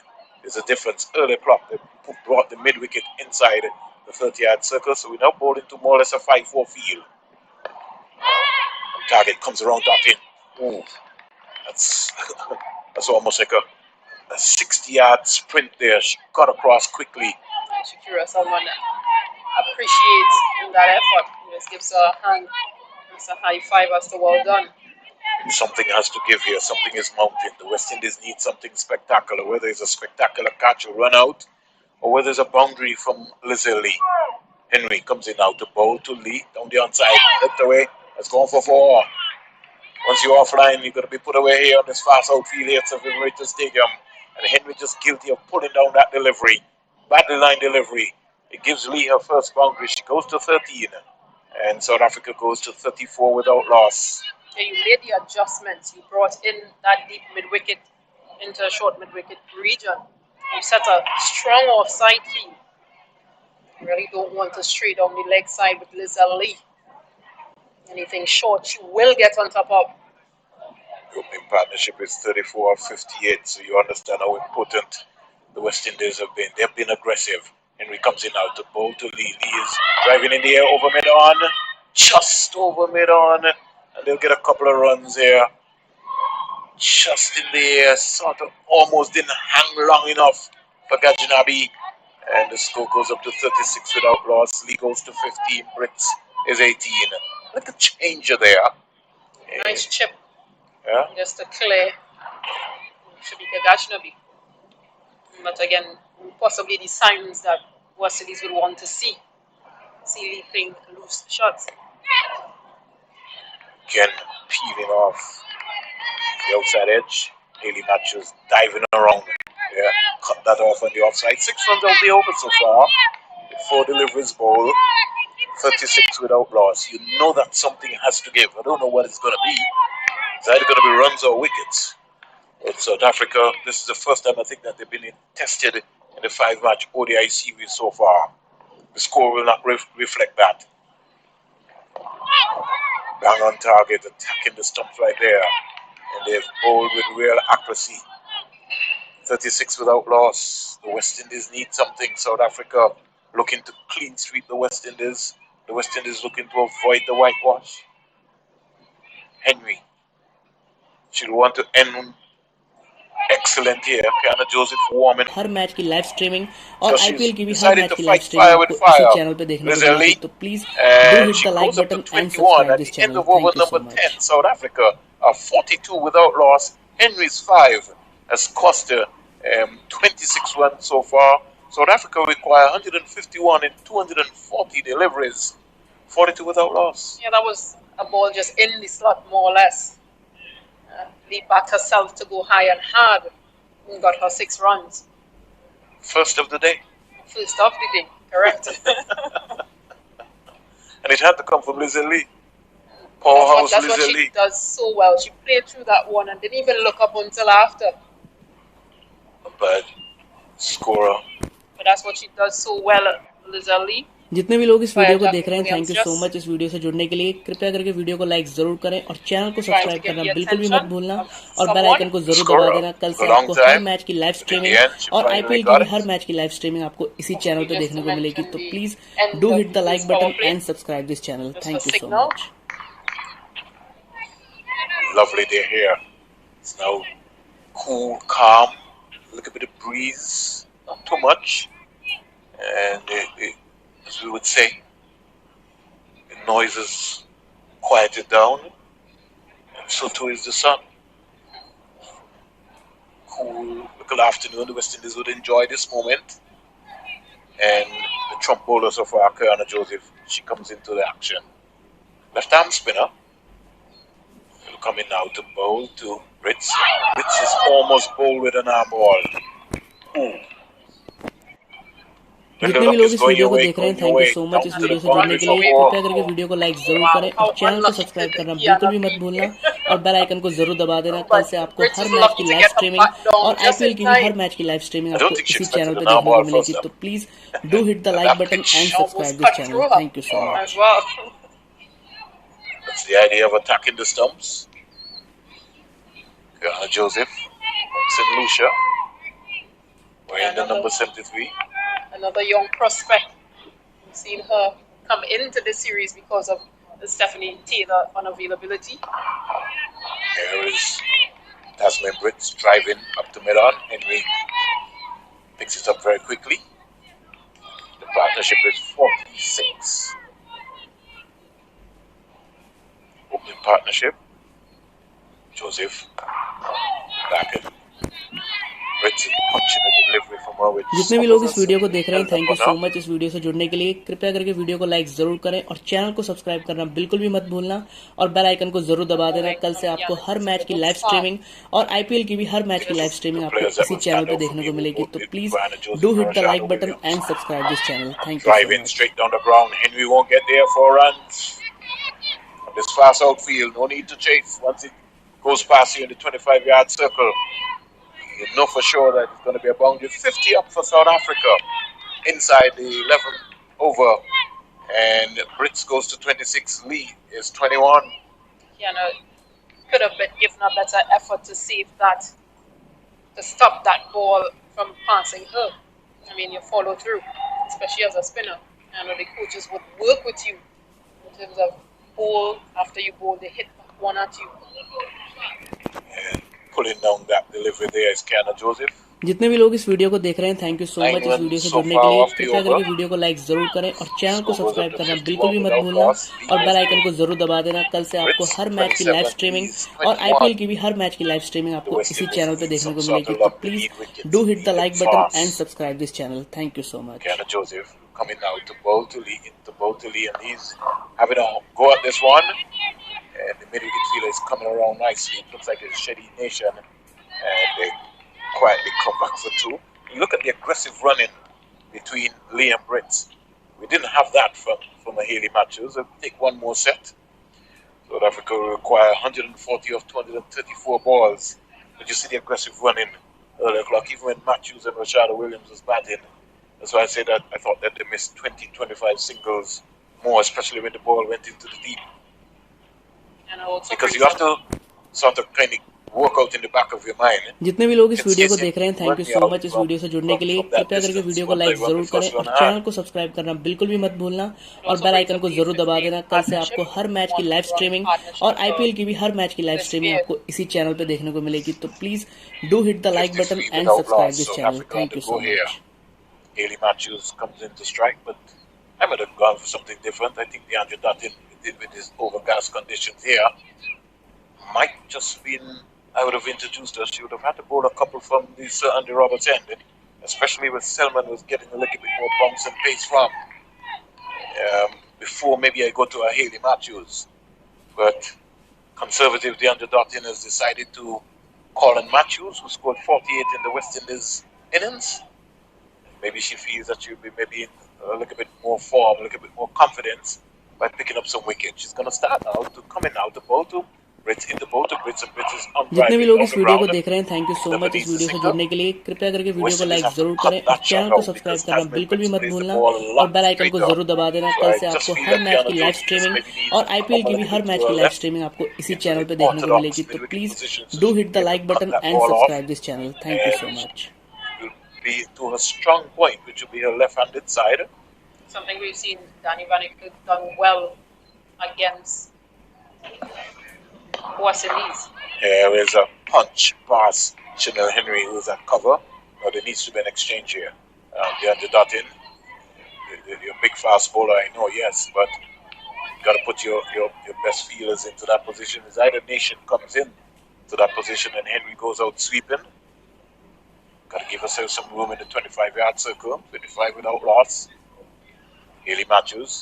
S2: There's a difference. Early clock, they brought the mid-wicket inside the 30-yard circle, so we now bowl into more or less a 5-4 field. Target comes around Dottin. Ooh, that's almost like a 60-yard sprint there. She got across quickly.
S3: Shakira Salman appreciates that effort. Just gives her a hand. It's a high five as to well done.
S2: Something has to give here. Something is mounting. The West Indies need something spectacular, whether it's a spectacular catch or run out, or whether it's a boundary from Lizelle Lee. Henry comes in now to bowl to Lee. Down the onside. Left away. Let's go for 4. Once you're offline, you're going to be put away here on this fast outfield here at Vibrator Stadium. And Henry just guilty of pulling down that delivery. Battle line delivery. It gives Lee her first boundary. She goes to 13. And South Africa goes to 34 without loss.
S3: Yeah, you made the adjustments. You brought in that deep mid-wicket into a short mid-wicket region. You set a strong offside field. You really don't want to stray down the leg side with Lizelle Lee. Anything short, she will get on top of.
S2: The opening partnership is 34 of 58, so you understand how important the West Indies have been. They've been aggressive. Henry comes in now to bowl to Lee. Lee is driving in the air over mid-on. Just over mid-on. And they'll get a couple of runs here. Just in the air, sort of almost didn't hang long enough for Gajnabi. And the score goes up to 36 without loss. Lee goes to 15. Brits is 18. Look at the changer there.
S3: Nice chip.
S2: Yeah.
S3: Just to clear. Should be Gajnabi. But again, possibly the signs that West Indies will want to see. See Lee playing loose shots.
S2: Again, peeling off the outside edge. Haley Matthews diving around. Yeah, cut that off on the offside. 6 runs out the over so far. 4 deliveries bowl. 36 without loss. You know that something has to give. I don't know what it's going to be. It's either going to be runs or wickets. But South Africa, this is the first time I think that they've been tested in the 5-match ODI series so far. The score will not reflect that. Bang on target, attacking the stumps right there. And they've bowled with real accuracy. 36 without loss. The West Indies need something. South Africa looking to clean sweep the West Indies. The West Indies looking to avoid the whitewash. Henry. She'll want to end excellent here. Kiana Joseph warming.
S6: Her match की live streaming और
S2: So
S6: IPL
S2: she's
S6: की भी हर
S2: decided
S6: match
S2: to
S6: की live
S2: fight
S6: streaming
S2: fire with
S6: आपको इसी
S2: fire.
S6: Channel पे देखने को
S2: Lizelle
S6: मिलेगी
S2: Lee.
S6: तो please do
S2: And
S6: hit
S2: she
S6: the like
S2: goes up to
S6: button and
S2: 21
S6: subscribe
S2: at
S6: this
S2: the end
S6: channel
S2: of over
S6: thank you so
S2: number 10.
S6: Much
S2: South Africa are 42 without loss. Henry's 5 has cost her 26 runs so far. South Africa require 151 in 240 deliveries. 42 without loss.
S3: Yeah, that was a ball just in the slot, more or less. Lee backed herself to go high and hard and got her 6 runs.
S2: First of the day.
S3: First off the day, correct.
S2: And it had to come from Lizelle Lee. Powerhouse
S3: That's what
S2: Lizelle
S3: she
S2: Lee.
S3: does so well. She played through that one and didn't even look up until after.
S2: A bad scorer.
S3: But that's what she does so well, Lizelle Lee.
S6: जितने भी लोग इस video को
S3: By
S6: देख रहे हैं
S3: attacking
S6: thank you so
S3: youngsters.
S6: Much इस video से जुड़ने के लिए कृपया करके वीडियो को लाइक जरूर करें और चैनल को
S3: Trying to
S6: सब्सक्राइब
S3: get
S6: करना
S3: the
S6: बिल्कुल भी मत
S3: attention
S6: भूलना
S3: of
S6: और बेल
S3: someone.
S6: आइकन को जरूर दबा
S2: Scorer.
S6: देना कल
S2: It's
S6: से
S2: a long
S6: आपको हर
S2: time.
S6: मैच की live
S2: But in the
S6: streaming
S2: end, she
S6: और
S2: finally
S6: आईपीएल की
S2: got
S6: भी
S2: it.
S6: हर मैच की लाइव स्ट्रीमिंग आपको इसी चैनल पे
S3: Just
S6: देखने
S3: to
S6: को मिलेगी
S3: mention
S6: तो
S3: the
S6: please
S3: end
S6: do
S3: of
S6: hit the
S3: this
S6: like
S3: power
S6: button
S3: play.
S6: And subscribe this channel
S3: Just
S6: thank
S3: a
S6: you so
S3: signal.
S6: Much
S2: Lovely day here. It's now cool, calm, a little bit of breeze, not too much. And as we would say, the noises quieted down, and so too is the sun. Cool, little afternoon. The West Indies would enjoy this moment. And the trump bowler so far, Kiana Joseph, she comes into the action. Left arm spinner. Will come in now to bowl to Ritz. Ritz is almost bowled with an arm ball. Ooh. When the
S6: जितने भी
S2: luck
S6: लोग
S2: is
S6: इस
S2: going
S6: video
S2: your
S6: को
S2: way,
S6: देख रहे हैं
S2: going your
S6: thank you
S2: way,
S6: so much
S2: down
S6: इस
S2: to
S6: video
S2: the
S6: से जुड़ने
S2: boundary
S6: के
S2: for
S6: लिए
S2: four.
S6: कृपया करके वीडियो को लाइक जरूर
S3: Wow,
S6: करें
S3: how
S6: और चैनल को
S3: unlucky
S6: सब्सक्राइब
S3: did
S6: करना
S3: Kiana
S6: बिल्कुल भी मत
S3: be?
S6: भूलना और बेल आइकन को जरूर दबा देना कल
S3: But
S6: से आपको
S3: Brits
S6: हर
S3: is
S6: मैच की
S3: lucky to
S6: live
S3: get her
S6: streaming
S3: back down
S6: और
S3: just
S6: आईपीएल
S3: in
S6: की भी हर
S3: time.
S6: मैच की लाइव स्ट्रीमिंग
S2: I don't
S6: आपको
S2: think she
S6: इसी
S2: expected
S6: चैनल
S2: an
S6: पे
S2: arm
S6: देखने को
S2: ball
S6: मिलेगी
S2: first
S6: तो
S2: up.
S6: Please do hit the
S2: And
S6: like
S2: that
S6: button
S2: pitch.
S6: And
S3: Almost
S6: subscribe this
S3: cut
S6: channel
S3: through her
S6: thank you so
S2: Oh,
S6: much
S3: as well.
S2: that's the idea of attacking the stumps. Joseph, St. Lucia, wearing the number 73.
S3: Another young prospect. We've seen her come into this series because of the Stephanie Taylor unavailability.
S2: Here is Tasman Brits driving up to mid-on. Henry picks it up very quickly. The partnership is 46. Opening partnership. Joseph back in. Brits is punching a delivery from her, which
S6: जितने भी लोग इस
S2: suffers
S6: video को
S2: a
S6: देख रहे हैं,
S2: elbow
S6: thank you
S2: corner.
S6: So much इस video से जुड़ने के लिए। कृपया करके वीडियो को लाइक जरूर करें और चैनल को सब्सक्राइब करना बिल्कुल भी मत भूलना और बेल आइकन को जरूर दबा देना। कल से आपको हर मैच की लाइव स्ट्रीमिंग और आईपीएल की भी हर मैच की लाइव स्ट्रीमिंग
S2: Two
S6: आपको
S2: players that
S6: इसी
S2: will
S6: चैनल
S2: stand
S6: पे
S2: out for
S6: देखने
S2: me
S6: को
S2: will
S6: मिलेगी।
S2: both
S6: तो
S2: be
S6: please
S2: Brian Joseph
S6: do
S2: and
S6: hit the like
S2: Rashad
S6: button and
S2: Williams.
S6: Subscribe this channel. Thank you so
S2: Driving
S6: much.
S2: straight down the ground. Henry won't get there for runs. On this fast outfield, no need to chase. Once it goes past you in the 25-yard circle, you know for sure that it's going to be a boundary 50 up for South Africa inside the 11 over. And Brits goes to 26. Lee is 21.
S3: You know, could have been given a better effort to save that, to stop that ball from passing her. I mean, you follow through, especially as a spinner. I know the coaches would work with you in terms of ball after you bowl, they hit one at you.
S2: And pulling down that delivery there is Kiana Joseph.
S6: जितने भी लोग इस video को देख रहे हैं, thank you so
S2: 9
S6: much इस video
S2: runs
S6: से
S2: so
S6: जुड़ने
S2: far
S6: के लिए।
S2: off the
S6: कृपया
S2: over.
S6: करके वीडियो को लाइक जरूर करें और चैनल को
S2: Score goes
S6: subscribe
S2: up to
S6: करना
S2: 51
S6: बिल्कुल भी मत
S2: without
S6: भूलना
S2: loss. Lee
S6: और बेल
S2: is
S6: आइकन को जरूर दबा देना। कल से आपको
S2: Brits
S6: हर मैच की
S2: 27.
S6: लाइव स्ट्रीमिंग
S2: Lee's
S6: और
S2: 21.
S6: आईपीएल की भी हर मैच की लाइव स्ट्रीमिंग
S2: The
S6: आपको
S2: West
S6: इसी
S2: Indies
S6: चैनल पे
S2: need
S6: देखने
S2: some
S6: को
S2: sort
S6: मिलेगी।
S2: of
S6: तो
S2: luck. They
S6: please
S2: need wickets.
S6: Do
S2: They
S6: hit the
S2: need
S6: like
S2: it
S6: button and
S2: fast.
S6: Subscribe this channel. Thank you so much.
S2: Kiana Joseph coming now to bowl to Lee, and he's having a go at this one. And the middle wicket fielder is coming around nicely. It looks like it's Shady Nation, and they quietly come back for two. You look at the aggressive running between Lee and Brits. We didn't have that from a Haley Matthews. They'll take one more set. South Africa will require 140 of 234 balls. But you see the aggressive running early o'clock, even when Matthews and Rashad Williams was batting. That's why I say that I thought that they missed 20, 25 singles more, especially when the ball went into the deep.
S3: And also
S2: Because you have to sort of kind of work out in the back of your mind.
S6: जितने भी लोग इस video को
S2: Consistent,
S6: देख रहे हैं, thank
S2: run
S6: you
S2: me
S6: so
S2: out
S6: much इस video से जुड़ने के लिए।
S2: from that
S6: कृपया करके
S2: distance.
S6: वीडियो को
S2: Once I
S6: like
S2: run the
S6: जरूर करें
S2: first
S6: और
S2: run
S6: चैनल
S2: hard.
S6: को सब्सक्राइब करना बिल्कुल भी मत भूलना और
S3: also
S6: bell
S3: brings
S6: icon
S3: up
S6: को
S3: the
S6: जरूर दबा
S3: 50
S6: देना। कल से
S3: partnership,
S6: आपको हर मैच की
S3: 1
S6: लाइव
S3: run
S6: स्ट्रीमिंग
S3: partnership
S6: और
S3: for
S6: आईपीएल की भी हर मैच की लाइव
S3: this
S6: स्ट्रीमिंग
S3: year.
S6: आपको इसी चैनल पे देखने को मिलेगी। तो please do hit the like button
S2: 53
S6: and
S2: without
S6: subscribe
S2: loss.
S6: This
S2: South
S6: channel.
S2: Africa on
S6: thank
S2: the
S6: you
S2: go
S6: so
S2: here.
S6: Much.
S2: Haley Matthews comes in to strike, but I might have gone for something different. I think the Andrew Dutton did with his overcast conditions here might just been. I would have introduced her. She would have had to bowl a couple from the Sir Andy Roberts end, especially when Selman was getting a little bit more bounce and pace from. Before maybe I go to a Haley Matthews, but conservative DeAndre Dottin has decided to call on Matthews, who scored 48 in the West Indies innings. Maybe she feels that she'll be maybe in a little bit more form, a little bit more confidence by picking up some wickets. She's going to start out to coming out the ball to Brits in the ball to Brits, and Brits is on
S6: जितने भी
S2: driving
S6: लोग
S2: down
S6: इस
S2: the
S6: video को
S2: ground.
S6: देख रहे हैं, thank you so
S2: Never
S6: much इस
S2: needs a
S6: video से
S2: single.
S6: जुड़ने के लिए। कृपया करके वीडियो
S2: West
S6: को
S2: Indies
S6: लाइक
S2: have to
S6: जरूर
S2: cut
S6: करें और
S2: that
S6: चैनल
S2: shot
S6: को
S2: out
S6: सब्सक्राइब
S2: because
S6: करना
S2: Tasman
S6: बिल्कुल भी
S2: Brits
S6: मत
S2: plays the
S6: भूलना
S2: ball a
S6: और
S2: lot
S6: बेल आइकन को
S2: straighter.
S6: जरूर दबा देना।
S2: So
S6: कल
S2: I
S6: से
S2: just
S6: आपको
S2: feel
S6: her
S2: that
S6: match
S2: Kiana
S6: की live
S2: Joseph just
S6: streaming
S2: maybe needs
S6: और
S2: to
S6: आईपीएल
S2: come a
S6: की भी
S2: little
S6: her
S2: bit to
S6: match
S2: her
S6: की लाइव
S2: left
S6: स्ट्रीमिंग आपको इसी
S2: into
S6: चैनल
S2: the
S6: पे देखने को
S2: orthodox
S6: मिलेगी। तो
S2: mid-wicket
S6: please
S2: position, so
S6: do
S2: she'll
S6: hit the
S2: be able
S6: like
S2: to cut
S6: button
S2: that
S6: and
S2: ball off
S6: subscribe this channel. Thank you
S2: and
S6: so much.
S2: will be to her strong point, which will be her left-handed side.
S3: Something we've seen Danny Van Eyck done well against West Indies.
S2: Here is a punch past Chanel Henry, who's at cover. But there needs to be an exchange here. DeAndre Dutton, your big fast bowler, I know, yes, but you got to put your best feelers into that position. Is either Nation comes in to that position and Henry goes out sweeping. Got to give herself some room in the 25-yard circle. 25 without loss. Haley Matthews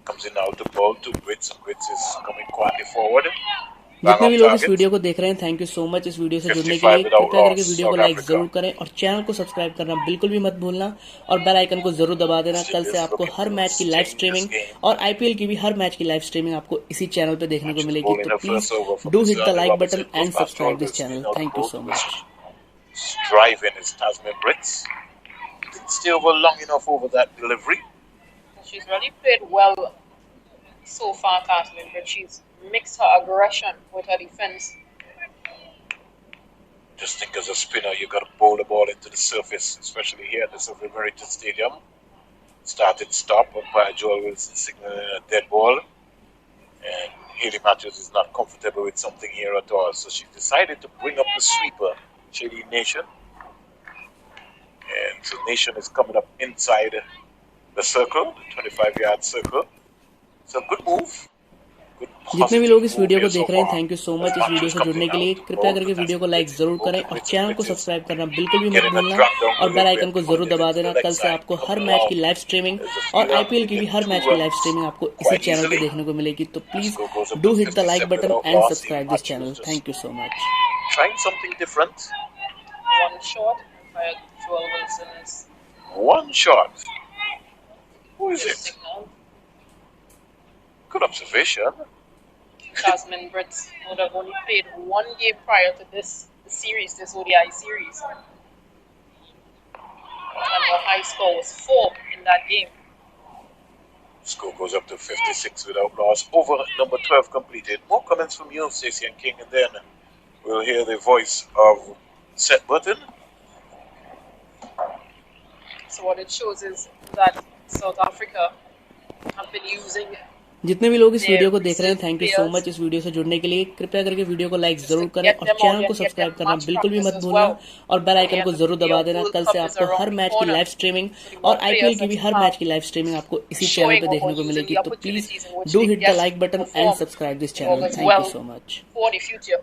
S2: comes in now to bowl to Grits, and Grits is coming quietly forward. Bang
S6: जितने
S2: on
S6: भी लोग इस
S2: target.
S6: Video को देख रहे हैं, thank you so much इस video से जुड़ने के
S2: 55
S6: लिए।
S2: without
S6: कृपया करके
S2: loss.
S6: वीडियो को
S2: South
S6: लाइक
S2: Africa.
S6: जरूर करें और चैनल को सब्सक्राइब करना बिल्कुल भी मत भूलना और बेल आइकन को जरूर दबा देना। कल से आपको हर मैच की लाइव स्ट्रीमिंग और आईपीएल की भी हर मैच की लाइव स्ट्रीमिंग आपको इसी चैनल पे देखने को
S2: Matthews
S6: मिलेगी।
S2: bowling
S6: तो
S2: her
S6: please
S2: first over from
S6: do
S2: the
S6: hit the
S2: Andy
S6: like
S2: Roberts
S6: button
S2: end, goes
S6: and
S2: past
S6: subscribe this
S2: Jordan,
S6: channel.
S2: out
S6: thank you
S2: both
S6: so
S2: with
S6: much.
S2: striving is Tasman Brits. Didn't stay over long enough over that delivery.
S3: She's really played well so far, Tasman, but she's mixed her aggression with her defense.
S2: Just think as a spinner, you got to bowl the ball into the surface, especially here at the Silver Veritas Stadium. Started stop, umpire Joel Wilson signaling a dead ball. And Haley Matthews is not comfortable with something here at all. So she decided to bring up the sweeper, Shady Nation. And so Nation is coming up inside the circle, the 25-yard circle. So good move. Good
S6: जितने भी
S2: positive
S6: लोग इस
S2: move
S6: video को
S2: here so
S6: देख रहे हैं,
S2: far.
S6: Thank you so
S2: As
S6: much इस video
S2: Matthews
S6: से
S2: coming
S6: जुड़ने के लिए।
S2: out to
S6: कृपया
S2: bowl,
S6: करके वीडियो को लाइक
S2: fantastic
S6: जरूर करें और चैनल को
S2: motivated
S6: सब्सक्राइब करना बिल्कुल भी मत
S2: getting a
S6: भूलना
S2: drop down
S6: और
S2: the
S6: bell
S2: leg
S6: icon
S2: and
S6: को जरूर
S2: pointed
S6: दबा
S2: into the
S6: देना।
S2: leg
S6: कल से
S2: side,
S6: आपको हर
S2: coming
S6: मैच की
S2: along
S6: live streaming
S2: as the
S6: और
S2: fielder
S6: आईपीएल की भी
S2: getting
S6: हर
S2: 2
S6: मैच की लाइव
S2: runs
S6: स्ट्रीमिंग आपको इसी
S2: quite
S6: चैनल पे
S2: easily.
S6: देखने को मिलेगी। तो please
S2: Score goes up
S6: do
S2: to
S6: hit the like
S2: 57
S6: button
S2: without
S6: and
S2: loss.
S6: Subscribe this
S2: Matthews
S6: channel.
S2: just
S6: thank you so much.
S2: trying something different.
S3: One shot by Joel Wilson is
S2: One shot. Who is
S3: good
S2: it?
S3: signal.
S2: Good observation.
S3: Tasman Brits would have only played one game prior to this series, this ODI series. And the high score was 4 in that game.
S2: Score goes up to 56 without loss. Over number 12 completed. More comments from you, Stacey and King, and then we'll hear the voice of Seth Button.
S3: So what it shows is that South Africa have been using
S6: जितने भी लोग इस
S3: their
S6: video को देख रहे हैं,
S3: reserve
S6: thank you so
S3: players
S6: much इस video से जुड़ने के लिए। कृपया करके वीडियो को लाइक
S3: just to
S6: जरूर करें
S3: get
S6: और
S3: them out
S6: चैनल को
S3: and get them
S6: सब्सक्राइब करना
S3: match
S6: बिल्कुल भी
S3: practice
S6: मत
S3: as
S6: भूलना
S3: well.
S6: और बेल
S3: They
S6: आइकन
S3: have
S6: को
S3: the
S6: जरूर दबा
S3: Player
S6: देना।
S3: World
S6: कल से
S3: Cup is
S6: आपको
S3: around
S6: हर
S3: the
S6: मैच की
S3: corner.
S6: Live streaming
S3: So the
S6: और
S3: more
S6: आईपीएल
S3: players
S6: की
S3: that
S6: भी
S3: you
S6: हर मैच
S3: have
S6: की लाइव स्ट्रीमिंग आपको इसी चैनल
S3: showing
S6: पे
S3: up
S6: देखने
S3: or
S6: को
S3: using
S6: मिलेगी।
S3: the
S6: तो please
S3: opportunities in which
S6: do
S3: they
S6: hit the
S3: get
S6: like
S3: to
S6: button and
S3: perform,
S6: subscribe this
S3: it
S6: channel.
S3: augurs
S6: thank you
S3: well
S6: so much.
S3: for the future.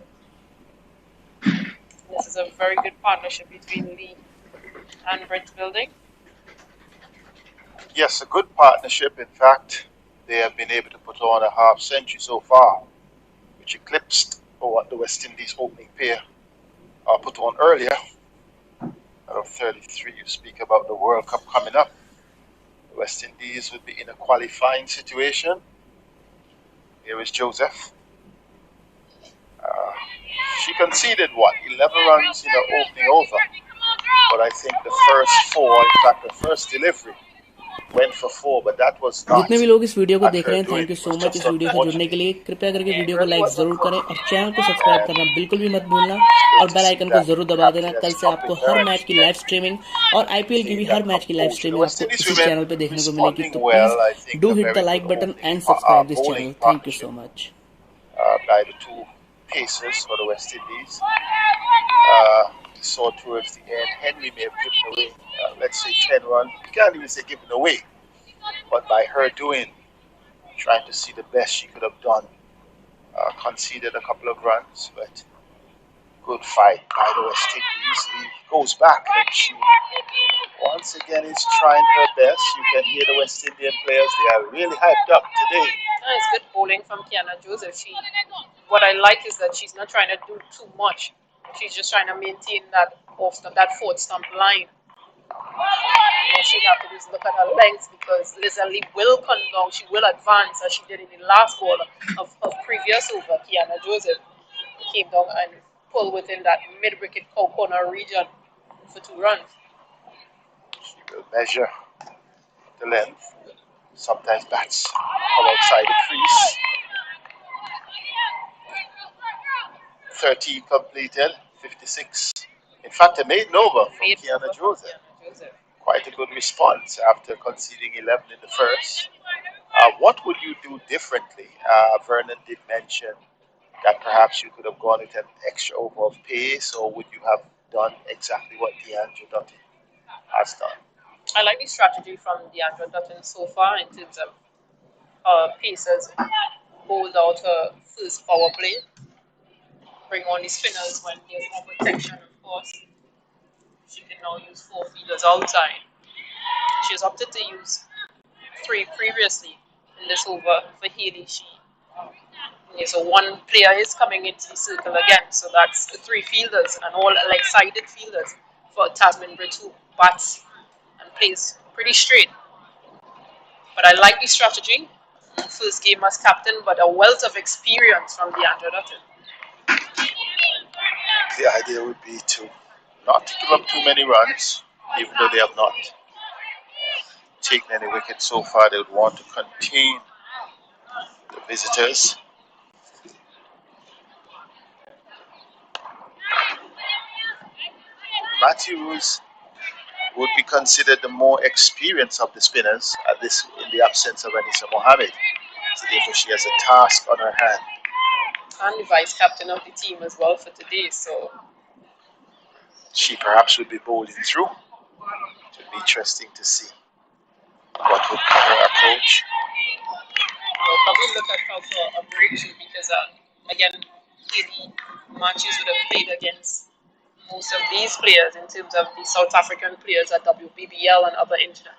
S3: This is a very good partnership between Lee and Brits building.
S4: Yes, a good partnership. In fact, they have been able to put on a half century so far, which eclipsed what the West Indies opening pair put on earlier. Out of 33, you speak about the World Cup coming up. The West Indies would be in a qualifying situation. Here is Joseph. She conceded what, 11 runs in her opening over. But I think the first 4, in fact, the first delivery went for 4, but that was
S6: जितने
S4: not
S6: भी लोग इस video को
S4: at
S6: देख
S4: her
S6: रहे हैं,
S4: doing.
S6: Thank you
S4: It
S6: so
S4: was
S6: much
S4: just
S6: इस video से जुड़ने के
S4: unfortunate.
S6: लिए। कृपया करके
S3: It
S6: वीडियो को
S3: really
S6: लाइक
S3: wasn't
S6: जरूर
S3: her.
S6: करें और चैनल को सब्सक्राइब करना बिल्कुल भी मत भूलना और
S4: Good to
S6: bell
S4: see
S6: icon को
S4: that
S6: जरूर
S4: the
S6: दबा देना।
S4: captain
S6: कल
S4: has
S6: से आपको
S4: topping her
S6: her
S4: and
S6: match की लाइव स्ट्रीमिंग और आईपीएल की भी
S4: seeing
S6: हर
S4: that
S6: मैच की live
S4: composure. The
S6: streaming
S4: West
S6: आपको
S4: Indies
S6: इसी
S4: women
S6: चैनल पे देखने को मिलेगी।
S4: responding
S6: तो
S4: well.
S6: Please
S4: I think
S6: do
S4: a
S6: hit the
S4: very
S6: like
S4: good
S6: button
S4: opening
S6: and subscribe this
S4: bowling
S6: channel. Thank you
S4: partnership
S6: so much.
S4: by the two pacers for the West Indies. Saw towards the end, Henry may have given away, let's say, 10 runs. You can't even say given away, but by her trying to see the best she could have done, conceded a couple of runs, but good fight by the West Indies. He goes back and she once again is trying her best. You can hear the West Indian players, they are really hyped up today.
S3: It's good bowling from Kiana Joseph. What I like is that she's not trying to do too much. She's just trying to maintain that fourth stump line. All she have to do is look at her length because Liza Lee will come down. She will advance as she did in the last ball of previous over. Kiana Joseph came down and pulled within that mid-wicket corner region for 2 runs.
S4: She will measure the length. Sometimes bats come outside the crease. 13 completed, 56. In fact, a maiden over from Kiana Joseph. Quite a good response after conceding 11 in the first. What would you do differently? Vernon did mention that perhaps you could have gone with an extra over of pace, or would you have done exactly what DeAndre Dutton has done?
S3: I like the strategy from DeAndre Dutton so far in terms of pacers bowled out her first power play. Bring on the spinners when there's more protection, of course. She can now use 4 fielders outside. She has opted to use 3 previously in this over for Healy. So one player is coming into the circle again, so that's 3 fielders and all like sided fielders for Tasman Bridge who bats and plays pretty straight. But I like the strategy. First game as captain, but a wealth of experience from DeAndre Dutton.
S4: The idea would be to not to give up too many runs, even though they have not taken any wickets so far. They would want to contain the visitors. Matthews would be considered the more experienced of the spinners at this in the absence of Anissa Mohammed. So therefore she has a task on her hand.
S3: And the vice captain of the team as well for today, so
S4: She perhaps would be bowling through. It would be interesting to see what would be her approach.
S3: no probably look at how for a breakthrough because, again, Haiti matches would have played against most of these players in terms of the South African players at WBBL and other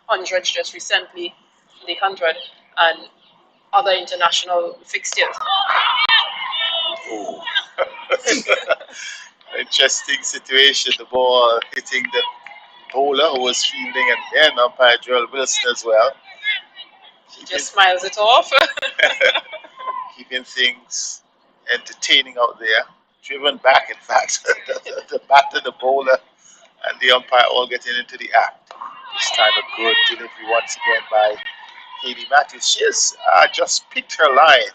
S3: hundreds just recently, the 100, and other international fixtures.
S4: Oh. Interesting situation. The ball hitting the bowler who was fielding, and then umpire Joel Wilson as well.
S3: He just smiles it off.
S4: Keeping things entertaining out there. Driven back, in fact. the batter, the bowler, and the umpire all getting into the act. This time a good delivery once again by Hayley Matthews. She has just picked her line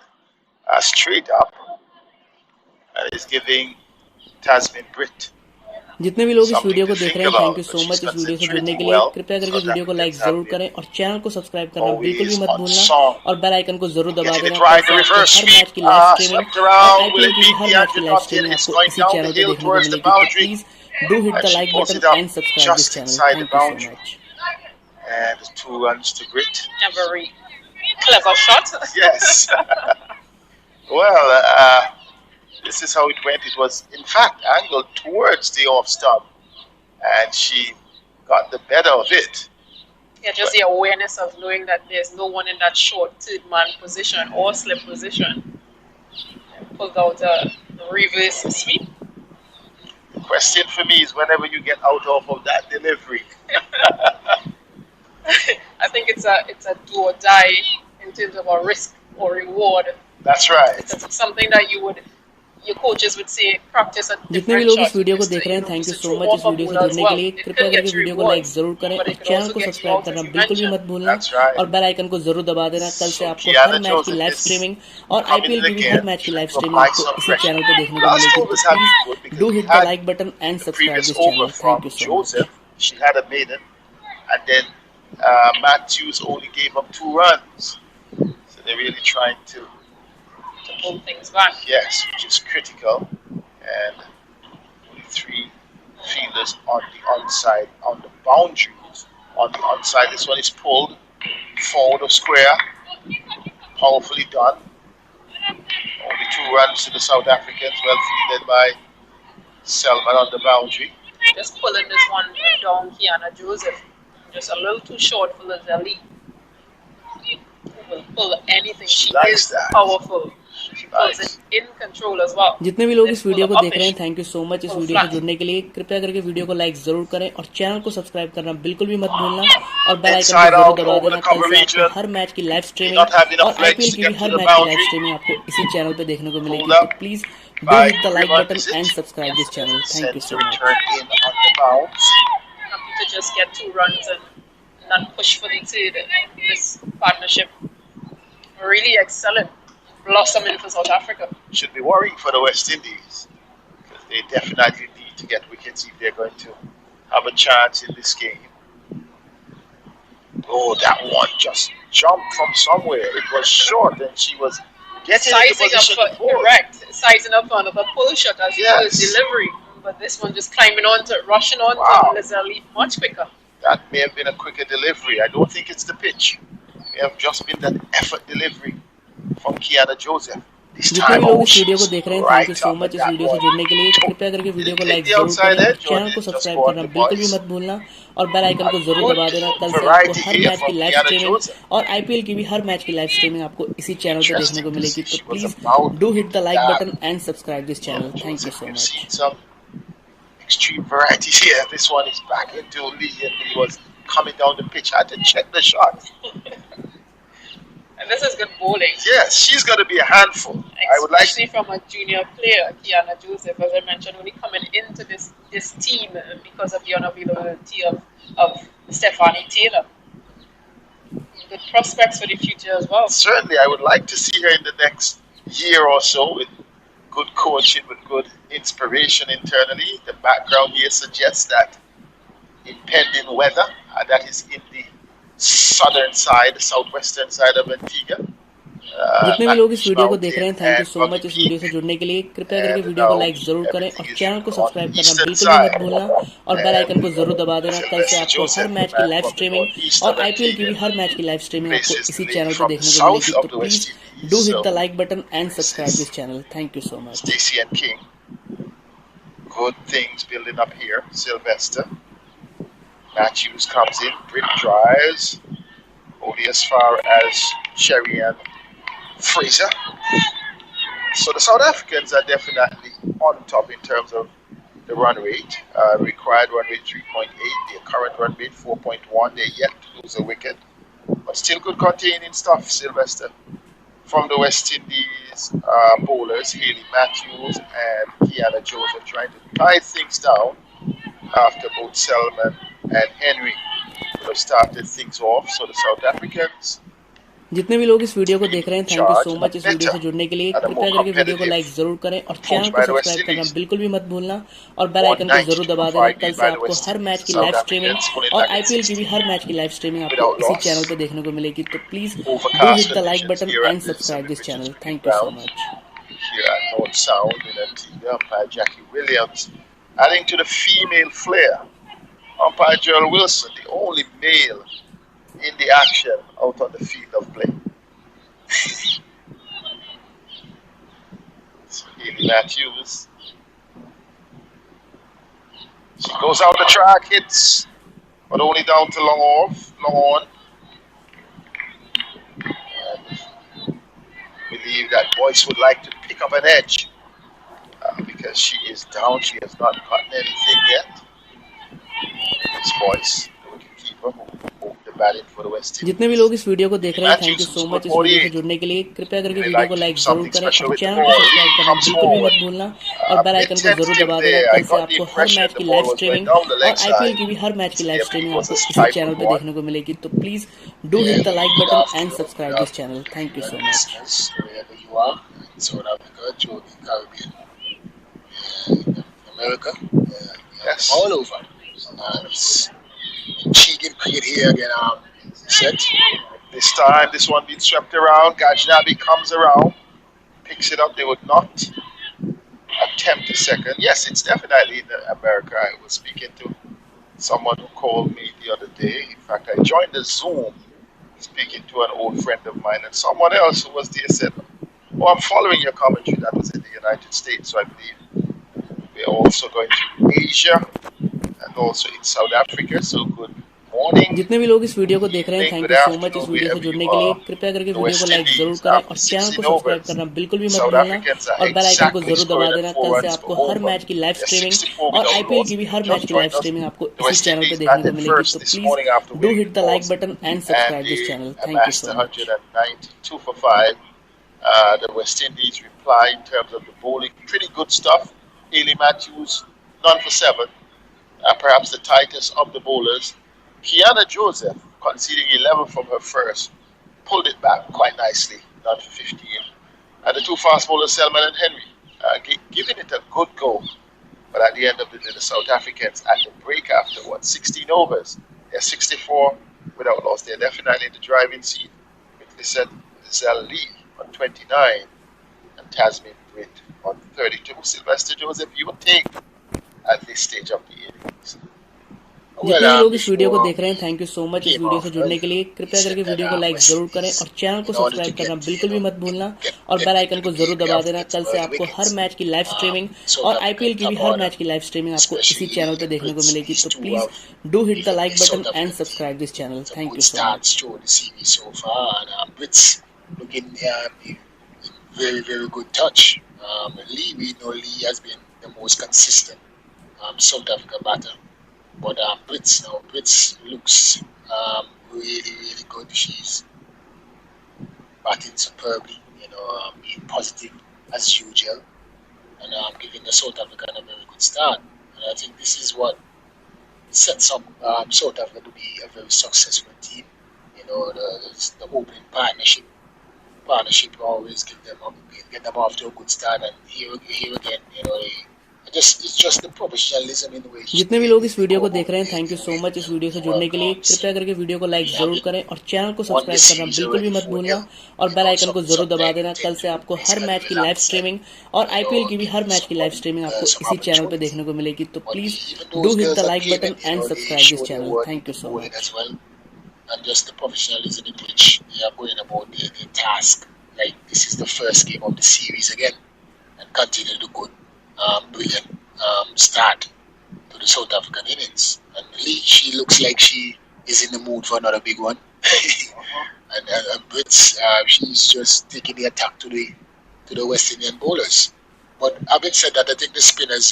S4: straight up and is giving Tasmin Britt
S6: जितने भी लोग इस
S4: something
S6: video
S4: to
S6: को देख
S4: think
S6: रहे हैं, thank
S4: about.
S6: You
S4: But
S6: so
S4: she's
S6: much इस video से जुड़ने के
S4: concentrating
S6: लिए।
S4: well.
S6: कृपया करके
S4: South
S6: वीडियो को लाइक
S4: Africans have
S6: जरूर
S4: been
S6: करें और चैनल को सब्सक्राइब करना बिल्कुल भी
S4: always
S6: मत
S4: on
S6: भूलना
S4: song.
S6: और बेल आइकन को जरूर दबा
S4: Getting
S6: देना
S4: it right, the
S6: ताकि
S4: reverse
S6: आपको हर
S4: sweep,
S6: मैच की लाइव स्ट्रीमिंग
S4: swept
S6: और
S4: around. Will
S6: आईपीएल
S4: it
S6: की
S4: be
S6: भी हर मैच की
S4: DeAndre?
S6: Live
S4: Not yet.
S6: Streaming
S4: It's
S6: आपको
S4: going
S6: इसी
S4: down
S6: चैनल
S4: the
S6: पे
S4: hill
S6: देखने को
S4: towards the
S6: मिलेगी। तो
S4: boundary.
S6: Please do hit the
S4: She
S6: like
S4: pulls
S6: button
S4: it up
S6: and subscribe this
S4: just
S6: channel.
S4: inside the
S6: thank you so
S4: boundary.
S6: Much.
S4: And 2 runs to Britt.
S3: A very clever shot.
S4: Yes. Well, this is how it went. It was, in fact, angled towards the off stump, and she got the better of it.
S3: Yeah, just the awareness of knowing that there's no one in that short third man position or slip position. And pulled out a reverse sweep.
S4: The question for me is whenever you get out of that delivery.
S3: I think it's a do or die in terms of a risk or reward.
S4: That's right.
S3: Because it's something that your coaches would say practice a
S6: जितने भी
S3: different
S6: लोग
S3: shot.
S6: इस video को
S3: Just
S6: देख
S3: to,
S6: रहे हैं, thank
S3: just
S6: you
S3: to
S6: so
S3: throw
S6: much
S3: off
S6: इस
S3: a
S6: video से
S3: bowler as
S6: जुड़ने के
S3: well.
S6: लिए।
S3: It
S6: कृपया
S3: could
S6: करके
S3: get you
S6: वीडियो को
S3: reward,
S6: लाइक जरूर करें
S3: but
S6: और
S3: it could
S6: चैनल
S3: also
S6: को
S3: get you
S6: सब्सक्राइब
S3: out,
S6: करना
S3: as you
S6: बिल्कुल भी
S3: mentioned.
S6: मत भूलना
S4: That's right.
S6: और बेल आइकन को जरूर दबा देना। कल से
S4: So
S6: आपको
S4: Kiana
S6: हर मैच की
S4: Joseph
S6: लाइव
S4: is
S6: स्ट्रीमिंग और
S4: coming
S6: आईपीएल
S4: in
S6: की भी हर
S4: again,
S6: मैच की लाइव
S4: to
S6: स्ट्रीमिंग
S4: apply
S6: आपको
S4: some
S6: इसी
S4: pressure.
S6: चैनल पे देखने को
S4: Last
S6: मिलेगी। तो
S4: overs have been good
S6: please
S4: because
S6: do
S4: we
S6: hit the
S4: had
S6: like button and
S4: the
S6: subscribe
S4: previous
S6: this
S4: over
S6: channel. Thank
S4: from
S6: you so much.
S4: Joseph. She had a maiden, and then Matthews only gave up 2 runs. So they're really trying to
S3: Pull things back.
S4: yes, which is critical. And only 3 fielders on the onside, on the boundaries. On the onside, this one is pulled forward of square. Powerfully done. Only 2 runs to the South Africans, well fielded by Selman on the boundary.
S3: Just pulling this one down, Kiana Joseph. Just a little too short for Lizelle. Will pull anything. She
S4: likes
S3: is
S4: that.
S3: powerful. She pulls
S4: Nice.
S3: it in control as well.
S6: जितने भी लोग
S3: Let's
S6: इस
S3: pull
S6: video
S3: the
S6: को देख रहे हैं,
S3: uppish.
S6: Thank you so much इस
S3: Pull
S6: video से
S3: flat.
S6: जुड़ने के लिए। कृपया करके वीडियो को लाइक जरूर करें और चैनल को सब्सक्राइब करना बिल्कुल भी मत भूलना और बेल आइकन
S4: Inside
S6: को जरूर
S4: out
S6: दबा
S4: over
S6: देना।
S4: the
S6: कल
S4: cover
S6: से आपको
S4: region.
S6: हर मैच की live
S4: Did
S6: streaming
S4: not have enough
S6: और
S4: legs
S6: आईपीएल
S4: to
S6: की भी
S4: get
S6: her
S4: to the
S6: match की लाइव
S4: boundary.
S6: स्ट्रीमिंग आपको इसी चैनल पे देखने को मिलेगी।
S4: Pulled
S6: तो
S4: up
S6: please do
S4: by
S6: hit the like
S4: River
S6: button
S4: Visit.
S6: And subscribe this channel. Thank you
S4: Sent
S6: so
S4: to
S6: much.
S4: return in on the bounce.
S3: Happy to just get 2 runs and not push for the third. This partnership really excellent. Blossoming for South Africa.
S4: Should be worrying for the West Indies because they definitely need to get wickets if they're going to have a chance in this game. Oh, that one just jumped from somewhere. It was short and she was getting into
S3: Sizing up
S4: position
S3: for
S4: to pull.
S3: correct. Sizing up for another pull shot as well as
S4: Yes.
S3: delivery. But this one just climbing onto it, rushing onto
S4: Wow.
S3: Lizelle much quicker.
S4: That may have been a quicker delivery. I don't think it's the pitch. It may have just been that effort delivery from Kiana Joseph. This
S6: जितने
S4: time,
S6: भी लोग
S4: oh,
S6: इस video को
S4: she's
S6: देख रहे हैं, thank you
S4: right
S6: so
S4: up
S6: much
S4: at
S6: इस
S4: that
S6: video से
S4: one.
S6: जुड़ने के लिए। कृपया करके वीडियो को
S4: Didn't
S6: लाइक
S4: hit the
S6: जरूर
S4: outside
S6: करें और
S4: edge or
S6: चैनल को
S4: did just
S6: subscribe
S4: go on
S6: करना
S4: the
S6: बिल्कुल भी
S4: boys.
S6: मत भूलना और बेल आइकन को जरूर
S4: Good
S6: दबा देना। कल से आपको
S4: variety
S6: हर
S4: here
S6: मैच की
S4: from
S6: live
S4: Kiana
S6: streaming
S4: Joseph.
S6: और आईपीएल की भी हर मैच की लाइव स्ट्रीमिंग आपको इसी चैनल पे देखने को
S4: Interesting to
S6: मिलेगी।
S4: see.
S6: तो
S4: She was
S6: please
S4: about
S6: do hit the like
S4: that.
S6: Button and subscribe this channel. Thank you
S4: Joseph,
S6: so
S4: we've
S6: much.
S4: seen some extreme varieties here. This one is back into Lee and he was coming down the pitch. I had to check the shot.
S3: And this is good bowling.
S4: Yes, she's going to be a handful. I would like
S3: Especially from a junior player, Kiana Joseph, as I mentioned, only coming into this team because of the unavailability of Stephanie Taylor. Good prospects for the future as well.
S4: certainly I would like to see her in the next year or so with good coaching, with good inspiration internally. The background here suggests that impending weather, that is in the southern side, the southwestern side of Antigua.
S6: जितने भी लोग इस
S4: Match
S6: video को देख रहे
S4: Mountain
S6: हैं, thank you
S4: and
S6: so
S4: Buggy
S6: much इस video
S4: Peak.
S6: से जुड़ने के लिए। कृपया करके
S4: And
S6: वीडियो को
S4: now
S6: लाइक जरूर करें और
S4: everything is
S6: चैनल को
S4: on
S6: सब्सक्राइब करना
S4: eastern
S6: बिल्कुल भी मत
S4: side.
S6: भूलना और बेल आइकन को
S4: And
S6: जरूर दबा देना। कल से
S4: Sylvester
S6: आपको हर
S4: Joseph, the
S6: मैच की
S4: man
S6: live
S4: from the
S6: streaming
S4: northeast
S6: और
S4: of
S6: आईपीएल की भी
S4: Antigua,
S6: हर मैच की लाइव स्ट्रीमिंग आपको
S4: faces
S6: इसी
S4: the lady
S6: चैनल पे
S4: from the
S6: देखने को
S4: south
S6: मिलेगी।
S4: of
S6: तो
S4: the
S6: please
S4: West Indies.
S6: Do hit
S4: So
S6: the like button and
S4: this
S6: subscribe
S4: is
S6: this channel. Thank you so much.
S4: Stacy and King. Good things building up here. Sylvester. Matthews comes in, Britt drives. Only as far as Sherry and Fraser. So the South Africans are definitely on top in terms of the run rate. Required run rate 3.8, their current run rate 4.1. They're yet to lose a wicket, but still good containing stuff, Sylvester. From the West Indies bowlers, Haley Matthews and Kiana Joseph trying to tie things down after both Selman and Henry would have started things off. So the South Africans
S6: जितने भी लोग इस video को देख रहे हैं, thank you
S4: charge
S6: so
S4: a
S6: much इस video
S4: better
S6: से जुड़ने के लिए।
S4: and a more
S6: कृपया करके वीडियो को लाइक
S4: competitive
S6: जरूर करें और चैनल
S4: approach
S6: को
S4: by the West
S6: सब्सक्राइब करना
S4: Indies.
S6: बिल्कुल भी मत भूलना और बेल आइकन को
S4: 190
S6: जरूर
S4: to
S6: दबा
S4: a
S6: देना।
S4: 5
S6: कल
S4: lead
S6: से
S4: by the
S6: आपको
S4: West
S6: हर मैच
S4: Indies.
S6: की
S4: South
S6: live streaming
S4: Africans pulling
S6: और
S4: back at
S6: आईपीएल की भी
S4: 16
S6: हर मैच की लाइव स्ट्रीमिंग आपको
S4: without
S6: इसी
S4: loss.
S6: चैनल पे देखने को मिलेगी। तो please do
S4: Overcast
S6: hit the like
S4: conditions
S6: button
S4: here
S6: and
S4: at the
S6: subscribe
S4: St.
S6: This
S4: Richards
S6: channel.
S4: Cricket
S6: thank you so
S4: Ground.
S6: Much.
S4: Here at North Sound in Antigua, umpire Jackie Williams, adding to the female flair. Umpire Gerald Wilson, the only male in the action out on the field of play. Haley Matthews. She goes out the track, hits, but only down to long on. And believe that Boyce would like to pick up an edge because she is down. She has not gotten anything yet. It's Boyce, the wicketkeeper, who moved the bat in for the West
S6: जितने भी
S4: Indies.
S6: लोग इस video को देख रहे हैं, thank you
S4: Matthews, who
S6: so
S4: scored
S6: much इस video से
S4: 48.
S6: जुड़ने के लिए। कृपया करके
S4: Really
S6: वीडियो
S4: like
S6: को
S4: to do
S6: लाइक जरूर
S4: something
S6: करें
S4: special
S6: और
S4: with the
S6: चैनल को
S4: ball.
S6: सब्सक्राइब
S4: Lee
S6: करना
S4: comes
S6: बिल्कुल भी मत
S4: forward.
S6: भूलना और
S4: A
S6: बेल
S4: bit
S6: आइकन को जरूर
S4: tentative
S6: दबा देना।
S4: there. I
S6: कल से
S4: got the
S6: आपको हर
S4: impression
S6: मैच
S4: the
S6: की
S4: ball
S6: live
S4: was going
S6: streaming
S4: down the
S6: और
S4: leg
S6: आईपीएल
S4: side.
S6: की भी हर मैच की live
S4: Maybe
S6: streaming
S4: it was
S6: आपको
S4: a
S6: इसी
S4: type
S6: चैनल
S4: of
S6: पे
S4: one.
S6: देखने को मिलेगी। तो please do
S5: Yeah,
S6: hit the like
S5: good
S6: button and
S5: afternoon,
S6: subscribe
S5: good
S6: this channel. Thank you so
S5: afternoon,
S6: much.
S5: listeners, wherever you are, in South Africa, to the Caribbean, in America,
S4: Yes.
S5: all over. It's intriguing cricket here again. Set.
S4: This time, this one being swept around. Gajnabi comes around, picks it up. They would not attempt a second. Yes, it's definitely in America. I was speaking to someone who called me the other day. In fact, I joined the Zoom speaking to an old friend of mine, and someone else who was there said, "Oh, I'm following your commentary. That was in the United States, so I believe we're also going to Asia and also in South Africa. So good morning,
S6: जितने भी लोग इस video को
S4: good
S6: देख रहे हैं,
S4: evening,
S6: thank
S4: good
S6: you so much इस
S4: afternoon,
S6: video से
S4: wherever you
S6: जुड़ने के लिए।
S4: are.
S6: कृपया करके
S4: The
S6: वीडियो को
S4: West
S6: लाइक जरूर
S4: Indies,
S6: करें और
S4: after
S6: चैनल को
S4: 16
S6: सब्सक्राइब
S4: overs,
S6: करना बिल्कुल भी मत
S4: South
S6: भूलना
S4: Africans are
S6: और बेल आइकन को
S4: exactly
S6: जरूर दबा
S4: scoring at
S6: देना।
S4: 4
S6: कल से
S4: runs per
S6: आपको हर
S4: over.
S6: मैच की लाइव
S4: They're
S6: स्ट्रीमिंग
S4: 64
S6: और
S4: without
S6: आईपीएल
S4: loss.
S6: की भी
S4: If
S6: her
S4: you
S6: match
S4: just
S6: की लाइव
S4: joined us,
S6: स्ट्रीमिंग आपको
S4: the
S6: इसी
S4: West
S6: चैनल पे
S4: Indies
S6: देखने को
S4: batted
S6: मिलेगी।
S4: first
S6: तो
S4: this
S6: please
S4: morning after
S6: do
S4: winning
S6: hit
S4: the
S6: the like
S4: toss,
S6: button and
S4: and
S6: subscribe this
S4: they
S6: channel. Thank you
S4: amassed
S6: so much.
S4: 192 for 5. The West Indies reply in terms of the bowling, pretty good stuff. Haley Matthews, none for 7. Perhaps the tightest of the bowlers. Kiana Joseph, conceding 11 from her first, pulled it back quite nicely, none for 15. And the two fast bowlers, Selman and Henry, giving it a good go. But at the end of the day, the South Africans at the break after 16 overs, they're 64 without loss. They're definitely in the driving seat. They said Zell Lee on 29 and Tasmin Britt on 32. Sylvester Joseph, you would take at this stage of the innings.
S5: Well,
S6: जितने भी लोग इस video को
S5: before
S6: देख रहे हैं, thank you so much इस
S5: came
S6: video से
S5: off, well,
S6: जुड़ने के लिए।
S5: he
S6: कृपया
S5: said
S6: करके
S5: that
S6: वीडियो को लाइक
S5: West
S6: जरूर करें
S5: Indies,
S6: और चैनल को
S5: in order to
S6: सब्सक्राइब करना
S5: get,
S6: बिल्कुल भी मत भूलना और
S5: get
S6: bell
S5: into
S6: icon
S5: the
S6: को
S5: game,
S6: जरूर
S5: they
S6: दबा
S5: have to
S6: देना।
S5: get
S6: कल
S5: some
S6: से
S5: early
S6: आपको हर
S5: wickets.
S6: मैच की लाइव स्ट्रीमिंग
S5: South
S6: और आईपीएल
S5: African
S6: की भी
S5: top
S6: हर
S5: order,
S6: मैच की लाइव स्ट्रीमिंग आपको इसी
S5: especially
S6: चैनल पे
S5: the
S6: देखने को
S5: Brits.
S6: मिलेगी।
S5: These
S6: तो
S5: two
S6: please
S5: have
S6: do hit the
S5: given
S6: like
S5: the
S6: button
S5: South
S6: and
S5: African
S6: subscribe
S5: team
S6: this channel.
S5: some
S6: thank
S5: good
S6: you so much.
S5: starts to the series so far. And Brits looking in very, very good touch. Lee, we know Lee has been the most consistent South Africa batter. But Brits looks really, really good. She's batting superbly, being positive as usual, and giving the South African a very good start. And I think this is what sets up South Africa to be a very successful team. The opening partnership always get them off to a good start. And here again, it's just the professionalism in which
S6: जितने भी लोग इस
S5: they
S6: video
S5: go
S6: को
S5: about
S6: देख रहे हैं,
S5: the
S6: thank you so much इस video से जुड़ने
S5: World
S6: के लिए।
S5: Cups.
S6: कृपया करके वीडियो को लाइक
S5: We
S6: जरूर
S5: have
S6: करें और चैनल को
S5: won the
S6: सब्सक्राइब करना
S5: series
S6: बिल्कुल भी
S5: already
S6: मत
S5: 4-0.
S6: भूलना और बेल आइकन को जरूर दबा देना। कल से आपको हर मैच की लाइव स्ट्रीमिंग और आईपीएल की भी हर मैच की लाइव स्ट्रीमिंग आपको इसी चैनल पे देखने को मिलेगी। तो
S5: But
S6: please
S5: even
S6: do
S5: those
S6: hit
S5: girls
S6: the
S5: that
S6: like
S5: came
S6: button
S5: in,
S6: and
S5: they
S6: subscribe this
S5: showed their
S6: channel.
S5: worth
S6: thank
S5: in
S6: you so
S5: bowling
S6: much.
S5: as well, and just the professionalism in which they are going about their task. Like this is the first game of the series again, and continue to good, brilliant start to the South African innings. And Lee, she looks like she is in the mood for another big one. And Brits, she's just taking the attack to the West Indian bowlers. But having said that, I think the spinners,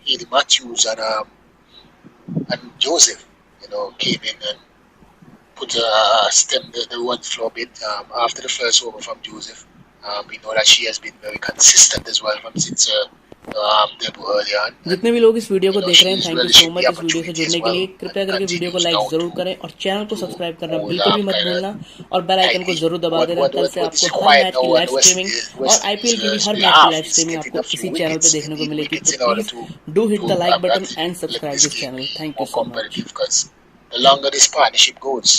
S5: Haley Matthews and Joseph, came in and put stem the run flow a bit after the first over from Joseph. We know that she has been very consistent as well from since debut early on. And,
S6: जितने भी लोग इस video को देख रहे हैं,
S5: she's
S6: thank you so
S5: relishing the
S6: much इस video से
S5: opportunity as
S6: जुड़ने के
S5: well
S6: लिए। कृपया
S5: and
S6: करके वीडियो को
S5: continues
S6: लाइक
S5: now
S6: जरूर करें और चैनल को
S5: to
S6: सब्सक्राइब करना
S5: hold
S6: बिल्कुल भी मत
S5: kind of
S6: भूलना और बेल आइकन को
S5: tightly.
S6: जरूर दबा देना। कल से
S5: What
S6: आपको
S5: is
S6: her
S5: required
S6: match
S5: now
S6: की
S5: on
S6: लाइव
S5: the
S6: स्ट्रीमिंग और
S5: West
S6: आईपीएल की भी
S5: Indies
S6: हर मैच की
S5: behalf
S6: live
S5: is
S6: streaming
S5: getting
S6: आपको
S5: a few
S6: इसी चैनल पे
S5: wickets. They
S6: देखने को
S5: need
S6: मिलेगी। तो
S5: wickets in order
S6: please do hit the like button and
S5: to let
S6: subscribe
S5: this
S6: this
S5: game
S6: channel.
S5: be
S6: thank you
S5: more
S6: so much.
S5: competitive, because the longer this partnership goes,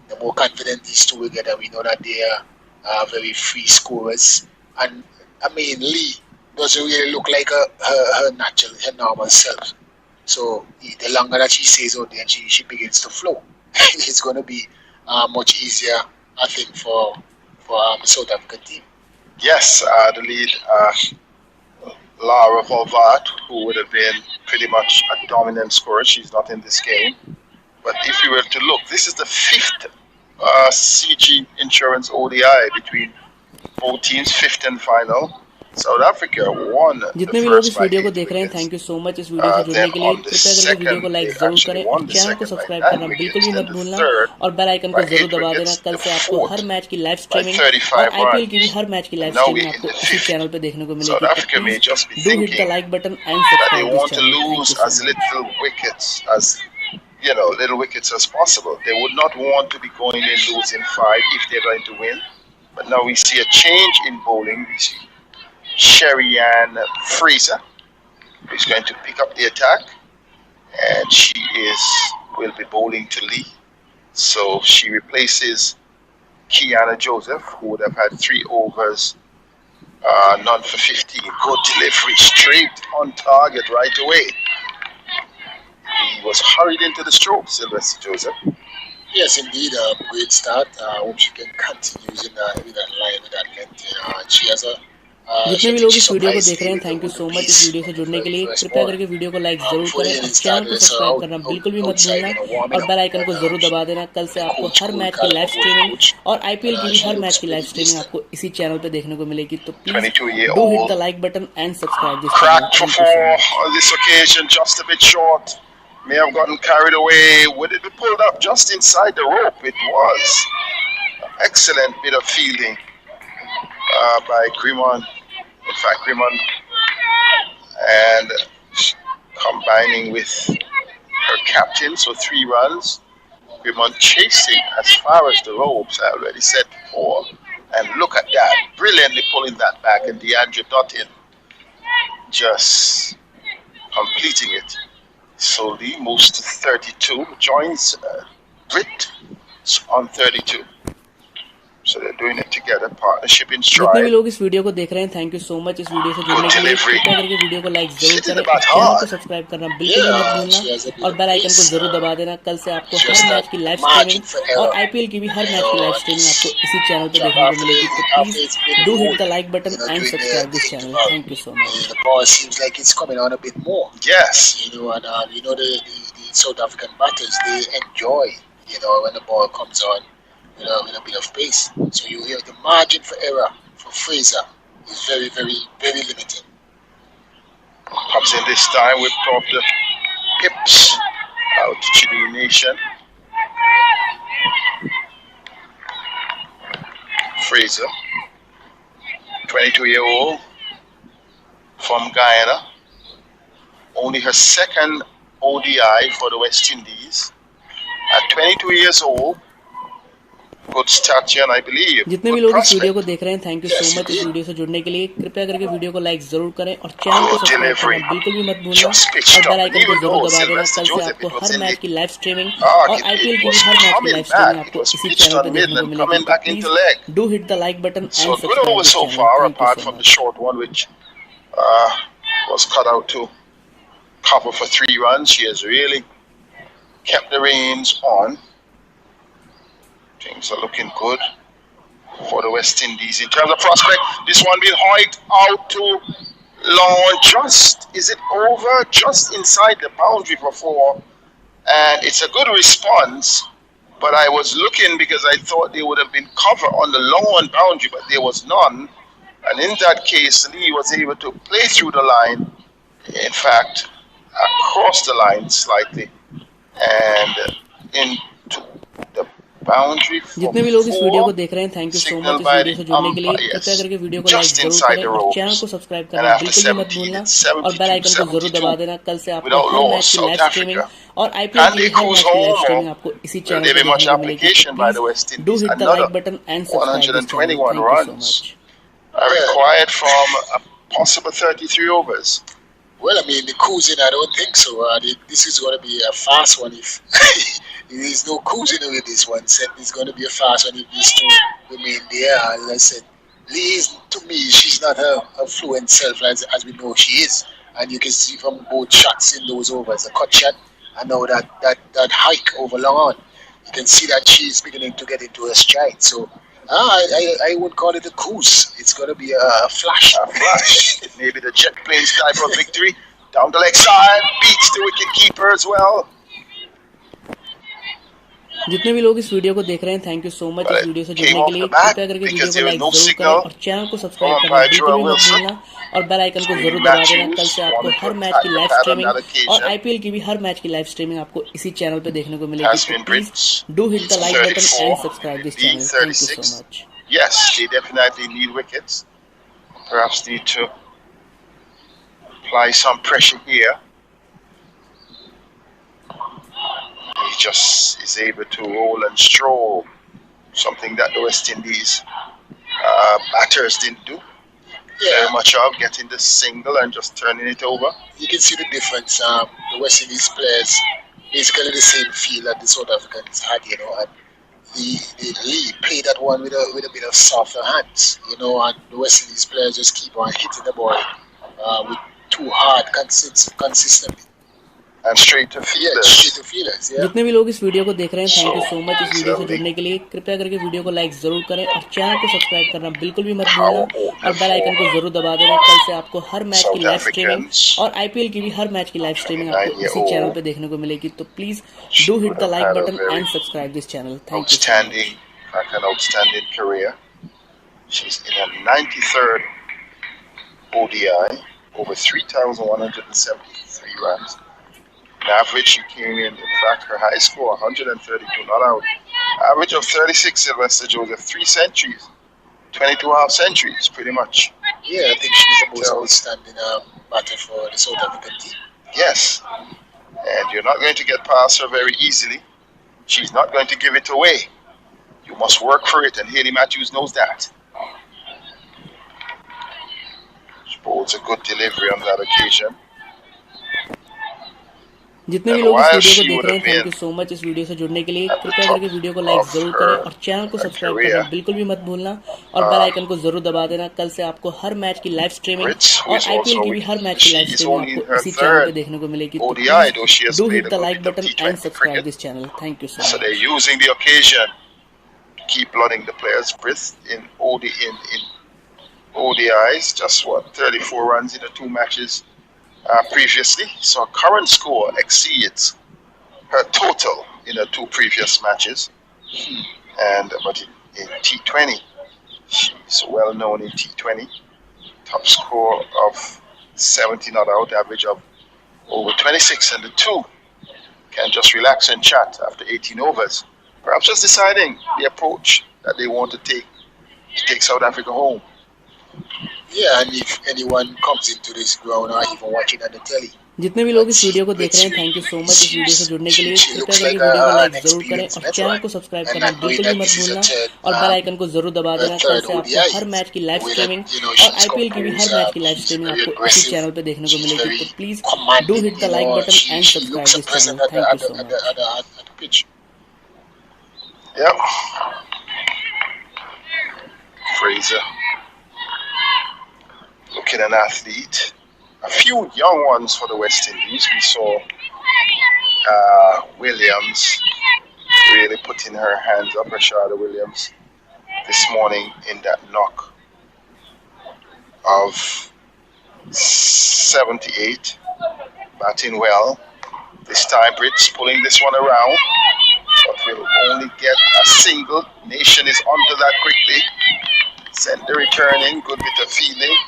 S5: the more confident these two will get, and we know that they are very free scorers. And I mean, Lee doesn't really look like her normal self. So the longer that she stays out there and she begins to flow, it's going to be much easier, I think, for the South African team.
S4: Yes, the lead, Lara Volvaert, who would have been pretty much a dominant scorer. She's not in this game. But if you were to look, this is the fifth CG Insurance ODI between both teams, fifth and final. South Africa won the
S6: जितने भी लोग
S4: first
S6: इस
S4: by
S6: video को
S4: 8
S6: देख रहे हैं,
S4: wickets.
S6: Thank you so much इस video से जुड़ने
S4: Then
S6: के लिए।
S4: on the
S6: कृपया करके वीडियो को
S4: second,
S6: लाइक
S4: they
S6: जरूर
S4: actually
S6: करें और
S4: won the
S6: चैनल को
S4: second by
S6: सब्सक्राइब
S4: 9
S6: करना बिल्कुल
S4: wickets.
S6: भी
S4: Then
S6: मत
S4: the
S6: भूलना
S4: third
S6: और बेल आइकन को
S4: by
S6: जरूर
S4: 8
S6: दबा देना।
S4: wickets.
S6: कल
S4: The
S6: से आपको हर
S4: fourth
S6: मैच की लाइव
S4: by
S6: स्ट्रीमिंग और
S4: 35
S6: आईपीएल की भी
S4: runs.
S6: हर मैच की live
S4: And now
S6: streaming
S4: we're in
S6: आपको
S4: the
S6: इसी
S4: fifth.
S6: चैनल पे देखने को
S4: South
S6: मिलेगी। तो
S4: Africa may
S6: please
S4: just be
S6: do hit the
S4: thinking
S6: like button and
S4: that they
S6: subscribe this
S4: want to
S6: channel. Thank
S4: lose
S6: you so
S4: as
S6: much.
S4: little wickets little wickets as possible. They would not want to be going in losing 5 if they're going to win. But now we see a change in bowling. We see Sherry Ann Fraser, who's going to pick up the attack, and she will be bowling to Lee. So she replaces Kiana Joseph, who would have had 3 overs, none for 15. Good delivery, straight on target right away. He was hurried into the stroke, Sylvester Joseph.
S5: Yes, indeed, great start. Hope she can continue with that line, with that length. She has
S6: जितने
S5: I
S6: भी
S5: think
S6: लोग
S5: she
S6: इस video को
S5: surprised
S6: देख
S5: me
S6: रहे हैं,
S5: with
S6: thank you
S5: the
S6: so much इस
S5: pace
S6: video से
S5: on the
S6: जुड़ने के
S5: very
S6: लिए।
S5: first
S6: कृपया
S5: ball.
S6: करके वीडियो को लाइक जरूर
S5: Before
S6: करें
S5: the
S6: और
S5: inning
S6: चैनल को
S5: started, so
S6: सब्सक्राइब करना बिल्कुल भी मत भूलना
S5: warming
S6: और
S5: up,
S6: बेल आइकन को
S5: and
S6: जरूर दबा देना। कल से
S5: the
S6: आपको
S5: coach
S6: हर
S5: could
S6: मैच की
S5: call
S6: live
S5: up our
S6: streaming
S5: coach,
S6: और आईपीएल की भी
S5: she
S6: हर मैच
S5: looks
S6: की लाइव
S5: pretty
S6: स्ट्रीमिंग
S5: distant.
S6: आपको इसी चैनल पे देखने को मिलेगी। तो please
S4: 22 year
S6: do hit
S4: old.
S6: The like button and subscribe this channel.
S4: Cracked for
S6: Thank you so
S4: 4
S6: much.
S4: on this occasion, just a bit short. May have gotten carried away. Would it be pulled up just inside the rope? It was. Excellent bit of fielding by Grimon. In fact, Grimon, and combining with her captain, so 3 runs. Grimon chasing as far as the ropes. I already said before. And look at that, brilliantly pulling that back, and DeAndre Dottin just completing it. So Lee moves to 32, joins Britt on 32. So they're doing it together, partnership in
S6: जितने भी
S4: stride.
S6: लोग इस video को देख रहे हैं, thank you so much इस video से
S4: Good
S6: जुड़ने के लिए।
S4: delivery.
S6: कृपया करके वीडियो को लाइक जरूर
S4: Hitting
S6: करें
S4: the
S6: और
S4: bat
S6: चैनल को
S4: hard.
S6: सब्सक्राइब करना बिल्कुल भी मत भूलना
S5: She has a bit
S6: और
S5: of
S6: बेल आइकन को
S5: pace.
S6: जरूर दबा देना। कल से आपको
S5: It's
S6: her
S5: just
S6: match
S5: that
S6: की
S5: the
S6: live
S5: margin
S6: streaming
S5: for
S6: और
S5: error,
S6: आईपीएल की भी हर मैच की लाइव स्ट्रीमिंग आपको
S5: this
S6: इसी चैनल पे
S5: job
S6: देखने को
S5: after
S6: मिलेगी। तो please
S5: it's been
S6: do hit
S5: rolled,
S6: the like button and
S5: doing
S6: subscribe
S5: the
S6: this channel.
S5: interval.
S6: Thank you so much.
S5: The ball seems like it's coming on a bit more.
S4: Yes.
S5: And the South African batters, they enjoy, when the ball comes on with a bit of pace. So you hear the margin for error for Fraser is very, very, very limited.
S4: Comes in this time with off the hips out to Chile Nation. Fraser, 22-year-old from Guyana. Only her second ODI for the West Indies. At 22 years old, good stallion, I believe.
S6: जितने भी
S4: Good
S6: लोग इस video को
S4: prospect.
S6: देख रहे हैं, thank you
S5: Yes,
S6: so much इस
S5: indeed.
S6: Video से जुड़ने के लिए। कृपया करके वीडियो को लाइक जरूर करें और चैनल को
S4: Good
S6: सब्सक्राइब करना
S4: delivery.
S6: बिल्कुल भी मत भूलना
S4: Just
S6: और
S4: pitched
S6: bell
S4: up. And
S6: icon को
S4: even
S6: जरूर
S4: though
S6: दबा देना।
S4: Sylvester
S6: कल से
S4: Joseph,
S6: आपको
S4: it was
S6: her
S4: in
S6: match
S4: the
S6: की लाइव स्ट्रीमिंग और आईपीएल
S4: it
S6: की भी
S4: was
S6: हर मैच की
S4: coming
S6: live streaming
S4: back. It
S6: आपको
S4: was
S6: इसी
S4: pitched
S6: चैनल पे
S4: on
S6: देखने
S4: middle
S6: को
S4: and
S6: मिलेगी।
S4: coming
S6: तो
S4: back into
S6: please
S4: leg.
S6: Do hit the like button
S4: So
S6: and
S4: good
S6: subscribe
S4: over
S6: this
S4: so
S6: channel.
S4: far,
S6: thank you
S4: apart
S6: so
S4: from the
S6: much.
S4: short one, which uh, was cut out to cover for 3 runs. She has really kept the reins on. Things are looking good for the West Indies in terms of prospect. This one being hiked out to lawn. Is it over? Just inside the boundary for 4. And it's a good response. But I was looking because I thought there would have been cover on the lawn boundary, but there was none. And in that case, Lee was able to play through the line. In fact, across the line slightly and into the boundary for
S6: जितने भी लोग इस video को
S4: 4.
S6: देख रहे हैं, thank you so much
S4: Signaled
S6: इस
S4: by
S6: video
S4: the
S6: से जुड़ने के लिए।
S4: umpire,
S6: कृपया
S4: yes.
S6: करके वीडियो को लाइक
S4: Just
S6: जरूर
S4: inside
S6: करें
S4: the
S6: और चैनल
S4: ropes.
S6: को सब्सक्राइब
S4: And
S6: करना
S4: after
S6: बिल्कुल भी मत
S4: 17,
S6: भूलना
S4: it's
S6: और बेल
S4: 72,
S6: आइकन को जरूर
S4: 72.
S6: दबा देना। कल से आपको
S4: Without
S6: हर मैच
S4: loss,
S6: की लाइव
S4: South
S6: स्ट्रीमिंग
S4: Africa.
S6: और आईपीएल
S4: Can
S6: की
S4: they
S6: भी हर
S4: cruise
S6: मैच की लाइव
S4: home,
S6: स्ट्रीमिंग
S4: or
S6: आपको इसी
S4: will
S6: चैनल
S4: there
S6: पे
S4: be much
S6: देखने को मिलेगी। तो
S4: application by
S6: please
S4: the West
S6: do
S4: Indies?
S6: Hit the
S4: Another
S6: like button and subscribe this channel.
S4: 121
S6: thank you so
S4: runs
S6: much.
S4: are required from a possible 33 overs.
S5: Well, I mean, the cruising, I don't think so. This is going to be a fast one. If there's no cruising with this one, it's going to be a fast one if these two remain there. As I said, Lee is, to me, she's not her fluent self as we know she is. And you can see from both shots in those overs, the cut shot and now that hike over long on. You can see that she's beginning to get into her stride. So I would call it a cruise. It's going to be a flash.
S4: A flash. It may be the jet plane's type of victory. Down the leg side, beats the wicket keeper as well.
S6: जितने भी लोग इस video को देख रहे हैं, thank you so much
S4: But
S6: इस
S4: it
S6: video से
S4: came
S6: जुड़ने के
S4: off
S6: लिए।
S4: the bat
S6: कृपया करके वीडियो
S4: because
S6: को
S4: there was
S6: लाइक
S4: no
S6: जरूर करें
S4: signal
S6: और चैनल को
S4: from
S6: सब्सक्राइब करना
S4: umpire
S6: बिल्कुल भी
S4: Joel
S6: मत
S4: Wilson.
S6: भूलना और बेल आइकन को
S4: Steve
S6: जरूर दबा देना।
S4: Matthews
S6: कल से आपको
S4: wanted to
S6: हर मैच की
S4: attack the
S6: live
S4: pad on
S6: streaming
S4: that
S6: और
S4: occasion.
S6: आईपीएल की भी हर मैच की लाइव स्ट्रीमिंग आपको इसी चैनल पे देखने को मिलेगी। तो
S4: Tasmin
S6: please
S4: Brits
S6: do hit the
S4: needs
S6: like button and
S4: 34,
S6: subscribe this
S4: Lee
S6: channel. Thank you so
S4: 36.
S6: Much.
S4: Yes, they definitely need wickets. Perhaps need to apply some pressure here. He just is able to roll and stroll, something that the West Indies batters didn't do. Very much of getting the single and just turning it over.
S5: You can see the difference. The West Indies players basically the same feel that the South Africans had, and the Lee played that one with a bit of softer hands, and the West Indies players just keep on hitting the ball with too hard consistently.
S4: And straight to
S5: Yeah,
S4: fielders.
S5: straight to fielders. Yeah.
S6: जितने भी लोग इस video को देख रहे हैं, thank you
S4: So,
S6: so much इस video से
S4: easily.
S6: जुड़ने के लिए। कृपया करके वीडियो को लाइक जरूर करें और चैनल को सब्सक्राइब करना बिल्कुल भी मत भूलना और बेल आइकन को जरूर दबा देना। कल से आपको हर मैच की
S4: South
S6: लाइव स्ट्रीमिंग
S4: Africans.
S6: और आईपीएल की भी हर मैच की लाइव स्ट्रीमिंग आपको
S4: 29-year-old.
S6: इसी चैनल पे देखने को मिलेगी। तो please do hit the like
S4: Had a
S6: button
S4: very
S6: and subscribe this channel. Thank you so
S4: outstanding,
S6: much.
S4: an outstanding career. She's in her 93rd ODI, over 3,173 runs. On average, she came in fact, her high score, 132 not out. Average of 36, Sylvester Joseph, 3 centuries, 22 half centuries, pretty much.
S5: Yeah, I think she's the most outstanding batter for the South African team.
S4: Yes. And you're not going to get past her very easily. She's not going to give it away. You must work for it, and Haley Matthews knows that. She bowls a good delivery on that occasion.
S6: जितने भी लोग इस video को देख रहे हैं, thank you so much इस video से जुड़ने के लिए। कृपया करके वीडियो को लाइक जरूर करें और चैनल को सब्सक्राइब करना बिल्कुल भी मत भूलना और बेल आइकन को जरूर दबा देना। कल से आपको हर मैच की लाइव स्ट्रीमिंग और आईपीएल की भी हर मैच की लाइव स्ट्रीमिंग आपको इसी चैनल पे देखने को मिलेगी। तो please do hit the like button and subscribe this channel. Thank you so much.
S4: So they're using the occasion to keep blooding the players' breath in ODIs. Just 34 runs in the 2 matches previously. So current score exceeds her total in the 2 previous matches. But in T20, she's well known in T20. Top score of 70 not out, average of over 26, and the 2 can just relax and chat after 18 overs. Perhaps just deciding the approach that they want to take South Africa home.
S5: Yeah, and if anyone comes into this ground or even watching on the telly,
S6: जितने भी लोग इस video को देख रहे हैं, thank you so much इस video से जुड़ने के लिए। कृपया करके वीडियो को लाइक जरूर करें और चैनल को सब्सक्राइब करना बिल्कुल भी मत भूलना और बेल आइकन को जरूर दबा देना। कल से आपको हर मैच की लाइव स्ट्रीमिंग और आईपीएल की भी हर मैच की लाइव स्ट्रीमिंग आपको इसी चैनल पे देखने को मिलेगी। तो please do hit the like button and subscribe this channel. Thank you so much.
S4: Yep. Fraser. Looking an athlete. A few young ones for the West Indies. We saw Williams really putting her hands up, Rashada Williams, this morning in that knock of 78. Batting well. This time Brits pulling this one around, but will only get a single. Nation is onto that quickly. Sender returning, good bit of feeling.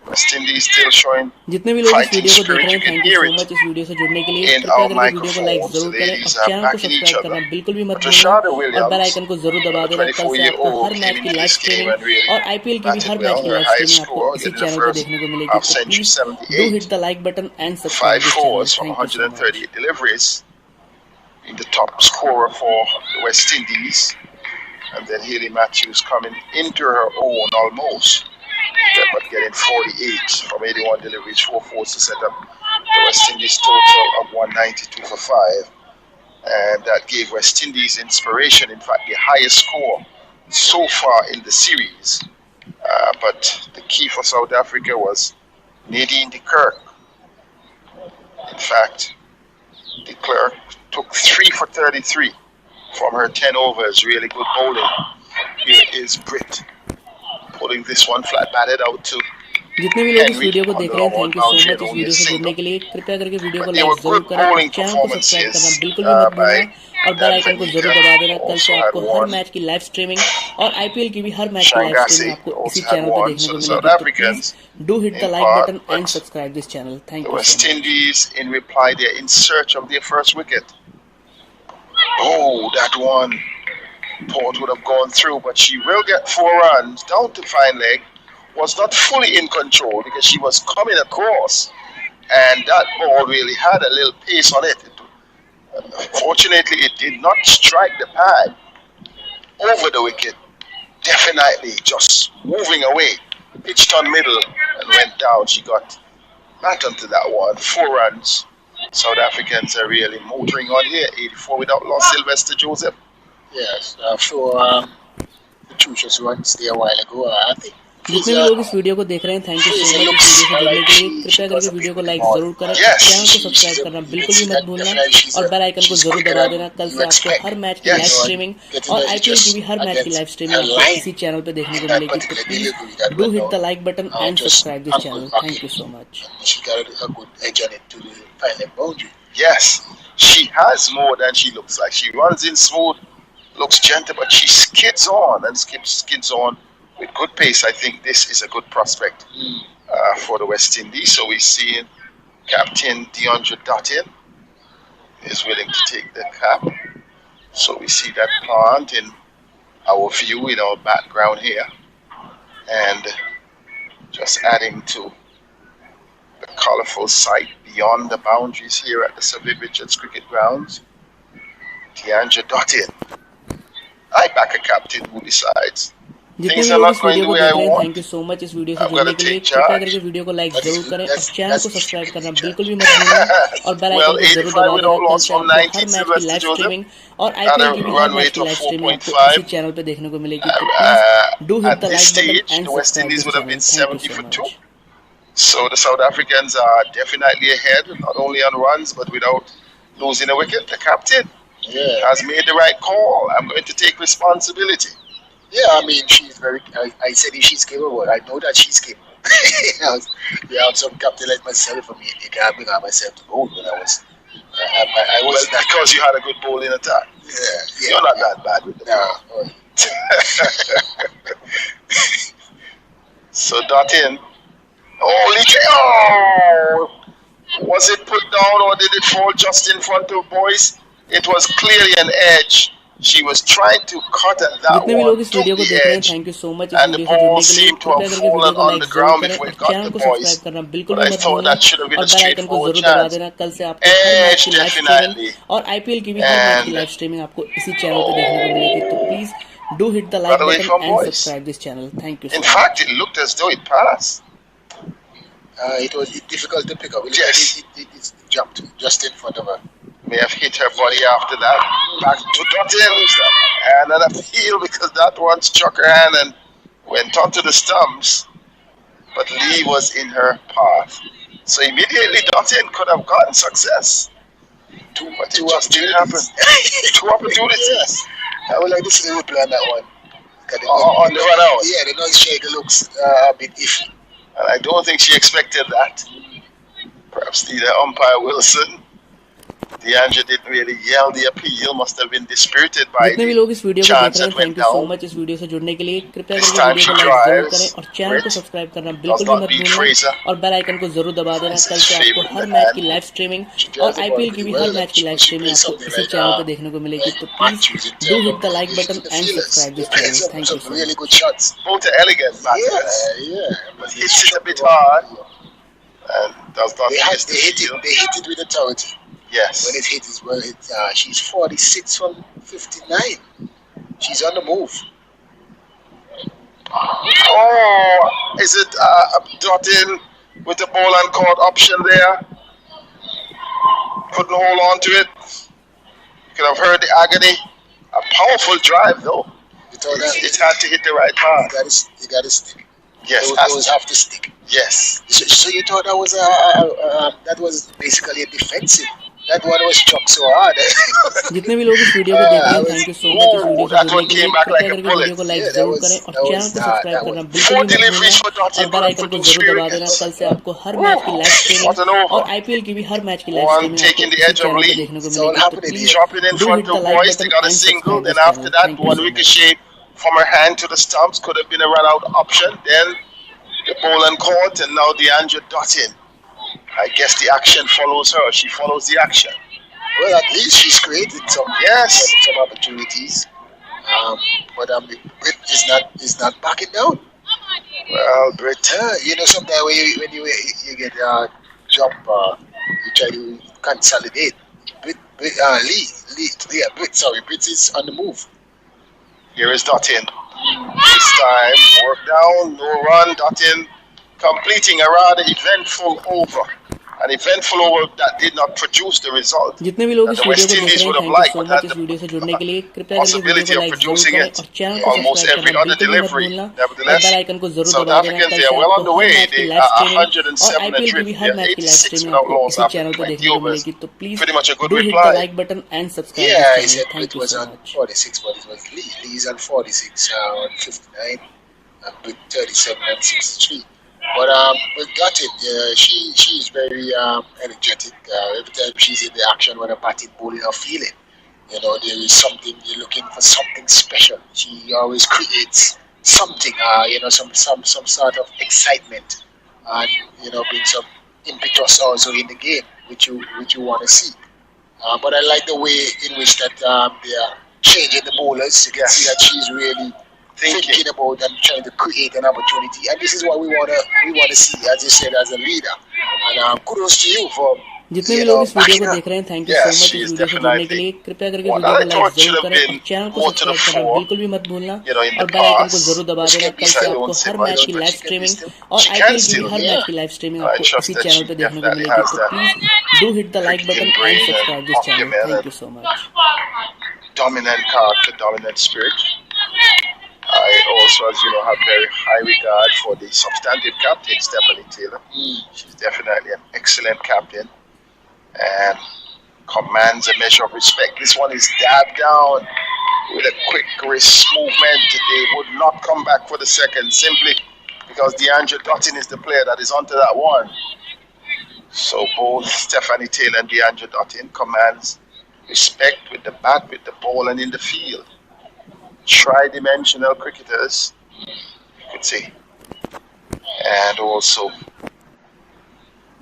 S4: West Indies still showing
S6: जितने भी लोग इस
S4: fighting
S6: video को देख
S4: spirit.
S6: रहे
S4: You
S6: हैं,
S4: can
S6: thank you
S4: hear
S6: so
S4: it
S6: much इस video से जुड़ने के लिए।
S4: in
S6: कृपया
S4: our
S6: करके वीडियो को लाइक
S4: microphones.
S6: जरूर
S4: The
S6: करें
S4: ladies
S6: और
S4: are
S6: चैनल को
S4: backing each
S6: सब्सक्राइब
S4: other.
S6: करना बिल्कुल भी मत
S4: But
S6: भूलना
S4: Rashada
S6: और बेल
S4: Williams,
S6: आइकन को जरूर दबा
S4: the
S6: देना। कल से आपको
S4: 24-year-old,
S6: हर मैच
S4: came
S6: की
S4: into
S6: live
S4: this game
S6: streaming
S4: and really
S6: और आईपीएल की भी हर
S4: batted
S6: मैच
S4: well.
S6: की
S4: Her
S6: लाइव
S4: highest
S6: स्ट्रीमिंग आपको
S4: score
S6: इसी
S4: getting her
S6: चैनल पे
S4: first
S6: देखने को मिलेगी।
S4: half
S6: तो
S4: century,
S6: please do
S4: 78.
S6: Hit the like button and subscribe
S4: 5
S6: this channel.
S4: fours from
S6: thank you so much.
S4: 138 deliveries. In the top scorer for the West Indies. And then Haley Matthews coming into her own almost. But getting 48 from 81 deliveries, 4 fours to set up the West Indies total of 192 for 5. And that gave West Indies inspiration, in fact, the highest score so far in the series. But the key for South Africa was Nadine de Klerk. In fact, de Klerk took 3 for 33 from her 10 overs. Really good bowling. Here is Britt pulling this one flat batted out to
S6: जितने भी लोग इस
S4: Henry
S6: video को
S4: on
S6: देख
S4: the
S6: रहे हैं,
S4: long
S6: thank
S4: out
S6: you so
S4: boundary
S6: much
S4: and
S6: इस
S4: only a
S6: video से जुड़ने
S4: single.
S6: के लिए। कृपया करके वीडियो को
S4: But they
S6: लाइक
S4: were
S6: जरूर
S4: good
S6: करें और
S4: bowling
S6: चैनल को सब्सक्राइब करना
S4: performances
S6: बिल्कुल भी मत
S4: by
S6: भूलना और बेल
S4: Dan
S6: आइकन को जरूर
S4: Vanika.
S6: दबा देना। कल से
S4: Also had
S6: आपको हर
S4: one.
S6: मैच की लाइव स्ट्रीमिंग और आईपीएल की भी हर मैच की लाइव स्ट्रीमिंग
S4: Shangasi
S6: आपको इसी
S4: also had
S6: चैनल पे
S4: one.
S6: देखने
S4: So
S6: को
S4: the South
S6: मिलेगी। तो please
S4: Africans
S6: do hit the
S4: in
S6: like
S4: part,
S6: button and
S4: but
S6: subscribe this channel.
S4: the
S6: thank you so
S4: West
S6: much.
S4: Indies in reply they're in search of their first wicket. Oh, that one thought would have gone through, but she will get 4 runs down to fine leg. Was not fully in control because she was coming across, and that ball really had a little pace on it. Fortunately, it did not strike the pad over the wicket. Definitely just moving away, pitched on middle and went down. She got back onto that one. 4 runs. South Africans are really motoring on here. 84 without loss. Sylvester Joseph.
S5: Yes, sure. The Chuchas runs there a while ago. I think
S6: जितने भी लोग इस video को देख रहे हैं, thank you so much इस video से जुड़ने के लिए। कृपया करके वीडियो को लाइक जरूर करें और
S4: Yes.
S6: चैनल को सब्सक्राइब करना बिल्कुल भी मत भूलना और बेल आइकन को जरूर दबा देना। कल से आपको हर मैच की
S4: Yes.
S6: लाइव स्ट्रीमिंग और आईपीएल की भी हर मैच की लाइव स्ट्रीमिंग आपको इसी चैनल पे देखने को मिलेगी। तो please do hit the like button and subscribe this channel. Thank you so much.
S5: She got a good edge on it to the final boundary.
S4: Yes. She has more than she looks like. She runs in smooth, looks gentle, but she skids on and skids on with good pace. I think this is a good prospect for the West Indies. So we're seeing Captain DeAndre Dottin is willing to take the cap. So we see that plant in our view, in our background here. And just adding to the colourful sight beyond the boundaries here at the Sir Viv Richards Cricket Grounds. DeAndre Dottin. I back a captain who decides.
S6: जितने
S4: Things
S6: भी
S4: are
S6: लोग
S4: not
S6: इस
S4: going
S6: video
S4: the
S6: को
S4: way
S6: देख
S4: I
S6: रहे हैं,
S4: want.
S6: Thank you so much इस video से
S4: I'm
S6: जुड़ने
S4: gonna
S6: के लिए।
S4: take
S6: कृपया
S4: charge.
S6: करके वीडियो को लाइक
S5: That
S6: जरूर
S5: is-
S6: करें और
S5: that's-
S6: चैनल
S5: that's
S6: को
S5: the
S6: सब्सक्राइब
S5: truth.
S6: करना बिल्कुल भी मत भूलना और बेल
S4: Well,
S6: आइकन को जरूर
S4: 85
S6: दबा देना।
S4: without
S6: कल
S4: loss
S6: से
S4: from
S6: आपको
S4: 90,
S6: हर मैच की
S4: Sylvester
S6: लाइव
S4: Joseph.
S6: स्ट्रीमिंग और
S4: At
S6: आईपीएल
S4: a
S6: की भी
S4: run
S6: हर मैच
S4: rate
S6: की
S4: of
S6: लाइव स्ट्रीमिंग आपको
S4: 4.5.
S6: इसी चैनल पे देखने को मिलेगी। तो please do hit
S4: At
S6: the
S4: this
S6: like button
S4: stage,
S6: and
S4: the West
S6: subscribe
S4: Indies
S6: this
S4: would have
S6: channel.
S4: been
S6: thank you
S4: 70
S6: so
S4: for 2.
S6: Much.
S4: So the South Africans are definitely ahead, not only on runs, but without losing a wicket. The captain
S5: Yeah.
S4: has made the right call. I'm going to take responsibility.
S5: Yeah, I mean, she's very. I said if she's capable. I know that she's capable. You have some captain like myself. I mean, you can't bring on myself to goal, but I was. I
S4: Well,
S5: was not.
S4: because you had a good bowling attack.
S5: Yeah.
S4: You're not that bad with the ball.
S5: No.
S4: So Dottin. Oh, was it put down or did it fall just in front of boys? It was clearly an edge She was trying to cut at that
S6: जितने भी
S4: one,
S6: लोग इस
S4: took
S6: video को
S4: the
S6: देख रहे हैं,
S4: edge,
S6: thank you so much इस
S4: and the
S6: video से
S4: ball
S6: जुड़ने के लिए।
S4: seemed to
S6: कृपया
S4: have
S6: करके वीडियो
S4: fallen
S6: को
S4: on
S6: लाइक
S4: the
S6: जरूर
S4: ground
S6: करें
S4: before
S6: और
S4: it got
S6: चैनल
S4: the
S6: को सब्सक्राइब
S4: boys.
S6: करना बिल्कुल
S4: But
S6: भी
S4: I
S6: मत
S4: thought
S6: भूलना
S4: that should have been
S6: और
S4: a
S6: बेल आइकन को
S4: straightforward
S6: जरूर दबा
S4: chance.
S6: देना। कल से आपको हर मैच की लाइव
S4: Edge,
S6: स्ट्रीमिंग
S4: definitely.
S6: और आईपीएल की भी हर मैच की
S4: And
S6: लाइव स्ट्रीमिंग आपको इसी चैनल पे देखने को मिलेगी। तो please do hit the
S4: got
S6: like
S4: away
S6: button
S4: from
S6: and
S4: boys.
S6: Subscribe this channel. Thank you
S4: In
S6: so
S4: fact,
S6: much.
S4: it looked as though it passed.
S5: It was difficult to pick up.
S4: Yes.
S5: It jumped just in front of her.
S4: May have hit her body after that. Back to Dottin. And an appeal because that one struck her hand and went onto the stumps. But Lee was in her path. So immediately Dottin could have gotten success. But it just didn't happen. Two opportunities.
S5: Yes. I would like to see the replay on that one.
S4: On the run out.
S5: Yeah, the nose shaker looks a bit iffy.
S4: And I don't think she expected that. Perhaps the umpire Wilson, DeAndre didn't really yell the appeal, must have been dispirited by
S6: जितने भी
S4: the
S6: लोग इस video को देख
S4: chance
S6: रहे हैं,
S4: that went
S6: thank you so
S4: down.
S6: Much इस video से जुड़ने के लिए। कृपया
S4: This
S6: करके
S4: time
S6: वीडियो
S4: she
S6: को लाइक जरूर
S4: drives.
S6: करें और चैनल को
S4: Britt
S6: सब्सक्राइब करना
S4: does
S6: बिल्कुल भी
S4: not
S6: मत
S4: beat
S6: भूलना
S4: Fraser.
S6: और बेल आइकन को जरूर दबा देना।
S4: That's
S6: कल
S4: his
S6: से आपको
S4: favorite
S6: हर
S4: man.
S6: मैच की लाइव स्ट्रीमिंग
S5: She
S6: और
S5: drives the ball
S6: आईपीएल की
S5: pretty
S6: भी
S5: well.
S6: हर मैच की लाइव
S5: She
S6: स्ट्रीमिंग
S5: plays
S6: आपको
S5: something
S6: इसी
S5: like
S6: चैनल पे देखने को मिलेगी। तो please
S5: matches in
S6: do
S5: terms
S6: hit the
S5: of
S6: like
S5: hitting
S6: button
S5: the
S6: and
S5: feelers.
S6: Subscribe
S5: They
S6: this
S5: play
S6: channel. Thank you
S5: some
S6: so
S5: really
S6: much.
S5: good shots.
S4: Both are elegant batters.
S5: Yeah.
S4: But hits it a bit hard and does not miss the field.
S5: They hit it with authority.
S4: Yes.
S5: When it hit is well hit. She's 46 from 59. She's on the move.
S4: Oh, is it Dottin with the ball and court option there? Couldn't hold on to it. Could have heard the agony. A powerful drive though. It had to hit the right path.
S5: You got to stick.
S4: Yes,
S5: Those have to stick.
S4: yes.
S5: So you thought that was basically a defensive. That one was struck so hard.
S6: जितने भी लोग इस video को देख रहे हैं, thank you so much इस video से
S4: that
S6: जुड़ने
S4: one
S6: के लिए।
S4: came back
S6: कृपया
S4: like a
S6: करके
S4: bullet.
S6: वीडियो को लाइक
S5: Yeah,
S6: जरूर करें और चैनल को सब्सक्राइब करना बिल्कुल
S4: Four
S6: भी मत भूलना
S4: deliveries for Dottin
S6: और बेल आइकन को
S4: produced
S6: जरूर
S4: few
S6: दबा देना।
S4: wickets.
S6: कल से आपको हर मैच की live streaming
S4: What an over.
S6: और आईपीएल की भी हर मैच की लाइव
S4: One
S6: स्ट्रीमिंग आपको
S4: taking the
S6: इसी
S4: edge of
S6: चैनल पे
S4: Lee.
S6: देखने को
S5: It's all
S6: मिलेगी। तो
S5: happening
S6: please
S5: here.
S4: Dropping in
S6: do
S4: front
S6: hit the
S4: of
S6: like
S4: boys, they
S6: button
S4: got a
S6: and
S4: single.
S6: Subscribe
S4: Then
S6: this
S4: after
S6: channel.
S4: that,
S6: thank you
S4: one
S6: so much.
S4: ricochet from her hand to the stumps could have been a run out option. Then the ball and court, and now DeAndre Dottin. I guess the action follows her. She follows the action.
S5: Well, at least she's created some opportunities. But Britt is not backing down.
S4: Well, Britt,
S5: Sometimes when you get jump, you try to consolidate. Britt is on the move.
S4: here is Dottin. This time, work down, no run. Dottin completing a rather eventful over. An eventful over that did not produce the result
S6: जितने भी लोग
S4: that
S6: इस
S4: the
S6: video
S4: West
S6: को देख
S4: Indies
S6: रहे हैं,
S4: would have
S6: thank you
S4: liked,
S6: so
S4: but
S6: much
S4: had
S6: इस video से
S4: the
S6: जुड़ने के लिए। कृपया करके वीडियो को
S4: possibility of
S6: लाइक जरूर
S4: producing
S6: करें
S4: it
S6: और चैनल को
S4: almost
S6: सब्सक्राइब
S4: every
S6: करना
S4: other
S6: बिल्कुल भी मत
S4: delivery.
S6: भूलना और
S4: Nevertheless,
S6: बेल आइकन को जरूर
S4: South
S6: दबा देना।
S4: Africans,
S6: कल
S4: they
S6: से
S4: are well
S6: आपको
S4: on the
S6: her
S4: way.
S6: Match की
S4: They
S6: लाइव
S4: are
S6: स्ट्रीमिंग और
S4: 107
S6: आईपीएल की भी
S4: adrift.
S6: Her
S4: They are
S6: match की लाइव
S4: 86
S6: स्ट्रीमिंग
S4: without
S6: आपको
S4: loss
S6: इसी
S4: after
S6: चैनल पे
S4: 20
S6: देखने को
S4: overs.
S6: मिलेगी। तो please
S4: Pretty much a good
S6: do hit the
S4: reply.
S6: Like button and subscribe
S5: Yeah,
S6: this
S5: I
S6: channel.
S5: said
S6: thank
S5: Britt
S6: you
S5: was
S6: so
S5: on
S6: much.
S5: 46, but it was Lee. Lee's on 46, on 59, and Britt 37 and 63. But with Dottin, she's very energetic. Every time she's in the action, when a batting, bowling, or feeling, there is something you're looking for, something special. She always creates something, some sort of excitement, and bring some impetus also in the game, which you want to see. But I like the way in which that they are changing the bowlers. You can see that she's really thinking about and trying to create an opportunity, and this is what we wanna see, as you said, as a leader. And kudos to you for
S6: जितने भी लोग इस video को
S5: backing
S6: देख
S5: up.
S6: रहे हैं, thank you so much इस video से जुड़ने के लिए। कृपया करके वीडियो को लाइक जरूर करें और चैनल को सब्सक्राइब करना बिल्कुल भी मत भूलना और बेल आइकन को जरूर दबा देना। कल से आपको हर मैच की लाइव स्ट्रीमिंग और आईपीएल की भी हर मैच की लाइव स्ट्रीमिंग आपको इसी चैनल पे देखने को मिलेगी। तो please do hit the like button and subscribe this channel. Thank you so much.
S4: Dominant character, dominant spirit. I also, as you know, have very high regard for the substantive captain, Stephanie Taylor. She's definitely an excellent captain and commands a measure of respect. This one is dabbed down with a quick wrist movement. They would not come back for the second simply because DeAndre Dottin is the player that is onto that one. So both Stephanie Taylor and DeAndre Dottin commands respect with the bat, with the ball, and in the field. Tri-dimensional cricketers, you could say. And also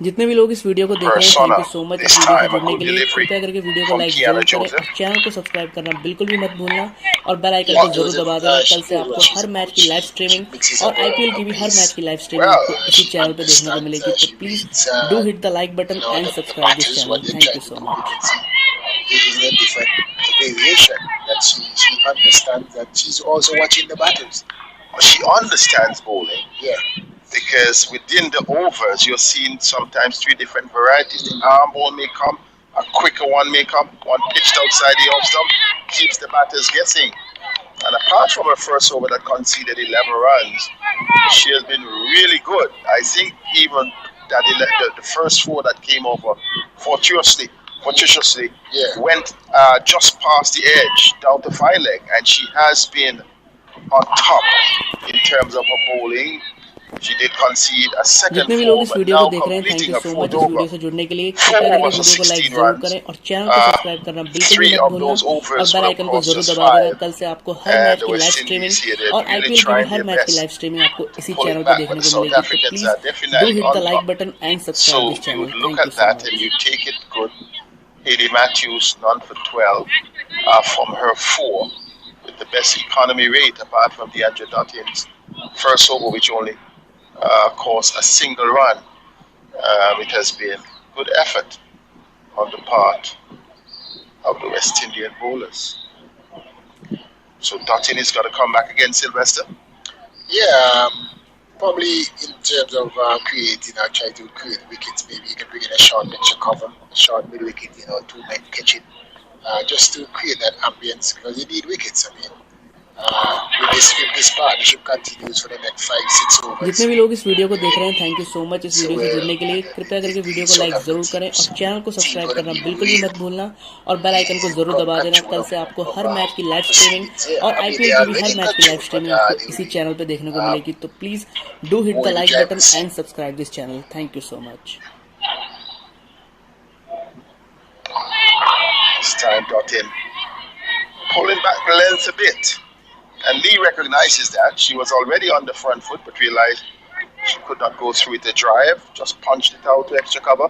S6: जितने भी लोग इस video को देख रहे हैं thank you so much इस video से जुड़ने के लिए। कृपया करके वीडियो को लाइक जरूर करें और चैनल को सब्सक्राइब करना बिल्कुल भी मत भूलना और बेल आइकन को जरूर दबा देना। कल से आपको हर मैच की लाइव स्ट्रीमिंग और आईपीएल की भी हर मैच की लाइव स्ट्रीमिंग आपको इसी चैनल पे देखने को मिलेगी। तो please do hit the like button and subscribe this channel. Thank you so much.
S5: This is a different variation that she understands that she's also watching the battles.
S4: She understands bowling.
S5: Yeah.
S4: Because within the overs, you're seeing sometimes 3 different varieties. The arm ball may come, a quicker one may come, one pitched outside the off stump, keeps the batters guessing. And apart from her first over that conceded 11 runs, she has been really good. I think even that the first 4 that came over fortuitously went just past the edge down to 5 leg, and she has been on top in terms of her bowling. She did concede a second
S6: जितने भी लोग इस video को देख रहे हैं thank you so much इस video से जुड़ने के लिए। कृपया करके वीडियो को लाइक जरूर करें और चैनल को सब्सक्राइब करना बिल्कुल भी मत भूलना और बेल आइकन को जरूर दबा देना। कल से आपको हर मैच की लाइव स्ट्रीमिंग और आईपीएल की भी हर मैच की लाइव स्ट्रीमिंग आपको इसी चैनल पे देखने को मिलेगी। तो please do hit the like button and subscribe this channel.
S4: Look at that and you take it good. Haley Matthews, none for 12 from her 4 with the best economy rate apart from DeAndre Dottin's first over, which only caused a single run. It has been good effort on the part of the West Indian bowlers. So Dottin is going to come back again, Sylvester?
S5: Yeah, probably in terms of creating or try to create wickets. Maybe you can bring in a short pitch cover, a short mid wicket, 2 men catching, just to create that ambience because you need wickets. I mean, if this partnership continues for the next 5-6 overs.
S6: जितने भी लोग इस video को देख रहे हैं thank you so much इस video से जुड़ने के लिए। कृपया करके वीडियो को लाइक जरूर करें और चैनल को सब्सक्राइब करना बिल्कुल भी मत भूलना और बेल आइकन को जरूर दबा देना। कल से आपको हर मैच की लाइव स्ट्रीमिंग और आईपीएल की भी हर मैच की लाइव स्ट्रीमिंग आपको इसी चैनल पे देखने को मिलेगी। तो please do hit the like button and subscribe this channel. Thank you so much.
S4: This time Dottin pulling back the length a bit. And Lee recognizes that. She was already on the front foot, but realized she could not go through with the drive. Just punched it out to extra cover.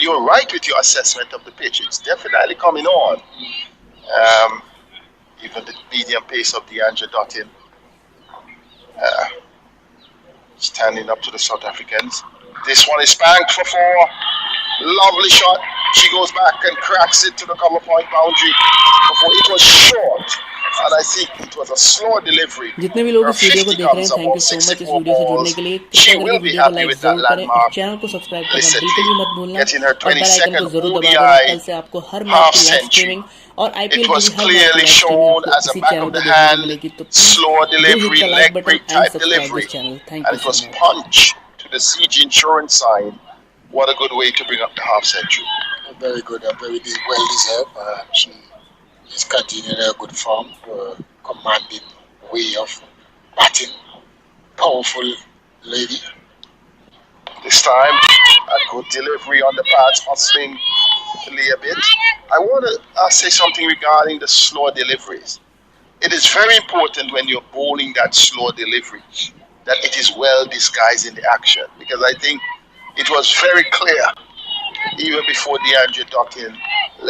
S4: You're right with your assessment of the pitch. It's definitely coming on. Even the medium pace of DeAndre Dottin standing up to the South Africans. This one is spanked for 4. Lovely shot. She goes back and cracks it to the cover point boundary. It was short. And I think it was a slow delivery.
S6: जितने भी लोग इस video को देख रहे हैं thank you so much इस video से जुड़ने के लिए। कृपया करके वीडियो को लाइक जरूर करें और चैनल को सब्सक्राइब करना बिल्कुल भी मत भूलना और बेल आइकन को जरूर दबा देना। कल से आपको हर मैच की लाइव स्ट्रीमिंग और आईपीएल की हर मैच की लाइव स्ट्रीमिंग आपको इसी चैनल पे देखने को मिलेगी। तो please do hit the like button and subscribe this channel. Thank you so much.
S4: Punch to the CG insurance sign. What a good way to bring up the half century.
S5: Very good, very well deserved. She is continuing a good form, commanding way of batting. Powerful lady.
S4: This time, a good delivery on the pads, hustling to lay a bit. I want to say something regarding the slow deliveries. It is very important when you're bowling that slow delivery that it is well disguised in the action, because I think it was very clear even before DeAndre Dottin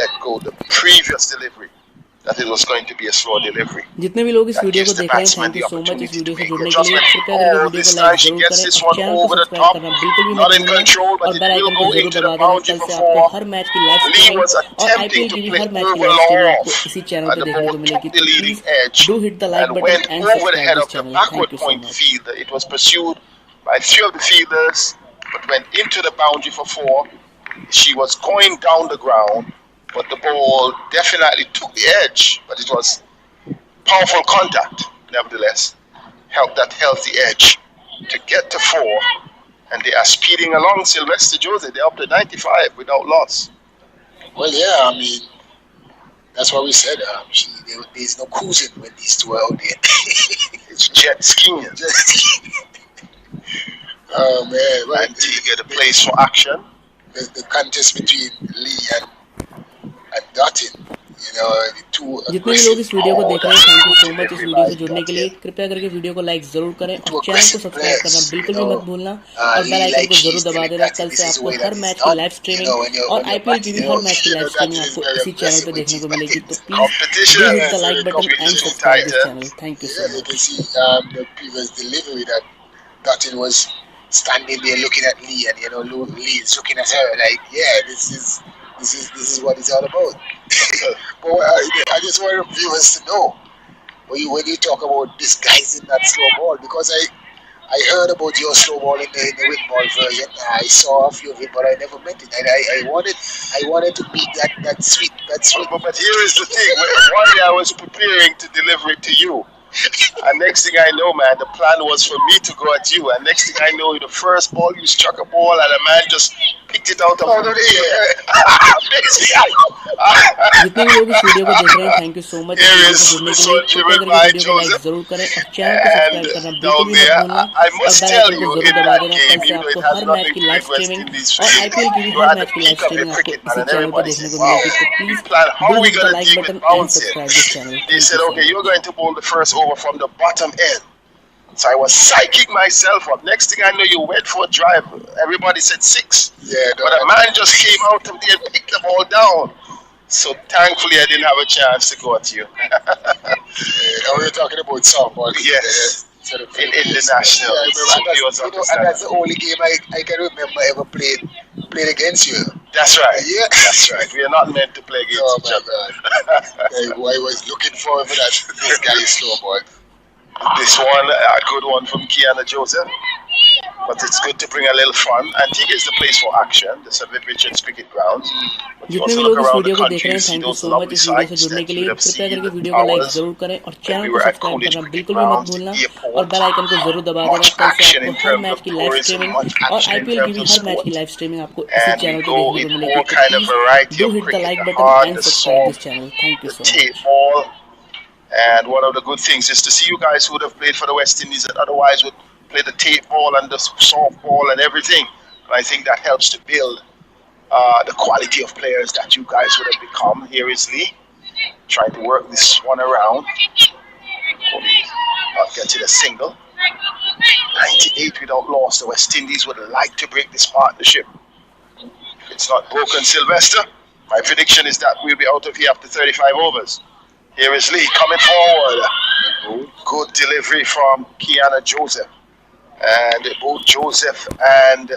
S4: let go the previous delivery that it was going to be a slow delivery.
S6: जितने भी लोग इस video को देख रहे हैं thank you so much इस video से जुड़ने के लिए। कृपया करके वीडियो को लाइक जरूर करें और चैनल को सब्सक्राइब करना बिल्कुल भी मत भूलना और बेल आइकन को जरूर दबा देना। कल से आपको हर मैच की लाइव स्ट्रीमिंग और आईपीएल की भी हर मैच की लाइव स्ट्रीमिंग आपको इसी चैनल पे देखने को मिलेगी। तो please do hit the like button and subscribe this channel. Thank you so much.
S4: It was pursued by 3 of the fielders but went into the boundary for 4. She was going down the ground, but the ball definitely took the edge, but it was powerful contact nevertheless. Helped that healthy edge to get to 4, and they are speeding along. Sylvester Jose, they're up to 95 without loss.
S5: Well, yeah, I mean, that's what we said. There's no cruising when these two are out there.
S4: It's jet skiing.
S5: Oh man, right.
S4: Antigua, the place for action.
S5: The contest between Lee and Dottin
S6: जितने भी लोग इस video को देख रहे हैं, thank you so much इस video से जुड़ने के लिए। कृपया करके वीडियो को लाइक जरूर करें और चैनल को सब्सक्राइब करना बिल्कुल भी मत भूलना और बेल आइकन को जरूर दबा देना। कल से आपको हर मैच की लाइव स्ट्रीमिंग और आईपीएल की भी हर मैच की लाइव स्ट्रीमिंग आपको इसी चैनल पे देखने को मिलेगी। तो please do hit the like button and subscribe this channel. Thank you so much.
S5: Dottin was standing there looking at Lee, and Lee is looking at her like, yeah, this is what it's all about. But I just want viewers to know when you talk about disguising that slow ball, because I heard about your slow ball in the win ball version. I saw a few of it, but I never met it, and I wanted to meet that sweet.
S4: But here is the thing: one day I was preparing to deliver it to you. And next thing I know, man, the plan was for me to go at you. And next thing I know, the first ball, you struck a ball, and a man just picked it out of the air.
S6: जितने भी लोग इस video को देख रहे हैं, thank you so much इस video से जुड़ने के लिए। कृपया करके वीडियो को लाइक जरूर करें और चैनल को सब्सक्राइब करना बिल्कुल भी मत भूलना और बेल आइकन को जरूर दबा देना। कल से आपको हर मैच की लाइव स्ट्रीमिंग और आईपीएल की भी हर मैच की लाइव स्ट्रीमिंग आपको इसी चैनल पर देखने को मिलेगी। तो please do hit the like button and subscribe this channel.
S4: They said, okay, you're going to bowl the first over from the bottom end. So I was psyching myself up. Next thing I know, you went for a drive. Everybody said 6.
S5: Yeah,
S4: but a man just came out of there and picked the ball down. So thankfully, I didn't have a chance to go at you.
S5: We're talking about softball.
S4: Yes. In the national.
S5: And that's the only game I can remember ever played against you.
S4: That's right.
S5: Yeah.
S4: That's right. We are not meant to play against each other.
S5: I was looking forward for that. This guy is slow ball.
S4: This one, a good one from Kiana Joseph. But it's good to bring a little fun. Antigua is the place for action, the St. Richard's cricket grounds.
S6: जितने भी लोग इस video को देख रहे हैं, thank you so much इस video से जुड़ने के लिए। कृपया करके वीडियो को लाइक जरूर करें और चैनल को सब्सक्राइब करना बिल्कुल भी मत भूलना और बेल आइकन को जरूर दबा देना। कल से आपको हर मैच की लाइव स्ट्रीमिंग और आईपीएल की भी हर मैच की लाइव स्ट्रीमिंग आपको इसी चैनल पे देखने को मिलेगी। Do hit the like button and subscribe this channel. Thank you so much.
S4: And one of the good things is to see you guys who would have played for the West Indies that otherwise would play the tape ball and the soft ball and everything. And I think that helps to build the quality of players that you guys would have become. Here is Lee trying to work this one around. I'll get to the single. 98 without loss. The West Indies would like to break this partnership. If it's not broken, Sylvester, my prediction is that we'll be out of here after 35 overs. Here is Lee coming forward. Good delivery from Kiana Joseph. And both Joseph and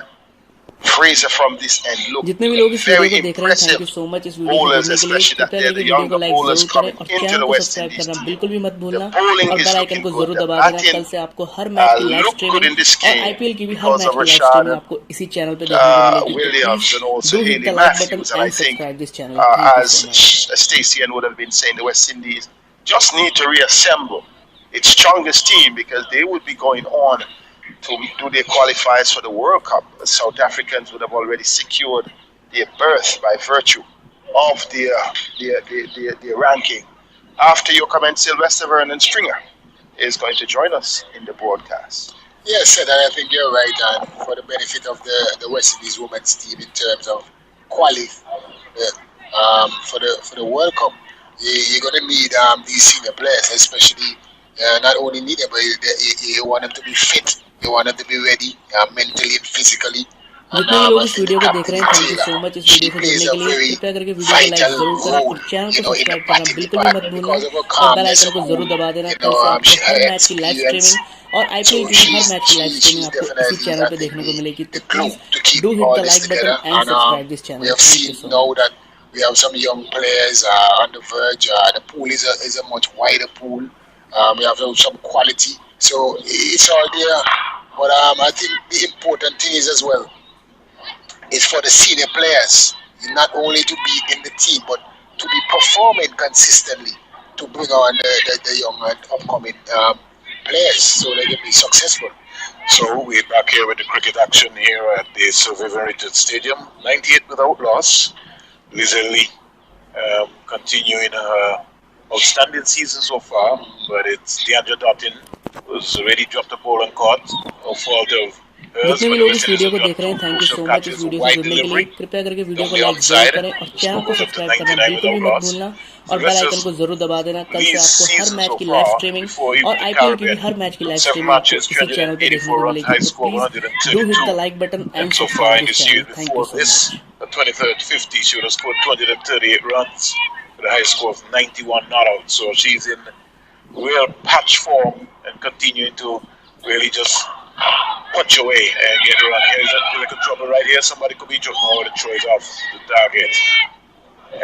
S4: Fraser from this end look
S6: जितने भी लोग इस video को देख रहे हैं, thank you
S4: impressive.
S6: So much इस video को
S4: Bowlers,
S6: देखने के लिए।
S4: especially that
S6: कृपया
S4: they're
S6: करके
S4: the
S6: वीडियो को
S4: younger
S6: लाइक
S4: bowlers
S6: जरूर करें
S4: coming
S6: और
S4: into
S6: चैनल
S4: the
S6: को
S4: West
S6: सब्सक्राइब
S4: Indies
S6: करना
S4: team.
S6: बिल्कुल भी मत भूलना
S4: The bowling
S6: और
S4: is
S6: बेल आइकन
S4: looking
S6: को
S4: good.
S6: जरूर
S4: The
S6: दबा देना।
S4: batting
S6: कल से आपको हर मैच की live
S4: look good in
S6: streaming
S4: this
S6: और
S4: game
S6: आईपीएल की भी हर
S4: because
S6: मैच
S4: of
S6: की लाइव
S4: Rashad
S6: स्ट्रीमिंग आपको इसी चैनल पे देखने को मिलेगी। तो
S4: Williams and
S6: please
S4: also
S6: do hit
S4: Haley
S6: the like button
S4: Matthews. And I
S6: and
S4: think,
S6: subscribe this channel. Thank you so much.
S4: as Stacey and would have been saying, the West Indies just need to reassemble its strongest team because they would be going on to do their qualifiers for the World Cup. The South Africans would have already secured their berth by virtue of their ranking. After your comment, Sylvester Vernon Stringer is going to join us in the broadcast.
S5: Yes, and I think you're right. And for the benefit of the West Indies women's team in terms of for the World Cup, you're going to need these senior players, especially not only need them, but you want them to be fit. You want them to be ready mentally and physically.
S6: जितने भी लोग इस video को देख रहे हैं, thank you so much इस video से जुड़ने के लिए। कृपया करके वीडियो को लाइक जरूर करें और चैनल को सब्सक्राइब करना बिल्कुल भी मत भूलना और बेल आइकन को जरूर दबा देना। कल से आपको हर मैच की लाइव स्ट्रीमिंग और आईपीएल की भी हर मैच की लाइव स्ट्रीमिंग आपको इसी चैनल पे देखने को मिलेगी। तो please do hit the like button and subscribe this channel. Thank you so much.
S5: We have some young players on the verge. The pool is a much wider pool. We have some quality, so it's all there. But I think the important thing is as well is for the senior players not only to be in the team but to be performing consistently to bring on the young and upcoming players so they can be successful.
S2: So we're back here with the cricket action here at the Sir Vivian Richards Stadium. 98 without loss. Lizzie Lee continuing her outstanding season so far, but it's Deandra Dottin who's already dropped the ball and caught no fault of hers.
S6: जितने भी लोग इस video को देख रहे हैं, thank you so much इस video से जुड़ने के लिए। कृपया करके वीडियो को लाइक जरूर करें और चैनल को सब्सक्राइब करना बिल्कुल भी मत भूलना और बेल आइकन को जरूर दबा देना। कल से आपको हर मैच की लाइव स्ट्रीमिंग और आईपीएल की भी हर मैच की लाइव स्ट्रीमिंग आपको इसी चैनल पे देखने को मिलेगी। तो please do hit the like button and subscribe this channel. Thank you so much.
S2: The 23rd 50, she would have scored 238 runs with a high score of 91 not out. So she's in real patch form and continuing to really just punch away and get a run. Here's a little trouble right here. Somebody could be jumping over the throws off the target.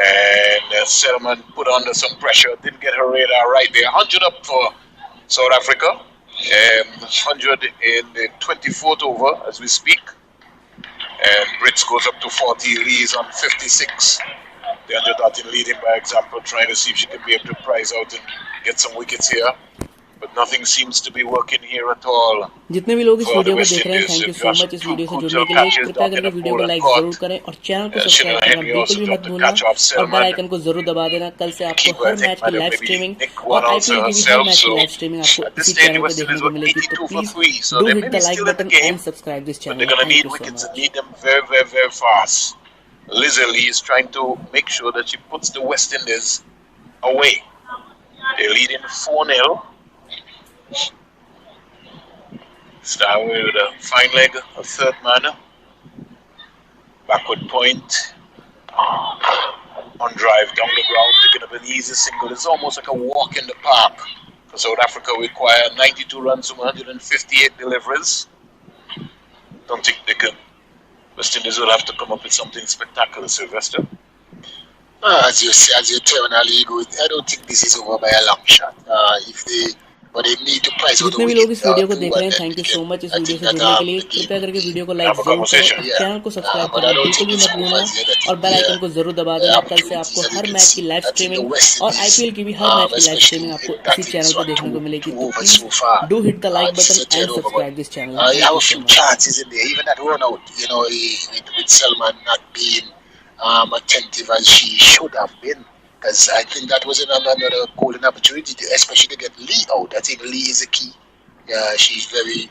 S2: And Selman put under some pressure, didn't get her radar right there. 100 up for South Africa. 100 in the 24th over as we speak. And Brits goes up to 40. Lee is on 56. The Anjadatin leading by example, trying to see if she can be able to prize out and get some wickets here. But nothing seems to be working here at all.
S6: जितने भी लोग इस video को देख रहे हैं, thank you so much इस video से जुड़ने के लिए। कृपया करके वीडियो को लाइक जरूर करें और चैनल को सब्सक्राइब करना बिल्कुल भी मत भूलना और बेल आइकन को जरूर दबा देना। कल से आपको हर मैच की लाइव स्ट्रीमिंग और आईपीएल की भी हर मैच की लाइव स्ट्रीमिंग आपको इसी चैनल पे देखने को मिलेगी। तो please do hit the like button and subscribe this channel.
S2: They're going to need wickets and need them very, very, very fast. Lizzie Lee is trying to make sure that she puts the West Indies away. They're leading 4-0. Start with a fine leg, a third man. Backward point. On drive down the ground, picking up an easy single. It's almost like a walk in the park. For South Africa require 92 runs from 158 deliveries. Don't think they can. West Indies will have to come up with something spectacular, Sylvester.
S5: As you terminally go, I don't think this is over by a long shot. But they need to price out the
S6: जितने भी लोग इस video को देख रहे हैं, thank you so much इस video से जुड़ने के लिए। कृपया करके वीडियो को लाइक जरूर करें और चैनल को सब्सक्राइब करना बिल्कुल भी मत भूलना और बेल आइकन को जरूर दबा देना। कल से आपको हर मैच की लाइव स्ट्रीमिंग और आईपीएल की भी हर मैच की लाइव स्ट्रीमिंग आपको इसी चैनल पे देखने को मिलेगी। तो please do hit the like button and subscribe this channel.
S5: You have a few chances in there, even that run out, with Selman not being attentive as she should have been. Because I think that was another golden opportunity, especially to get Lee out. I think Lee is a key. She's very,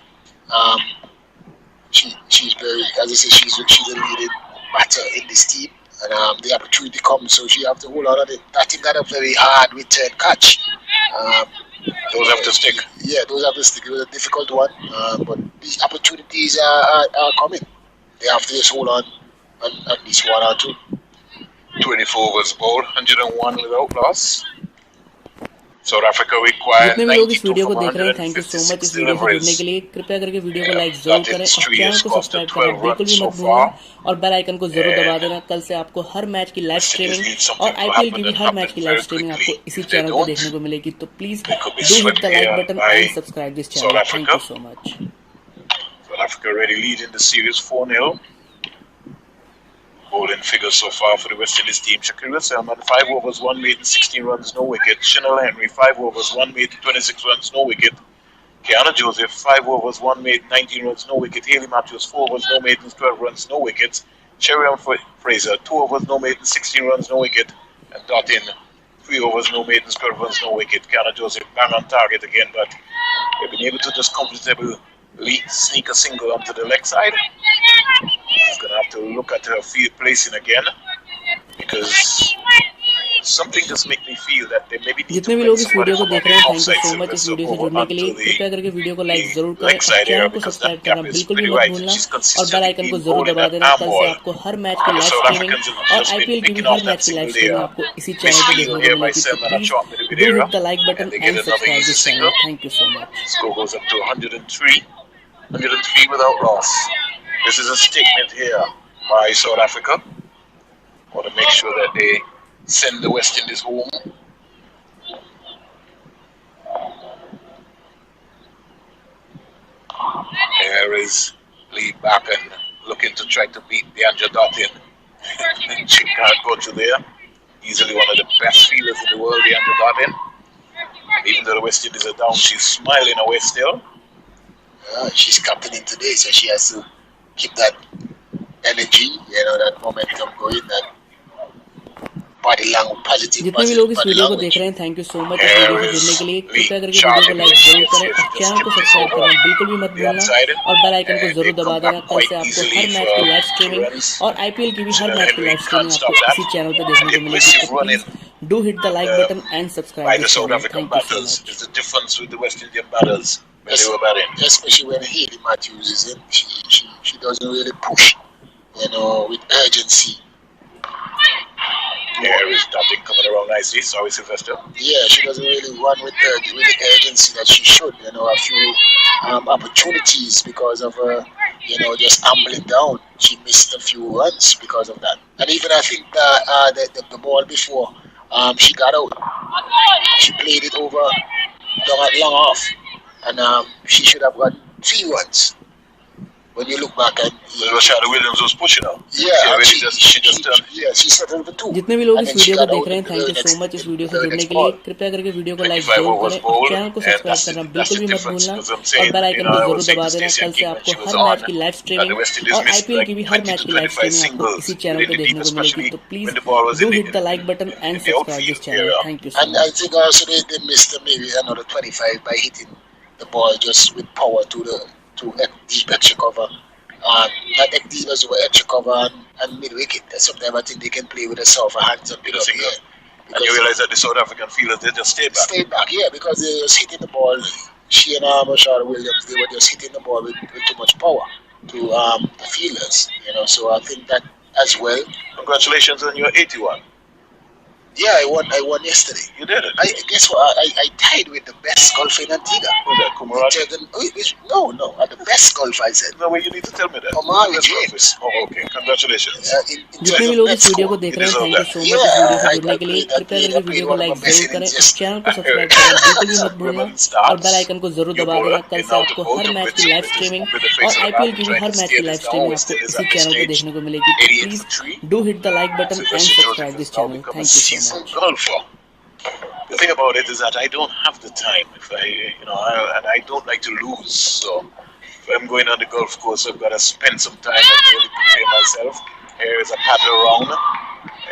S5: she's very, as I say, she's a leading batter in this team, and the opportunity comes, so she have to hold on. I think that a very hard return catch.
S2: Those have to stick.
S5: Yeah, those have to stick. It was a difficult one, but the opportunities are coming. They have to just hold on at least one or two.
S2: 24 overs bowled, 101 without loss. South Africa required
S6: जितने भी लोग इस
S2: 92
S6: video को
S2: from
S6: देख रहे हैं, thank you so much इस video से जुड़ने के लिए। कृपया करके वीडियो को लाइक जरूर करें और चैनल को सब्सक्राइब करना बिल्कुल भी मत भूलना और बेल आइकन को जरूर दबा देना। कल से आपको हर मैच की लाइव स्ट्रीमिंग और आईपीएल की भी हर मैच की लाइव स्ट्रीमिंग आपको इसी चैनल पे देखने को मिलेगी। तो please do hit the like button and subscribe this channel. Thank you so much.
S2: South Africa already leading the series 4-0. Bowling figures so far for the West Indies team. Shakira Selman, 5 overs, 1 made, 16 runs, no wicket. Chanel Henry, 5 overs, 1 made, 26 runs, no wicket. Kiana Joseph, 5 overs, 1 made, 19 runs, no wicket. Haley Matthews, 4 overs, no made, 12 runs, no wickets. Sheriam Fraser, 2 overs, no made, 16 runs, no wicket. And Dottin, 3 overs, no made, 12 runs, no wicket. Kiana Joseph bang on target again, but they've been able to just comfortably sneak a single onto the leg side. She's going to have to look at her field placing again because something just make me feel that they maybe need
S6: जितने भी लोग इस video को देख रहे हैं, thank you so much इस video से जुड़ने के लिए। कृपया करके वीडियो को लाइक जरूर करें और चैनल को सब्सक्राइब करना बिल्कुल भी मत भूलना और बेल आइकन को जरूर दबा देना। कल से आपको हर मैच की लाइव स्ट्रीमिंग और आईपीएल की भी हर मैच की लाइव स्ट्रीमिंग आपको इसी चैनल पे देखने को मिलेगी। तो please do hit the like button and subscribe this channel. Thank you so much.
S2: Score goes up to 103 without loss. This is a statement here by South Africa. Want to make sure that they send the West Indies home. There is Lee back and looking to try to beat the Anjadatin. She can't go to there. Easily one of the best fielders in the world, the Anjadatin. Even though the West Indies are down, she's smiling away still.
S5: She's captaining today, so she has to keep that energy, that momentum going, that body language, positive.
S6: जितने भी लोग इस video को देख रहे हैं, thank you so much इस video से जुड़ने के लिए। कृपया करके वीडियो को लाइक जरूर करें और चैनल को सब्सक्राइब करना बिल्कुल भी मत भूलना और बेल आइकन को जरूर दबा देना। कल से आपको हर मैच की लाइव स्ट्रीमिंग और आईपीएल की भी हर मैच की लाइव स्ट्रीमिंग आपको इसी चैनल पे देखने को मिलेगी। तो please do hit the like button and subscribe
S2: by the
S6: this
S2: South
S6: channel.
S2: African
S6: Thank you so
S2: batters.
S6: much.
S2: There's a difference with the West Indian batters when they were batting.
S5: Especially when Haley Matthews is in, she doesn't really push, with urgency.
S2: Here is Dotting coming around nicely. Sorry, Sylvester.
S5: Yeah, she doesn't really run with the urgency that she should. A few opportunities because of her, just ambling down. She missed a few runs because of that. And even I think the ball before she got out, she played it over long off, and she should have got 3 runs. When you look back at
S2: Rashada Williams was pushing her.
S5: she settled for 2.
S6: जितने भी लोग इस video को देख रहे हैं, thank you so much इस video से जुड़ने के लिए। कृपया करके वीडियो को लाइक जरूर करें और चैनल को सब्सक्राइब करना बिल्कुल भी मत भूलना और बेल आइकन को जरूर दबा देना। कल से आपको हर मैच की लाइव स्ट्रीमिंग और आईपीएल की भी हर मैच की लाइव स्ट्रीमिंग आपको इसी चैनल पे देखने को मिलेगी। तो please do hit the like button and subscribe this channel. Thank you so
S5: much. And I think also they missed maybe another 25 by hitting the ball just with power to deep extra cover. Not deep as well, extra cover and mid wicket. Sometimes I think they can play with a softer hands and pick up here.
S2: And you realize that the South African fielders, they just stayed back.
S5: Stayed back, yeah, because they were just hitting the ball. She and Rashada Williams, they were just hitting the ball with too much power to the fielders. So I think that as well.
S2: Congratulations on your 81.
S5: Yeah, I won yesterday.
S2: You did it.
S5: Guess what? I tied with the best golfer in Antigua.
S2: Who's that, Kumaraji?
S5: No, the best golfer, I said.
S2: No, well, you need to tell me that.
S5: Omari James.
S2: Oh, okay. Congratulations.
S6: जितने भी लोग इस video को देख रहे हैं, thank you so much इस video से जुड़ने के लिए। कृपया करके वीडियो को लाइक जरूर करें और चैनल को सब्सक्राइब करना बिल्कुल भी मत भूलना और बेल आइकन को जरूर दबा देना। कल से आपको हर मैच की लाइव स्ट्रीमिंग और आईपीएल की भी हर मैच की लाइव स्ट्रीमिंग आपको इसी चैनल पे देखने को मिलेगी। Please do hit the like button and subscribe this channel. Thank you so much.
S2: The thing about it is that I don't have the time. And I don't like to lose. So if I'm going on the golf course, I've got to spend some time and really prepare myself. Here is a paddle around,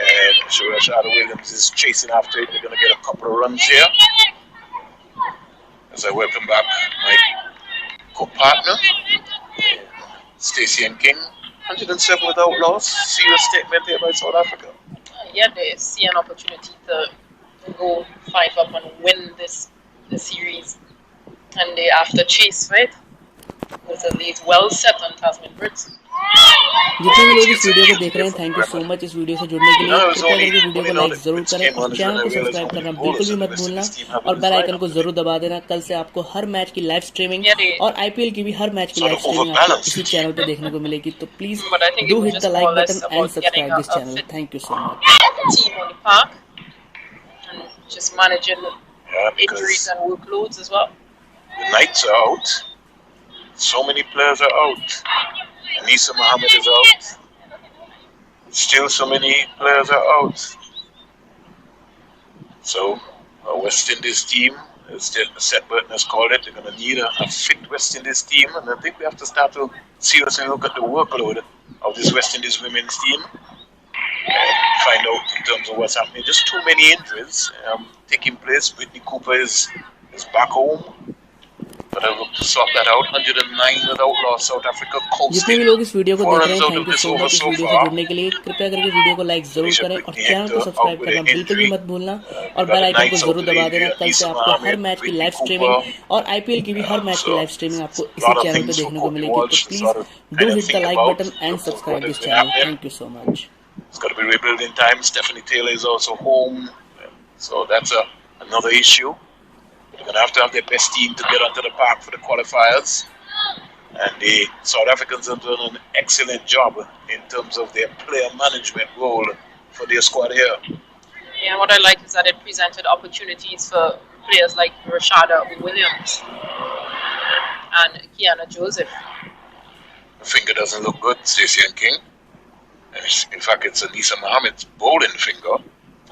S2: and Rashada Williams is chasing after it. They're going to get a couple of runs here. As I welcome back my co-partner, Stacey and King. 107 without loss. Serious statement here by South Africa.
S3: Yeah, they see an opportunity to go 5 up and win the series, and they after chase, right? With a lead well set on Tasman Brits.
S6: जितने भी लोग इस video को देख रहे हैं, thank you so much इस video से जुड़ने के लिए। कृपया करके वीडियो को लाइक जरूर करें और चैनल को सब्सक्राइब करना बिल्कुल भी मत भूलना और बेल आइकन को जरूर दबा देना। कल से आपको हर मैच की लाइव स्ट्रीमिंग और आईपीएल की भी हर मैच की लाइव स्ट्रीमिंग आपको इसी चैनल पे देखने को मिलेगी। तो please do hit the like button and subscribe this channel. Thank you so much.
S3: Team on the park and just managing injuries and workloads as well.
S2: The Knights are out. So many players are out. Anisa Mohammed is out. Still so many players are out. So our West Indies team, as Seth Burton has called it, they're going to need a fit West Indies team. And I think we have to start to seriously look at the workload of this West Indies women's team and find out in terms of what's happening. Just too many injuries taking place. Whitney Cooper is back home. But I look to sort that out. 109 without loss. South Africa coasting.
S6: जितने भी लोग इस video को देख रहे हैं, thank you so much इस video से जुड़ने के लिए। कृपया करके वीडियो को लाइक जरूर करें और चैनल को सब्सक्राइब करना बिल्कुल भी मत भूलना और बेल आइकन को जरूर दबा देना। कल से आपको हर मैच की लाइव स्ट्रीमिंग और आईपीएल की भी हर मैच की लाइव स्ट्रीमिंग आपको इसी चैनल पे देखने को मिलेगी। तो please do hit the like button and subscribe this channel. Thank you so much.
S2: It's got to be rebuilding time. Stephanie Taylor is also home, so that's another issue. They're going to have their best team to get onto the park for the qualifiers. And the South Africans have done an excellent job in terms of their player management role for their squad here.
S3: Yeah, what I like is that it presented opportunities for players like Rashada Williams and Kiana Joseph.
S2: The finger doesn't look good, Stacey and King. In fact, it's Anisa Mohammed's bowling finger.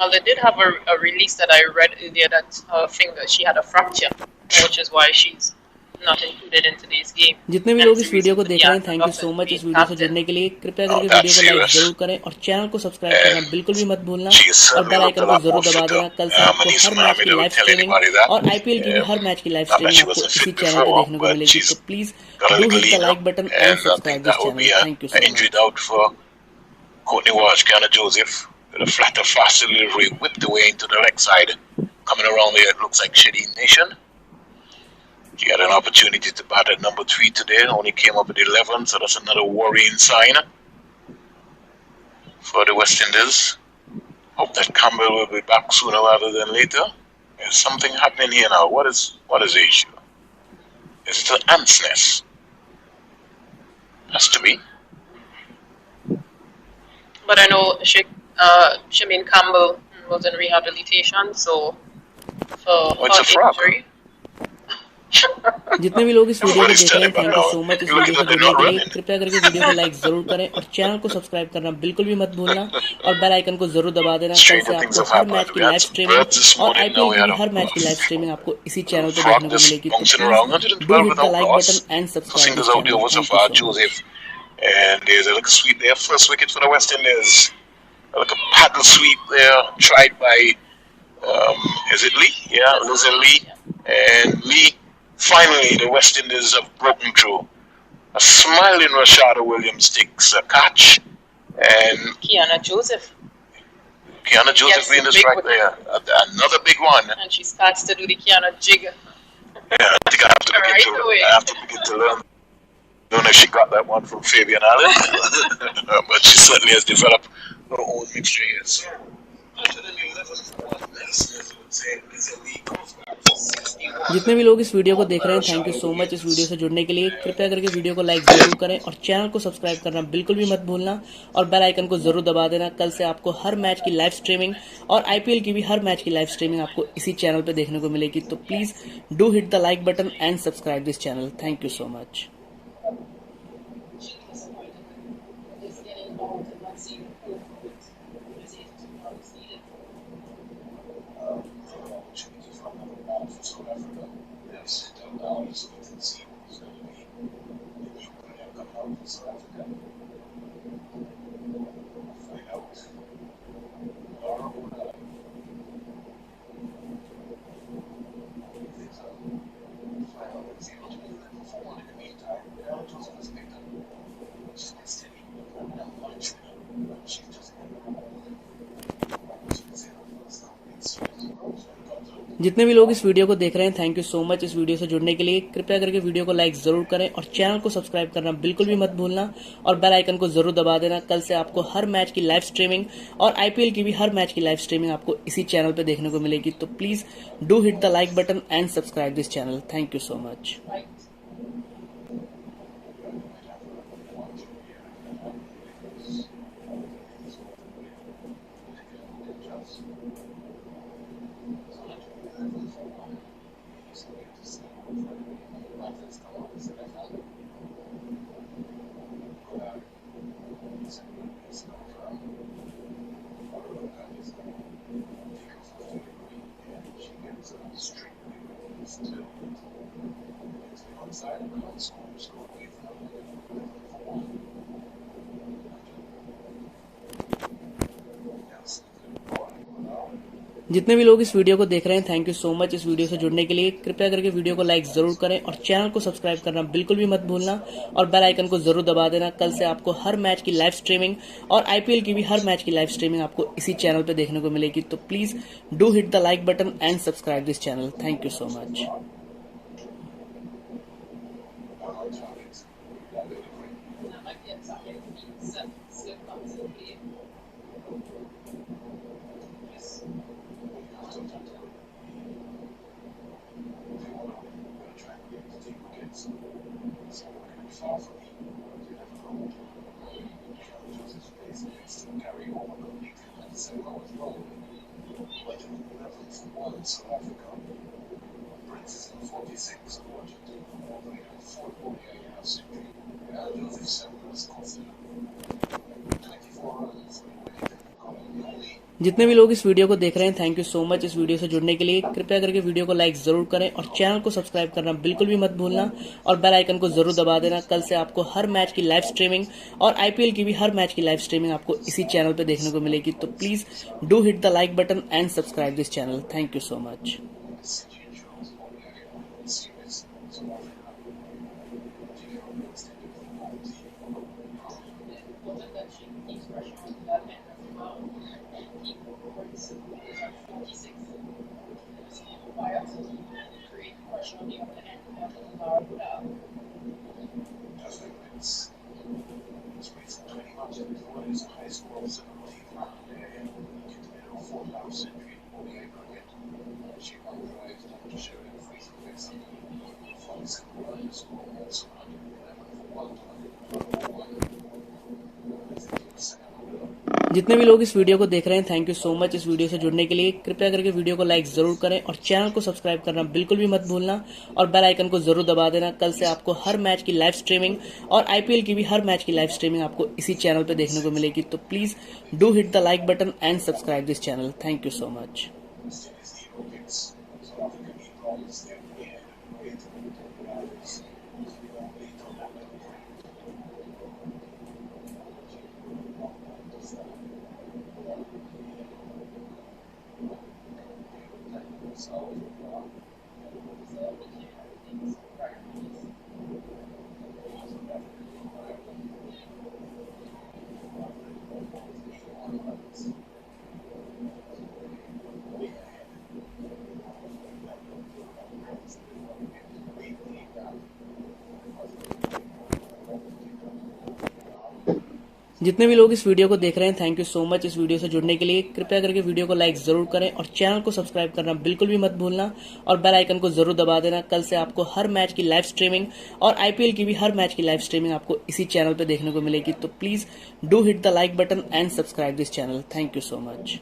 S3: Well, they did have a release that I read earlier that her finger, she had a fracture, which is why she's not included in today's game.
S6: जितने भी लोग इस video को देख रहे हैं, thank you so much इस video से जुड़ने के लिए। कृपया करके वीडियो को लाइक जरूर करें और चैनल को सब्सक्राइब करना बिल्कुल भी मत भूलना और बेल आइकन को जरूर दबा देना। कल से आपको हर मैच की लाइव स्ट्रीमिंग और आईपीएल की भी हर मैच की लाइव स्ट्रीमिंग आपको इसी चैनल पे देखने को मिलेगी। तो please do hit the like button and subscribe this channel. Thank you so much.
S2: Courtney Walsh, Kiana Joseph, with a flatter, faster delivery, whipped away into the leg side. Coming around there, it looks like Shadeen Nation. He had an opportunity to bat at number 3 today, only came up at 11, so that's another worrying sign for the West Indies. Hope that Campbell will be back sooner rather than later. There's something happening here now. What is the issue? Is it an ant's nest? Has to be.
S3: But I know Shamin Campbell was in rehabilitation, so for
S2: it's a frog.
S3: injury.
S6: जितने भी लोग इस video को देख रहे हैं, thank you so much इस video से जुड़ने के लिए। कृपया करके वीडियो को लाइक जरूर करें और चैनल को सब्सक्राइब करना बिल्कुल भी मत भूलना और बेल आइकन को जरूर दबा देना। कल से आपको हर मैच की लाइव स्ट्रीमिंग और आईपीएल की हर मैच की लाइव स्ट्रीमिंग आपको इसी चैनल पे देखने को मिलेगी। तो please do hit the like button and subscribe this channel.
S2: And there's a little sweep there, first wicket for the West Indies. Like a paddle sweep there, tried by is it Lee? Yeah, Lizzie Lee. And Lee, finally the West Indies have broken through. A smiling Rashada Williams takes a catch, and
S3: Kiana Joseph
S2: being the strike there. Another big one.
S3: And she starts to do the Kiana jig.
S2: Yeah, I think I have to begin to learn. Don't know if she got that one from Fabian Allen, but she certainly has developed her own mixture here. So, after the 11th
S6: जितने भी लोग इस video को देख रहे हैं, thank you so much इस video से जुड़ने के लिए। कृपया करके वीडियो को लाइक जरूर करें और चैनल को सब्सक्राइब करना बिल्कुल भी मत भूलना और बेल आइकन को जरूर दबा देना। कल से आपको हर मैच की लाइव स्ट्रीमिंग और आईपीएल की भी हर मैच की लाइव स्ट्रीमिंग आपको इसी चैनल पे देखने को मिलेगी। तो please do hit the like button and subscribe this channel. Thank you so much. जितने भी लोग इस वीडियो को देख रहे हैं, थैंक यू सो मच इस वीडियो से जुड़ने के लिए। कृपया करके वीडियो को लाइक जरूर करें और चैनल को सब्सक्राइब करना बिल्कुल भी मत भूलना और बेल आइकन को जरूर दबा देना। कल से आपको हर मैच की लाइव स्ट्रीमिंग और आईपीएल की भी हर मैच की लाइव स्ट्रीमिंग आपको इसी चैनल पे देखने को मिलेगी। तो please do hit the like button and subscribe this channel. Thank you so much. जितने भी लोग इस वीडियो को देख रहे हैं, थैंक यू सो मच इस वीडियो से जुड़ने के लिए। कृपया करके वीडियो को लाइक जरूर करें और चैनल को सब्सक्राइब करना बिल्कुल भी मत भूलना और बेल आइकन को जरूर दबा देना। कल से आपको हर मैच की लाइव स्ट्रीमिंग और आईपीएल की भी हर मैच की लाइव स्ट्रीमिंग आपको इसी चैनल पे देखने को मिलेगी। तो please do hit the like button and subscribe this channel. Thank you so much. जितने भी लोग इस वीडियो को देख रहे हैं, थैंक यू सो मच इस वीडियो से जुड़ने के लिए। कृपया करके वीडियो को लाइक जरूर करें और चैनल को सब्सक्राइब करना बिल्कुल भी मत भूलना और बेल आइकन को जरूर दबा देना। कल से आपको हर मैच की लाइव स्ट्रीमिंग और आईपीएल की भी हर मैच की लाइव स्ट्रीमिंग आपको इसी चैनल पे देखने को मिलेगी। तो please do hit the like button and subscribe this channel. Thank you so much. जितने भी लोग इस वीडियो को देख रहे हैं, थैंक यू सो मच इस वीडियो से जुड़ने के लिए। कृपया करके वीडियो को लाइक जरूर करें और चैनल को सब्सक्राइब करना बिल्कुल भी मत भूलना और बेल आइकन को जरूर दबा देना। कल से आपको हर मैच की लाइव स्ट्रीमिंग और आईपीएल की भी हर मैच की लाइव स्ट्रीमिंग आपको इसी चैनल पे देखने को मिलेगी। तो please do hit the like button and subscribe this channel. Thank you so much. जितने भी लोग इस वीडियो को देख रहे हैं, थैंक यू सो मच इस वीडियो से जुड़ने के लिए। कृपया करके वीडियो को लाइक जरूर करें और चैनल को सब्सक्राइब करना बिल्कुल भी मत भूलना और बेल आइकन को जरूर दबा देना। कल से आपको हर मैच की लाइव स्ट्रीमिंग और आईपीएल की भी हर मैच की लाइव स्ट्रीमिंग आपको इसी चैनल पे देखने को मिलेगी। तो please do hit the like button and subscribe this channel. Thank you so much.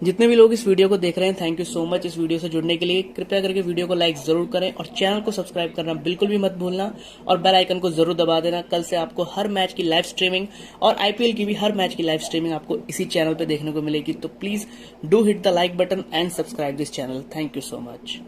S6: जितने भी लोग इस वीडियो को देख रहे हैं, थैंक यू सो मच इस वीडियो से जुड़ने के लिए। कृपया करके वीडियो को लाइक जरूर करें और चैनल को सब्सक्राइब करना बिल्कुल भी मत भूलना और बेल आइकन को जरूर दबा देना। कल से आपको हर मैच की लाइव स्ट्रीमिंग और आईपीएल की भी हर मैच की लाइव स्ट्रीमिंग आपको इसी चैनल पे देखने को मिलेगी। तो please do hit the like button and subscribe this channel. Thank you so much.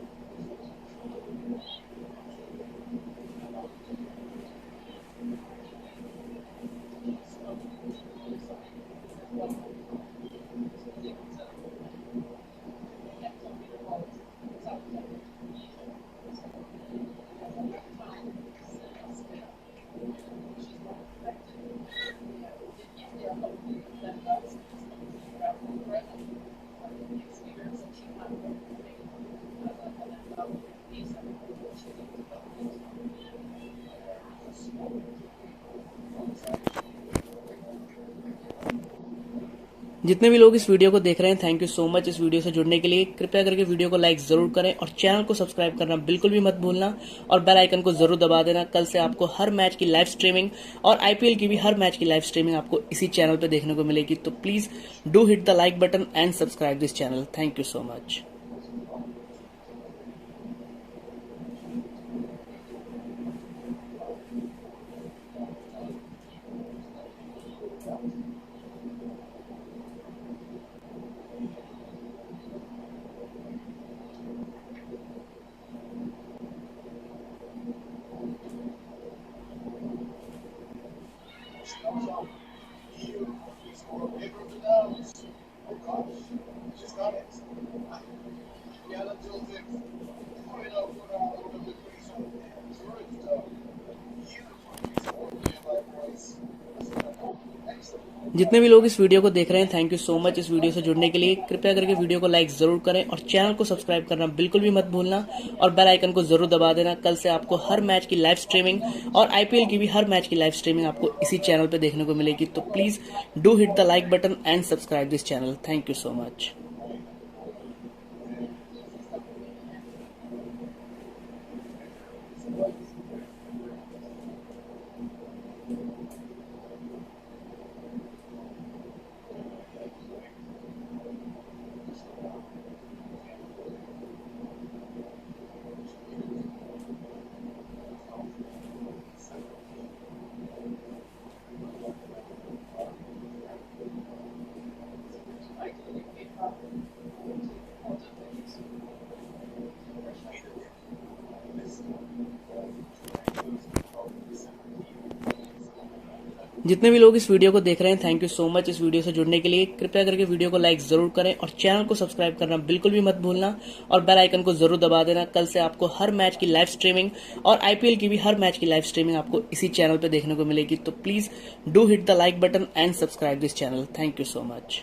S6: जितने भी लोग इस वीडियो को देख रहे हैं, थैंक यू सो मच इस वीडियो से जुड़ने के लिए। कृपया करके वीडियो को लाइक जरूर करें और चैनल को सब्सक्राइब करना बिल्कुल भी मत भूलना और बेल आइकन को जरूर दबा देना। कल से आपको हर मैच की लाइव स्ट्रीमिंग और आईपीएल की भी हर मैच की लाइव स्ट्रीमिंग आपको इसी चैनल पे देखने को मिलेगी। तो please do hit the like button and subscribe this channel. Thank you so much. जितने भी लोग इस वीडियो को देख रहे हैं, थैंक यू सो मच इस वीडियो से जुड़ने के लिए। कृपया करके वीडियो को लाइक जरूर करें और चैनल को सब्सक्राइब करना बिल्कुल भी मत भूलना और बेल आइकन को जरूर दबा देना। कल से आपको हर मैच की लाइव स्ट्रीमिंग और आईपीएल की भी हर मैच की लाइव स्ट्रीमिंग आपको इसी चैनल पे देखने को मिलेगी। तो please do hit the like button and subscribe this channel. Thank you so much. जितने भी लोग इस वीडियो को देख रहे हैं, थैंक यू सो मच इस वीडियो से जुड़ने के लिए। कृपया करके वीडियो को लाइक जरूर करें और चैनल को सब्सक्राइब करना बिल्कुल भी मत भूलना और बेल आइकन को जरूर दबा देना। कल से आपको हर मैच की लाइव स्ट्रीमिंग और आईपीएल की भी हर मैच की लाइव स्ट्रीमिंग आपको इसी चैनल पे देखने को मिलेगी। तो please do hit the like button and subscribe this channel. Thank you so much.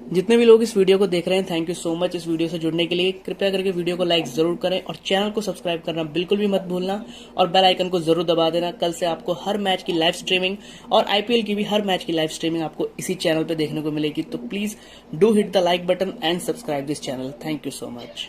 S6: जितने भी लोग इस वीडियो को देख रहे हैं, थैंक यू सो मच इस वीडियो से जुड़ने के लिए। कृपया करके वीडियो को लाइक जरूर करें और चैनल को सब्सक्राइब करना बिल्कुल भी मत भूलना और बेल आइकन को जरूर दबा देना। कल से आपको हर मैच की लाइव स्ट्रीमिंग और आईपीएल की भी हर मैच की लाइव स्ट्रीमिंग आपको इसी चैनल पे देखने को मिलेगी। तो please do hit the like button and subscribe this channel. Thank you so much.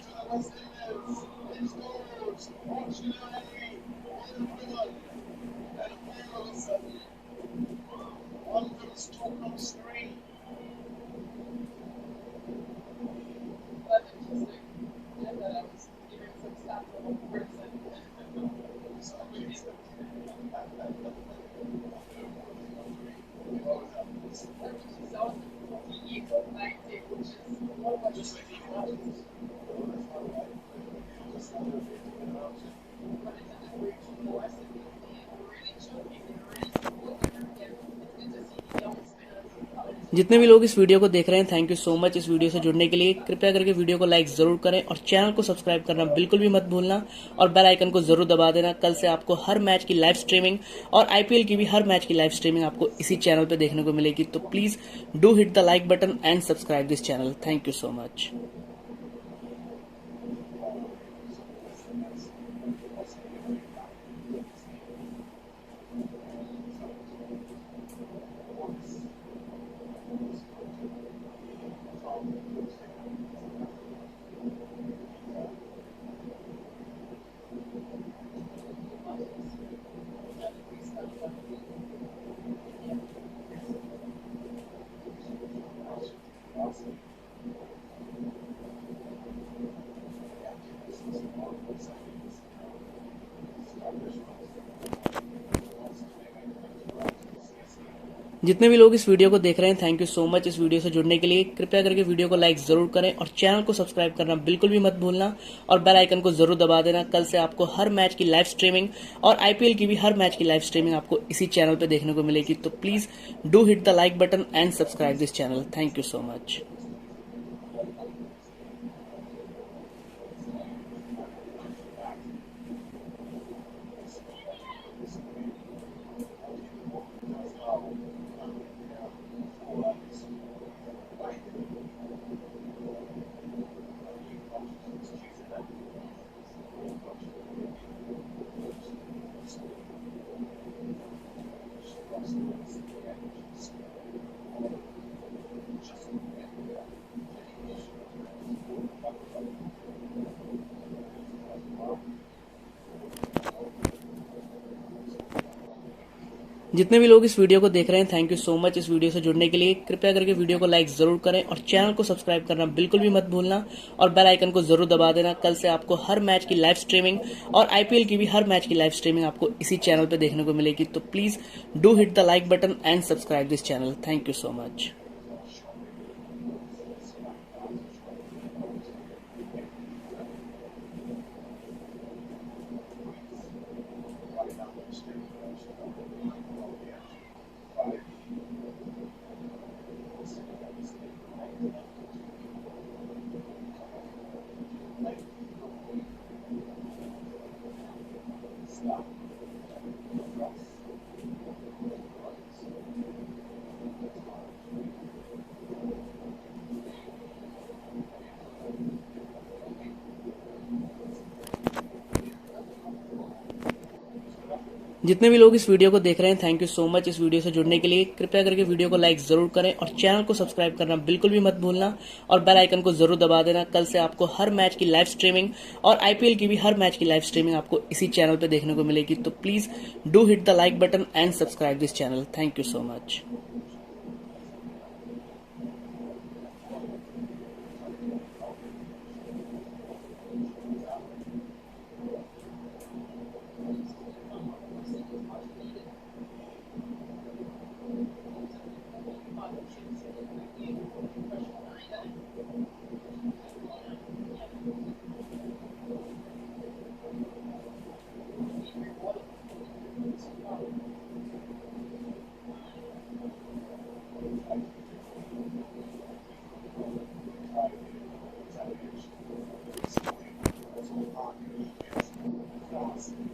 S6: जितने भी लोग इस वीडियो को देख रहे हैं, थैंक यू सो मच इस वीडियो से जुड़ने के लिए। कृपया करके वीडियो को लाइक जरूर करें और चैनल को सब्सक्राइब करना बिल्कुल भी मत भूलना और बेल आइकन को जरूर दबा देना। कल से आपको हर मैच की लाइव स्ट्रीमिंग और आईपीएल की भी हर मैच की लाइव स्ट्रीमिंग आपको इसी चैनल पे देखने को मिलेगी। तो please do hit the like button and subscribe this channel. Thank you so much. जितने भी लोग इस वीडियो को देख रहे हैं, थैंक यू सो मच इस वीडियो से जुड़ने के लिए। कृपया करके वीडियो को लाइक जरूर करें और चैनल को सब्सक्राइब करना बिल्कुल भी मत भूलना और बेल आइकन को जरूर दबा देना। कल से आपको हर मैच की लाइव स्ट्रीमिंग और आईपीएल की भी हर मैच की लाइव स्ट्रीमिंग आपको इसी चैनल पे देखने को मिलेगी। तो please do hit the like button and subscribe this channel. Thank you so much. जितने भी लोग इस वीडियो को देख रहे हैं, थैंक यू सो मच इस वीडियो से जुड़ने के लिए। कृपया करके वीडियो को लाइक जरूर करें और चैनल को सब्सक्राइब करना बिल्कुल भी मत भूलना और बेल आइकन को जरूर दबा देना। कल से आपको हर मैच की लाइव स्ट्रीमिंग और आईपीएल की भी हर मैच की लाइव स्ट्रीमिंग आपको इसी चैनल पे देखने को मिलेगी। तो please do hit the like button and subscribe this channel. Thank you so much. जितने भी लोग इस वीडियो को देख रहे हैं, थैंक यू सो मच इस वीडियो से जुड़ने के लिए। कृपया करके वीडियो को लाइक जरूर करें और चैनल को सब्सक्राइब करना बिल्कुल भी मत भूलना और बेल आइकन को जरूर दबा देना। कल से आपको हर मैच की लाइव स्ट्रीमिंग और आईपीएल की भी हर मैच की लाइव स्ट्रीमिंग आपको इसी चैनल पे देखने को मिलेगी। तो please do hit the like button and subscribe this channel. Thank you so much.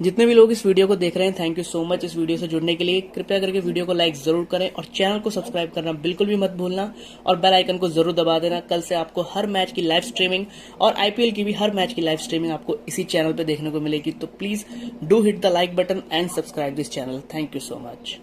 S6: जितने भी लोग इस वीडियो को देख रहे हैं, थैंक यू सो मच इस वीडियो से जुड़ने के लिए। कृपया करके वीडियो को लाइक जरूर करें और चैनल को सब्सक्राइब करना बिल्कुल भी मत भूलना और बेल आइकन को जरूर दबा देना। कल से आपको हर मैच की लाइव स्ट्रीमिंग और आईपीएल की भी हर मैच की लाइव स्ट्रीमिंग आपको इसी चैनल पे देखने को मिलेगी। तो please do hit the like button and subscribe this channel. Thank you so much.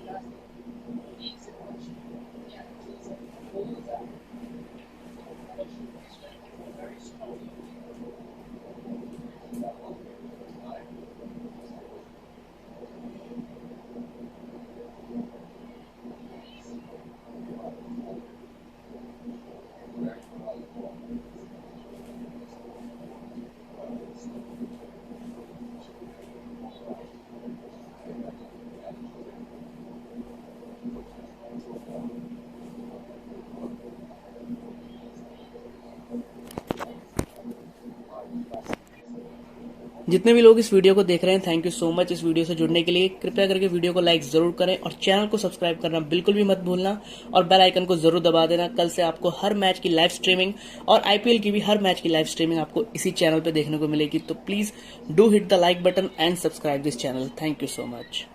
S6: जितने भी लोग इस वीडियो को देख रहे हैं, थैंक यू सो मच इस वीडियो से जुड़ने के लिए। कृपया करके वीडियो को लाइक जरूर करें और चैनल को सब्सक्राइब करना बिल्कुल भी मत भूलना और बेल आइकन को जरूर दबा देना। कल से आपको हर मैच की लाइव स्ट्रीमिंग और आईपीएल की भी हर मैच की लाइव स्ट्रीमिंग आपको इसी चैनल पे देखने को मिलेगी। तो please do hit the like button and subscribe this channel. Thank you so much.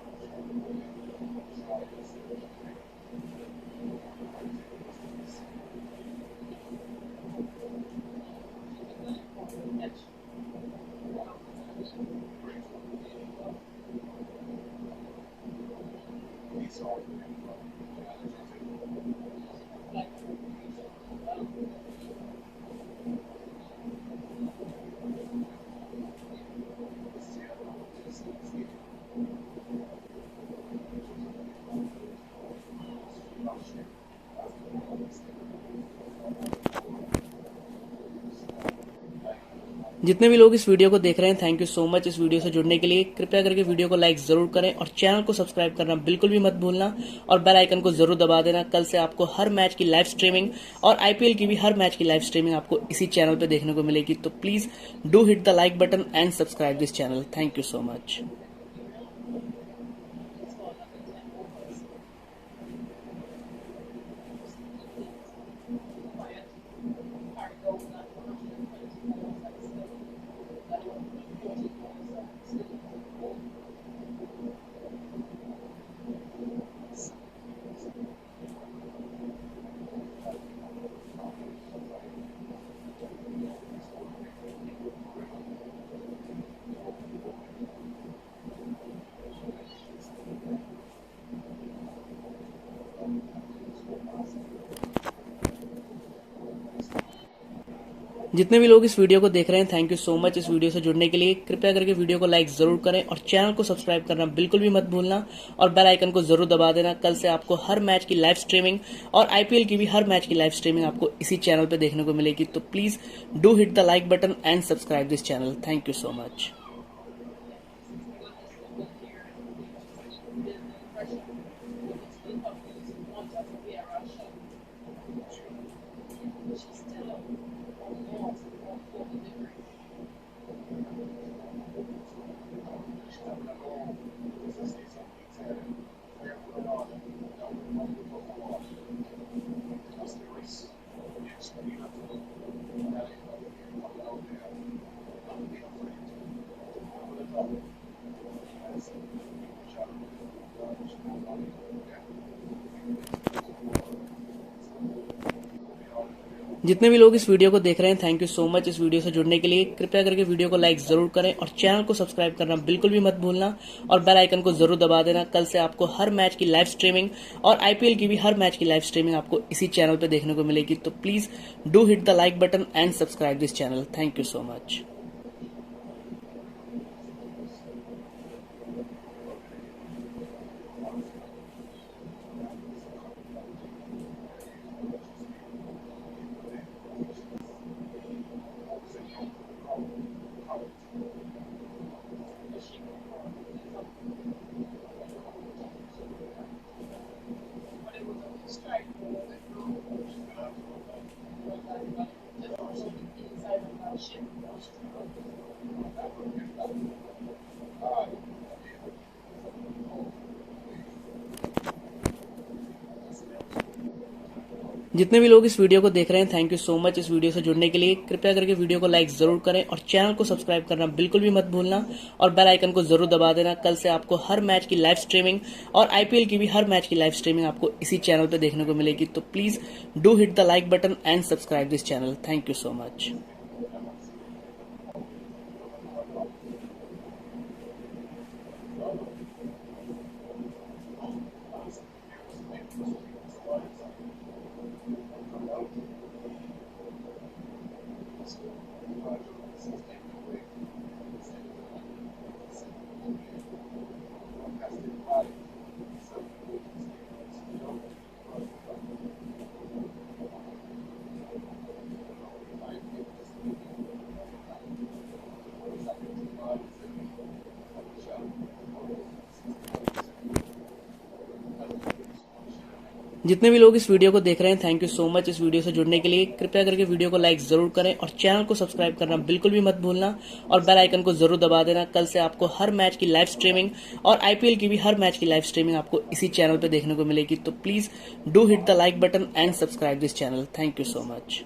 S6: जितने भी लोग इस वीडियो को देख रहे हैं, थैंक यू सो मच इस वीडियो से जुड़ने के लिए। कृपया करके वीडियो को लाइक जरूर करें और चैनल को सब्सक्राइब करना बिल्कुल भी मत भूलना और बेल आइकन को जरूर दबा देना। कल से आपको हर मैच की लाइव स्ट्रीमिंग और आईपीएल की भी हर मैच की लाइव स्ट्रीमिंग आपको इसी चैनल पे देखने को मिलेगी। तो please do hit the like button and subscribe this channel. Thank you so much. जितने भी लोग इस वीडियो को देख रहे हैं, थैंक यू सो मच इस वीडियो से जुड़ने के लिए। कृपया करके वीडियो को लाइक जरूर करें और चैनल को सब्सक्राइब करना बिल्कुल भी मत भूलना और बेल आइकन को जरूर दबा देना। कल से आपको हर मैच की लाइव स्ट्रीमिंग और आईपीएल की भी हर मैच की लाइव स्ट्रीमिंग आपको इसी चैनल पे देखने को मिलेगी। तो please do hit the like button and subscribe this channel. Thank you so much. जितने भी लोग इस वीडियो को देख रहे हैं, थैंक यू सो मच इस वीडियो से जुड़ने के लिए। कृपया करके वीडियो को लाइक जरूर करें और चैनल को सब्सक्राइब करना बिल्कुल भी मत भूलना और बेल आइकन को जरूर दबा देना। कल से आपको हर मैच की लाइव स्ट्रीमिंग और आईपीएल की भी हर मैच की लाइव स्ट्रीमिंग आपको इसी चैनल पे देखने को मिलेगी। तो please do hit the like button and subscribe this channel. Thank you so much. जितने भी लोग इस वीडियो को देख रहे हैं, थैंक यू सो मच इस वीडियो से जुड़ने के लिए। कृपया करके वीडियो को लाइक जरूर करें और चैनल को सब्सक्राइब करना बिल्कुल भी मत भूलना और बेल आइकन को जरूर दबा देना। कल से आपको हर मैच की लाइव स्ट्रीमिंग और आईपीएल की भी हर मैच की लाइव स्ट्रीमिंग आपको इसी चैनल पे देखने को मिलेगी। तो please do hit the like button and subscribe this channel. Thank you so much. जितने भी लोग इस वीडियो को देख रहे हैं, थैंक यू सो मच इस वीडियो से जुड़ने के लिए। कृपया करके वीडियो को लाइक जरूर करें और चैनल को सब्सक्राइब करना बिल्कुल भी मत भूलना और बेल आइकन को जरूर दबा देना। कल से आपको हर मैच की लाइव स्ट्रीमिंग और आईपीएल की भी हर मैच की लाइव स्ट्रीमिंग आपको इसी चैनल पे देखने को मिलेगी। तो please do hit the like button and subscribe this channel. Thank you so much.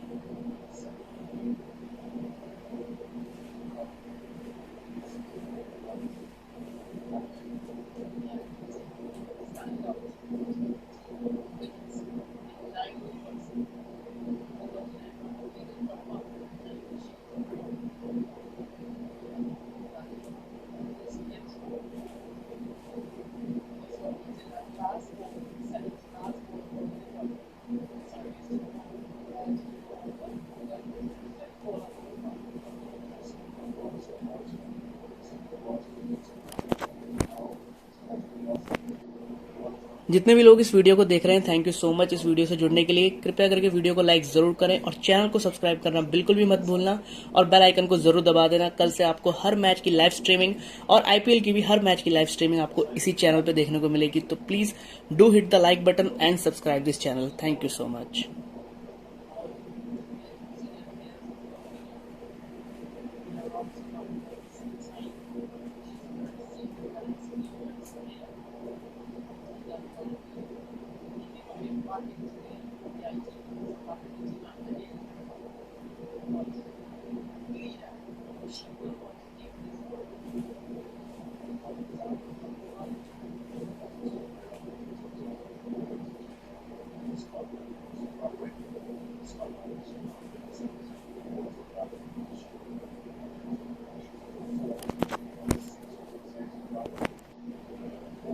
S6: जितने भी लोग इस वीडियो को देख रहे हैं, थैंक यू सो मच इस वीडियो से जुड़ने के लिए। कृपया करके वीडियो को लाइक जरूर करें और चैनल को सब्सक्राइब करना बिल्कुल भी मत भूलना और बेल आइकन को जरूर दबा देना। कल से आपको हर मैच की लाइव स्ट्रीमिंग और आईपीएल की भी हर मैच की लाइव स्ट्रीमिंग आपको इसी चैनल पे देखने को मिलेगी। तो please do hit the like button and subscribe this channel. Thank you so much.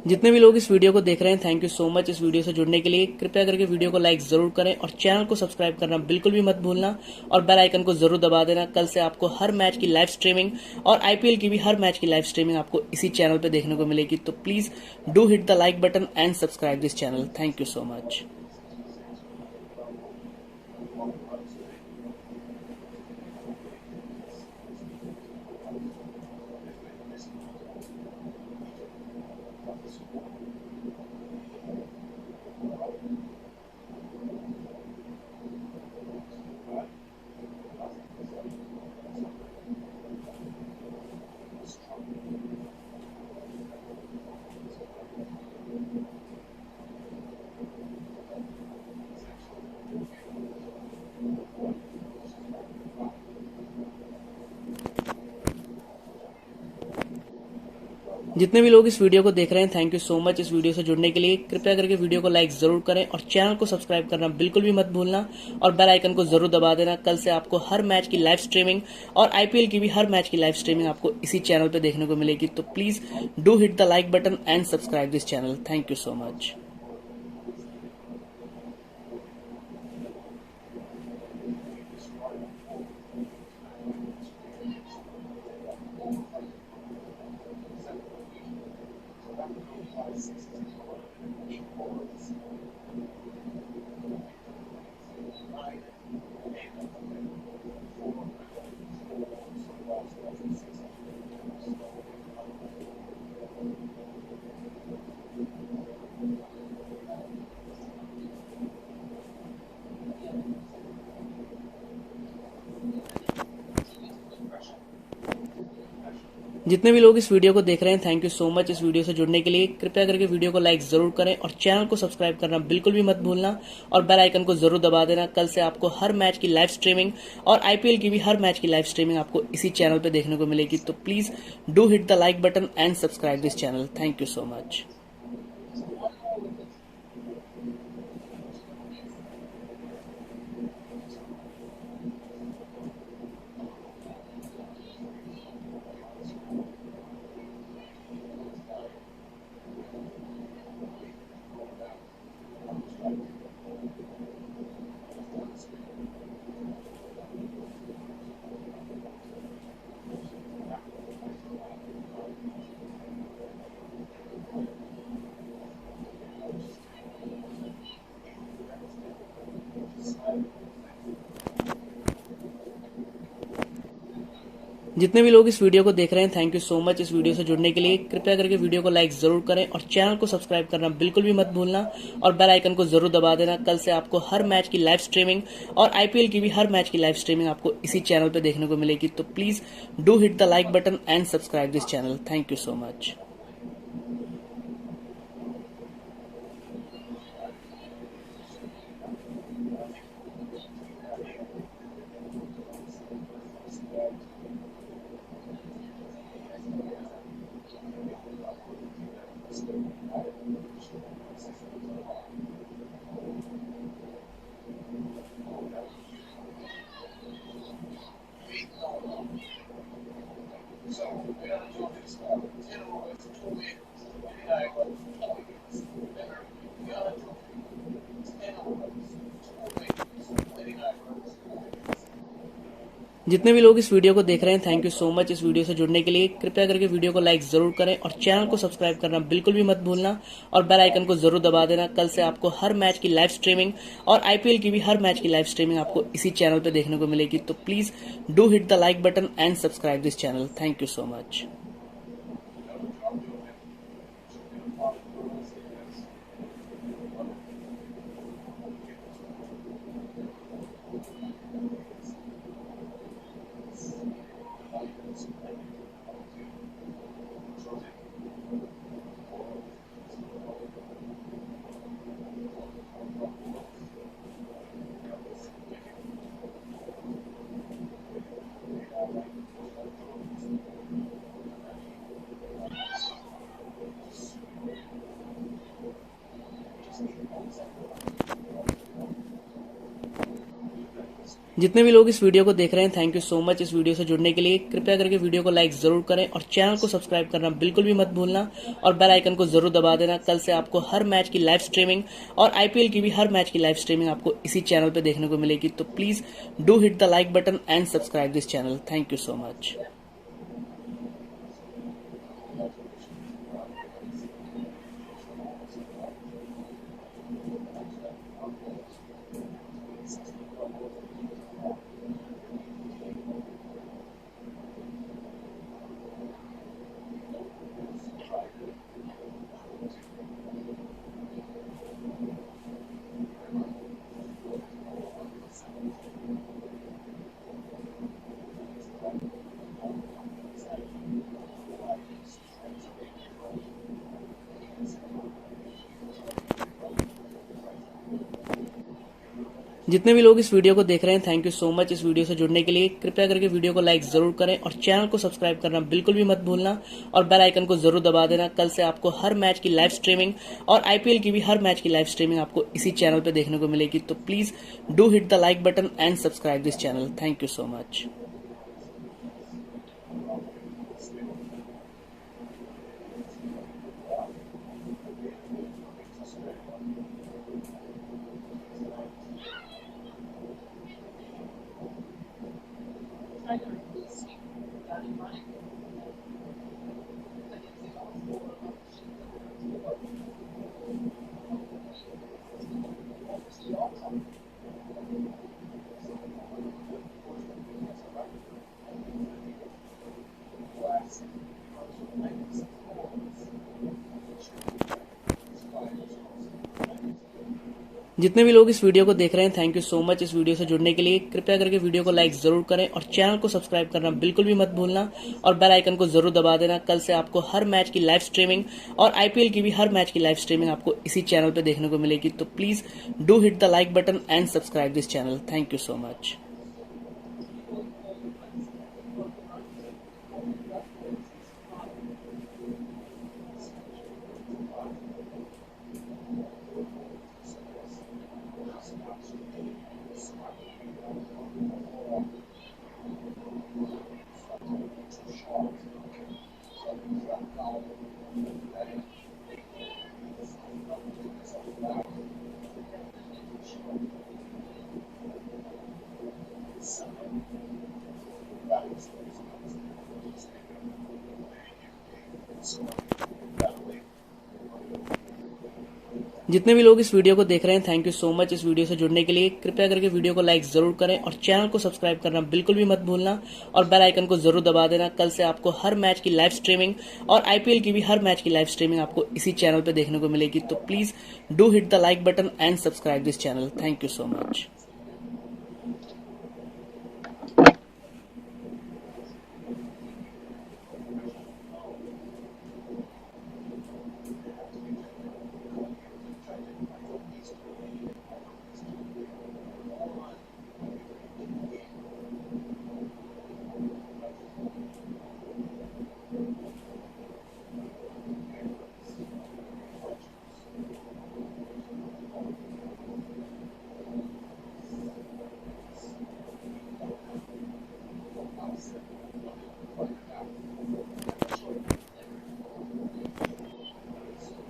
S6: जितने भी लोग इस वीडियो को देख रहे हैं, थैंक यू सो मच इस वीडियो से जुड़ने के लिए। कृपया करके वीडियो को लाइक जरूर करें और चैनल को सब्सक्राइब करना बिल्कुल भी मत भूलना और बेल आइकन को जरूर दबा देना। कल से आपको हर मैच की लाइव स्ट्रीमिंग और आईपीएल की भी हर मैच की लाइव स्ट्रीमिंग आपको इसी चैनल पे देखने को मिलेगी। तो please do hit the like button and subscribe this channel. Thank you so much. जितने भी लोग इस वीडियो को देख रहे हैं, थैंक यू सो मच इस वीडियो से जुड़ने के लिए। कृपया करके वीडियो को लाइक जरूर करें और चैनल को सब्सक्राइब करना बिल्कुल भी मत भूलना और बेल आइकन को जरूर दबा देना। कल से आपको हर मैच की लाइव स्ट्रीमिंग और आईपीएल की भी हर मैच की लाइव स्ट्रीमिंग आपको इसी चैनल पे देखने को मिलेगी। तो please do hit the like button and subscribe this channel. Thank you so much. जितने भी लोग इस वीडियो को देख रहे हैं, थैंक यू सो मच इस वीडियो से जुड़ने के लिए। कृपया करके वीडियो को लाइक जरूर करें और चैनल को सब्सक्राइब करना बिल्कुल भी मत भूलना और बेल आइकन को जरूर दबा देना। कल से आपको हर मैच की लाइव स्ट्रीमिंग और आईपीएल की भी हर मैच की लाइव स्ट्रीमिंग आपको इसी चैनल पे देखने को मिलेगी। तो please do hit the like button and subscribe this channel. Thank you so much. जितने भी लोग इस वीडियो को देख रहे हैं, थैंक यू सो मच इस वीडियो से जुड़ने के लिए। कृपया करके वीडियो को लाइक जरूर करें और चैनल को सब्सक्राइब करना बिल्कुल भी मत भूलना और बेल आइकन को जरूर दबा देना। कल से आपको हर मैच की लाइव स्ट्रीमिंग और आईपीएल की भी हर मैच की लाइव स्ट्रीमिंग आपको इसी चैनल पे देखने को मिलेगी। तो please do hit the like button and subscribe this channel. Thank you so much. जितने भी लोग इस वीडियो को देख रहे हैं, थैंक यू सो मच इस वीडियो से जुड़ने के लिए। कृपया करके वीडियो को लाइक जरूर करें और चैनल को सब्सक्राइब करना बिल्कुल भी मत भूलना और बेल आइकन को जरूर दबा देना। कल से आपको हर मैच की लाइव स्ट्रीमिंग और आईपीएल की भी हर मैच की लाइव स्ट्रीमिंग आपको इसी चैनल पे देखने को मिलेगी। तो please do hit the like button and subscribe this channel. Thank you so much. जितने भी लोग इस वीडियो को देख रहे हैं, थैंक यू सो मच इस वीडियो से जुड़ने के लिए। कृपया करके वीडियो को लाइक जरूर करें और चैनल को सब्सक्राइब करना बिल्कुल भी मत भूलना और बेल आइकन को जरूर दबा देना। कल से आपको हर मैच की लाइव स्ट्रीमिंग और आईपीएल की भी हर मैच की लाइव स्ट्रीमिंग आपको इसी चैनल पे देखने को मिलेगी। तो please do hit the like button and subscribe this channel. Thank you so much. जितने भी लोग इस वीडियो को देख रहे हैं, थैंक यू सो मच इस वीडियो से जुड़ने के लिए। कृपया करके वीडियो को लाइक जरूर करें और चैनल को सब्सक्राइब करना बिल्कुल भी मत भूलना और बेल आइकन को जरूर दबा देना। कल से आपको हर मैच की लाइव स्ट्रीमिंग और आईपीएल की भी हर मैच की लाइव स्ट्रीमिंग आपको इसी चैनल पे देखने को मिलेगी। तो please do hit the like button and subscribe this channel. Thank you so much. जितने भी लोग इस वीडियो को देख रहे हैं, थैंक यू सो मच इस वीडियो से जुड़ने के लिए। कृपया करके वीडियो को लाइक जरूर करें और चैनल को सब्सक्राइब करना बिल्कुल भी मत भूलना और बेल आइकन को जरूर दबा देना। कल से आपको हर मैच की लाइव स्ट्रीमिंग और आईपीएल की भी हर मैच की लाइव स्ट्रीमिंग आपको इसी चैनल पे देखने को मिलेगी। तो please do hit the like button and subscribe this channel. Thank you so much. जितने भी लोग इस वीडियो को देख रहे हैं, थैंक यू सो मच इस वीडियो से जुड़ने के लिए। कृपया करके वीडियो को लाइक जरूर करें और चैनल को सब्सक्राइब करना बिल्कुल भी मत भूलना और बेल आइकन को जरूर दबा देना। कल से आपको हर मैच की लाइव स्ट्रीमिंग और आईपीएल की भी हर मैच की लाइव स्ट्रीमिंग आपको इसी चैनल पे देखने को मिलेगी। तो please do hit the like button and subscribe this channel. Thank you so much.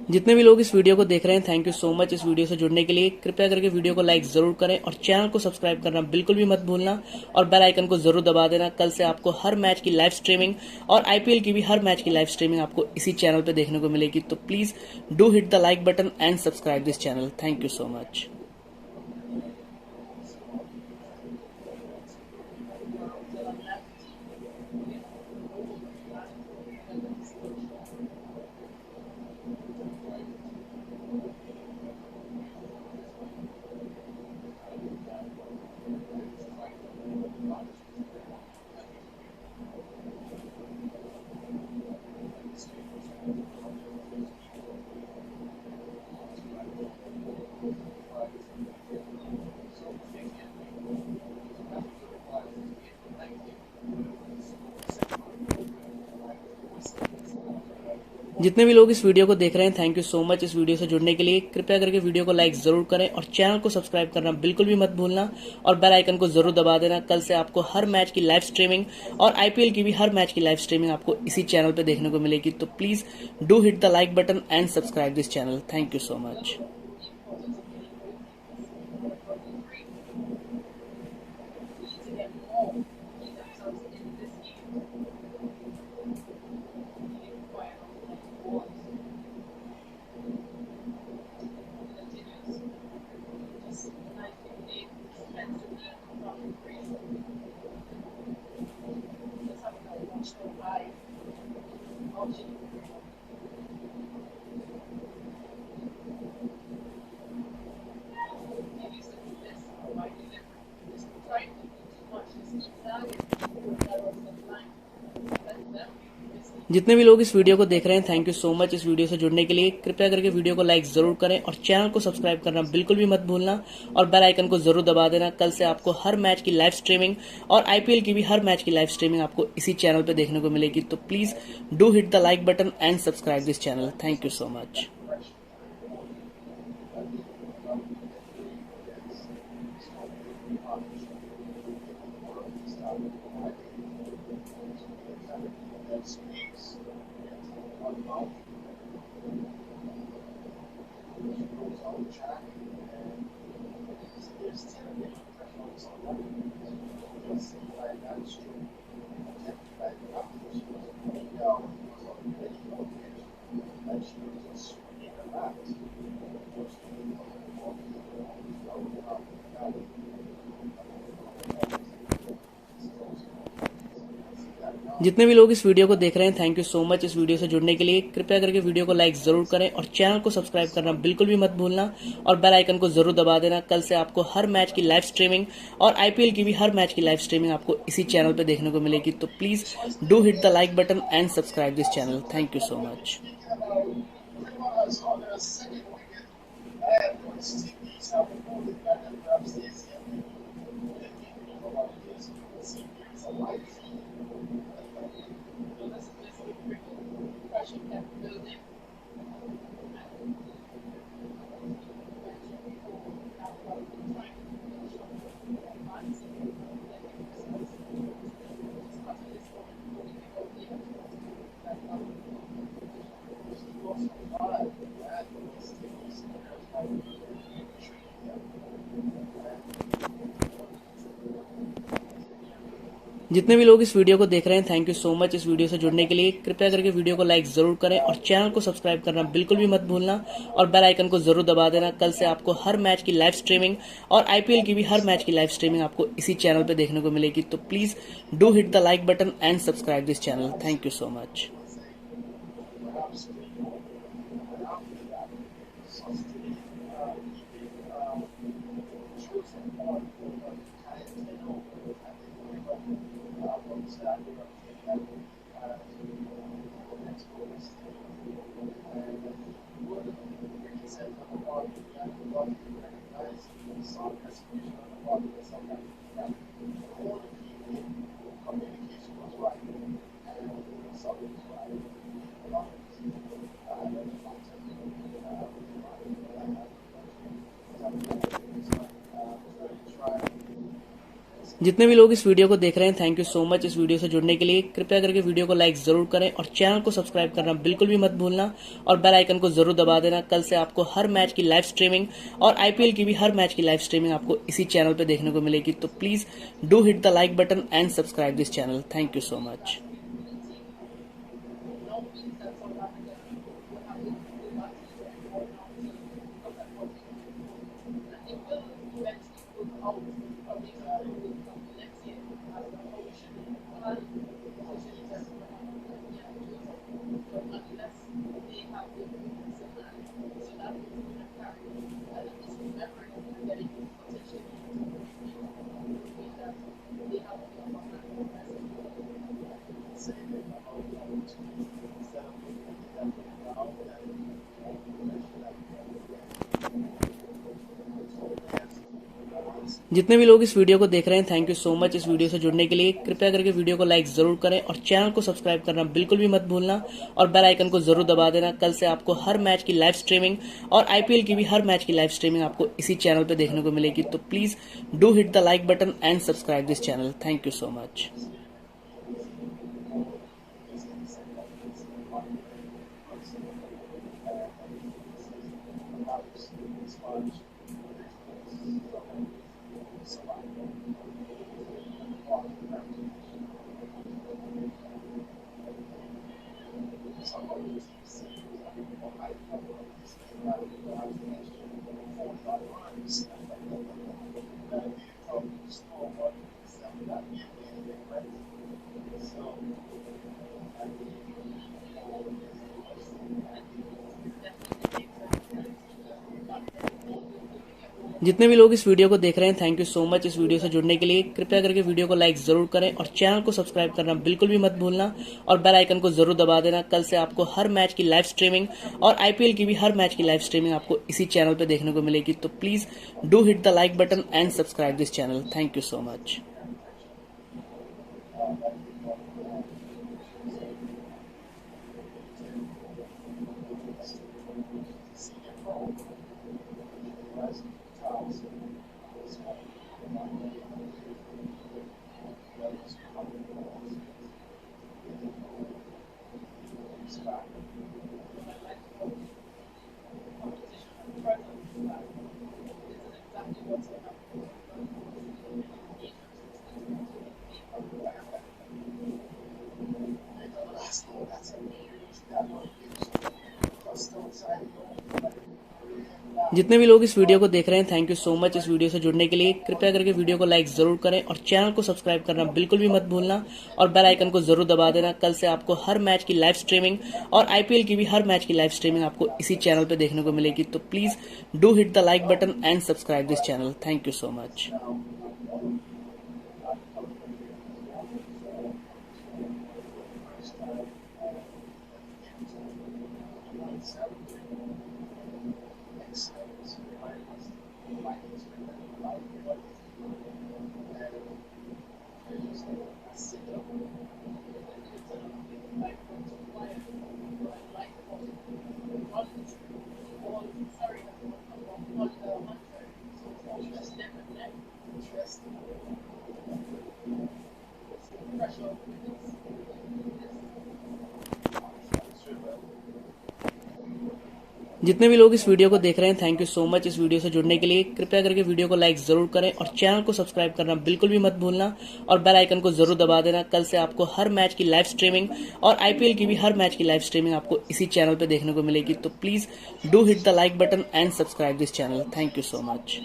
S6: जितने भी लोग इस वीडियो को देख रहे हैं, थैंक यू सो मच इस वीडियो से जुड़ने के लिए। कृपया करके वीडियो को लाइक जरूर करें और चैनल को सब्सक्राइब करना बिल्कुल भी मत भूलना और बेल आइकन को जरूर दबा देना। कल से आपको हर मैच की लाइव स्ट्रीमिंग और आईपीएल की भी हर मैच की लाइव स्ट्रीमिंग आपको इसी चैनल पे देखने को मिलेगी। तो please do hit the like button and subscribe this channel. Thank you so much. जितने भी लोग इस वीडियो को देख रहे हैं, थैंक यू सो मच इस वीडियो से जुड़ने के लिए। कृपया करके वीडियो को लाइक जरूर करें और चैनल को सब्सक्राइब करना बिल्कुल भी मत भूलना और बेल आइकन को जरूर दबा देना। कल से आपको हर मैच की लाइव स्ट्रीमिंग और आईपीएल की भी हर मैच की लाइव स्ट्रीमिंग आपको इसी चैनल पे देखने को मिलेगी। तो please do hit the like button and subscribe this channel. Thank you so much. जितने भी लोग इस वीडियो को देख रहे हैं, थैंक यू सो मच इस वीडियो से जुड़ने के लिए। कृपया करके वीडियो को लाइक जरूर करें और चैनल को सब्सक्राइब करना बिल्कुल भी मत भूलना और बेल आइकन को जरूर दबा देना। कल से आपको हर मैच की लाइव स्ट्रीमिंग और आईपीएल की भी हर मैच की लाइव स्ट्रीमिंग आपको इसी चैनल पे देखने को मिलेगी। तो please do hit the like button and subscribe this channel. Thank you so much. जितने भी लोग इस वीडियो को देख रहे हैं, थैंक यू सो मच इस वीडियो से जुड़ने के लिए। कृपया करके वीडियो को लाइक जरूर करें और चैनल को सब्सक्राइब करना बिल्कुल भी मत भूलना और बेल आइकन को जरूर दबा देना। कल से आपको हर मैच की लाइव स्ट्रीमिंग और आईपीएल की भी हर मैच की लाइव स्ट्रीमिंग आपको इसी चैनल पे देखने को मिलेगी। तो please do hit the like button and subscribe this channel. Thank you so much. जितने भी लोग इस वीडियो को देख रहे हैं, थैंक यू सो मच इस वीडियो से जुड़ने के लिए। कृपया करके वीडियो को लाइक जरूर करें और चैनल को सब्सक्राइब करना बिल्कुल भी मत भूलना और बेल आइकन को जरूर दबा देना। कल से आपको हर मैच की लाइव स्ट्रीमिंग और आईपीएल की भी हर मैच की लाइव स्ट्रीमिंग आपको इसी चैनल पे देखने को मिलेगी। तो please do hit the like button and subscribe this channel. Thank you so much. जितने भी लोग इस वीडियो को देख रहे हैं, थैंक यू सो मच इस वीडियो से जुड़ने के लिए। कृपया करके वीडियो को लाइक जरूर करें और चैनल को सब्सक्राइब करना बिल्कुल भी मत भूलना और बेल आइकन को जरूर दबा देना। कल से आपको हर मैच की लाइव स्ट्रीमिंग और आईपीएल की भी हर मैच की लाइव स्ट्रीमिंग आपको इसी चैनल पे देखने को मिलेगी। तो please do hit the like button and subscribe this channel. Thank you so much. जितने भी लोग इस वीडियो को देख रहे हैं, थैंक यू सो मच इस वीडियो से जुड़ने के लिए। कृपया करके वीडियो को लाइक जरूर करें और चैनल को सब्सक्राइब करना बिल्कुल भी मत भूलना और बेल आइकन को जरूर दबा देना। कल से आपको हर मैच की लाइव स्ट्रीमिंग और आईपीएल की भी हर मैच की लाइव स्ट्रीमिंग आपको इसी चैनल पे देखने को मिलेगी। तो please do hit the like button and subscribe this channel. Thank you so much. जितने भी लोग इस वीडियो को देख रहे हैं, थैंक यू सो मच इस वीडियो से जुड़ने के लिए। कृपया करके वीडियो को लाइक जरूर करें और चैनल को सब्सक्राइब करना बिल्कुल भी मत भूलना और बेल आइकन को जरूर दबा देना। कल से आपको हर मैच की लाइव स्ट्रीमिंग और आईपीएल की भी हर मैच की लाइव स्ट्रीमिंग आपको इसी चैनल पे देखने को मिलेगी। तो please do hit the like button and subscribe this channel. Thank you so much. जितने भी लोग इस वीडियो को देख रहे हैं, थैंक यू सो मच इस वीडियो से जुड़ने के लिए। कृपया करके वीडियो को लाइक जरूर करें और चैनल को सब्सक्राइब करना बिल्कुल भी मत भूलना और बेल आइकन को जरूर दबा देना। कल से आपको हर मैच की लाइव स्ट्रीमिंग और आईपीएल की भी हर मैच की लाइव स्ट्रीमिंग आपको इसी चैनल पे देखने को मिलेगी। तो please do hit the like button and subscribe this channel. Thank you so much. जितने भी लोग इस वीडियो को देख रहे हैं, थैंक यू सो मच इस वीडियो से जुड़ने के लिए। कृपया करके वीडियो को लाइक जरूर करें और चैनल को सब्सक्राइब करना बिल्कुल भी मत भूलना और बेल आइकन को जरूर दबा देना। कल से आपको हर मैच की लाइव स्ट्रीमिंग और आईपीएल की भी हर मैच की लाइव स्ट्रीमिंग आपको इसी चैनल पे देखने को मिलेगी। तो please do hit the like button and subscribe this channel. Thank you so much.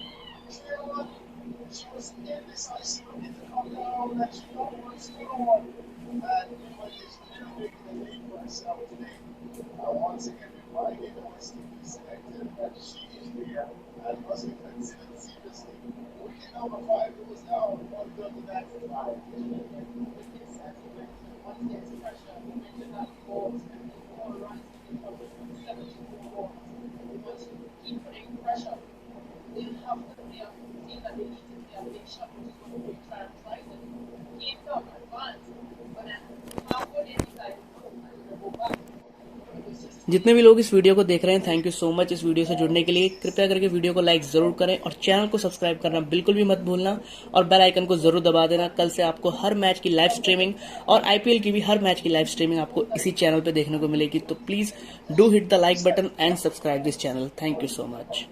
S6: जितने भी लोग इस वीडियो को देख रहे हैं, थैंक यू सो मच इस वीडियो से जुड़ने के लिए। कृपया करके वीडियो को लाइक जरूर करें और चैनल को सब्सक्राइब करना बिल्कुल भी मत भूलना और बेल आइकन को जरूर दबा देना। कल से आपको हर मैच की लाइव स्ट्रीमिंग और आईपीएल की भी हर मैच की लाइव स्ट्रीमिंग आपको इसी चैनल पे देखने को मिलेगी। तो please do hit the like button and subscribe this channel. Thank you so much.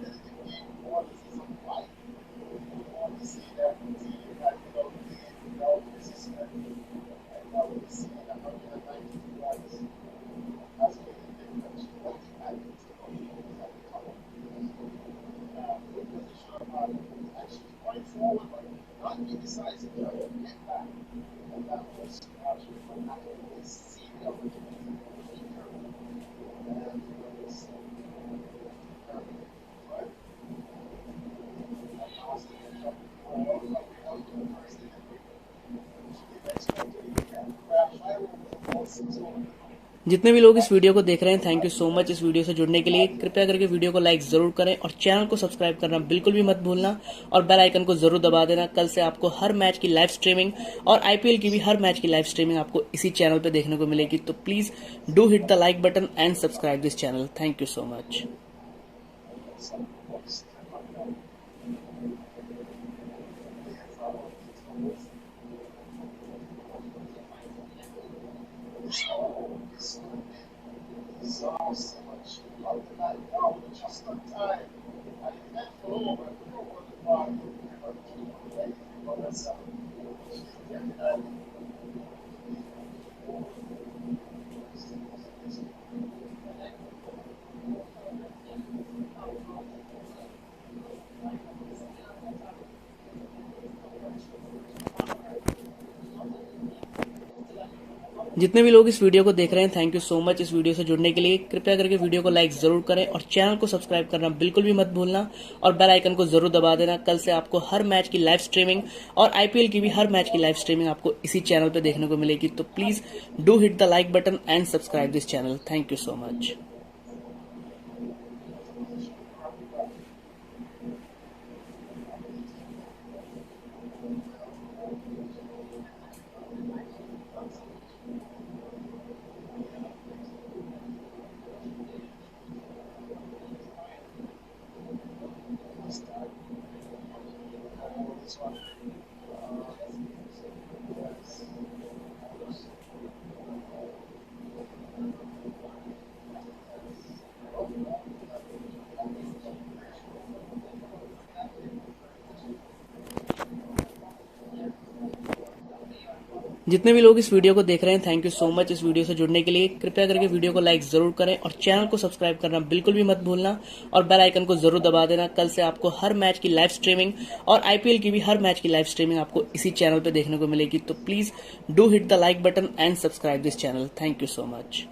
S6: जितने भी लोग इस वीडियो को देख रहे हैं, थैंक यू सो मच इस वीडियो से जुड़ने के लिए। कृपया करके वीडियो को लाइक जरूर करें और चैनल को सब्सक्राइब करना बिल्कुल भी मत भूलना और बेल आइकन को जरूर दबा देना। कल से आपको हर मैच की लाइव स्ट्रीमिंग और आईपीएल की भी हर मैच की लाइव स्ट्रीमिंग आपको इसी चैनल पे देखने को मिलेगी। तो please do hit the like button and subscribe this channel. Thank you so much. जितने भी लोग इस वीडियो को देख रहे हैं, थैंक यू सो मच इस वीडियो से जुड़ने के लिए। कृपया करके वीडियो को लाइक जरूर करें और चैनल को सब्सक्राइब करना बिल्कुल भी मत भूलना और बेल आइकन को जरूर दबा देना। कल से आपको हर मैच की लाइव स्ट्रीमिंग और आईपीएल की भी हर मैच की लाइव स्ट्रीमिंग आपको इसी चैनल पे देखने को मिलेगी। तो please do hit the like button and subscribe this channel. Thank you so much. जितने भी लोग इस वीडियो को देख रहे हैं, थैंक यू सो मच इस वीडियो से जुड़ने के लिए। कृपया करके वीडियो को लाइक जरूर करें और चैनल को सब्सक्राइब करना बिल्कुल भी मत भूलना और बेल आइकन को जरूर दबा देना। कल से आपको हर मैच की लाइव स्ट्रीमिंग और आईपीएल की भी हर मैच की लाइव स्ट्रीमिंग आपको इसी चैनल पे देखने को मिलेगी। तो please do hit the like button and subscribe this channel. Thank you so much.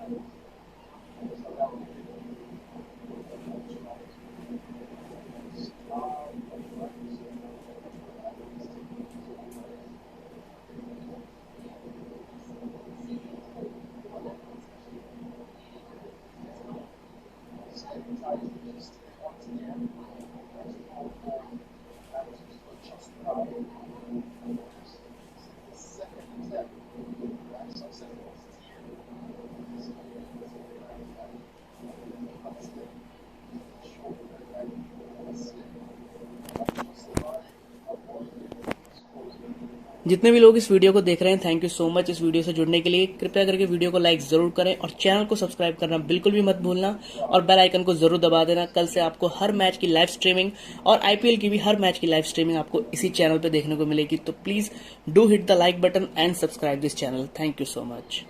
S6: जितने भी लोग इस वीडियो को देख रहे हैं, थैंक यू सो मच इस वीडियो से जुड़ने के लिए। कृपया करके वीडियो को लाइक जरूर करें और चैनल को सब्सक्राइब करना बिल्कुल भी मत भूलना और बेल आइकन को जरूर दबा देना। कल से आपको हर मैच की लाइव स्ट्रीमिंग और आईपीएल की भी हर मैच की लाइव स्ट्रीमिंग आपको इसी चैनल पे देखने को मिलेगी। तो please do hit the like button and subscribe this channel. Thank you so much.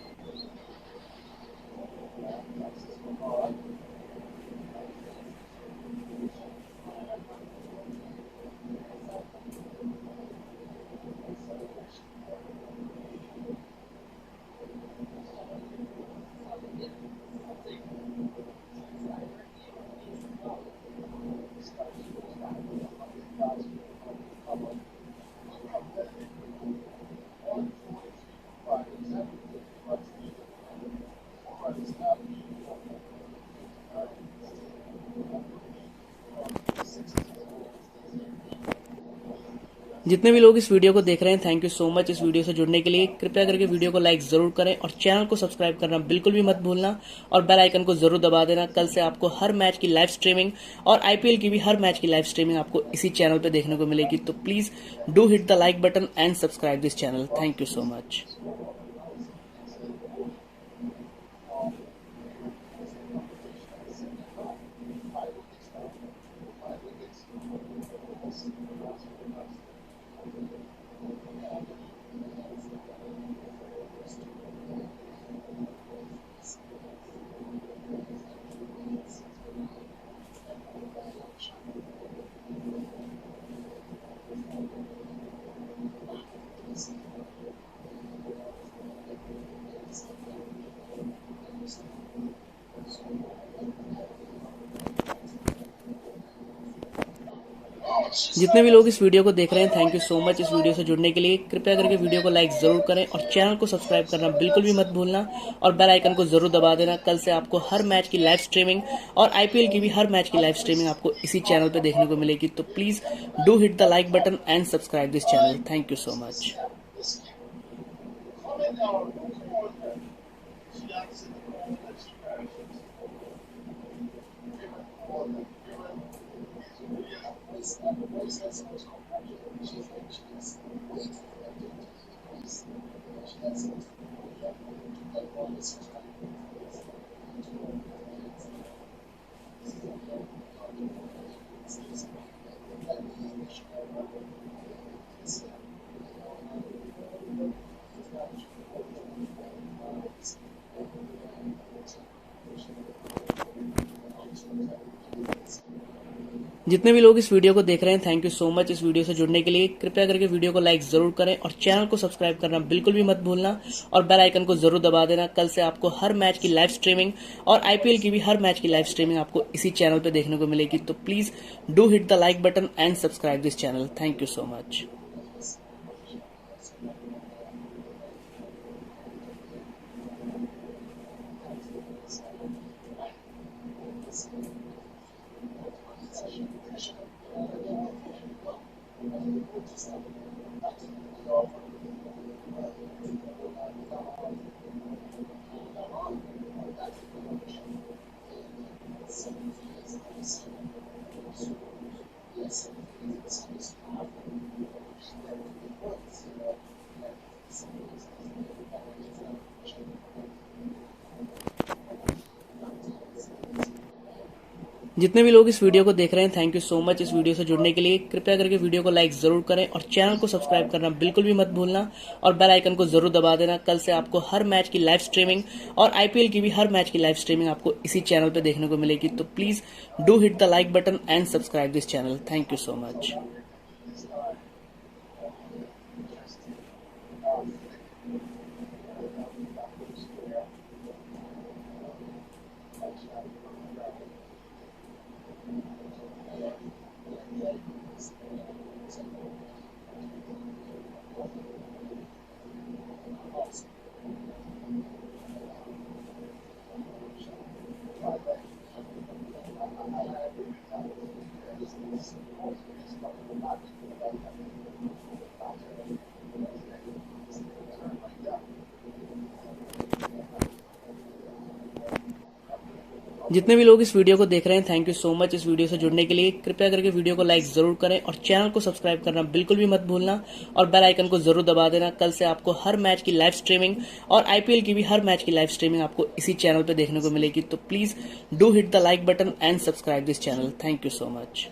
S6: जितने भी लोग इस वीडियो को देख रहे हैं, थैंक यू सो मच इस वीडियो से जुड़ने के लिए। कृपया करके वीडियो को लाइक जरूर करें और चैनल को सब्सक्राइब करना बिल्कुल भी मत भूलना और बेल आइकन को जरूर दबा देना। कल से आपको हर मैच की लाइव स्ट्रीमिंग और आईपीएल की भी हर मैच की लाइव स्ट्रीमिंग आपको इसी चैनल पे देखने को मिलेगी। तो please do hit the like button and subscribe this channel. Thank you so much. जितने भी लोग इस वीडियो को देख रहे हैं, थैंक यू सो मच इस वीडियो से जुड़ने के लिए। कृपया करके वीडियो को लाइक जरूर करें और चैनल को सब्सक्राइब करना बिल्कुल भी मत भूलना और बेल आइकन को जरूर दबा देना। कल से आपको हर मैच की लाइव स्ट्रीमिंग और आईपीएल की भी हर मैच की लाइव स्ट्रीमिंग आपको इसी चैनल पे देखने को मिलेगी। तो please do hit the like button and subscribe this channel. Thank you so much. जितने भी लोग इस वीडियो को देख रहे हैं, थैंक यू सो मच इस वीडियो से जुड़ने के लिए। कृपया करके वीडियो को लाइक जरूर करें और चैनल को सब्सक्राइब करना बिल्कुल भी मत भूलना और बेल आइकन को जरूर दबा देना। कल से आपको हर मैच की लाइव स्ट्रीमिंग और आईपीएल की भी हर मैच की लाइव स्ट्रीमिंग आपको इसी चैनल पे देखने को मिलेगी। तो please do hit the like button and subscribe this channel. Thank you so much. जितने भी लोग इस वीडियो को देख रहे हैं, थैंक यू सो मच इस वीडियो से जुड़ने के लिए। कृपया करके वीडियो को लाइक जरूर करें और चैनल को सब्सक्राइब करना बिल्कुल भी मत भूलना और बेल आइकन को जरूर दबा देना। कल से आपको हर मैच की लाइव स्ट्रीमिंग और आईपीएल की भी हर मैच की लाइव स्ट्रीमिंग आपको इसी चैनल पे देखने को मिलेगी। तो please do hit the like button and subscribe this channel. Thank you so much. जितने भी लोग इस वीडियो को देख रहे हैं, थैंक यू सो मच इस वीडियो से जुड़ने के लिए। कृपया करके वीडियो को लाइक जरूर करें और चैनल को सब्सक्राइब करना बिल्कुल भी मत भूलना और बेल आइकन को जरूर दबा देना। कल से आपको हर मैच की लाइव स्ट्रीमिंग और आईपीएल की भी हर मैच की लाइव स्ट्रीमिंग आपको इसी चैनल पे देखने को मिलेगी। तो please do hit the like button and subscribe this channel. Thank you so much.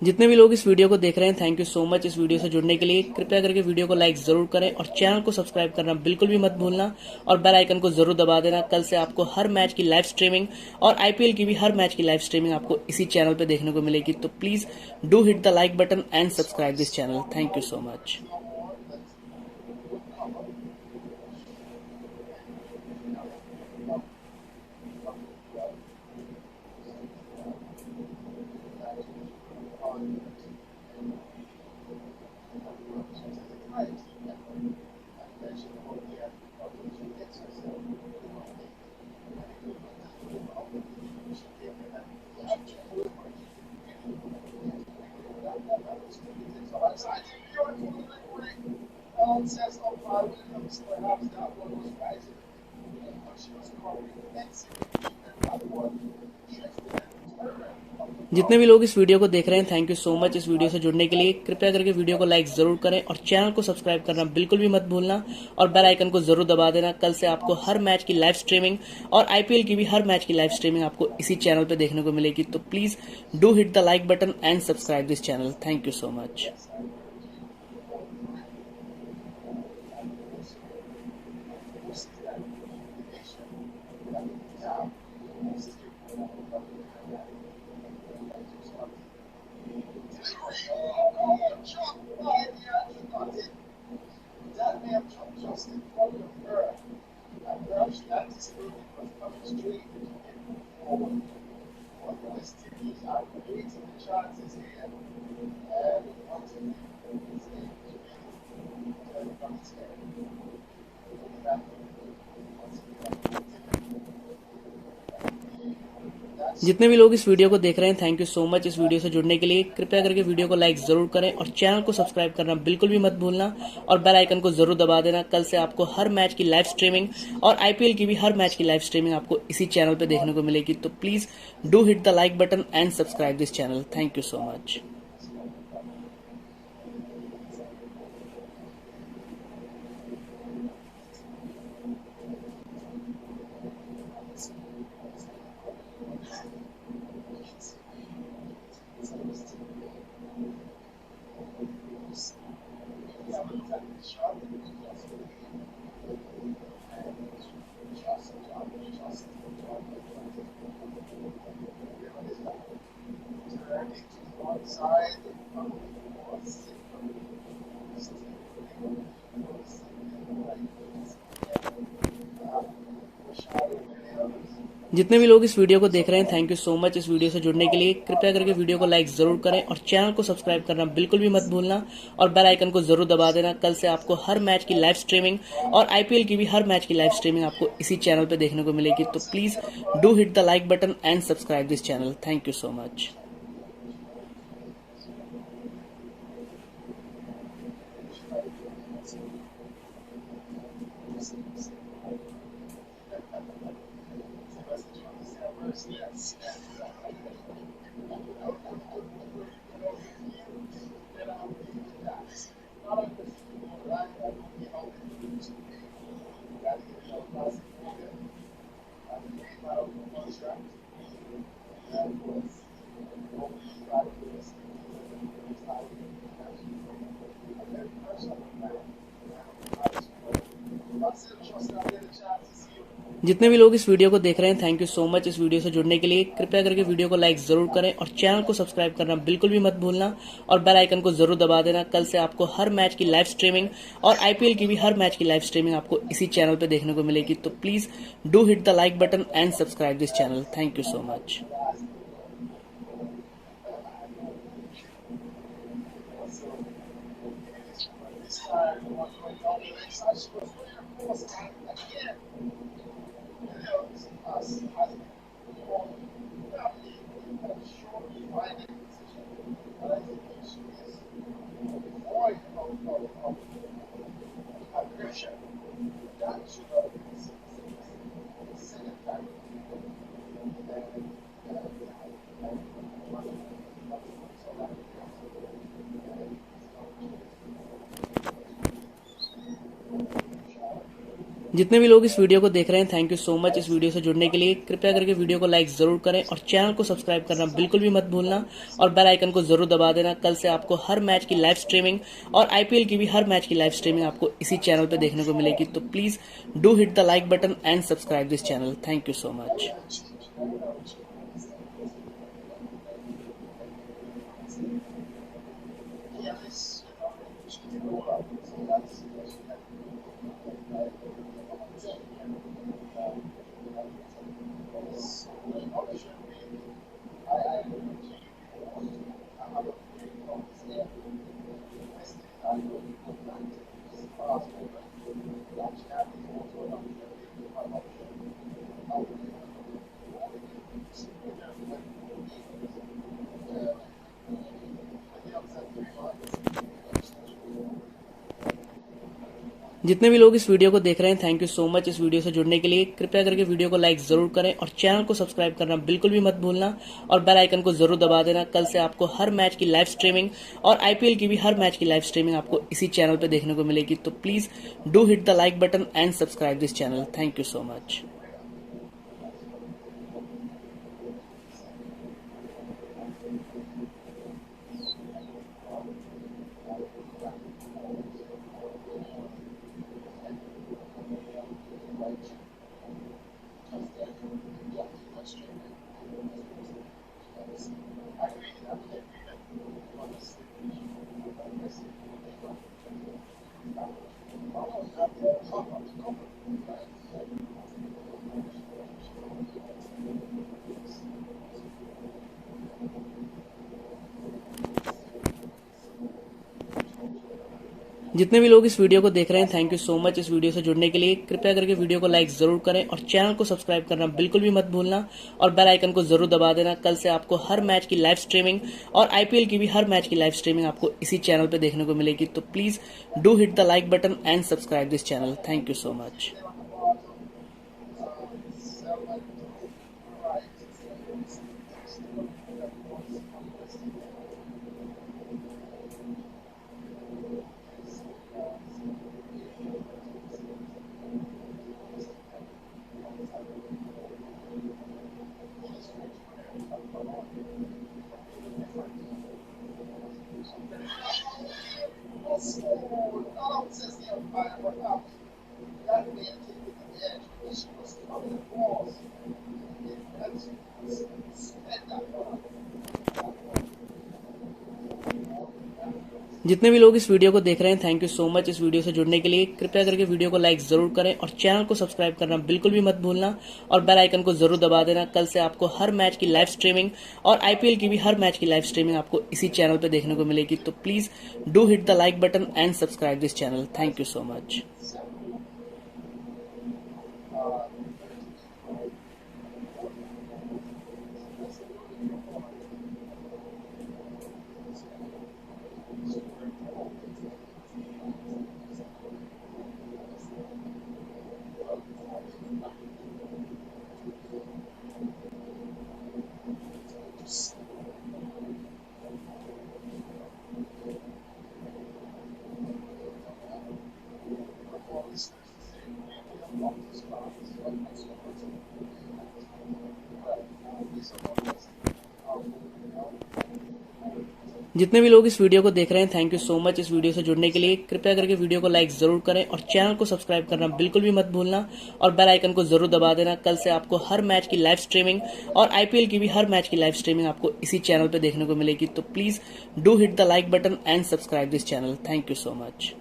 S6: जितने भी लोग इस वीडियो को देख रहे हैं, थैंक यू सो मच इस वीडियो से जुड़ने के लिए। कृपया करके वीडियो को लाइक जरूर करें और चैनल को सब्सक्राइब करना बिल्कुल भी मत भूलना और बेल आइकन को जरूर दबा देना। कल से आपको हर मैच की लाइव स्ट्रीमिंग और आईपीएल की भी हर मैच की लाइव स्ट्रीमिंग आपको इसी चैनल पे देखने को मिलेगी। तो please do hit the like button and subscribe this channel. Thank you so much. जितने भी लोग इस वीडियो को देख रहे हैं, थैंक यू सो मच इस वीडियो से जुड़ने के लिए। कृपया करके वीडियो को लाइक जरूर करें और चैनल को सब्सक्राइब करना बिल्कुल भी मत भूलना और बेल आइकन को जरूर दबा देना। कल से आपको हर मैच की लाइव स्ट्रीमिंग और आईपीएल की भी हर मैच की लाइव स्ट्रीमिंग आपको इसी चैनल पे देखने को मिलेगी। तो please do hit the like button and subscribe this channel. Thank you so much. जितने भी लोग इस वीडियो को देख रहे हैं, थैंक यू सो मच इस वीडियो से जुड़ने के लिए। कृपया करके वीडियो को लाइक जरूर करें और चैनल को सब्सक्राइब करना बिल्कुल भी मत भूलना और बेल आइकन को जरूर दबा देना। कल से आपको हर मैच की लाइव स्ट्रीमिंग और आईपीएल की भी हर मैच की लाइव स्ट्रीमिंग आपको इसी चैनल पे देखने को मिलेगी। तो please do hit the like button and subscribe this channel. Thank you so much. जितने भी लोग इस वीडियो को देख रहे हैं, थैंक यू सो मच इस वीडियो से जुड़ने के लिए। कृपया करके वीडियो को लाइक जरूर करें और चैनल को सब्सक्राइब करना बिल्कुल भी मत भूलना और बेल आइकन को जरूर दबा देना। कल से आपको हर मैच की लाइव स्ट्रीमिंग और आईपीएल की भी हर मैच की लाइव स्ट्रीमिंग आपको इसी चैनल पे देखने को मिलेगी। तो please do hit the like button and subscribe this channel. Thank you so much. जितने भी लोग इस वीडियो को देख रहे हैं, थैंक यू सो मच इस वीडियो से जुड़ने के लिए। कृपया करके वीडियो को लाइक जरूर करें और चैनल को सब्सक्राइब करना बिल्कुल भी मत भूलना और बेल आइकन को जरूर दबा देना। कल से आपको हर मैच की लाइव स्ट्रीमिंग और आईपीएल की भी हर मैच की लाइव स्ट्रीमिंग आपको इसी चैनल पे देखने को मिलेगी। तो please do hit the like button and subscribe this channel. Thank you so much. जितने भी लोग इस वीडियो को देख रहे हैं, थैंक यू सो मच इस वीडियो से जुड़ने के लिए। कृपया करके वीडियो को लाइक जरूर करें और चैनल को सब्सक्राइब करना बिल्कुल भी मत भूलना और बेल आइकन को जरूर दबा देना। कल से आपको हर मैच की लाइव स्ट्रीमिंग और आईपीएल की भी हर मैच की लाइव स्ट्रीमिंग आपको इसी चैनल पे देखने को मिलेगी। तो please do hit the like button and subscribe this channel. Thank you so much. जितने भी लोग इस वीडियो को देख रहे हैं, थैंक यू सो मच इस वीडियो से जुड़ने के लिए। कृपया करके वीडियो को लाइक जरूर करें और चैनल को सब्सक्राइब करना बिल्कुल भी मत भूलना और बेल आइकन को जरूर दबा देना। कल से आपको हर मैच की लाइव स्ट्रीमिंग और आईपीएल की भी हर मैच की लाइव स्ट्रीमिंग आपको इसी चैनल पे देखने को मिलेगी। तो please do hit the like button and subscribe this channel. Thank you so much. जितने भी लोग इस वीडियो को देख रहे हैं, थैंक यू सो मच इस वीडियो से जुड़ने के लिए। कृपया करके वीडियो को लाइक जरूर करें और चैनल को सब्सक्राइब करना बिल्कुल भी मत भूलना और बेल आइकन को जरूर दबा देना। कल से आपको हर मैच की लाइव स्ट्रीमिंग और आईपीएल की भी हर मैच की लाइव स्ट्रीमिंग आपको इसी चैनल पे देखने को मिलेगी। तो please do hit the like button and subscribe this channel. Thank you so much. जितने भी लोग इस वीडियो को देख रहे हैं, थैंक यू सो मच इस वीडियो से जुड़ने के लिए। कृपया करके वीडियो को लाइक जरूर करें और चैनल को सब्सक्राइब करना बिल्कुल भी मत भूलना और बेल आइकन को जरूर दबा देना। कल से आपको हर मैच की लाइव स्ट्रीमिंग और आईपीएल की भी हर मैच की लाइव स्ट्रीमिंग आपको इसी चैनल पे देखने को मिलेगी। तो please do hit the like button and subscribe this channel. Thank you so much. जितने भी लोग इस वीडियो को देख रहे हैं, थैंक यू सो मच इस वीडियो से जुड़ने के लिए। कृपया करके वीडियो को लाइक जरूर करें और चैनल को सब्सक्राइब करना बिल्कुल भी मत भूलना और बेल आइकन को जरूर दबा देना। कल से आपको हर मैच की लाइव स्ट्रीमिंग और आईपीएल की भी हर मैच की लाइव स्ट्रीमिंग आपको इसी चैनल पे देखने को मिलेगी। तो please do hit the like button and subscribe this channel. Thank you so much.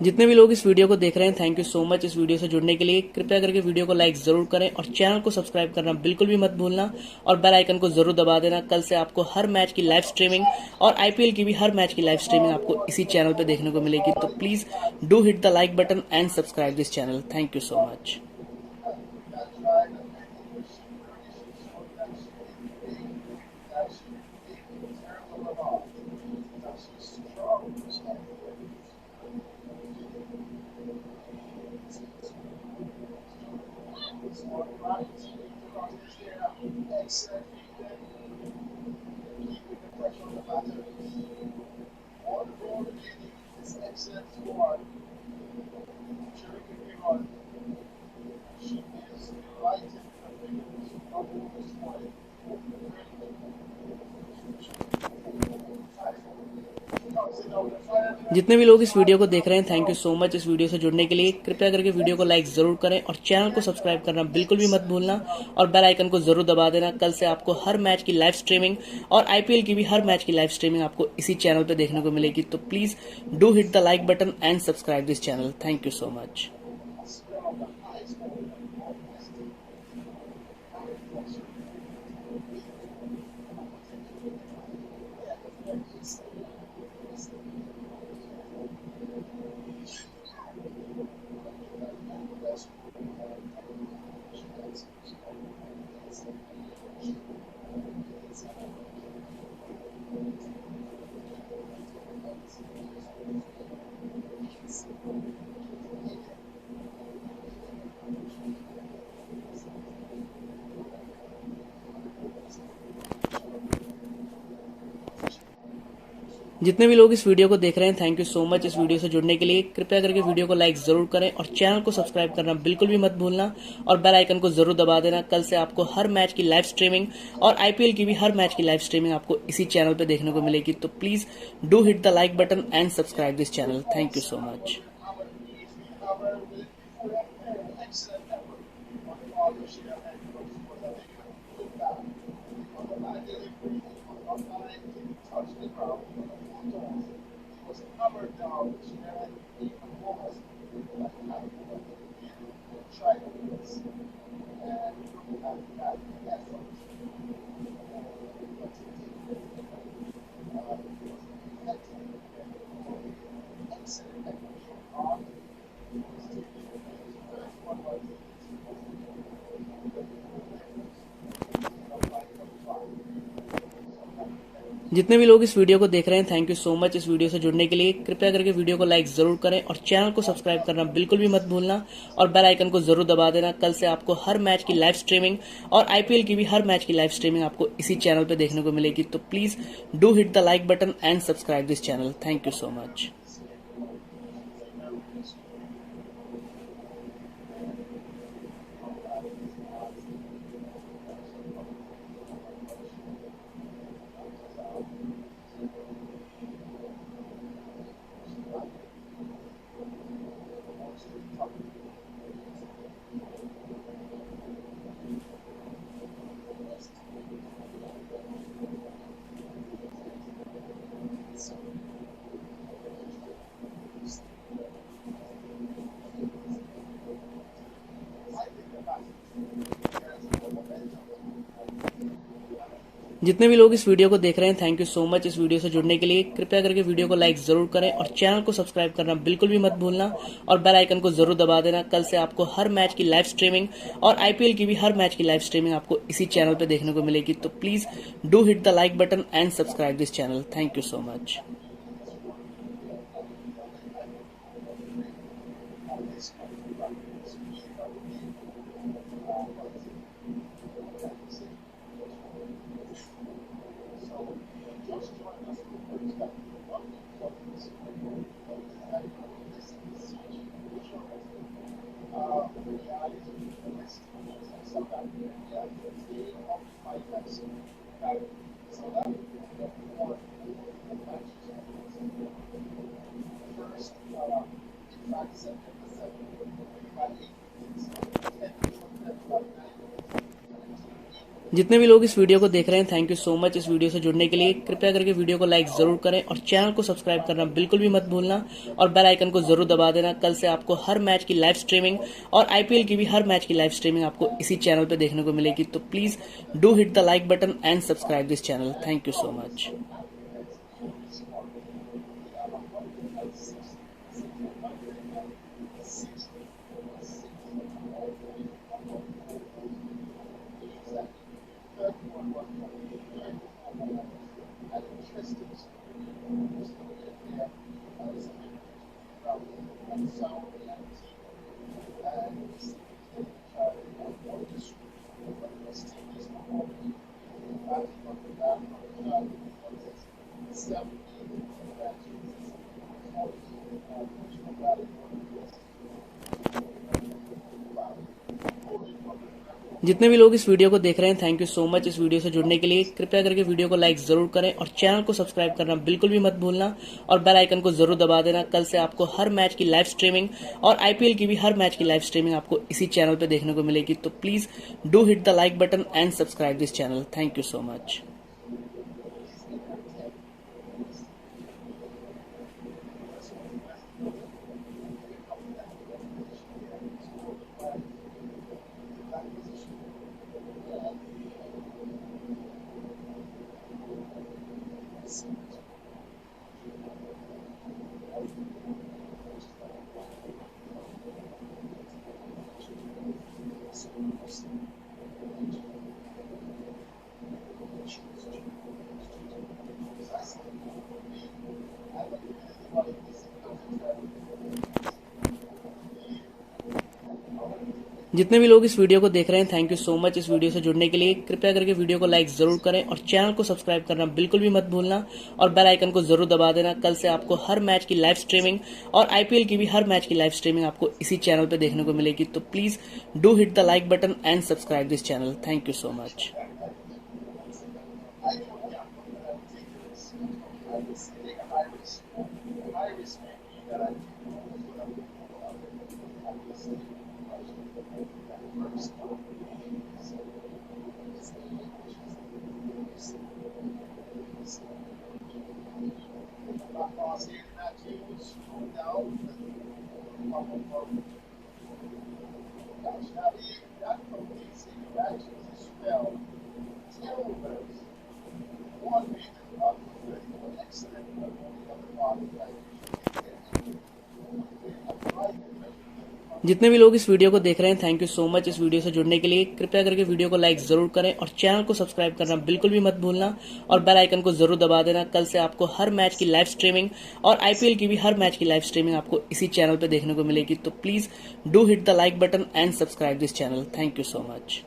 S6: जितने भी लोग इस वीडियो को देख रहे हैं, थैंक यू सो मच इस वीडियो से जुड़ने के लिए। कृपया करके वीडियो को लाइक जरूर करें और चैनल को सब्सक्राइब करना बिल्कुल भी मत भूलना और बेल आइकन को जरूर दबा देना। कल से आपको हर मैच की लाइव स्ट्रीमिंग और आईपीएल की भी हर मैच की लाइव स्ट्रीमिंग आपको इसी चैनल पे देखने को मिलेगी। तो please do hit the like button and subscribe this channel. Thank you so much. जितने भी लोग इस वीडियो को देख रहे हैं, थैंक यू सो मच इस वीडियो से जुड़ने के लिए। कृपया करके वीडियो को लाइक जरूर करें और चैनल को सब्सक्राइब करना बिल्कुल भी मत भूलना और बेल आइकन को जरूर दबा देना। कल से आपको हर मैच की लाइव स्ट्रीमिंग और आईपीएल की भी हर मैच की लाइव स्ट्रीमिंग आपको इसी चैनल पे देखने को मिलेगी। तो please do hit the like button and subscribe this channel. Thank you so much. जितने भी लोग इस वीडियो को देख रहे हैं, थैंक यू सो मच इस वीडियो से जुड़ने के लिए। कृपया करके वीडियो को लाइक जरूर करें और चैनल को सब्सक्राइब करना बिल्कुल भी मत भूलना और बेल आइकन को जरूर दबा देना। कल से आपको हर मैच की लाइव स्ट्रीमिंग और आईपीएल की भी हर मैच की लाइव स्ट्रीमिंग आपको इसी चैनल पे देखने को मिलेगी। तो please do hit the like button and subscribe this channel. Thank you so much. जितने भी लोग इस वीडियो को देख रहे हैं, थैंक यू सो मच इस वीडियो से जुड़ने के लिए। कृपया करके वीडियो को लाइक जरूर करें और चैनल को सब्सक्राइब करना बिल्कुल भी मत भूलना और बेल आइकन को जरूर दबा देना। कल से आपको हर मैच की लाइव स्ट्रीमिंग और आईपीएल की भी हर मैच की लाइव स्ट्रीमिंग आपको इसी चैनल पे देखने को मिलेगी। तो please do hit the like button and subscribe this channel. Thank you so much. जितने भी लोग इस वीडियो को देख रहे हैं, थैंक यू सो मच इस वीडियो से जुड़ने के लिए। कृपया करके वीडियो को लाइक जरूर करें और चैनल को सब्सक्राइब करना बिल्कुल भी मत भूलना और बेल आइकन को जरूर दबा देना। कल से आपको हर मैच की लाइव स्ट्रीमिंग और आईपीएल की भी हर मैच की लाइव स्ट्रीमिंग आपको इसी चैनल पे देखने को मिलेगी। तो please do hit the like button and subscribe this channel. Thank you so much. जितने भी लोग इस वीडियो को देख रहे हैं, थैंक यू सो मच इस वीडियो से जुड़ने के लिए। कृपया करके वीडियो को लाइक जरूर करें और चैनल को सब्सक्राइब करना बिल्कुल भी मत भूलना और बेल आइकन को जरूर दबा देना। कल से आपको हर मैच की लाइव स्ट्रीमिंग और आईपीएल की भी हर मैच की लाइव स्ट्रीमिंग आपको इसी चैनल पे देखने को मिलेगी। तो please do hit the like button and subscribe this channel. Thank you so much. जितने भी लोग इस वीडियो को देख रहे हैं, थैंक यू सो मच इस वीडियो से जुड़ने के लिए। कृपया करके वीडियो को लाइक जरूर करें और चैनल को सब्सक्राइब करना बिल्कुल भी मत भूलना और बेल आइकन को जरूर दबा देना। कल से आपको हर मैच की लाइव स्ट्रीमिंग और आईपीएल की भी हर मैच की लाइव स्ट्रीमिंग आपको इसी चैनल पे देखने को मिलेगी। तो please do hit the like button and subscribe this channel. Thank you so much. जितने भी लोग इस वीडियो को देख रहे हैं थैंक यू सो मच इस वीडियो से जुड़ने के लिए। कृपया करके वीडियो को लाइक जरूर करें और चैनल को सब्सक्राइब करना बिल्कुल भी मत भूलना और बेल आइकन को जरूर दबा देना। कल से आपको हर मैच की लाइव स्ट्रीमिंग और आईपीएल की भी हर मैच की लाइव स्ट्रीमिंग आपको इसी चैनल पे देखने को मिलेगी। तो please do hit the like button and subscribe this channel. Thank you so much. जितने भी लोग इस वीडियो को देख रहे हैं थैंक यू सो मच इस वीडियो से जुड़ने के लिए। कृपया करके वीडियो को लाइक जरूर करें और चैनल को सब्सक्राइब करना बिल्कुल भी मत भूलना और बेल आइकन को जरूर दबा देना। कल से आपको हर मैच की लाइव स्ट्रीमिंग और आईपीएल की भी हर मैच की लाइव स्ट्रीमिंग आपको इसी चैनल पे देखने को मिलेगी। तो please do hit the like button and subscribe this channel. Thank you so much.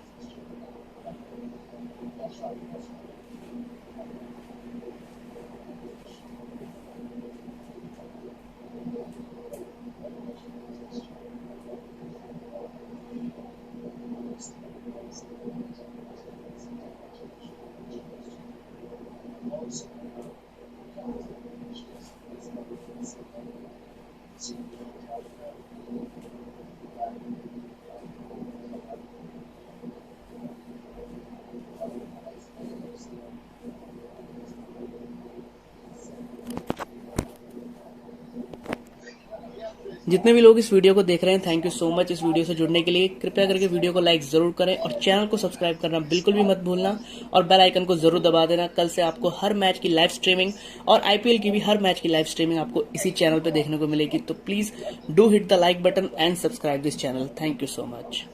S6: जितने भी लोग इस वीडियो को देख रहे हैं थैंक यू सो मच इस वीडियो से जुड़ने के लिए। कृपया करके वीडियो को लाइक जरूर करें और चैनल को सब्सक्राइब करना बिल्कुल भी मत भूलना और बेल आइकन को जरूर दबा देना। कल से आपको हर मैच की लाइव स्ट्रीमिंग और आईपीएल की भी हर मैच की लाइव स्ट्रीमिंग आपको इसी चैनल पे देखने को मिलेगी। तो please do hit the like button and subscribe this channel. Thank you so much.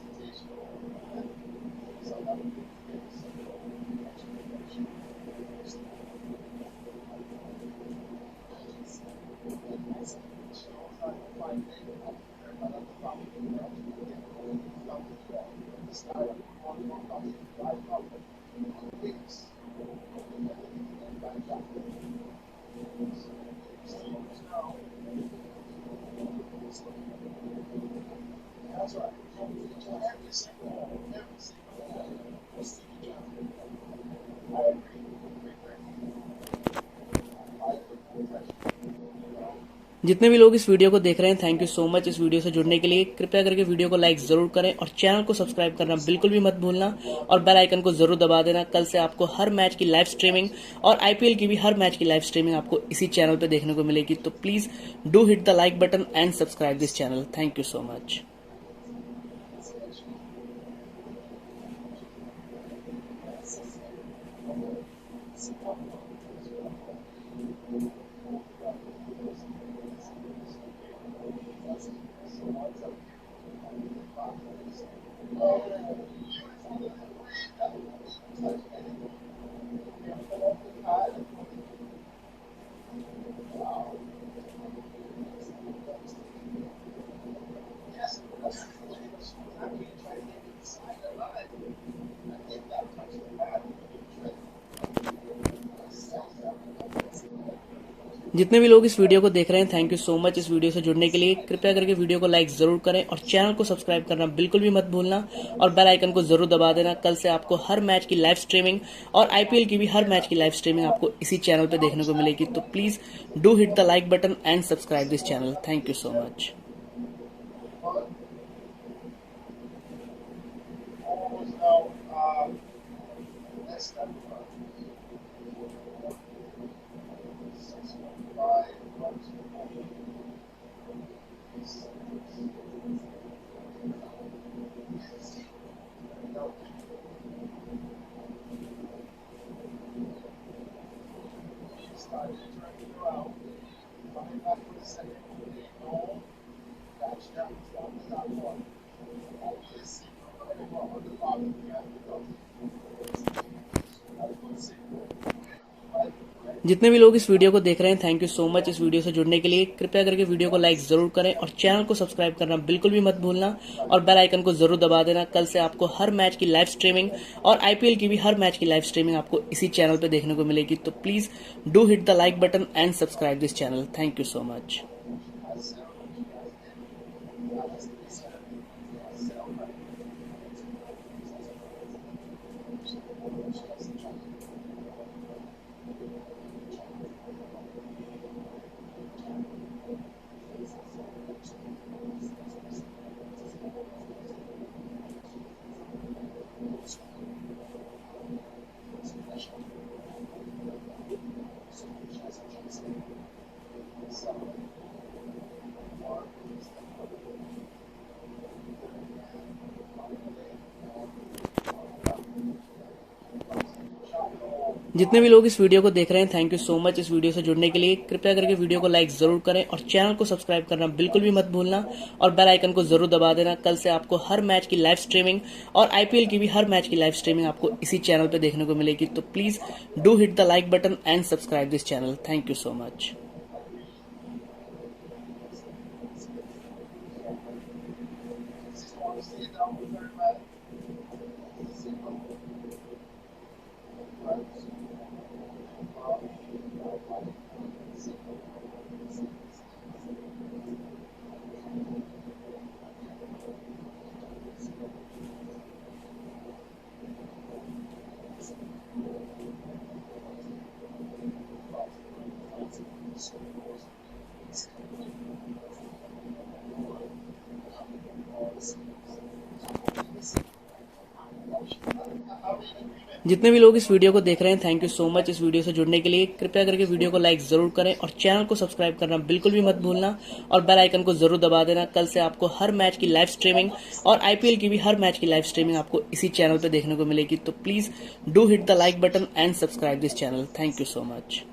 S6: जितने भी लोग इस वीडियो को देख रहे हैं थैंक यू सो मच इस वीडियो से जुड़ने के लिए। कृपया करके वीडियो को लाइक जरूर करें और चैनल को सब्सक्राइब करना बिल्कुल भी मत भूलना और बेल आइकन को जरूर दबा देना। कल से आपको हर मैच की लाइव स्ट्रीमिंग और आईपीएल की भी हर मैच की लाइव स्ट्रीमिंग आपको इसी चैनल पे देखने को मिलेगी। तो please do hit the like button and subscribe this channel. Thank you so much. जितने भी लोग इस वीडियो को देख रहे हैं थैंक यू सो मच इस वीडियो से जुड़ने के लिए। कृपया करके वीडियो को लाइक जरूर करें और चैनल को सब्सक्राइब करना बिल्कुल भी मत भूलना और बेल आइकन को जरूर दबा देना। कल से आपको हर मैच की लाइव स्ट्रीमिंग और आईपीएल की भी हर मैच की लाइव स्ट्रीमिंग आपको इसी चैनल पे देखने को मिलेगी। तो please do hit the like button and subscribe this channel. Thank you so much. जितने भी लोग इस वीडियो को देख रहे हैं, थैंक यू सो मच इस वीडियो से जुड़ने के लिए। कृपया करके वीडियो को लाइक जरूर करें और चैनल को सब्सक्राइब करना बिल्कुल भी मत भूलना और बेल आइकन को जरूर दबा देना। कल से आपको हर मैच की लाइव स्ट्रीमिंग और आईपीएल की भी हर मैच की लाइव स्ट्रीमिंग आपको इसी चैनल पे देखने को मिलेगी। तो please do hit the like button and subscribe this channel. Thank you so much. जितने भी लोग इस वीडियो को देख रहे हैं, थैंक यू सो मच इस वीडियो से जुड़ने के लिए। कृपया करके वीडियो को लाइक जरूर करें और चैनल को सब्सक्राइब करना बिल्कुल भी मत भूलना और बेल आइकन को जरूर दबा देना। कल से आपको हर मैच की लाइव स्ट्रीमिंग और आईपीएल की भी हर मैच की लाइव स्ट्रीमिंग आपको इसी चैनल पे देखने को मिलेगी। तो please do hit the like button and subscribe this channel. Thank you so much. जितने भी लोग इस वीडियो को देख रहे हैं, थैंक यू सो मच इस वीडियो से जुड़ने के लिए। कृपया करके वीडियो को लाइक जरूर करें और चैनल को सब्सक्राइब करना बिल्कुल भी मत भूलना और बेल आइकन को जरूर दबा देना। कल से आपको हर मैच की लाइव स्ट्रीमिंग और आईपीएल की भी हर मैच की लाइव स्ट्रीमिंग आपको इसी चैनल पे देखने को मिलेगी। तो please do hit the like button and subscribe this channel. Thank you so much.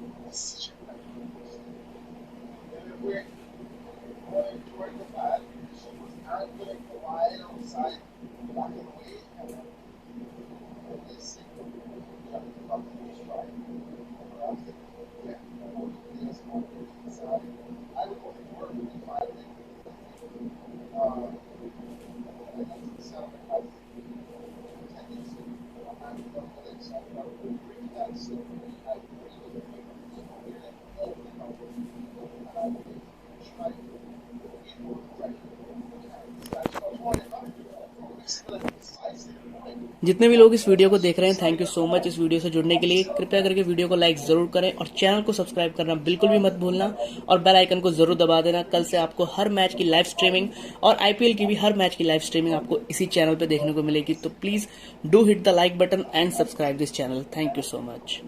S6: जितने भी लोग इस वीडियो को देख रहे हैं, थैंक यू सो मच इस वीडियो से जुड़ने के लिए। कृपया करके वीडियो को लाइक जरूर करें और चैनल को सब्सक्राइब करना बिल्कुल भी मत भूलना और बेल आइकन को जरूर दबा देना। कल से आपको हर मैच की लाइव स्ट्रीमिंग और आईपीएल की भी हर मैच की लाइव स्ट्रीमिंग आपको इसी चैनल पे देखने को मिलेगी। तो please do hit the like button and subscribe this channel. Thank you so much.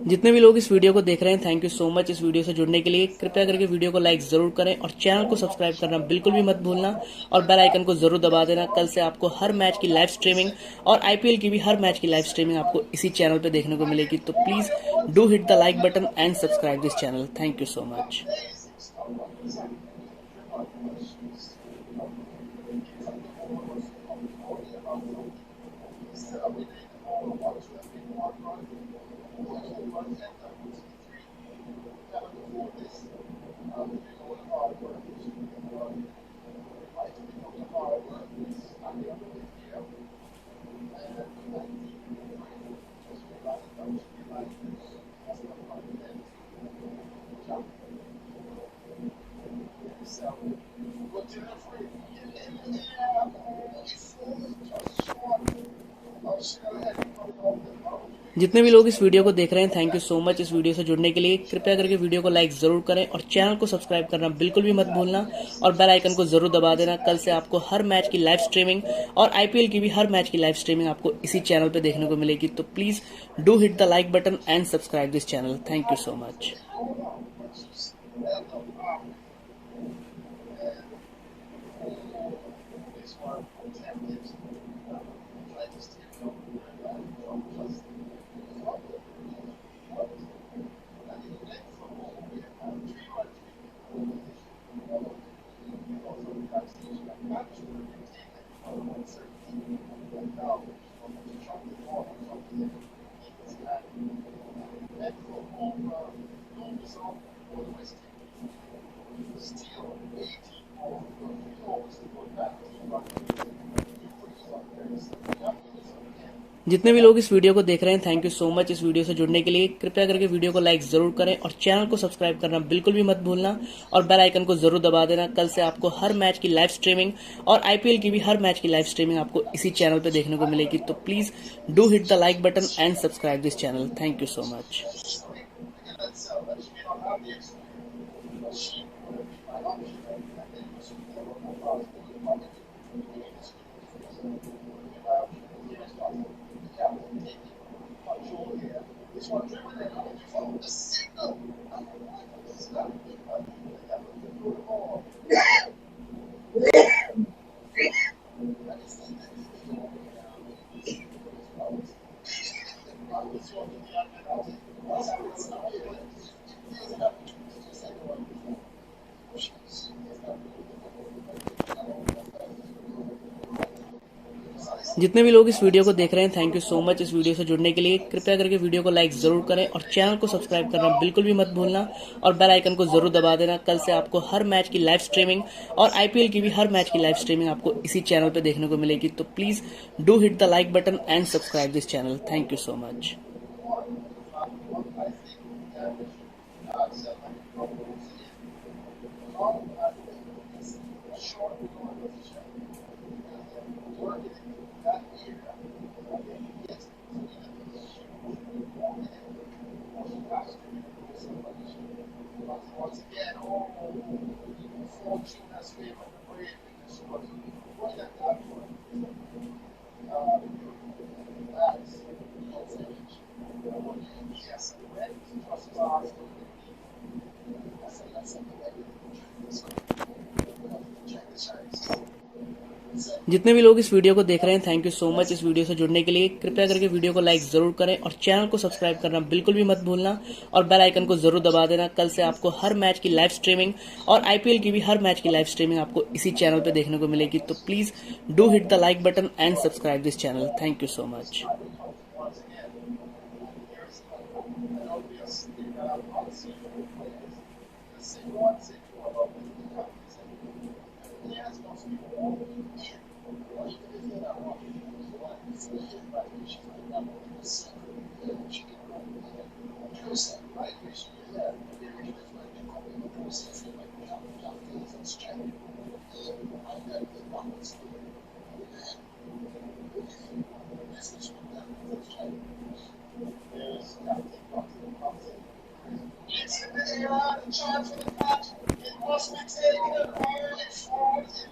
S6: जितने भी लोग इस वीडियो को देख रहे हैं, थैंक यू सो मच इस वीडियो से जुड़ने के लिए। कृपया करके वीडियो को लाइक जरूर करें और चैनल को सब्सक्राइब करना बिल्कुल भी मत भूलना और बेल आइकन को जरूर दबा देना। कल से आपको हर मैच की लाइव स्ट्रीमिंग और आईपीएल की भी हर मैच की लाइव स्ट्रीमिंग आपको इसी चैनल पे देखने को मिलेगी। तो please do hit the like button and subscribe this channel. Thank you so much. जितने भी लोग इस वीडियो को देख रहे हैं, थैंक यू सो मच इस वीडियो से जुड़ने के लिए। कृपया करके वीडियो को लाइक जरूर करें और चैनल को सब्सक्राइब करना बिल्कुल भी मत भूलना और बेल आइकन को जरूर दबा देना। कल से आपको हर मैच की लाइव स्ट्रीमिंग और आईपीएल की भी हर मैच की लाइव स्ट्रीमिंग आपको इसी चैनल पे देखने को मिलेगी। तो please do hit the like button and subscribe this channel. Thank you so much. जितने भी लोग इस वीडियो को देख रहे हैं, थैंक यू सो मच इस वीडियो से जुड़ने के लिए। कृपया करके वीडियो को लाइक जरूर करें और चैनल को सब्सक्राइब करना बिल्कुल भी मत भूलना और बेल आइकन को जरूर दबा देना। कल से आपको हर मैच की लाइव स्ट्रीमिंग और आईपीएल की भी हर मैच की लाइव स्ट्रीमिंग आपको इसी चैनल पे देखने को मिलेगी। तो please do hit the like button and subscribe this channel. Thank you so much. जितने भी लोग इस वीडियो को देख रहे हैं, थैंक यू सो मच इस वीडियो से जुड़ने के लिए। कृपया करके वीडियो को लाइक जरूर करें और चैनल को सब्सक्राइब करना बिल्कुल भी मत भूलना और बेल आइकन को जरूर दबा देना। कल से आपको हर मैच की लाइव स्ट्रीमिंग और आईपीएल की भी हर मैच की लाइव स्ट्रीमिंग आपको इसी चैनल पे देखने को मिलेगी। तो please do hit the like button and subscribe this channel. Thank you so much. जितने भी लोग इस वीडियो को देख रहे हैं, थैंक यू सो मच इस वीडियो से जुड़ने के लिए। कृपया करके वीडियो को लाइक जरूर करें और चैनल को सब्सक्राइब करना बिल्कुल भी मत भूलना और बेल आइकन को जरूर दबा देना। कल से आपको हर मैच की लाइव स्ट्रीमिंग और आईपीएल की भी हर मैच की लाइव स्ट्रीमिंग आपको इसी चैनल पे देखने को मिलेगी। तो please do hit the like button and subscribe this channel. Thank you so much.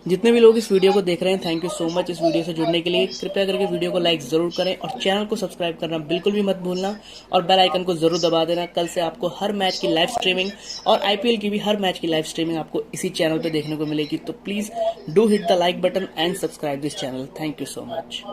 S6: जितने भी लोग इस वीडियो को देख रहे हैं, थैंक यू सो मच इस वीडियो से जुड़ने के लिए। कृपया करके वीडियो को लाइक जरूर करें और चैनल को सब्सक्राइब करना बिल्कुल भी मत भूलना और बेल आइकन को जरूर दबा देना। कल से आपको हर मैच की लाइव स्ट्रीमिंग और आईपीएल की भी हर मैच की लाइव स्ट्रीमिंग आपको इसी चैनल पे देखने को मिलेगी। तो please do hit the like button and subscribe this channel. Thank you so much.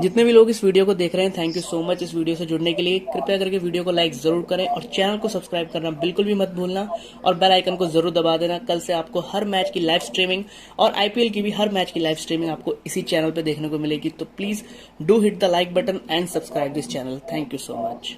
S6: जितने भी लोग इस वीडियो को देख रहे हैं, थैंक यू सो मच इस वीडियो से जुड़ने के लिए। कृपया करके वीडियो को लाइक जरूर करें और चैनल को सब्सक्राइब करना बिल्कुल भी मत भूलना और बेल आइकन को जरूर दबा देना। कल से आपको हर मैच की लाइव स्ट्रीमिंग और आईपीएल की भी हर मैच की लाइव स्ट्रीमिंग आपको इसी चैनल पे देखने को मिलेगी। तो please do hit the like button and subscribe this channel. Thank you so much.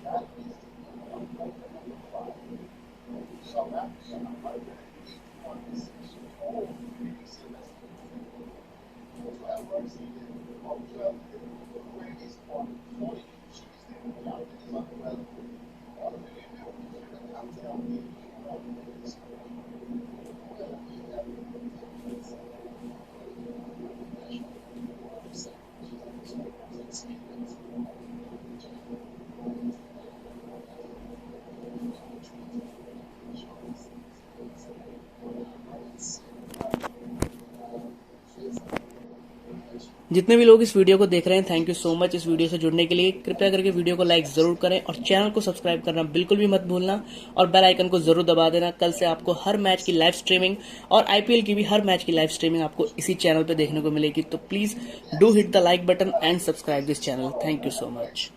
S6: जितने भी लोग इस वीडियो को देख रहे हैं, थैंक यू सो मच इस वीडियो से जुड़ने के लिए। कृपया करके वीडियो को लाइक जरूर करें और चैनल को सब्सक्राइब करना बिल्कुल भी मत भूलना और बेल आइकन को जरूर दबा देना। कल से आपको हर मैच की लाइव स्ट्रीमिंग और आईपीएल की भी हर मैच की लाइव स्ट्रीमिंग आपको इसी चैनल पे देखने को मिलेगी। तो please do hit the like button and subscribe this channel. Thank you so much.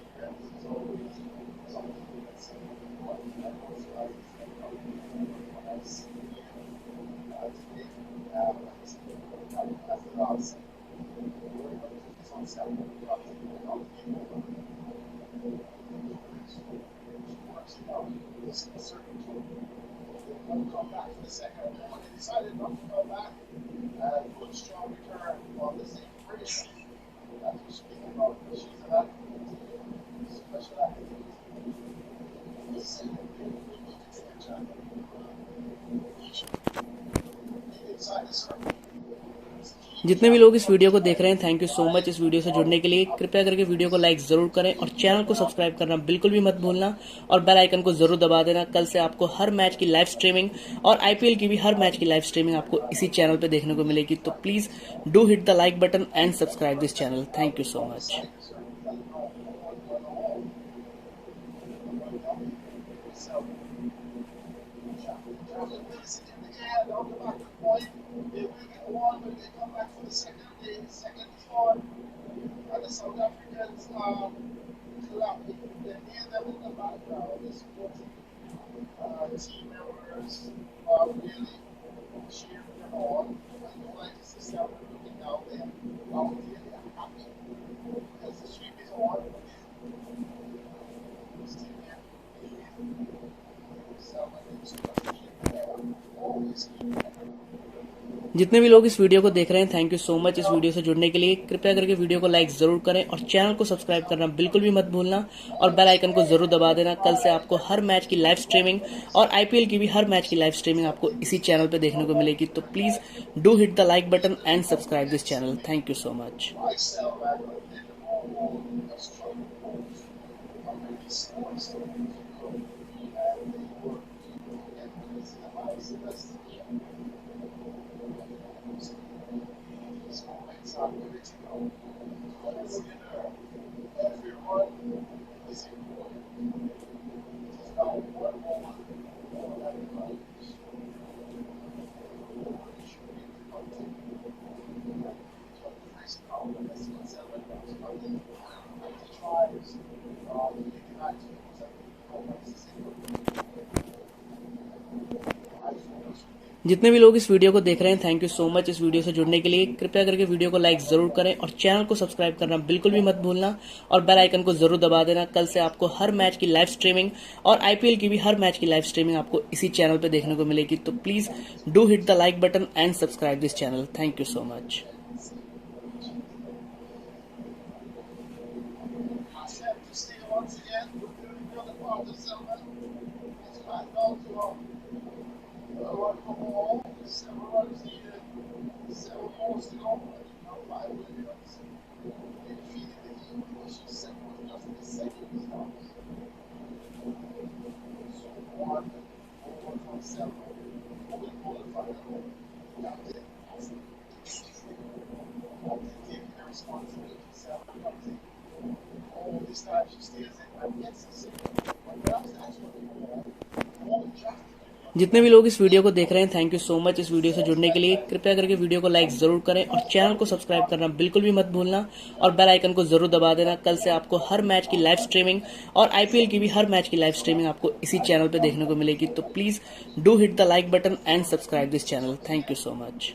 S6: जितने भी लोग इस वीडियो को देख रहे हैं, थैंक यू सो मच इस वीडियो से जुड़ने के लिए। कृपया करके वीडियो को लाइक जरूर करें और चैनल को सब्सक्राइब करना बिल्कुल भी मत भूलना और बेल आइकन को जरूर दबा देना। कल से आपको हर मैच की लाइव स्ट्रीमिंग और आईपीएल की भी हर मैच की लाइव स्ट्रीमिंग आपको इसी चैनल पे देखने को मिलेगी। तो please do hit the like button and subscribe this channel. Thank you so much. जितने भी लोग इस वीडियो को देख रहे हैं, थैंक यू सो मच इस वीडियो से जुड़ने के लिए। कृपया करके वीडियो को लाइक जरूर करें और चैनल को सब्सक्राइब करना बिल्कुल भी मत भूलना और बेल आइकन को जरूर दबा देना। कल से आपको हर मैच की लाइव स्ट्रीमिंग और आईपीएल की भी हर मैच की लाइव स्ट्रीमिंग आपको इसी चैनल पे देखने को मिलेगी। तो please do hit the like button and subscribe this channel. Thank you so much. जितने भी लोग इस वीडियो को देख रहे हैं, थैंक यू सो मच इस वीडियो से जुड़ने के लिए। कृपया करके वीडियो को लाइक जरूर करें और चैनल को सब्सक्राइब करना बिल्कुल भी मत भूलना और बेल आइकन को जरूर दबा देना। कल से आपको हर मैच की लाइव स्ट्रीमिंग और आईपीएल की भी हर मैच की लाइव स्ट्रीमिंग आपको इसी चैनल पे देखने को मिलेगी। तो please do hit the like button and subscribe this channel. Thank you so much. जितने भी लोग इस वीडियो को देख रहे हैं, थैंक यू सो मच इस वीडियो से जुड़ने के लिए। कृपया करके वीडियो को लाइक जरूर करें और चैनल को सब्सक्राइब करना बिल्कुल भी मत भूलना और बेल आइकन को जरूर दबा देना। कल से आपको हर मैच की लाइव स्ट्रीमिंग और आईपीएल की भी हर मैच की लाइव स्ट्रीमिंग आपको इसी चैनल पे देखने को मिलेगी। तो please do hit the like button and subscribe this channel. Thank you so much.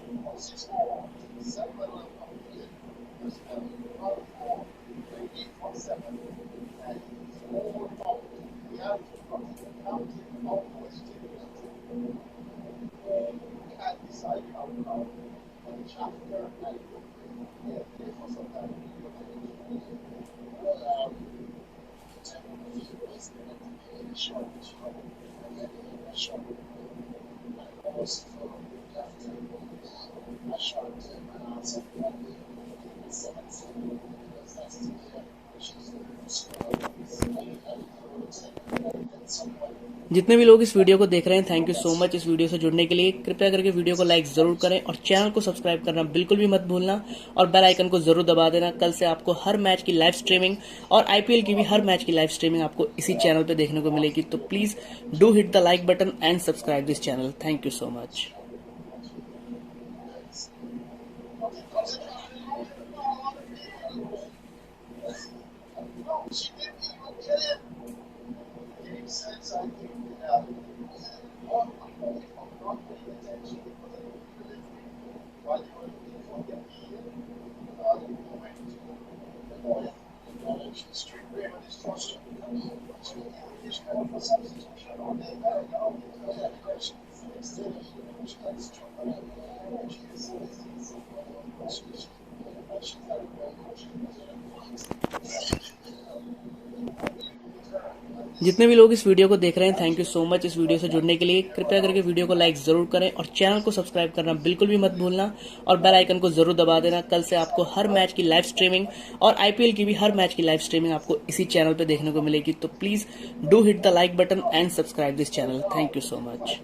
S6: जितने भी लोग इस वीडियो को देख रहे हैं, थैंक यू सो मच इस वीडियो से जुड़ने के लिए। कृपया करके वीडियो को लाइक जरूर करें और चैनल को सब्सक्राइब करना बिल्कुल भी मत भूलना और बेल आइकन को जरूर दबा देना। कल से आपको हर मैच की लाइव स्ट्रीमिंग और आईपीएल की भी हर मैच की लाइव स्ट्रीमिंग आपको इसी चैनल पे देखने को मिलेगी। तो please do hit the like button and subscribe this channel. Thank you so much. जितने भी लोग इस वीडियो को देख रहे हैं, थैंक यू सो मच इस वीडियो से जुड़ने के लिए। कृपया करके वीडियो को लाइक जरूर करें और चैनल को सब्सक्राइब करना बिल्कुल भी मत भूलना और बेल आइकन को जरूर दबा देना। कल से आपको हर मैच की लाइव स्ट्रीमिंग और आईपीएल की भी हर मैच की लाइव स्ट्रीमिंग आपको इसी चैनल पे देखने को मिलेगी। तो please do hit the like button and subscribe this channel. Thank you so much.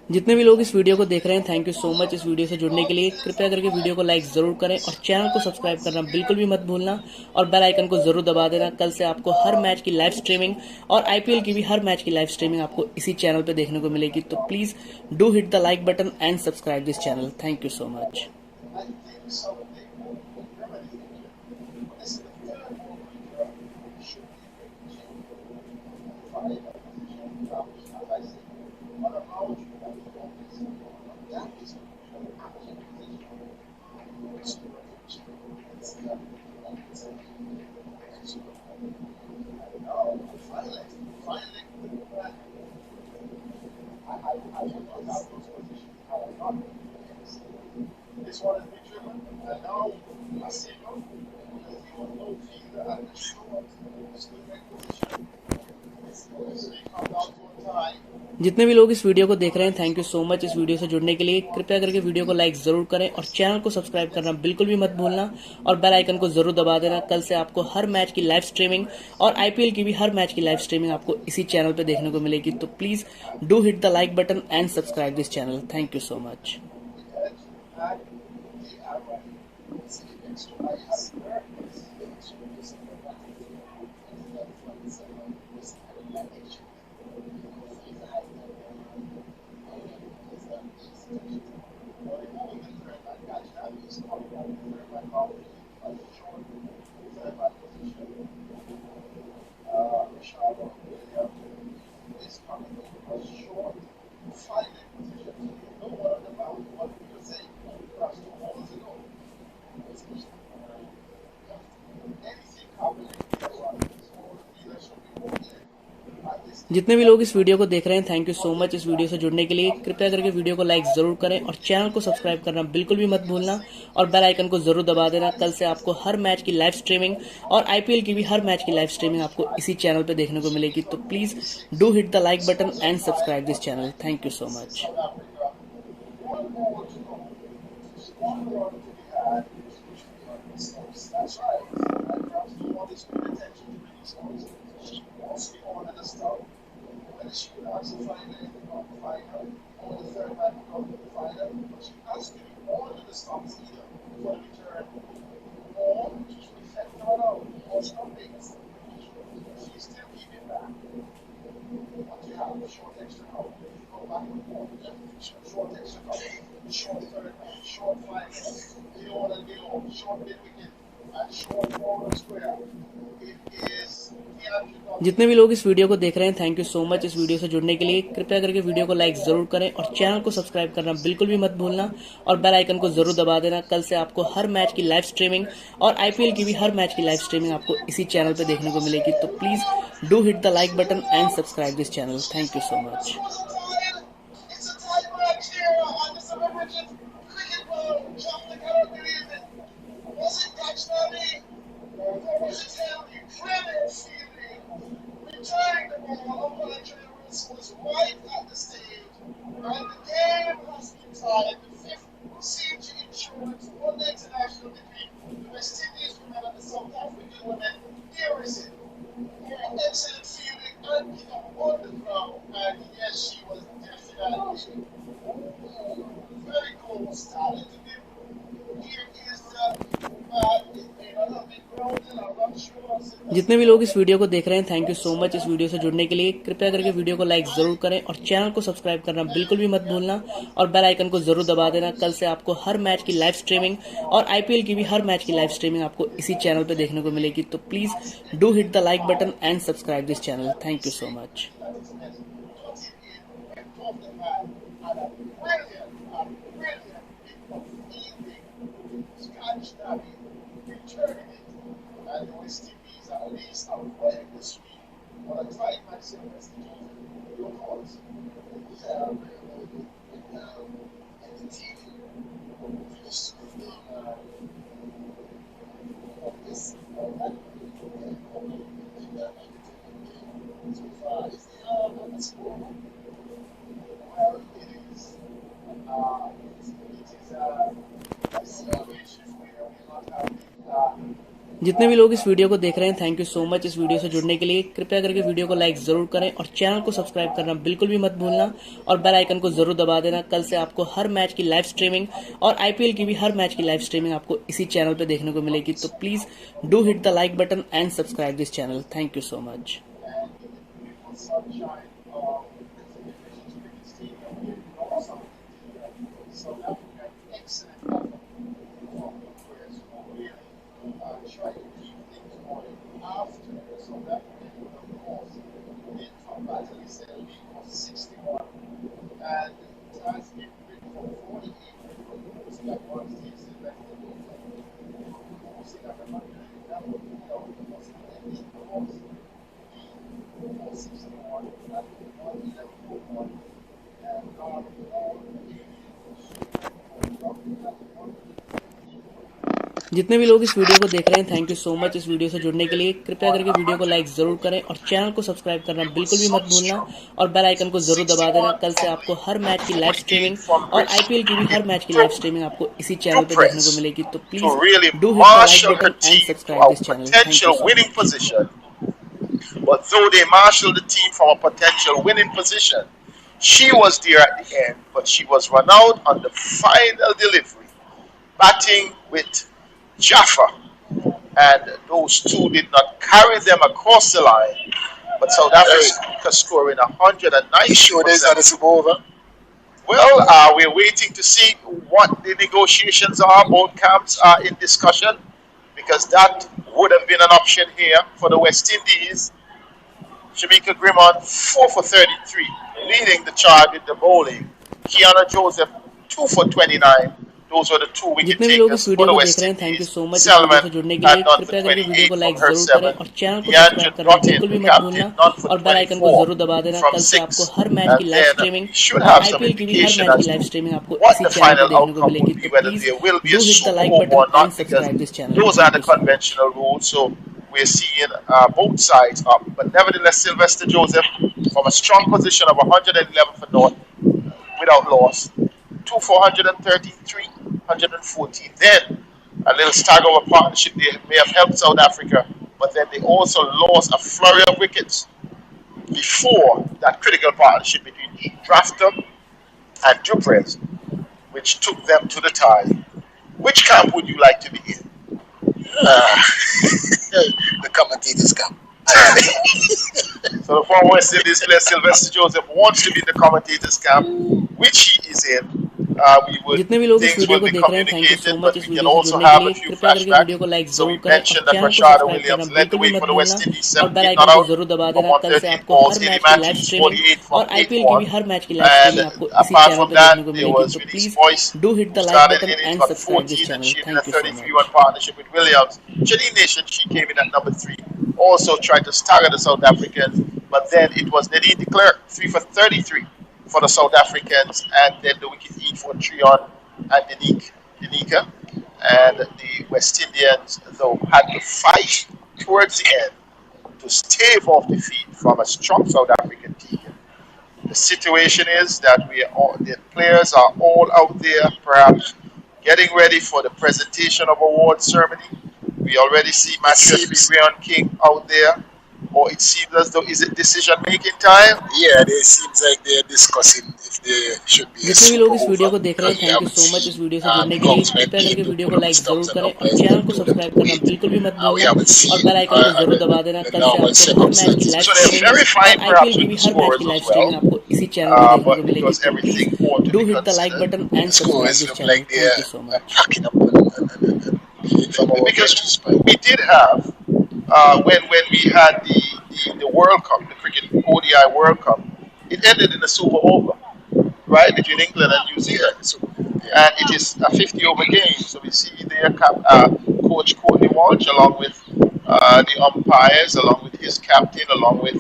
S6: जितने भी लोग इस वीडियो को देख रहे हैं, थैंक यू सो मच इस वीडियो से जुड़ने के लिए। कृपया करके वीडियो को लाइक जरूर करें और चैनल को सब्सक्राइब करना बिल्कुल भी मत भूलना और बेल आइकन को जरूर दबा देना। कल से आपको हर मैच की लाइव स्ट्रीमिंग और आईपीएल की भी हर मैच की लाइव स्ट्रीमिंग आपको इसी चैनल पे देखने को मिलेगी। तो please do hit the like button and subscribe this channel. Thank you so much. जितने भी लोग इस वीडियो को देख रहे हैं, थैंक यू सो मच इस वीडियो से जुड़ने के लिए। कृपया करके वीडियो को लाइक जरूर करें और चैनल को सब्सक्राइब करना बिल्कुल भी मत भूलना और बेल आइकन को जरूर दबा देना। कल से आपको हर मैच की लाइव स्ट्रीमिंग और आईपीएल की भी हर मैच की लाइव स्ट्रीमिंग आपको इसी चैनल पे देखने को मिलेगी। तो please do hit the like button and subscribe this channel. Thank you so much. जितने भी लोग इस वीडियो को देख रहे हैं, थैंक यू सो मच इस वीडियो से जुड़ने के लिए। कृपया करके वीडियो को लाइक जरूर करें और चैनल को सब्सक्राइब करना बिल्कुल भी मत भूलना और बेल आइकन को जरूर दबा देना। कल से आपको हर मैच की लाइव स्ट्रीमिंग और आईपीएल की भी हर मैच की लाइव स्ट्रीमिंग आपको इसी चैनल पे देखने को मिलेगी। तो please do hit the like button and subscribe this channel. Thank you so much. जितने भी लोग इस वीडियो को देख रहे हैं, थैंक यू सो मच इस वीडियो से जुड़ने के लिए। कृपया करके वीडियो को लाइक जरूर करें और चैनल को सब्सक्राइब करना बिल्कुल भी मत भूलना और बेल आइकन को जरूर दबा देना। कल से आपको हर मैच की लाइव स्ट्रीमिंग और आईपीएल की भी हर मैच की लाइव स्ट्रीमिंग आपको इसी चैनल पे देखने को मिलेगी। तो please do hit the like button and subscribe this channel. Thank you so much. जितने भी लोग इस वीडियो को देख रहे हैं, थैंक यू सो मच इस वीडियो से जुड़ने के लिए। कृपया करके वीडियो को लाइक जरूर करें और चैनल को सब्सक्राइब करना बिल्कुल भी मत भूलना और बेल आइकन को जरूर दबा देना। कल से आपको हर मैच की लाइव स्ट्रीमिंग और आईपीएल की भी हर मैच की लाइव स्ट्रीमिंग आपको इसी चैनल पे देखने को मिलेगी। तो please do hit the like button and subscribe this channel. Thank you so much. जितने भी लोग इस वीडियो को देख रहे हैं, थैंक यू सो मच इस वीडियो से जुड़ने के लिए। कृपया करके वीडियो को लाइक जरूर करें और चैनल को सब्सक्राइब करना बिल्कुल भी मत भूलना और बेल आइकन को जरूर दबा देना। कल से आपको हर मैच की लाइव स्ट्रीमिंग और आईपीएल की भी हर मैच की लाइव स्ट्रीमिंग आपको इसी चैनल पे देखने को मिलेगी। तो please do hit the like button and subscribe this channel. Thank you so much. जितने भी लोग इस वीडियो को देख रहे हैं, थैंक यू सो मच इस वीडियो से जुड़ने के लिए। कृपया करके वीडियो को लाइक जरूर करें और चैनल को सब्सक्राइब करना बिल्कुल भी मत भूलना और बेल आइकन को जरूर दबा देना। कल से आपको हर मैच की लाइव स्ट्रीमिंग और आईपीएल की भी हर मैच की लाइव स्ट्रीमिंग आपको इसी चैनल पे देखने को मिलेगी। तो please do hit the like button and subscribe this channel. Thank you so much.
S4: But though they marshaled the team from a potential winning position, she was there at the end, but she was run out on the final delivery, batting with Jaffa, and those two did not carry them across the line. But South Africa scoring 109.
S5: Sure, there's not a Super over.
S4: Well, we're waiting to see what the negotiations are. Both camps are in discussion because that would have been an option here for the West Indies. Shamika Grimond 4 for 33, leading the charge with the bowling. Kiana Joseph 2 for 29, Those were the two wicket
S6: जितने भी लोग इस
S4: takers for
S6: video
S4: the
S6: को देख
S4: West
S6: रहे हैं, thank you
S4: Indies.
S6: So much इस video
S4: Salman
S6: से जुड़ने के लिए।
S4: had none for
S6: कृपया करके वीडियो को
S4: 28
S6: लाइक
S4: from her
S6: जरूर करें
S4: 7.
S6: और चैनल को
S4: Deandra
S6: सब्सक्राइब करना
S4: Dottin,
S6: बिल्कुल भी
S4: the
S6: मत
S4: captain,
S6: भूलना
S4: none for
S6: और बेल आइकन को
S4: 24
S6: जरूर दबा देना।
S4: from
S6: कल से आपको
S4: 6.
S6: हर मैच की
S4: And
S6: live
S4: then
S6: streaming
S4: we should
S6: और
S4: have some
S6: आईपीएल की भी हर
S4: indication
S6: मैच की
S4: as
S6: लाइव
S4: to
S6: स्ट्रीमिंग आपको
S4: what
S6: इसी
S4: the
S6: चैनल पे
S4: final
S6: देखने को
S4: outcome
S6: मिलेगी।
S4: would be,
S6: तो
S4: whether
S6: please
S4: there will be
S6: do
S4: a
S6: hit the
S4: super
S6: like
S4: over
S6: button
S4: or
S6: and
S4: not, because
S6: subscribe this channel.
S4: those are
S6: thank
S4: the
S6: you so much.
S4: conventional rules. So we're seeing both sides up. But nevertheless, Sylvester Joseph, from a strong position of 111 for North, without loss, 433, 114. Then a little stagger of a partnership they may have helped South Africa, but then they also lost a flurry of wickets before that critical partnership between Drafter and Duprez, which took them to the tie. Which camp would you like to be in?
S5: The commentators come.
S4: So the former West Indies player Sylvester Joseph wants to be in the commentators camp, which he is in.
S6: जितने भी लोग इस
S4: Things
S6: video
S4: will
S6: को
S4: be
S6: देख रहे हैं, thank you so
S4: communicated,
S6: much
S4: but we
S6: इस
S4: can
S6: video से
S4: also
S6: जुड़ने के
S4: have a
S6: लिए।
S4: few
S6: कृपया करके
S4: flashbacks.
S6: वीडियो को लाइक
S4: So
S6: जरूर
S4: we
S6: करें और
S4: mentioned that
S6: चैनल को
S4: Rashad
S6: सब्सक्राइब करना
S4: Williams led the
S6: बिल्कुल भी
S4: way
S6: मत
S4: for the
S6: भूलना
S4: West Indies,
S6: और बेल
S4: 17
S6: आइकन
S4: not
S6: को
S4: out
S6: जरूर दबा
S4: from
S6: देना। कल से
S4: 138
S6: आपको
S4: balls.
S6: हर
S4: 80
S6: मैच की लाइव
S4: Matthews,
S6: स्ट्रीमिंग
S4: 48 from
S6: और आईपीएल की
S4: 8-1.
S6: भी हर मैच की लाइव
S4: And
S6: स्ट्रीमिंग आपको इसी
S4: apart
S6: चैनल
S4: from
S6: पे देखने
S4: that,
S6: को
S4: there
S6: मिलेगी।
S4: was
S6: तो
S4: Vinny's
S6: please
S4: voice,
S6: do hit
S4: who
S6: the like
S4: started
S6: button
S4: in it,
S6: and
S4: got
S6: subscribe this
S4: 14, and
S6: channel.
S4: she did a
S6: thank you so
S4: 33
S6: much.
S4: on partnership with Williams. Janine Nation, she came in at number 3, also tried to stagger the South Africans, but then it was Nadine de Klerk, 3 for 33 for the South Africans, and then the wicket E for Trion and Danica. And the West Indians, though, had to fight towards the end to stave off defeat from a strong South African team. The situation is that the players are all out there, perhaps getting ready for the presentation of award ceremony. We already see match referee Rayon King out there, or it seems as though is it decision making time?
S5: Yeah, it seems like they're discussing if there should be a
S6: जितने भी
S5: super
S6: लोग इस video
S5: over
S6: को देख रहे हैं,
S5: because we
S6: thank you
S5: haven't
S6: so much
S5: seen
S6: इस video से जुड़ने
S5: the
S6: के लिए।
S5: groundsman
S6: कृपया करके
S5: being to
S6: वीडियो
S5: put
S6: को
S5: up
S6: लाइक
S5: his
S6: जरूर
S5: thumbs and
S6: करें और
S5: umpires
S6: चैनल
S5: then
S6: को
S5: told them
S6: सब्सक्राइब
S5: to
S6: करना
S5: wait.
S6: बिल्कुल भी मत
S5: We
S6: भूलना
S5: haven't
S6: और
S5: seen
S6: बेल आइकन को जरूर दबा देना।
S5: the
S6: कल से
S5: normal
S6: आपको हर मैच की
S5: circumstances.
S6: Live
S4: So they're
S6: streaming और
S4: verifying
S6: आईपीएल
S4: perhaps
S6: की
S4: with
S6: भी
S4: the
S6: हर मैच की
S4: scorers
S6: live
S4: as
S6: streaming
S4: well,
S6: आपको इसी चैनल पे देखने को
S4: but
S6: मिलेगी।
S4: because
S6: तो please
S4: everything ought to
S6: do
S4: be
S6: hit the like
S4: considered.
S6: Button and subscribe
S5: Scores
S6: this
S5: look
S6: channel.
S5: like
S6: thank
S5: they're
S6: you so much.
S5: packing up and some of our
S4: Because
S5: benches, but
S4: we did have when we had the World Cup, the cricket ODI World Cup, it ended in a super over, right, between England and New
S5: yeah,
S4: Zealand,
S5: so yeah.
S4: and it is a 50 over game. So we see there Coach Courtney Walsh along with the umpires, along with his captain, along with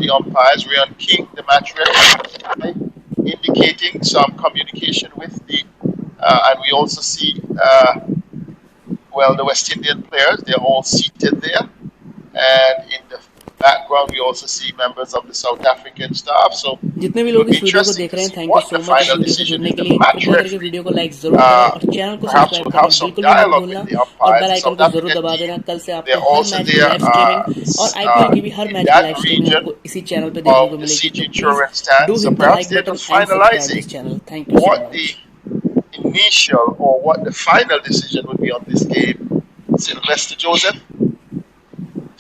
S4: the umpires, Rayon King, the match referee, indicating some communication with the, and we also see. The West Indian players, they're all seated there. And in the background, we also see members of the South African staff. So
S6: जितने भी
S4: it will
S6: लोग
S4: be
S6: इस video को
S4: interesting
S6: देख
S4: to
S6: रहे हैं,
S4: see
S6: thank you
S4: what
S6: so
S4: the
S6: much इस
S4: final
S6: video से
S4: decision
S6: जुड़ने
S4: is.
S6: के
S4: The
S6: लिए।
S4: match
S6: कृपया करके
S4: referee
S6: वीडियो को लाइक जरूर करें और चैनल को
S4: perhaps
S6: सब्सक्राइब
S4: will
S6: करना
S4: have some
S6: बिल्कुल भी मत
S4: dialogue
S6: भूलना
S4: with the
S6: और
S4: umpires.
S6: Bell
S4: The
S6: icon
S4: South
S6: को जरूर
S4: African
S6: दबा
S4: team,
S6: देना। कल से
S4: they're
S6: आपको हर
S4: also
S6: मैच की
S4: there
S6: लाइव स्ट्रीमिंग और आईपीएल की भी हर
S4: in
S6: मैच की
S4: that
S6: लाइव स्ट्रीमिंग
S4: region
S6: आपको इसी चैनल पे देखने को
S4: of the
S6: मिलेगी।
S4: CG
S6: तो please
S4: insurance stand.
S6: Do
S4: So
S6: hit the
S4: perhaps
S6: like
S4: they're
S6: button
S4: just
S6: and subscribe
S4: finalizing
S6: this channel. Thank you so
S4: what the
S6: much.
S4: initial or what the final decision would be on this game. Sylvester Joseph,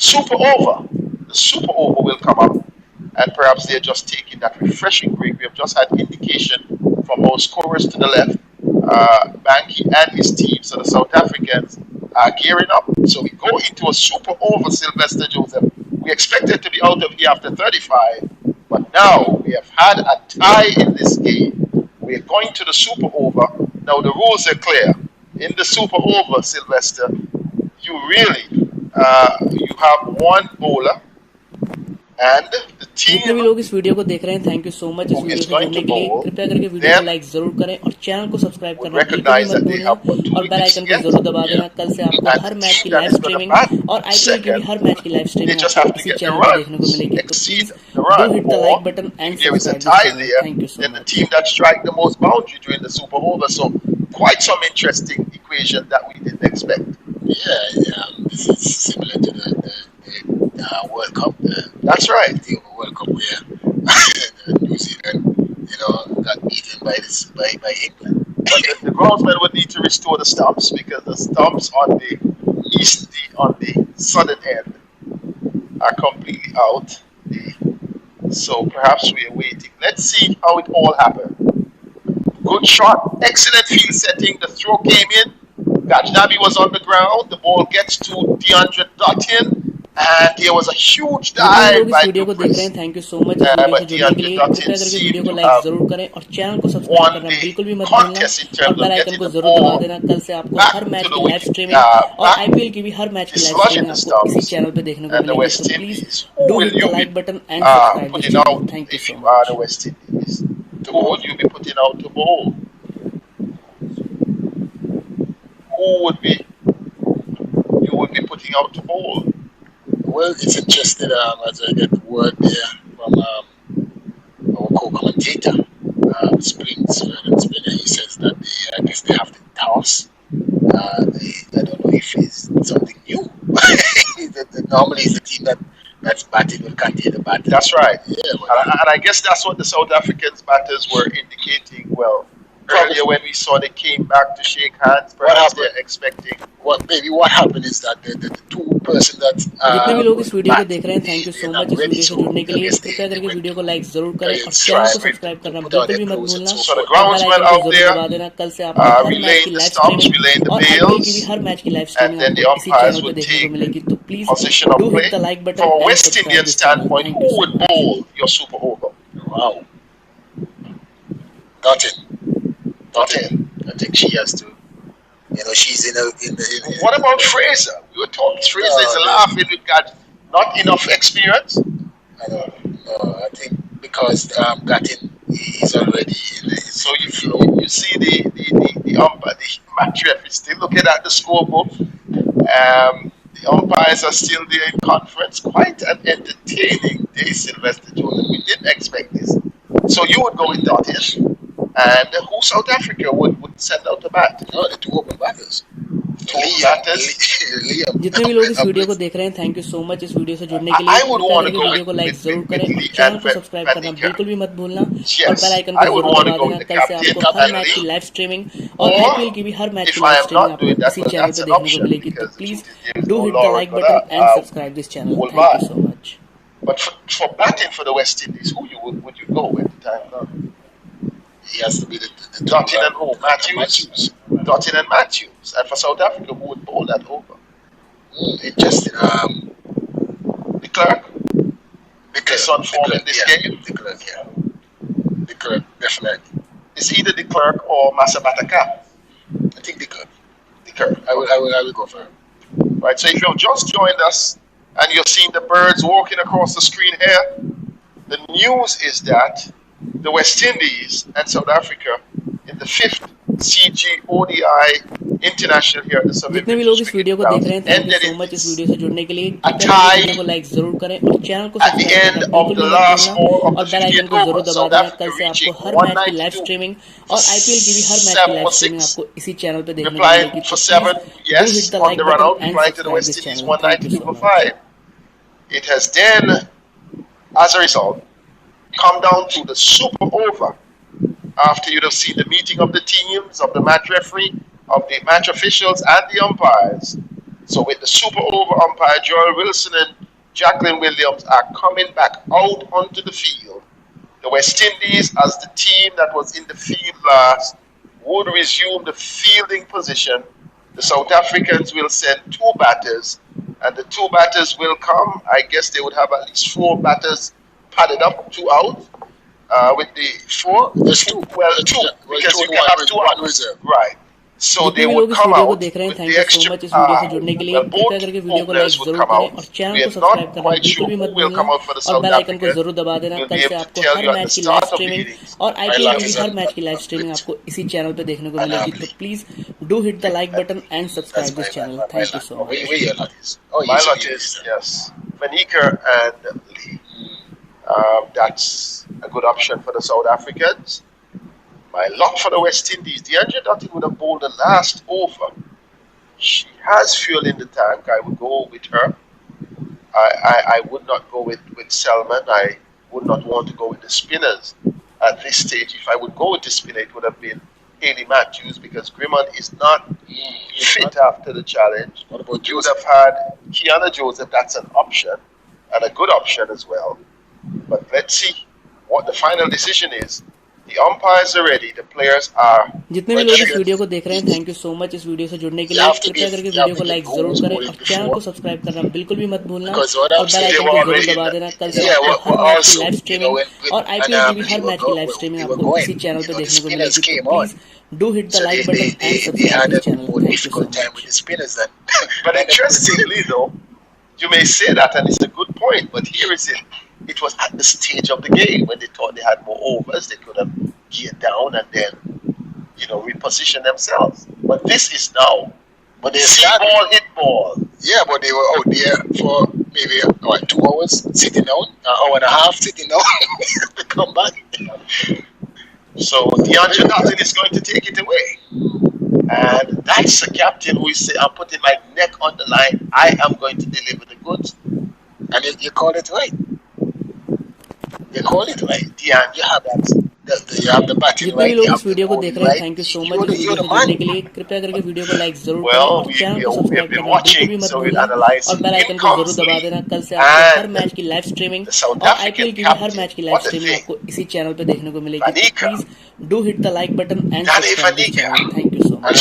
S4: super over. The super over will come up, and perhaps they're just taking that refreshing break. We have just had indication from our scorers to the left, Banky and his team, so the South Africans are gearing up. So we go into a super over, Sylvester Joseph. We expected to be out of here after 35, but now we have had a tie in this game. We're going to the super over. Now the rules are clear. In the super over, Sylvester, you really you have one bowler, and the
S6: जितने
S4: team
S6: भी लोग इस video को देख रहे हैं, thank you so much इस
S4: who
S6: video
S4: is
S6: से
S4: going
S6: जुड़ने
S4: to
S6: के लिए।
S4: bowl
S6: कृपया करके वीडियो को
S4: then
S6: लाइक जरूर करें और चैनल को सब्सक्राइब
S4: would
S6: करना बिल्कुल भी
S4: recognize
S6: मत
S4: that they
S6: भूलना
S4: have got 2
S6: और बेल
S4: wickets
S6: आइकन
S4: to
S6: को
S4: get,
S6: जरूर दबा
S5: Yeah.
S6: देना। कल से आपको
S4: and
S6: her
S4: the
S6: match
S4: team
S6: की
S4: that
S6: live
S4: is going to
S6: streaming
S4: bat
S6: और आईपीएल की भी
S4: second,
S6: हर मैच की लाइव
S4: they
S6: स्ट्रीमिंग
S4: just
S6: आपको
S4: have to
S6: इसी
S4: get the
S6: चैनल पे देखने को
S4: runs,
S6: मिलेगी। तो
S4: exceed
S6: please
S4: the
S6: do
S4: run,
S6: hit the like
S4: or
S6: button and
S4: if there is a
S6: subscribe this
S4: tie
S6: channel.
S4: there,
S6: thank you so
S4: then the
S6: much.
S4: team that strike the most boundary during the super over. So quite some interesting equation that we didn't expect.
S5: Yeah, this is similar to the World Cup,
S4: That's right.
S5: the World Cup where New Zealand, got beaten by England.
S4: But the groundsman would need to restore the stumps because the stumps on the on the southern end are completely out. So perhaps we are waiting. Let's see how it all happened. Good shot, excellent field setting. The throw came in. Gajnabi was on the ground. The ball gets to Deandra Dottin. And there was a huge
S6: जितने भी
S4: dive
S6: लोग इस
S4: by
S6: video को देख रहे
S4: Gilchrist.
S6: हैं, thank you so much इस video से
S4: But
S6: जुड़ने के
S4: DeAndre
S6: लिए।
S4: Dottin
S6: कृपया करके वीडियो
S4: seemed
S6: को
S4: to
S6: लाइक
S4: have
S6: जरूर करें और चैनल को सब्सक्राइब
S4: won
S6: करना
S4: the
S6: बिल्कुल भी मत भूलना
S4: contest in
S6: और
S4: terms
S6: bell
S4: of
S6: icon
S4: getting
S6: को
S4: the
S6: जरूर दबा
S4: ball
S6: देना। कल से आपको हर
S4: back
S6: मैच
S4: to
S6: की
S4: the
S6: लाइव
S4: wicket,
S6: स्ट्रीमिंग और
S4: back
S6: आईपीएल की भी हर मैच की लाइव
S4: dislodging
S6: स्ट्रीमिंग
S4: the
S6: आपको इसी
S4: stumps.
S6: चैनल पे देखने को
S4: And the
S6: मिलेगी। तो
S4: West
S6: please
S4: Indies, who
S6: do
S4: will
S6: hit the
S4: you be
S6: like button and subscribe this
S4: putting
S6: channel.
S4: out
S6: thank you
S4: if
S6: so
S4: you are
S6: much.
S4: the West Indies? Who would you be putting out to bowl? Who would be you would be putting out to bowl?
S5: Well, it's interesting as I get word there from our co-commentator, Vernon Springer. He says that I guess they have to toss. I don't know if it's something new. Normally, it's the team that's batting will continue to bat.
S4: That's right.
S5: Yeah,
S4: And I guess that's what the South Africans batters were indicating. Well, earlier when we saw they came back to shake hands, perhaps they're expecting.
S5: What happened is that the two person that
S6: जितने भी लोग इस video को
S5: bat,
S6: देख रहे हैं, thank you
S5: they're
S6: so
S5: not
S6: much इस
S5: ready,
S6: video से
S5: so
S6: जुड़ने के
S5: I
S6: लिए।
S5: guess
S6: कृपया
S5: they
S6: करके
S5: went
S6: वीडियो को लाइक जरूर करें और
S5: against
S6: चैनल को
S5: Swift
S6: सब्सक्राइब
S5: to
S6: करना
S5: put out
S6: बिल्कुल
S5: their
S6: भी मत
S5: pros and
S6: भूलना
S5: so
S4: So the
S5: forth.
S6: और बेल
S4: groundsmen
S6: आइकन को
S4: out
S6: जरूर
S4: there
S6: दबा देना। कल से आपको हर मैच
S4: relaying
S6: की
S4: the
S6: live
S4: stumps,
S6: streaming
S4: relaying the
S6: और आईपीएल की भी
S4: bails,
S6: हर मैच की लाइव
S4: and
S6: स्ट्रीमिंग
S4: then
S6: आपको
S4: the
S6: इसी
S4: umpires
S6: चैनल पे
S4: would
S6: देखने को
S4: take
S6: मिलेगी। तो please
S4: position of
S6: do hit
S4: play.
S6: The like
S4: From
S6: button
S4: a
S6: and
S4: West
S6: subscribe
S4: Indian
S6: this channel.
S4: standpoint,
S6: thank
S4: who
S6: you so
S4: would
S6: much.
S4: bowl your super over?
S5: Wow, Dottin. I think she has to. She's in the.
S4: What about Fraser? We were talking. Fraser is laughing. We've got not enough experience.
S5: I don't know. I think because Gattin is already in the
S4: So
S5: flow.
S4: you see the umpire, the match referee still looking at the scoreboard. The umpires are still there in conference. Quite an entertaining day, Sylvester Jordan. We didn't expect this. So you would go with Dottin, and who South Africa would send out the bat?
S5: No, the two open batters.
S4: Two batters.
S5: Liam.
S6: जितने भी लोग इस video को देख रहे हैं, thank you so much इस video से जुड़ने के लिए।
S4: I would
S6: कृपया
S4: want to
S6: करके
S4: go
S6: वीडियो को लाइक जरूर करें और
S4: Lee
S6: चैनल
S4: and
S6: को सब्सक्राइब
S4: Van
S6: करना
S4: Niekerk.
S6: बिल्कुल भी मत भूलना और
S4: Yes,
S6: बेल आइकन
S4: I
S6: को
S4: would
S6: जरूर
S4: want to
S6: दबा
S4: go
S6: देना।
S4: with the
S6: कल से
S4: captain,
S6: आपको हर मैच की
S4: Lee.
S6: लाइव स्ट्रीमिंग और
S4: Or
S6: आईपीएल की भी हर मैच की
S4: if
S6: live
S4: I am
S6: streaming
S4: not
S6: आपको
S4: doing that,
S6: इसी
S4: well,
S6: चैनल
S4: that's
S6: पे
S4: an
S6: देखने को
S4: option
S6: मिलेगी। तो
S4: because the
S6: please
S4: truth is there is
S6: do
S4: no
S6: hit the
S4: Lord
S6: like
S4: for
S6: button
S4: that.
S6: And subscribe this channel.
S4: Whole
S6: thank you
S4: bat.
S6: So much.
S4: But for batting for the West Indies, who would you go with the time now?
S5: He has to be the
S4: Dottin and who? Matthews. Dottin and Matthews. And for South Africa, who would bowl that over?
S5: Interesting.
S4: De Klerk.
S5: Because
S4: on form in this game.
S5: De Klerk, yeah. De Klerk, definitely.
S4: It's either De Klerk or Masabataka.
S5: I think De Klerk.
S4: De Klerk.
S5: I will go for him.
S4: Right, so if you've just joined us and you're seeing the birds walking across the screen here, the news is that the West Indies and South Africa in the 5th CG ODI International here at the
S6: जितने भी लोग इस video को देख रहे हैं, thank you so much इस video से जुड़ने के लिए। कृपया करके वीडियो को लाइक जरूर करें और चैनल को
S4: at the
S6: सब्सक्राइब
S4: end
S6: करना
S4: of
S6: बिल्कुल
S4: the
S6: भी मत
S4: last
S6: भूलना
S4: ball of
S6: और
S4: the
S6: बेल आइकन
S4: 50th
S6: को जरूर
S4: over.
S6: दबा
S4: South
S6: देना।
S4: Africa
S6: कल से आपको
S4: reaching
S6: हर मैच की लाइव
S4: 192
S6: स्ट्रीमिंग और आईपीएल की भी हर मैच की लाइव स्ट्रीमिंग आपको इसी चैनल पे देखने को
S4: replying
S6: मिलेगी।
S4: for
S6: तो
S4: 7,
S6: please do
S4: yes,
S6: hit the
S4: on
S6: like
S4: the run
S6: button
S4: out,
S6: and
S4: replying to the
S6: subscribe
S4: West
S6: this
S4: Indies
S6: channel. Thank you
S4: 192
S6: so
S4: for
S6: much.
S4: 5. It has then, as a result, come down to the super over. After you'd have seen the meeting of the teams, of the match referee, of the match officials, and the umpires. So with the super over umpire, Joel Wilson and Jacqueline Williams are coming back out onto the field. The West Indies, as the team that was in the field last, would resume the fielding position. The South Africans will send 2 batters, and the 2 batters will come. I guess they would have at least 4 batters padded up, 2 out. With the 4,
S5: There's 2.
S4: Well, 2, because you can have 2 out.
S5: Reserve.
S4: Right. So
S6: जितने
S4: they
S6: भी
S4: would
S6: लोग इस
S4: come
S6: video को
S4: out
S6: देख रहे हैं,
S4: with
S6: thank
S4: the
S6: you so
S4: extra.
S6: Much इस video से जुड़ने के लिए।
S4: Well,
S6: कृपया
S4: both
S6: करके वीडियो को लाइक
S4: openers would
S6: जरूर
S4: come
S6: करें
S4: out.
S6: और चैनल
S4: We
S6: को
S4: are
S6: सब्सक्राइब
S4: not
S6: करना
S4: quite
S6: बिल्कुल
S4: sure
S6: भी
S4: who
S6: मत
S4: will
S6: भूलना
S4: come out for the
S6: और
S4: South
S6: बेल आइकन को
S4: African.
S6: जरूर दबा देना।
S4: We'll
S6: कल
S4: be
S6: से
S4: able to
S6: आपको
S4: tell
S6: her
S4: you at
S6: match
S4: the
S6: की live
S4: start of the
S6: streaming
S4: innings.
S6: और आईपीएल की भी
S5: is
S6: हर
S5: on-
S6: मैच की लाइव
S5: on
S6: स्ट्रीमिंग
S5: split.
S6: आपको इसी चैनल पे देखने को मिलेगी। तो please do hit the like button and subscribe this channel. Thank you so much.
S5: Where your lot is? Oh,
S4: My
S5: yes,
S4: lot is, yes, Vanika and Lee. That's a good option for the South Africans. My lot for the West Indies. DeAndre Dottin would have bowled the last over. She has fuel in the tank. I would go with her. I would not go with Selman. I would not want to go with the spinners at this stage. If I would go with the spinner, it would have been Haley Matthews because Grimmond is not fit after the challenge.
S5: What about
S4: You would
S5: Joseph?
S4: have had Kiana Joseph. That's an option and a good option as well. But let's see what the final decision is. The umpires are ready. The players are
S6: जितने भी लोग इस video को देख रहे हैं, thank you so much इस video से जुड़ने के लिए। कृपया करके वीडियो को लाइक जरूर करें और चैनल को सब्सक्राइब करना बिल्कुल भी मत भूलना और बेल आइकन को जरूर दबा देना। कल से आपको हर मैच की लाइव स्ट्रीमिंग और आईपीएल की भी हर मैच की लाइव स्ट्रीमिंग आपको इसी चैनल पे देखने को मिलेगी। तो please do hit the like button and subscribe this channel. Thank you so much.
S4: But interestingly, though, you may say that, and it's a good point. But here is it: it was at the stage of the game when they thought they had more overs, they could have geared down and then, reposition themselves. But this is now. But they see ball, hit ball.
S5: Yeah, but they were out there for maybe 2 hours sitting down, an hour and a half sitting down to come back.
S4: So DeAndre Dotson is going to take it away. And that's a captain who is saying, I'm putting my neck on the line. I am going to deliver the goods.
S5: And you call it right. You call it right.
S4: DeAndre,
S5: you have that. You have the batting
S6: जितने भी
S5: right.
S6: लोग इस video को देख रहे हैं, thank you so much इस video से जुड़ने के लिए। कृपया करके वीडियो को लाइक जरूर करें और चैनल को सब्सक्राइब करना बिल्कुल भी मत भूलना और बेल आइकन को जरूर दबा देना। कल से आपको हर मैच की लाइव स्ट्रीमिंग और आईपीएल की भी हर मैच की लाइव स्ट्रीमिंग आपको इसी चैनल पे देखने को मिलेगी। Please do hit the like button and subscribe this channel. Thank you so much.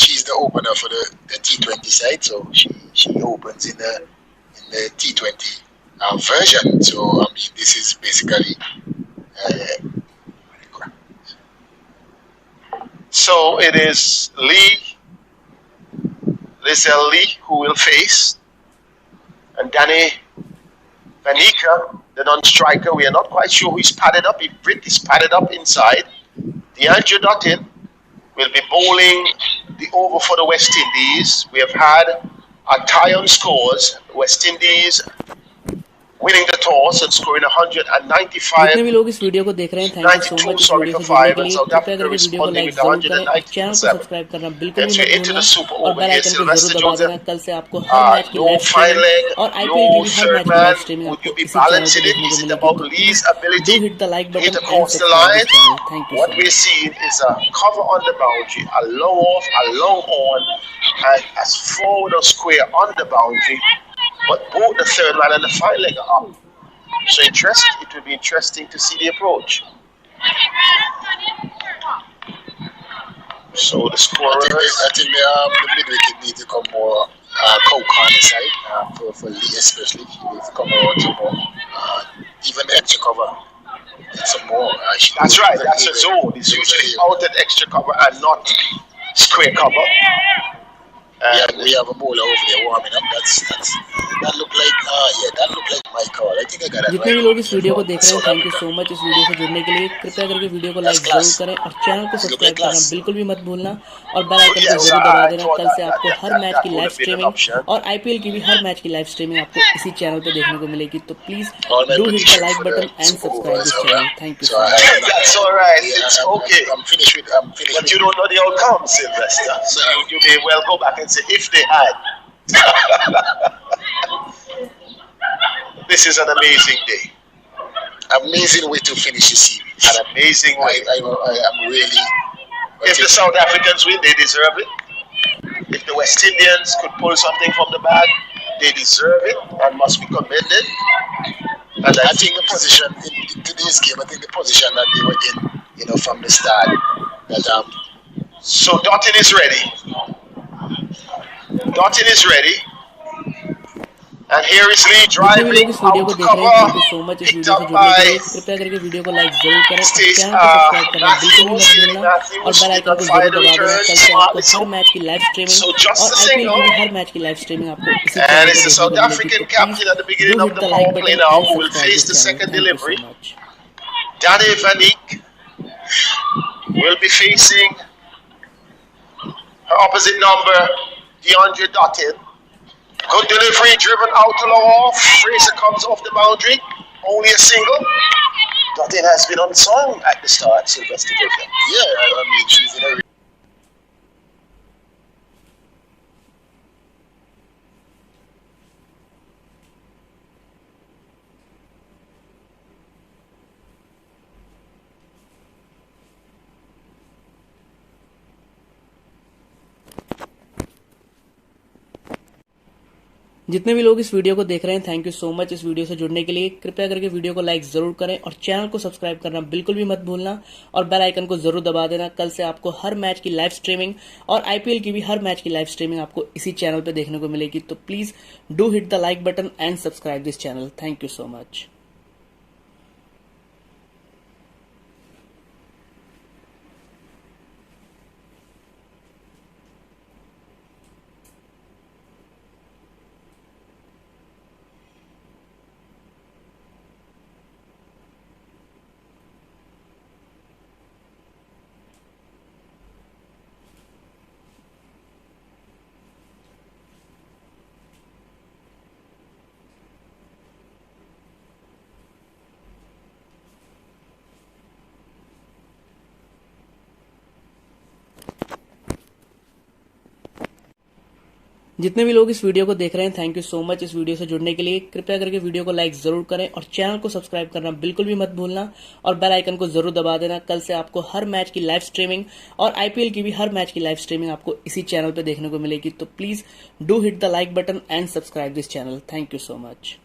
S5: She's the opener for the T20 side, so she opens in the T20 version. So I mean, this is basically.
S4: So it is Lizelle Lee who will face, and Danny Vanika, the non-striker. We are not quite sure who is padded up. If Britt is padded up inside, DeAndre Dotson will be bowling the over for the West Indies. We have had a tie on scores. West Indies winning the toss and scoring 195.
S6: जितने भी लोग इस video को देख रहे हैं, thank you so much इस video से जुड़ने के लिए। कृपया करके वीडियो को लाइक जरूर करें और चैनल को सब्सक्राइब करना बिल्कुल भी मत भूलना और बेल आइकन को जरूर दबा देना। कल से आपको हर मैच की लाइव स्ट्रीमिंग और आईपीएल की भी हर मैच की लाइव स्ट्रीमिंग आपको इसी चैनल पे देखने को मिलेगी। तो please do hit the like button and subscribe this channel. Thank you
S4: What
S6: so
S4: we're
S6: much.
S4: seeing is a cover on the boundary, a long off, a long on, and as forward or square on the boundary, but both the third man and the fine leg are up. So it will be interesting to see the approach. So the scorers.
S5: I think the mid-wicket need to come more Coke on the side for Lee especially. She needs to come out some more. Even the extra cover. Some more.
S4: That's right. That's a zone. It's usually out at extra cover and not square cover.
S5: We have a bowler over there warming up. That look like my call. I think I got it
S6: जितने भी लोग इस video को देख रहे हैं, thank you so much इस video से जुड़ने के लिए। कृपया करके वीडियो को लाइक जरूर करें और चैनल को सब्सक्राइब करना बिल्कुल भी मत भूलना और बेल आइकन को जरूर दबा देना। कल से आपको हर मैच की लाइव स्ट्रीमिंग और आईपीएल की भी हर मैच की लाइव स्ट्रीमिंग आपको इसी चैनल पे देखने को मिलेगी। तो please do hit the like button and subscribe this channel. Thank you so much.
S4: That's all right. It's okay. I'm finished. But you don't know the outcome, Sylvester. So you may well go back and say, if they had. This is an amazing day.
S5: Amazing way to finish the series.
S4: An amazing way.
S5: I'm really.
S4: If the South Africans win, they deserve it. If the West Indians could pull something from the bag, they deserve it and must be commended. And
S5: I think the position in today's game, I think the position that they were in, from the start.
S4: So Dotson is ready. Dotson is ready. And here is Lee driving
S6: इस video को देख रहे हैं, thank you so much इस video से जुड़ने के लिए। कृपया करके वीडियो को लाइक जरूर करें और चैनल को सब्सक्राइब करना बिल्कुल भी मत भूलना और बेल आइकन को जरूर दबा देना। कल से आपको हर मैच की लाइव स्ट्रीमिंग और आईपीएल की भी हर मैच की लाइव स्ट्रीमिंग आपको इसी चैनल पे देखने को मिलेगी। तो please do hit the like button and subscribe this channel. Thank you so much.
S4: Danny Vanik will be facing her opposite number, DeAndre Dotson. Good delivery, driven out to low off. Fraser comes off the boundary. Only a single. Dotson has been unsung at the start, Sylvester Griffin.
S5: Yeah, I mean, she's in a.
S6: जितने भी लोग इस video को देख रहे हैं, thank you so much इस video से जुड़ने के लिए। कृपया करके वीडियो को लाइक जरूर करें और चैनल को सब्सक्राइब करना बिल्कुल भी मत भूलना और बेल आइकन को जरूर दबा देना। कल से आपको हर मैच की लाइव स्ट्रीमिंग और आईपीएल की भी हर मैच की लाइव स्ट्रीमिंग आपको इसी चैनल पर देखने को मिलेगी। तो please do hit the like button and subscribe this channel. Thank you so much. जितने भी लोग इस वीडियो को देख रहे हैं, थैंक यू सो मच इस वीडियो से जुड़ने के लिए। कृपया करके वीडियो को लाइक जरूर करें और चैनल को सब्सक्राइब करना बिल्कुल भी मत भूलना और बेल आइकन को जरूर दबा देना। कल से आपको हर मैच की लाइव स्ट्रीमिंग और आईपीएल की भी हर मैच की लाइव स्ट्रीमिंग आपको इसी चैनल पर देखने को मिलेगी। तो please do hit the like button and subscribe this channel. Thank you so much.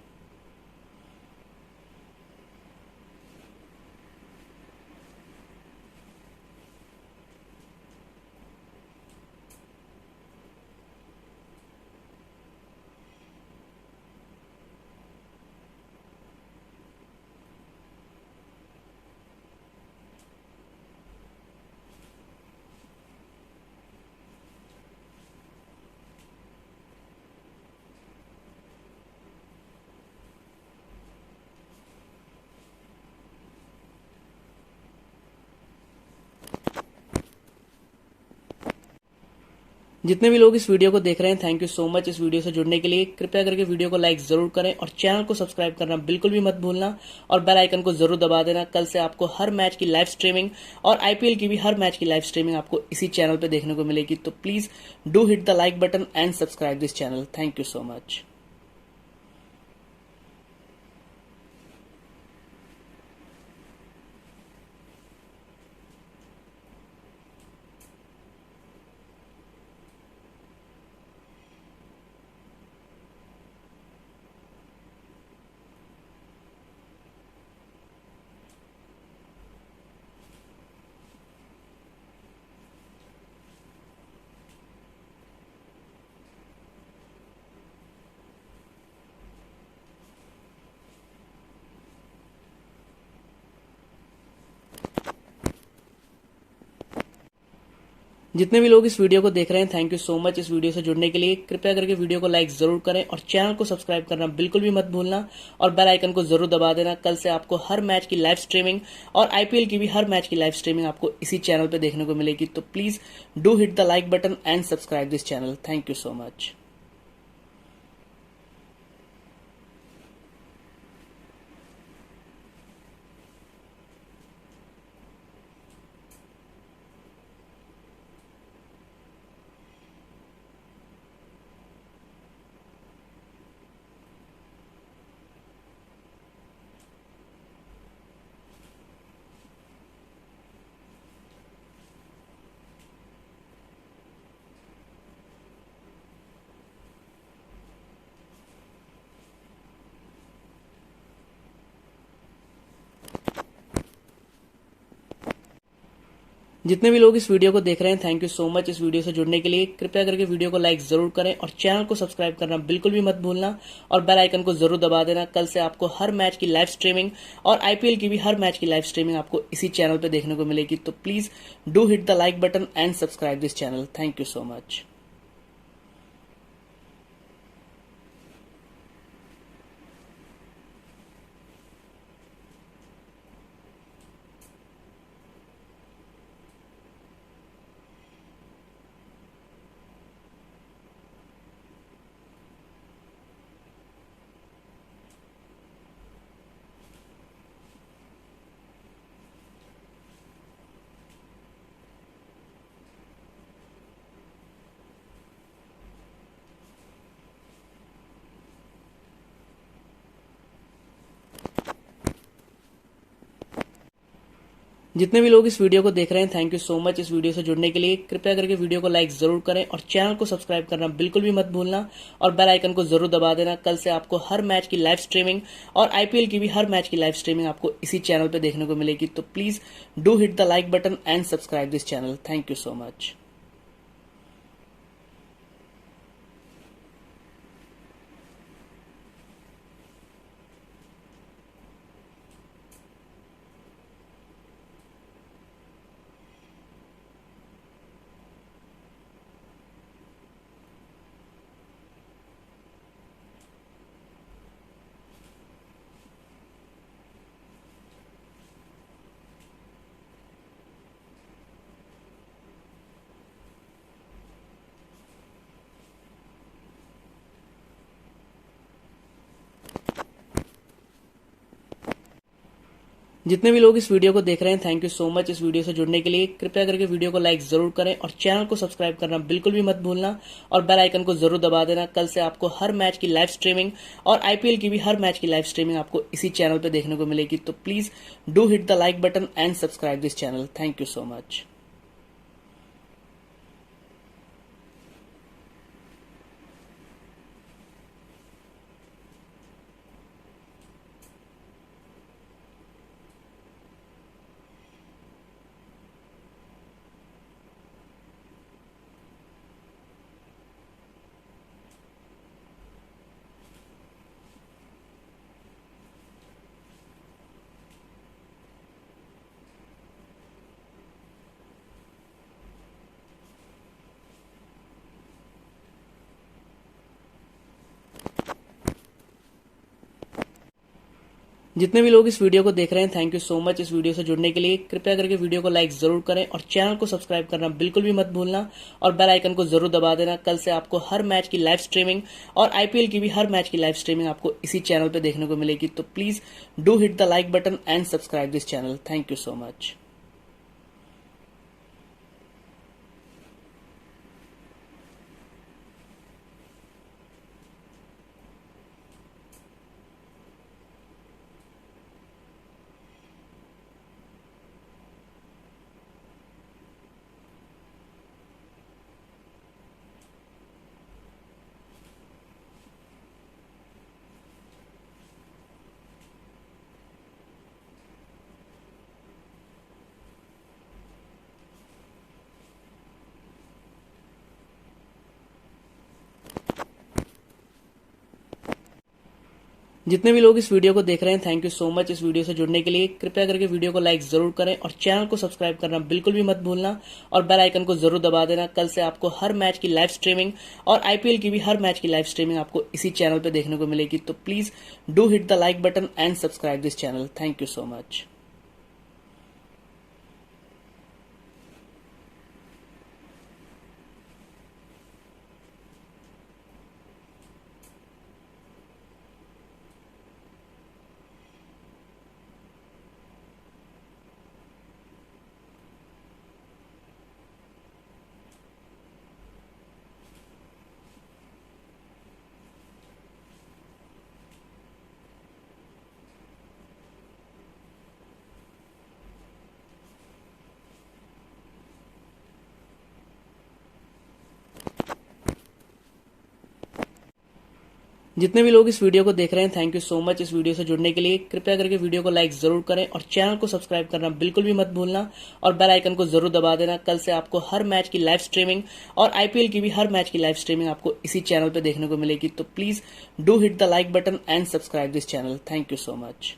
S6: जितने भी लोग इस वीडियो को देख रहे हैं, थैंक यू सो मच इस वीडियो से जुड़ने के लिए। कृपया करके वीडियो को लाइक जरूर करें और चैनल को सब्सक्राइब करना बिल्कुल भी मत भूलना और बेल आइकन को जरूर दबा देना। कल से आपको हर मैच की लाइव स्ट्रीमिंग और आईपीएल की भी हर मैच की लाइव स्ट्रीमिंग आपको इसी चैनल पर देखने को मिलेगी। तो please do hit the like button and subscribe this channel. Thank you so much. जितने भी लोग इस वीडियो को देख रहे हैं, थैंक यू सो मच इस वीडियो से जुड़ने के लिए। कृपया करके वीडियो को लाइक जरूर करें और चैनल को सब्सक्राइब करना बिल्कुल भी मत भूलना और बेल आइकन को जरूर दबा देना। कल से आपको हर मैच की लाइव स्ट्रीमिंग और आईपीएल की भी हर मैच की लाइव स्ट्रीमिंग आपको इसी चैनल पर देखने को मिलेगी। तो please do hit the like button and subscribe this channel. Thank you so much. जितने भी लोग इस वीडियो को देख रहे हैं, थैंक यू सो मच इस वीडियो से जुड़ने के लिए। कृपया करके वीडियो को लाइक जरूर करें और चैनल को सब्सक्राइब करना बिल्कुल भी मत भूलना और बेल आइकन को जरूर दबा देना। कल से आपको हर मैच की लाइव स्ट्रीमिंग और आईपीएल की भी हर मैच की लाइव स्ट्रीमिंग आपको इसी चैनल पर देखने को मिलेगी। तो please do hit the like button and subscribe this channel. Thank you so much. जितने भी लोग इस वीडियो को देख रहे हैं, थैंक यू सो मच इस वीडियो से जुड़ने के लिए। कृपया करके वीडियो को लाइक जरूर करें और चैनल को सब्सक्राइब करना बिल्कुल भी मत भूलना और बेल आइकन को जरूर दबा देना। कल से आपको हर मैच की लाइव स्ट्रीमिंग और आईपीएल की भी हर मैच की लाइव स्ट्रीमिंग आपको इसी चैनल पे देखने को मिलेगी। तो please do hit the like button and subscribe this channel. Thank you so much. जितने भी लोग इस वीडियो को देख रहे हैं, थैंक यू सो मच इस वीडियो से जुड़ने के लिए। कृपया करके वीडियो को लाइक जरूर करें और चैनल को सब्सक्राइब करना बिल्कुल भी मत भूलना और बेल आइकन को जरूर दबा देना। कल से आपको हर मैच की लाइव स्ट्रीमिंग और आईपीएल की भी हर मैच की लाइव स्ट्रीमिंग आपको इसी चैनल पे देखने को मिलेगी। तो please do hit the like button and subscribe this channel. Thank you so much. जितने भी लोग इस वीडियो को देख रहे हैं, थैंक यू सो मच इस वीडियो से जुड़ने के लिए। कृपया करके वीडियो को लाइक जरूर करें और चैनल को सब्सक्राइब करना बिल्कुल भी मत भूलना और बेल आइकन को जरूर दबा देना। कल से आपको हर मैच की लाइव स्ट्रीमिंग और आईपीएल की भी हर मैच की लाइव स्ट्रीमिंग आपको इसी चैनल पे देखने को मिलेगी। तो please do hit the like button and subscribe this channel. Thank you so much. जितने भी लोग इस वीडियो को देख रहे हैं, थैंक यू सो मच इस वीडियो से जुड़ने के लिए। कृपया करके वीडियो को लाइक जरूर करें और चैनल को सब्सक्राइब करना बिल्कुल भी मत भूलना और बेल आइकन को जरूर दबा देना। कल से आपको हर मैच की लाइव स्ट्रीमिंग और आईपीएल की भी हर मैच की लाइव स्ट्रीमिंग आपको इसी चैनल पे देखने को मिलेगी। तो please do hit the like button and subscribe this channel. Thank you so much. जितने भी लोग इस वीडियो को देख रहे हैं, थैंक यू सो मच इस वीडियो से जुड़ने के लिए। कृपया करके वीडियो को लाइक जरूर करें और चैनल को सब्सक्राइब करना बिल्कुल भी मत भूलना और बेल आइकन को जरूर दबा देना। कल से आपको हर मैच की लाइव स्ट्रीमिंग और आईपीएल की भी हर मैच की लाइव स्ट्रीमिंग आपको इसी चैनल पे देखने को मिलेगी। तो please do hit the like button and subscribe this channel. Thank you so much.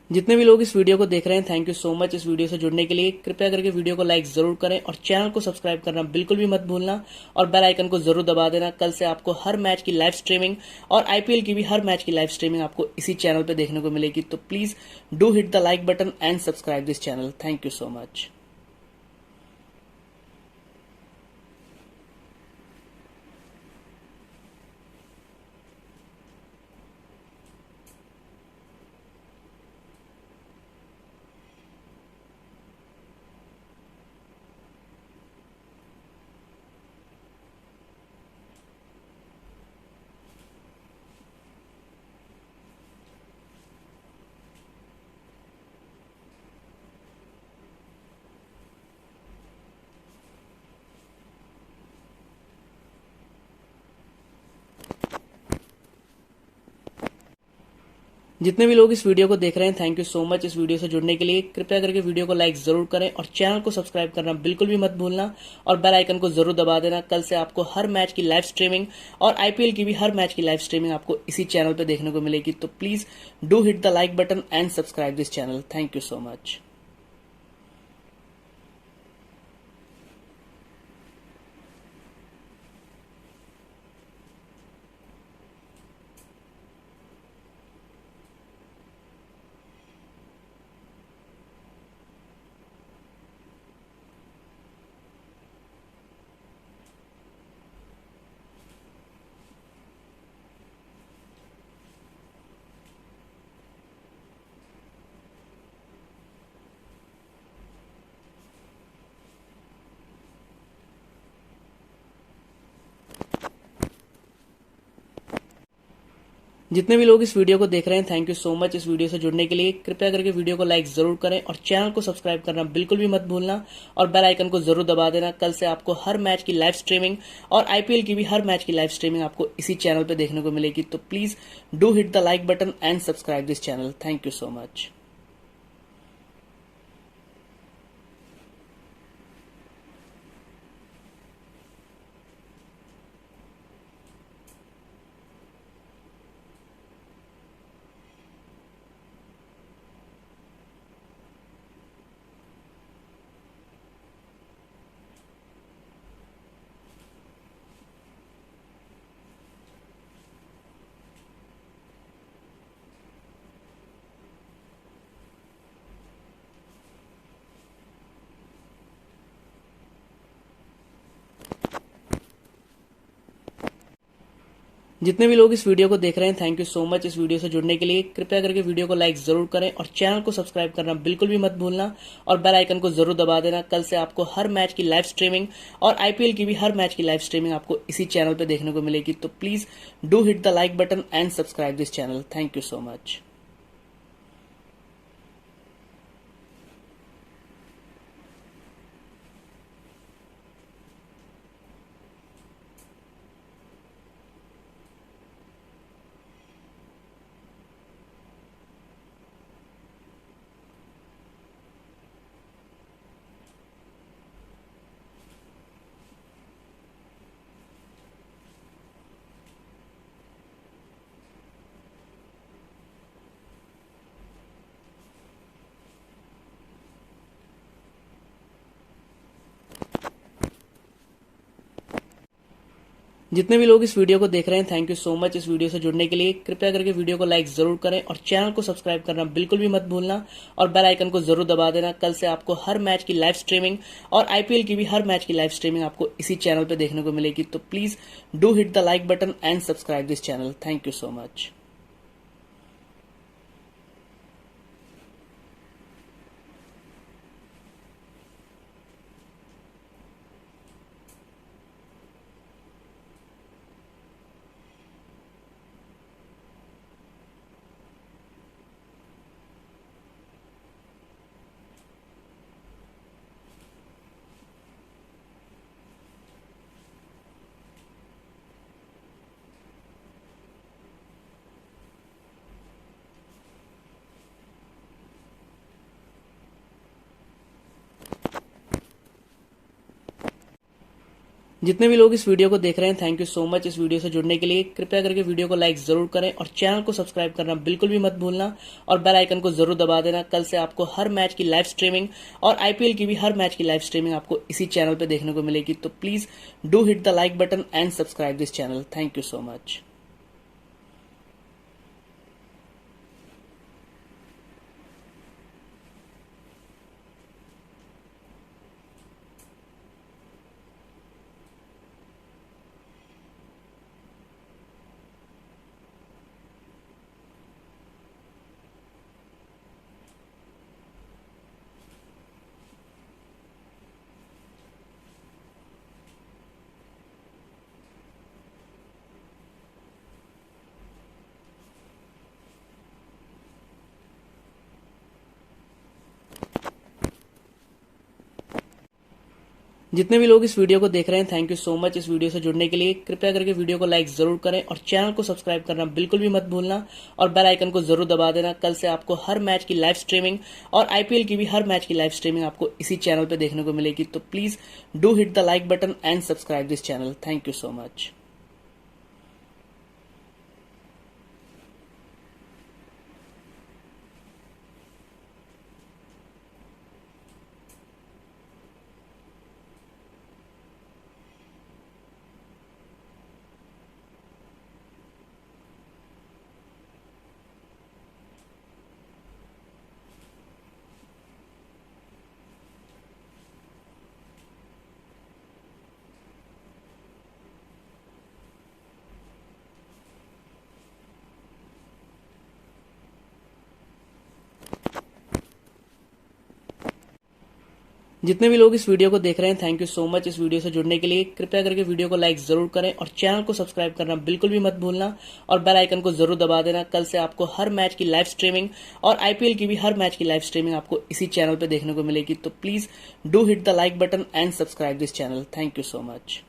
S6: जितने भी लोग इस वीडियो को देख रहे हैं, थैंक यू सो मच इस वीडियो से जुड़ने के लिए। कृपया करके वीडियो को लाइक जरूर करें और चैनल को सब्सक्राइब करना बिल्कुल भी मत भूलना और बेल आइकन को जरूर दबा देना। कल से आपको हर मैच की लाइव स्ट्रीमिंग और आईपीएल की भी हर मैच की लाइव स्ट्रीमिंग आपको इसी चैनल पे देखने को मिलेगी। तो please do hit the like button and subscribe this channel. Thank you so much. जितने भी लोग इस वीडियो को देख रहे हैं, थैंक यू सो मच इस वीडियो से जुड़ने के लिए। कृपया करके वीडियो को लाइक जरूर करें और चैनल को सब्सक्राइब करना बिल्कुल भी मत भूलना और बेल आइकन को जरूर दबा देना। कल से आपको हर मैच की लाइव स्ट्रीमिंग और आईपीएल की भी हर मैच की लाइव स्ट्रीमिंग आपको इसी चैनल पे देखने को मिलेगी। तो please do hit the like button and subscribe this channel. Thank you so much. जितने भी लोग इस वीडियो को देख रहे हैं, थैंक यू सो मच इस वीडियो से जुड़ने के लिए। कृपया करके वीडियो को लाइक जरूर करें और चैनल को सब्सक्राइब करना बिल्कुल भी मत भूलना और बेल आइकन को जरूर दबा देना। कल से आपको हर मैच की लाइव स्ट्रीमिंग और आईपीएल की भी हर मैच की लाइव स्ट्रीमिंग आपको इसी चैनल पे देखने को मिलेगी। तो please do hit the like button and subscribe this channel. Thank you so much. जितने भी लोग इस वीडियो को देख रहे हैं, थैंक यू सो मच इस वीडियो से जुड़ने के लिए। कृपया करके वीडियो को लाइक जरूर करें और चैनल को सब्सक्राइब करना बिल्कुल भी मत भूलना और बेल आइकन को जरूर दबा देना। कल से आपको हर मैच की लाइव स्ट्रीमिंग और आईपीएल की भी हर मैच की लाइव स्ट्रीमिंग आपको इसी चैनल पे देखने को मिलेगी। तो please do hit the like button and subscribe this channel. Thank you so much. जितने भी लोग इस वीडियो को देख रहे हैं, थैंक यू सो मच इस वीडियो से जुड़ने के लिए। कृपया करके वीडियो को लाइक जरूर करें और चैनल को सब्सक्राइब करना बिल्कुल भी मत भूलना और बेल आइकन को जरूर दबा देना। कल से आपको हर मैच की लाइव स्ट्रीमिंग और आईपीएल की भी हर मैच की लाइव स्ट्रीमिंग आपको इसी चैनल पे देखने को मिलेगी। तो please do hit the like button and subscribe this channel. Thank you so much. जितने भी लोग इस वीडियो को देख रहे हैं, थैंक यू सो मच इस वीडियो से जुड़ने के लिए। कृपया करके वीडियो को लाइक जरूर करें और चैनल को सब्सक्राइब करना बिल्कुल भी मत भूलना और बेल आइकन को जरूर दबा देना। कल से आपको हर मैच की लाइव स्ट्रीमिंग और आईपीएल की भी हर मैच की लाइव स्ट्रीमिंग आपको इसी चैनल पे देखने को मिलेगी। तो please do hit the like button and subscribe this channel. Thank you so much. जितने भी लोग इस वीडियो को देख रहे हैं, थैंक यू सो मच इस वीडियो से जुड़ने के लिए। कृपया करके वीडियो को लाइक जरूर करें और चैनल को सब्सक्राइब करना बिल्कुल भी मत भूलना और बेल आइकन को जरूर दबा देना। कल से आपको हर मैच की लाइव स्ट्रीमिंग और आईपीएल की भी हर मैच की लाइव स्ट्रीमिंग आपको इसी चैनल पे देखने को मिलेगी। तो please do hit the like button and subscribe this channel. Thank you so much. जितने भी लोग इस वीडियो को देख रहे हैं, थैंक यू सो मच इस वीडियो से जुड़ने के लिए। कृपया करके वीडियो को लाइक जरूर करें और चैनल को सब्सक्राइब करना बिल्कुल भी मत भूलना और बेल आइकन को जरूर दबा देना। कल से आपको हर मैच की लाइव स्ट्रीमिंग और आईपीएल की भी हर मैच की लाइव स्ट्रीमिंग आपको इसी चैनल पे देखने को मिलेगी। तो please do hit the like button and subscribe this channel. Thank you so much.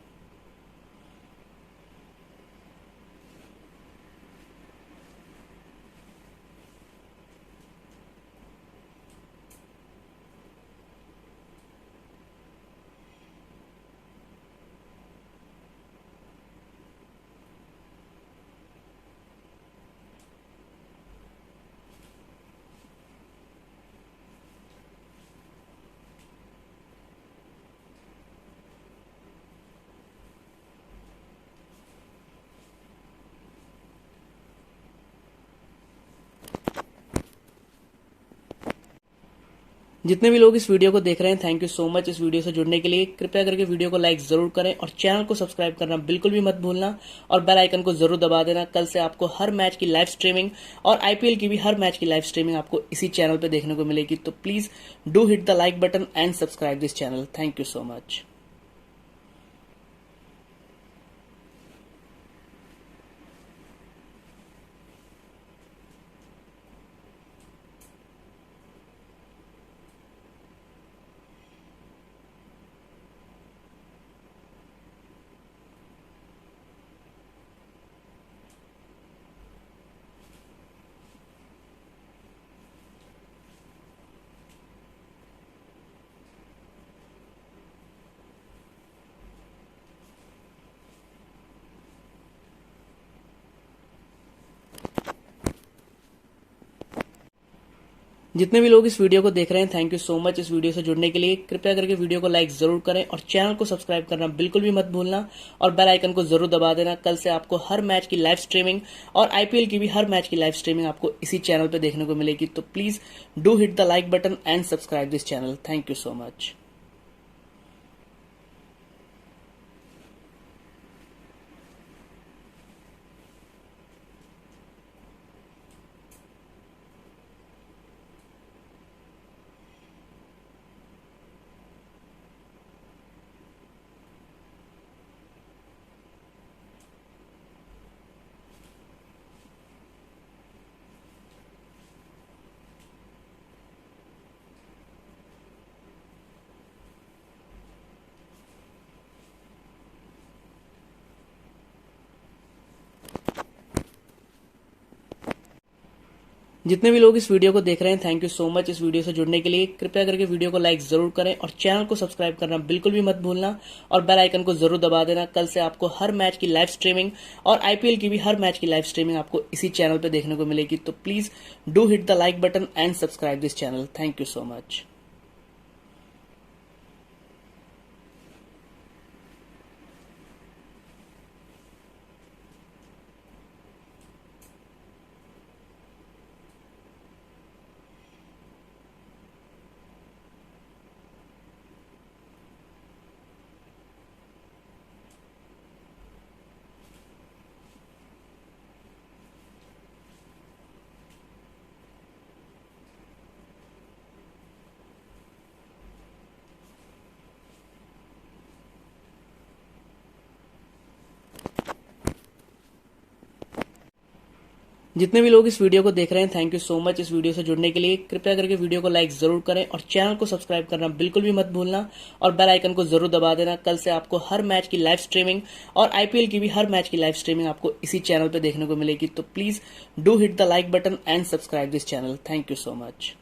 S6: जितने भी लोग इस वीडियो को देख रहे हैं, थैंक यू सो मच इस वीडियो से जुड़ने के लिए। कृपया करके वीडियो को लाइक जरूर करें और चैनल को सब्सक्राइब करना बिल्कुल भी मत भूलना और बेल आइकन को जरूर दबा देना। कल से आपको हर मैच की लाइव स्ट्रीमिंग और आईपीएल की भी हर मैच की लाइव स्ट्रीमिंग आपको इसी चैनल पे देखने को मिलेगी। तो please do hit the like button and subscribe this channel. Thank you so much. जितने भी लोग इस वीडियो को देख रहे हैं, थैंक यू सो मच इस वीडियो से जुड़ने के लिए। कृपया करके वीडियो को लाइक जरूर करें और चैनल को सब्सक्राइब करना बिल्कुल भी मत भूलना और बेल आइकन को जरूर दबा देना। कल से आपको हर मैच की लाइव स्ट्रीमिंग और आईपीएल की भी हर मैच की लाइव स्ट्रीमिंग आपको इसी चैनल पे देखने को मिलेगी। तो please do hit the like button and subscribe this channel. Thank you so much. जितने भी लोग इस वीडियो को देख रहे हैं, थैंक यू सो मच इस वीडियो से जुड़ने के लिए। कृपया करके वीडियो को लाइक जरूर करें और चैनल को सब्सक्राइब करना बिल्कुल भी मत भूलना और बेल आइकन को जरूर दबा देना। कल से आपको हर मैच की लाइव स्ट्रीमिंग और आईपीएल की भी हर मैच की लाइव स्ट्रीमिंग आपको इसी चैनल पे देखने को मिलेगी। तो please do hit the like button and subscribe this channel. Thank you so much. जितने भी लोग इस वीडियो को देख रहे हैं, थैंक यू सो मच इस वीडियो से जुड़ने के लिए। कृपया करके वीडियो को लाइक जरूर करें और चैनल को सब्सक्राइब करना बिल्कुल भी मत भूलना और बेल आइकन को जरूर दबा देना। कल से आपको हर मैच की लाइव स्ट्रीमिंग और आईपीएल की भी हर मैच की लाइव स्ट्रीमिंग आपको इसी चैनल पे देखने को मिलेगी। तो please do hit the like button and subscribe this channel. Thank you so much.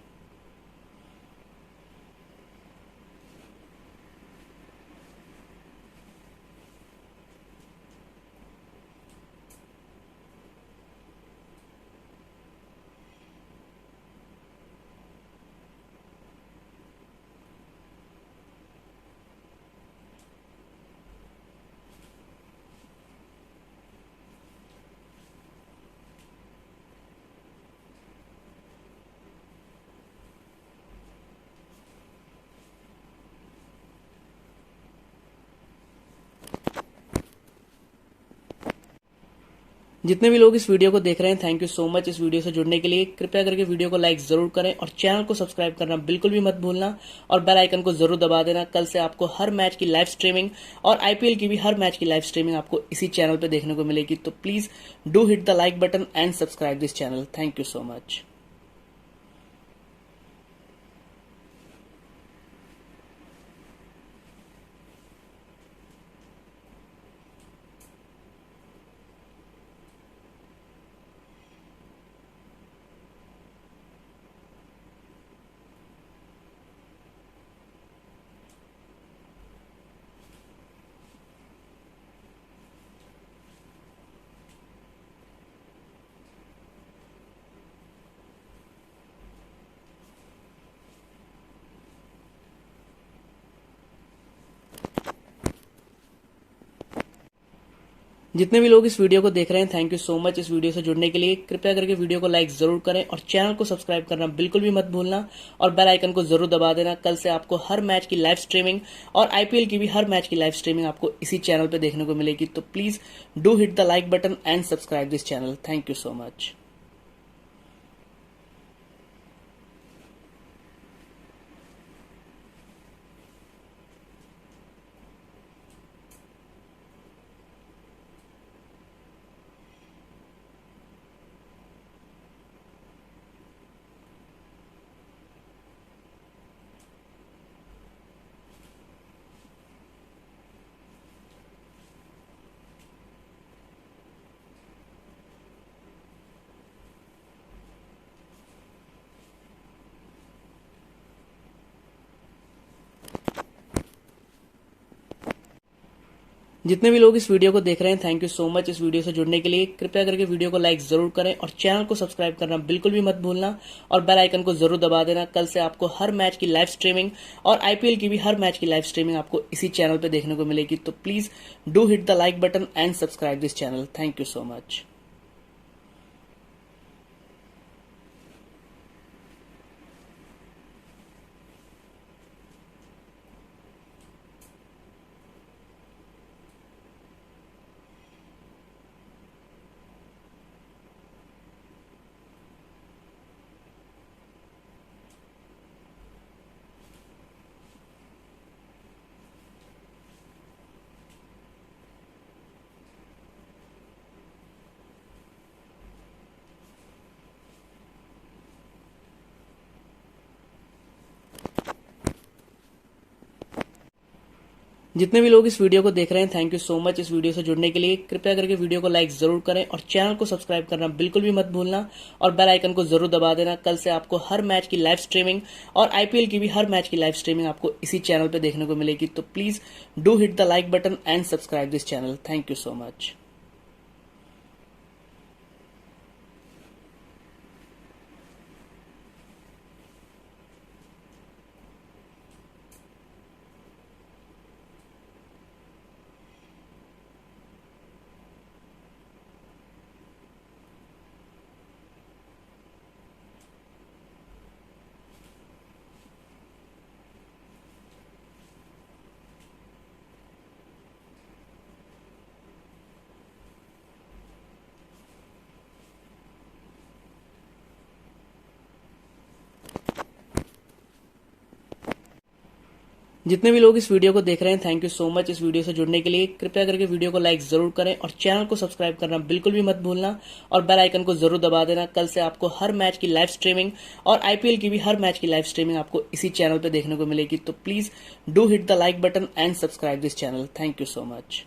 S6: जितने भी लोग इस वीडियो को देख रहे हैं, थैंक यू सो मच इस वीडियो से जुड़ने के लिए। कृपया करके वीडियो को लाइक जरूर करें और चैनल को सब्सक्राइब करना बिल्कुल भी मत भूलना और बेल आइकन को जरूर दबा देना। कल से आपको हर मैच की लाइव स्ट्रीमिंग और आईपीएल की भी हर मैच की लाइव स्ट्रीमिंग आपको इसी चैनल पे देखने को मिलेगी। तो please do hit the like button and subscribe this channel. Thank you so much. जितने भी लोग इस वीडियो को देख रहे हैं, थैंक यू सो मच इस वीडियो से जुड़ने के लिए। कृपया करके वीडियो को लाइक जरूर करें और चैनल को सब्सक्राइब करना बिल्कुल भी मत भूलना और बेल आइकन को जरूर दबा देना। कल से आपको हर मैच की लाइव स्ट्रीमिंग और आईपीएल की भी हर मैच की लाइव स्ट्रीमिंग आपको इसी चैनल पे देखने को मिलेगी। तो please do hit the like button and subscribe this channel. Thank you so much. जितने भी लोग इस वीडियो को देख रहे हैं, थैंक यू सो मच इस वीडियो से जुड़ने के लिए। कृपया करके वीडियो को लाइक जरूर करें और चैनल को सब्सक्राइब करना बिल्कुल भी मत भूलना और बेल आइकन को जरूर दबा देना। कल से आपको हर मैच की लाइव स्ट्रीमिंग और आईपीएल की भी हर मैच की लाइव स्ट्रीमिंग आपको इसी चैनल पे देखने को मिलेगी। तो please do hit the like button and subscribe this channel. Thank you so much. जितने भी लोग इस वीडियो को देख रहे हैं, थैंक यू सो मच इस वीडियो से जुड़ने के लिए। कृपया करके वीडियो को लाइक जरूर करें और चैनल को सब्सक्राइब करना बिल्कुल भी मत भूलना और बेल आइकन को जरूर दबा देना। कल से आपको हर मैच की लाइव स्ट्रीमिंग और आईपीएल की भी हर मैच की लाइव स्ट्रीमिंग आपको इसी चैनल पे देखने को मिलेगी। तो please do hit the like button and subscribe this channel. Thank you so much. जितने भी लोग इस वीडियो को देख रहे हैं, थैंक यू सो मच इस वीडियो से जुड़ने के लिए। कृपया करके वीडियो को लाइक जरूर करें और चैनल को सब्सक्राइब करना बिल्कुल भी मत भूलना और बेल आइकन को जरूर दबा देना। कल से आपको हर मैच की लाइव स्ट्रीमिंग और आईपीएल की भी हर मैच की लाइव स्ट्रीमिंग आपको इसी चैनल पे देखने को मिलेगी। तो please do hit the like button and subscribe this channel. Thank you so much.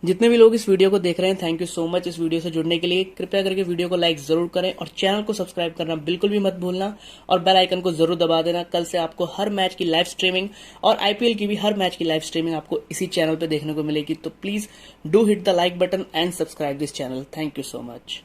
S6: जितने भी लोग इस वीडियो को देख रहे हैं, थैंक यू सो मच इस वीडियो से जुड़ने के लिए। कृपया करके वीडियो को लाइक जरूर करें और चैनल को सब्सक्राइब करना बिल्कुल भी मत भूलना और बेल आइकन को जरूर दबा देना। कल से आपको हर मैच की लाइव स्ट्रीमिंग और आईपीएल की भी हर मैच की लाइव स्ट्रीमिंग आपको इसी चैनल पे देखने को मिलेगी। तो please do hit the like button and subscribe this channel. Thank you so much.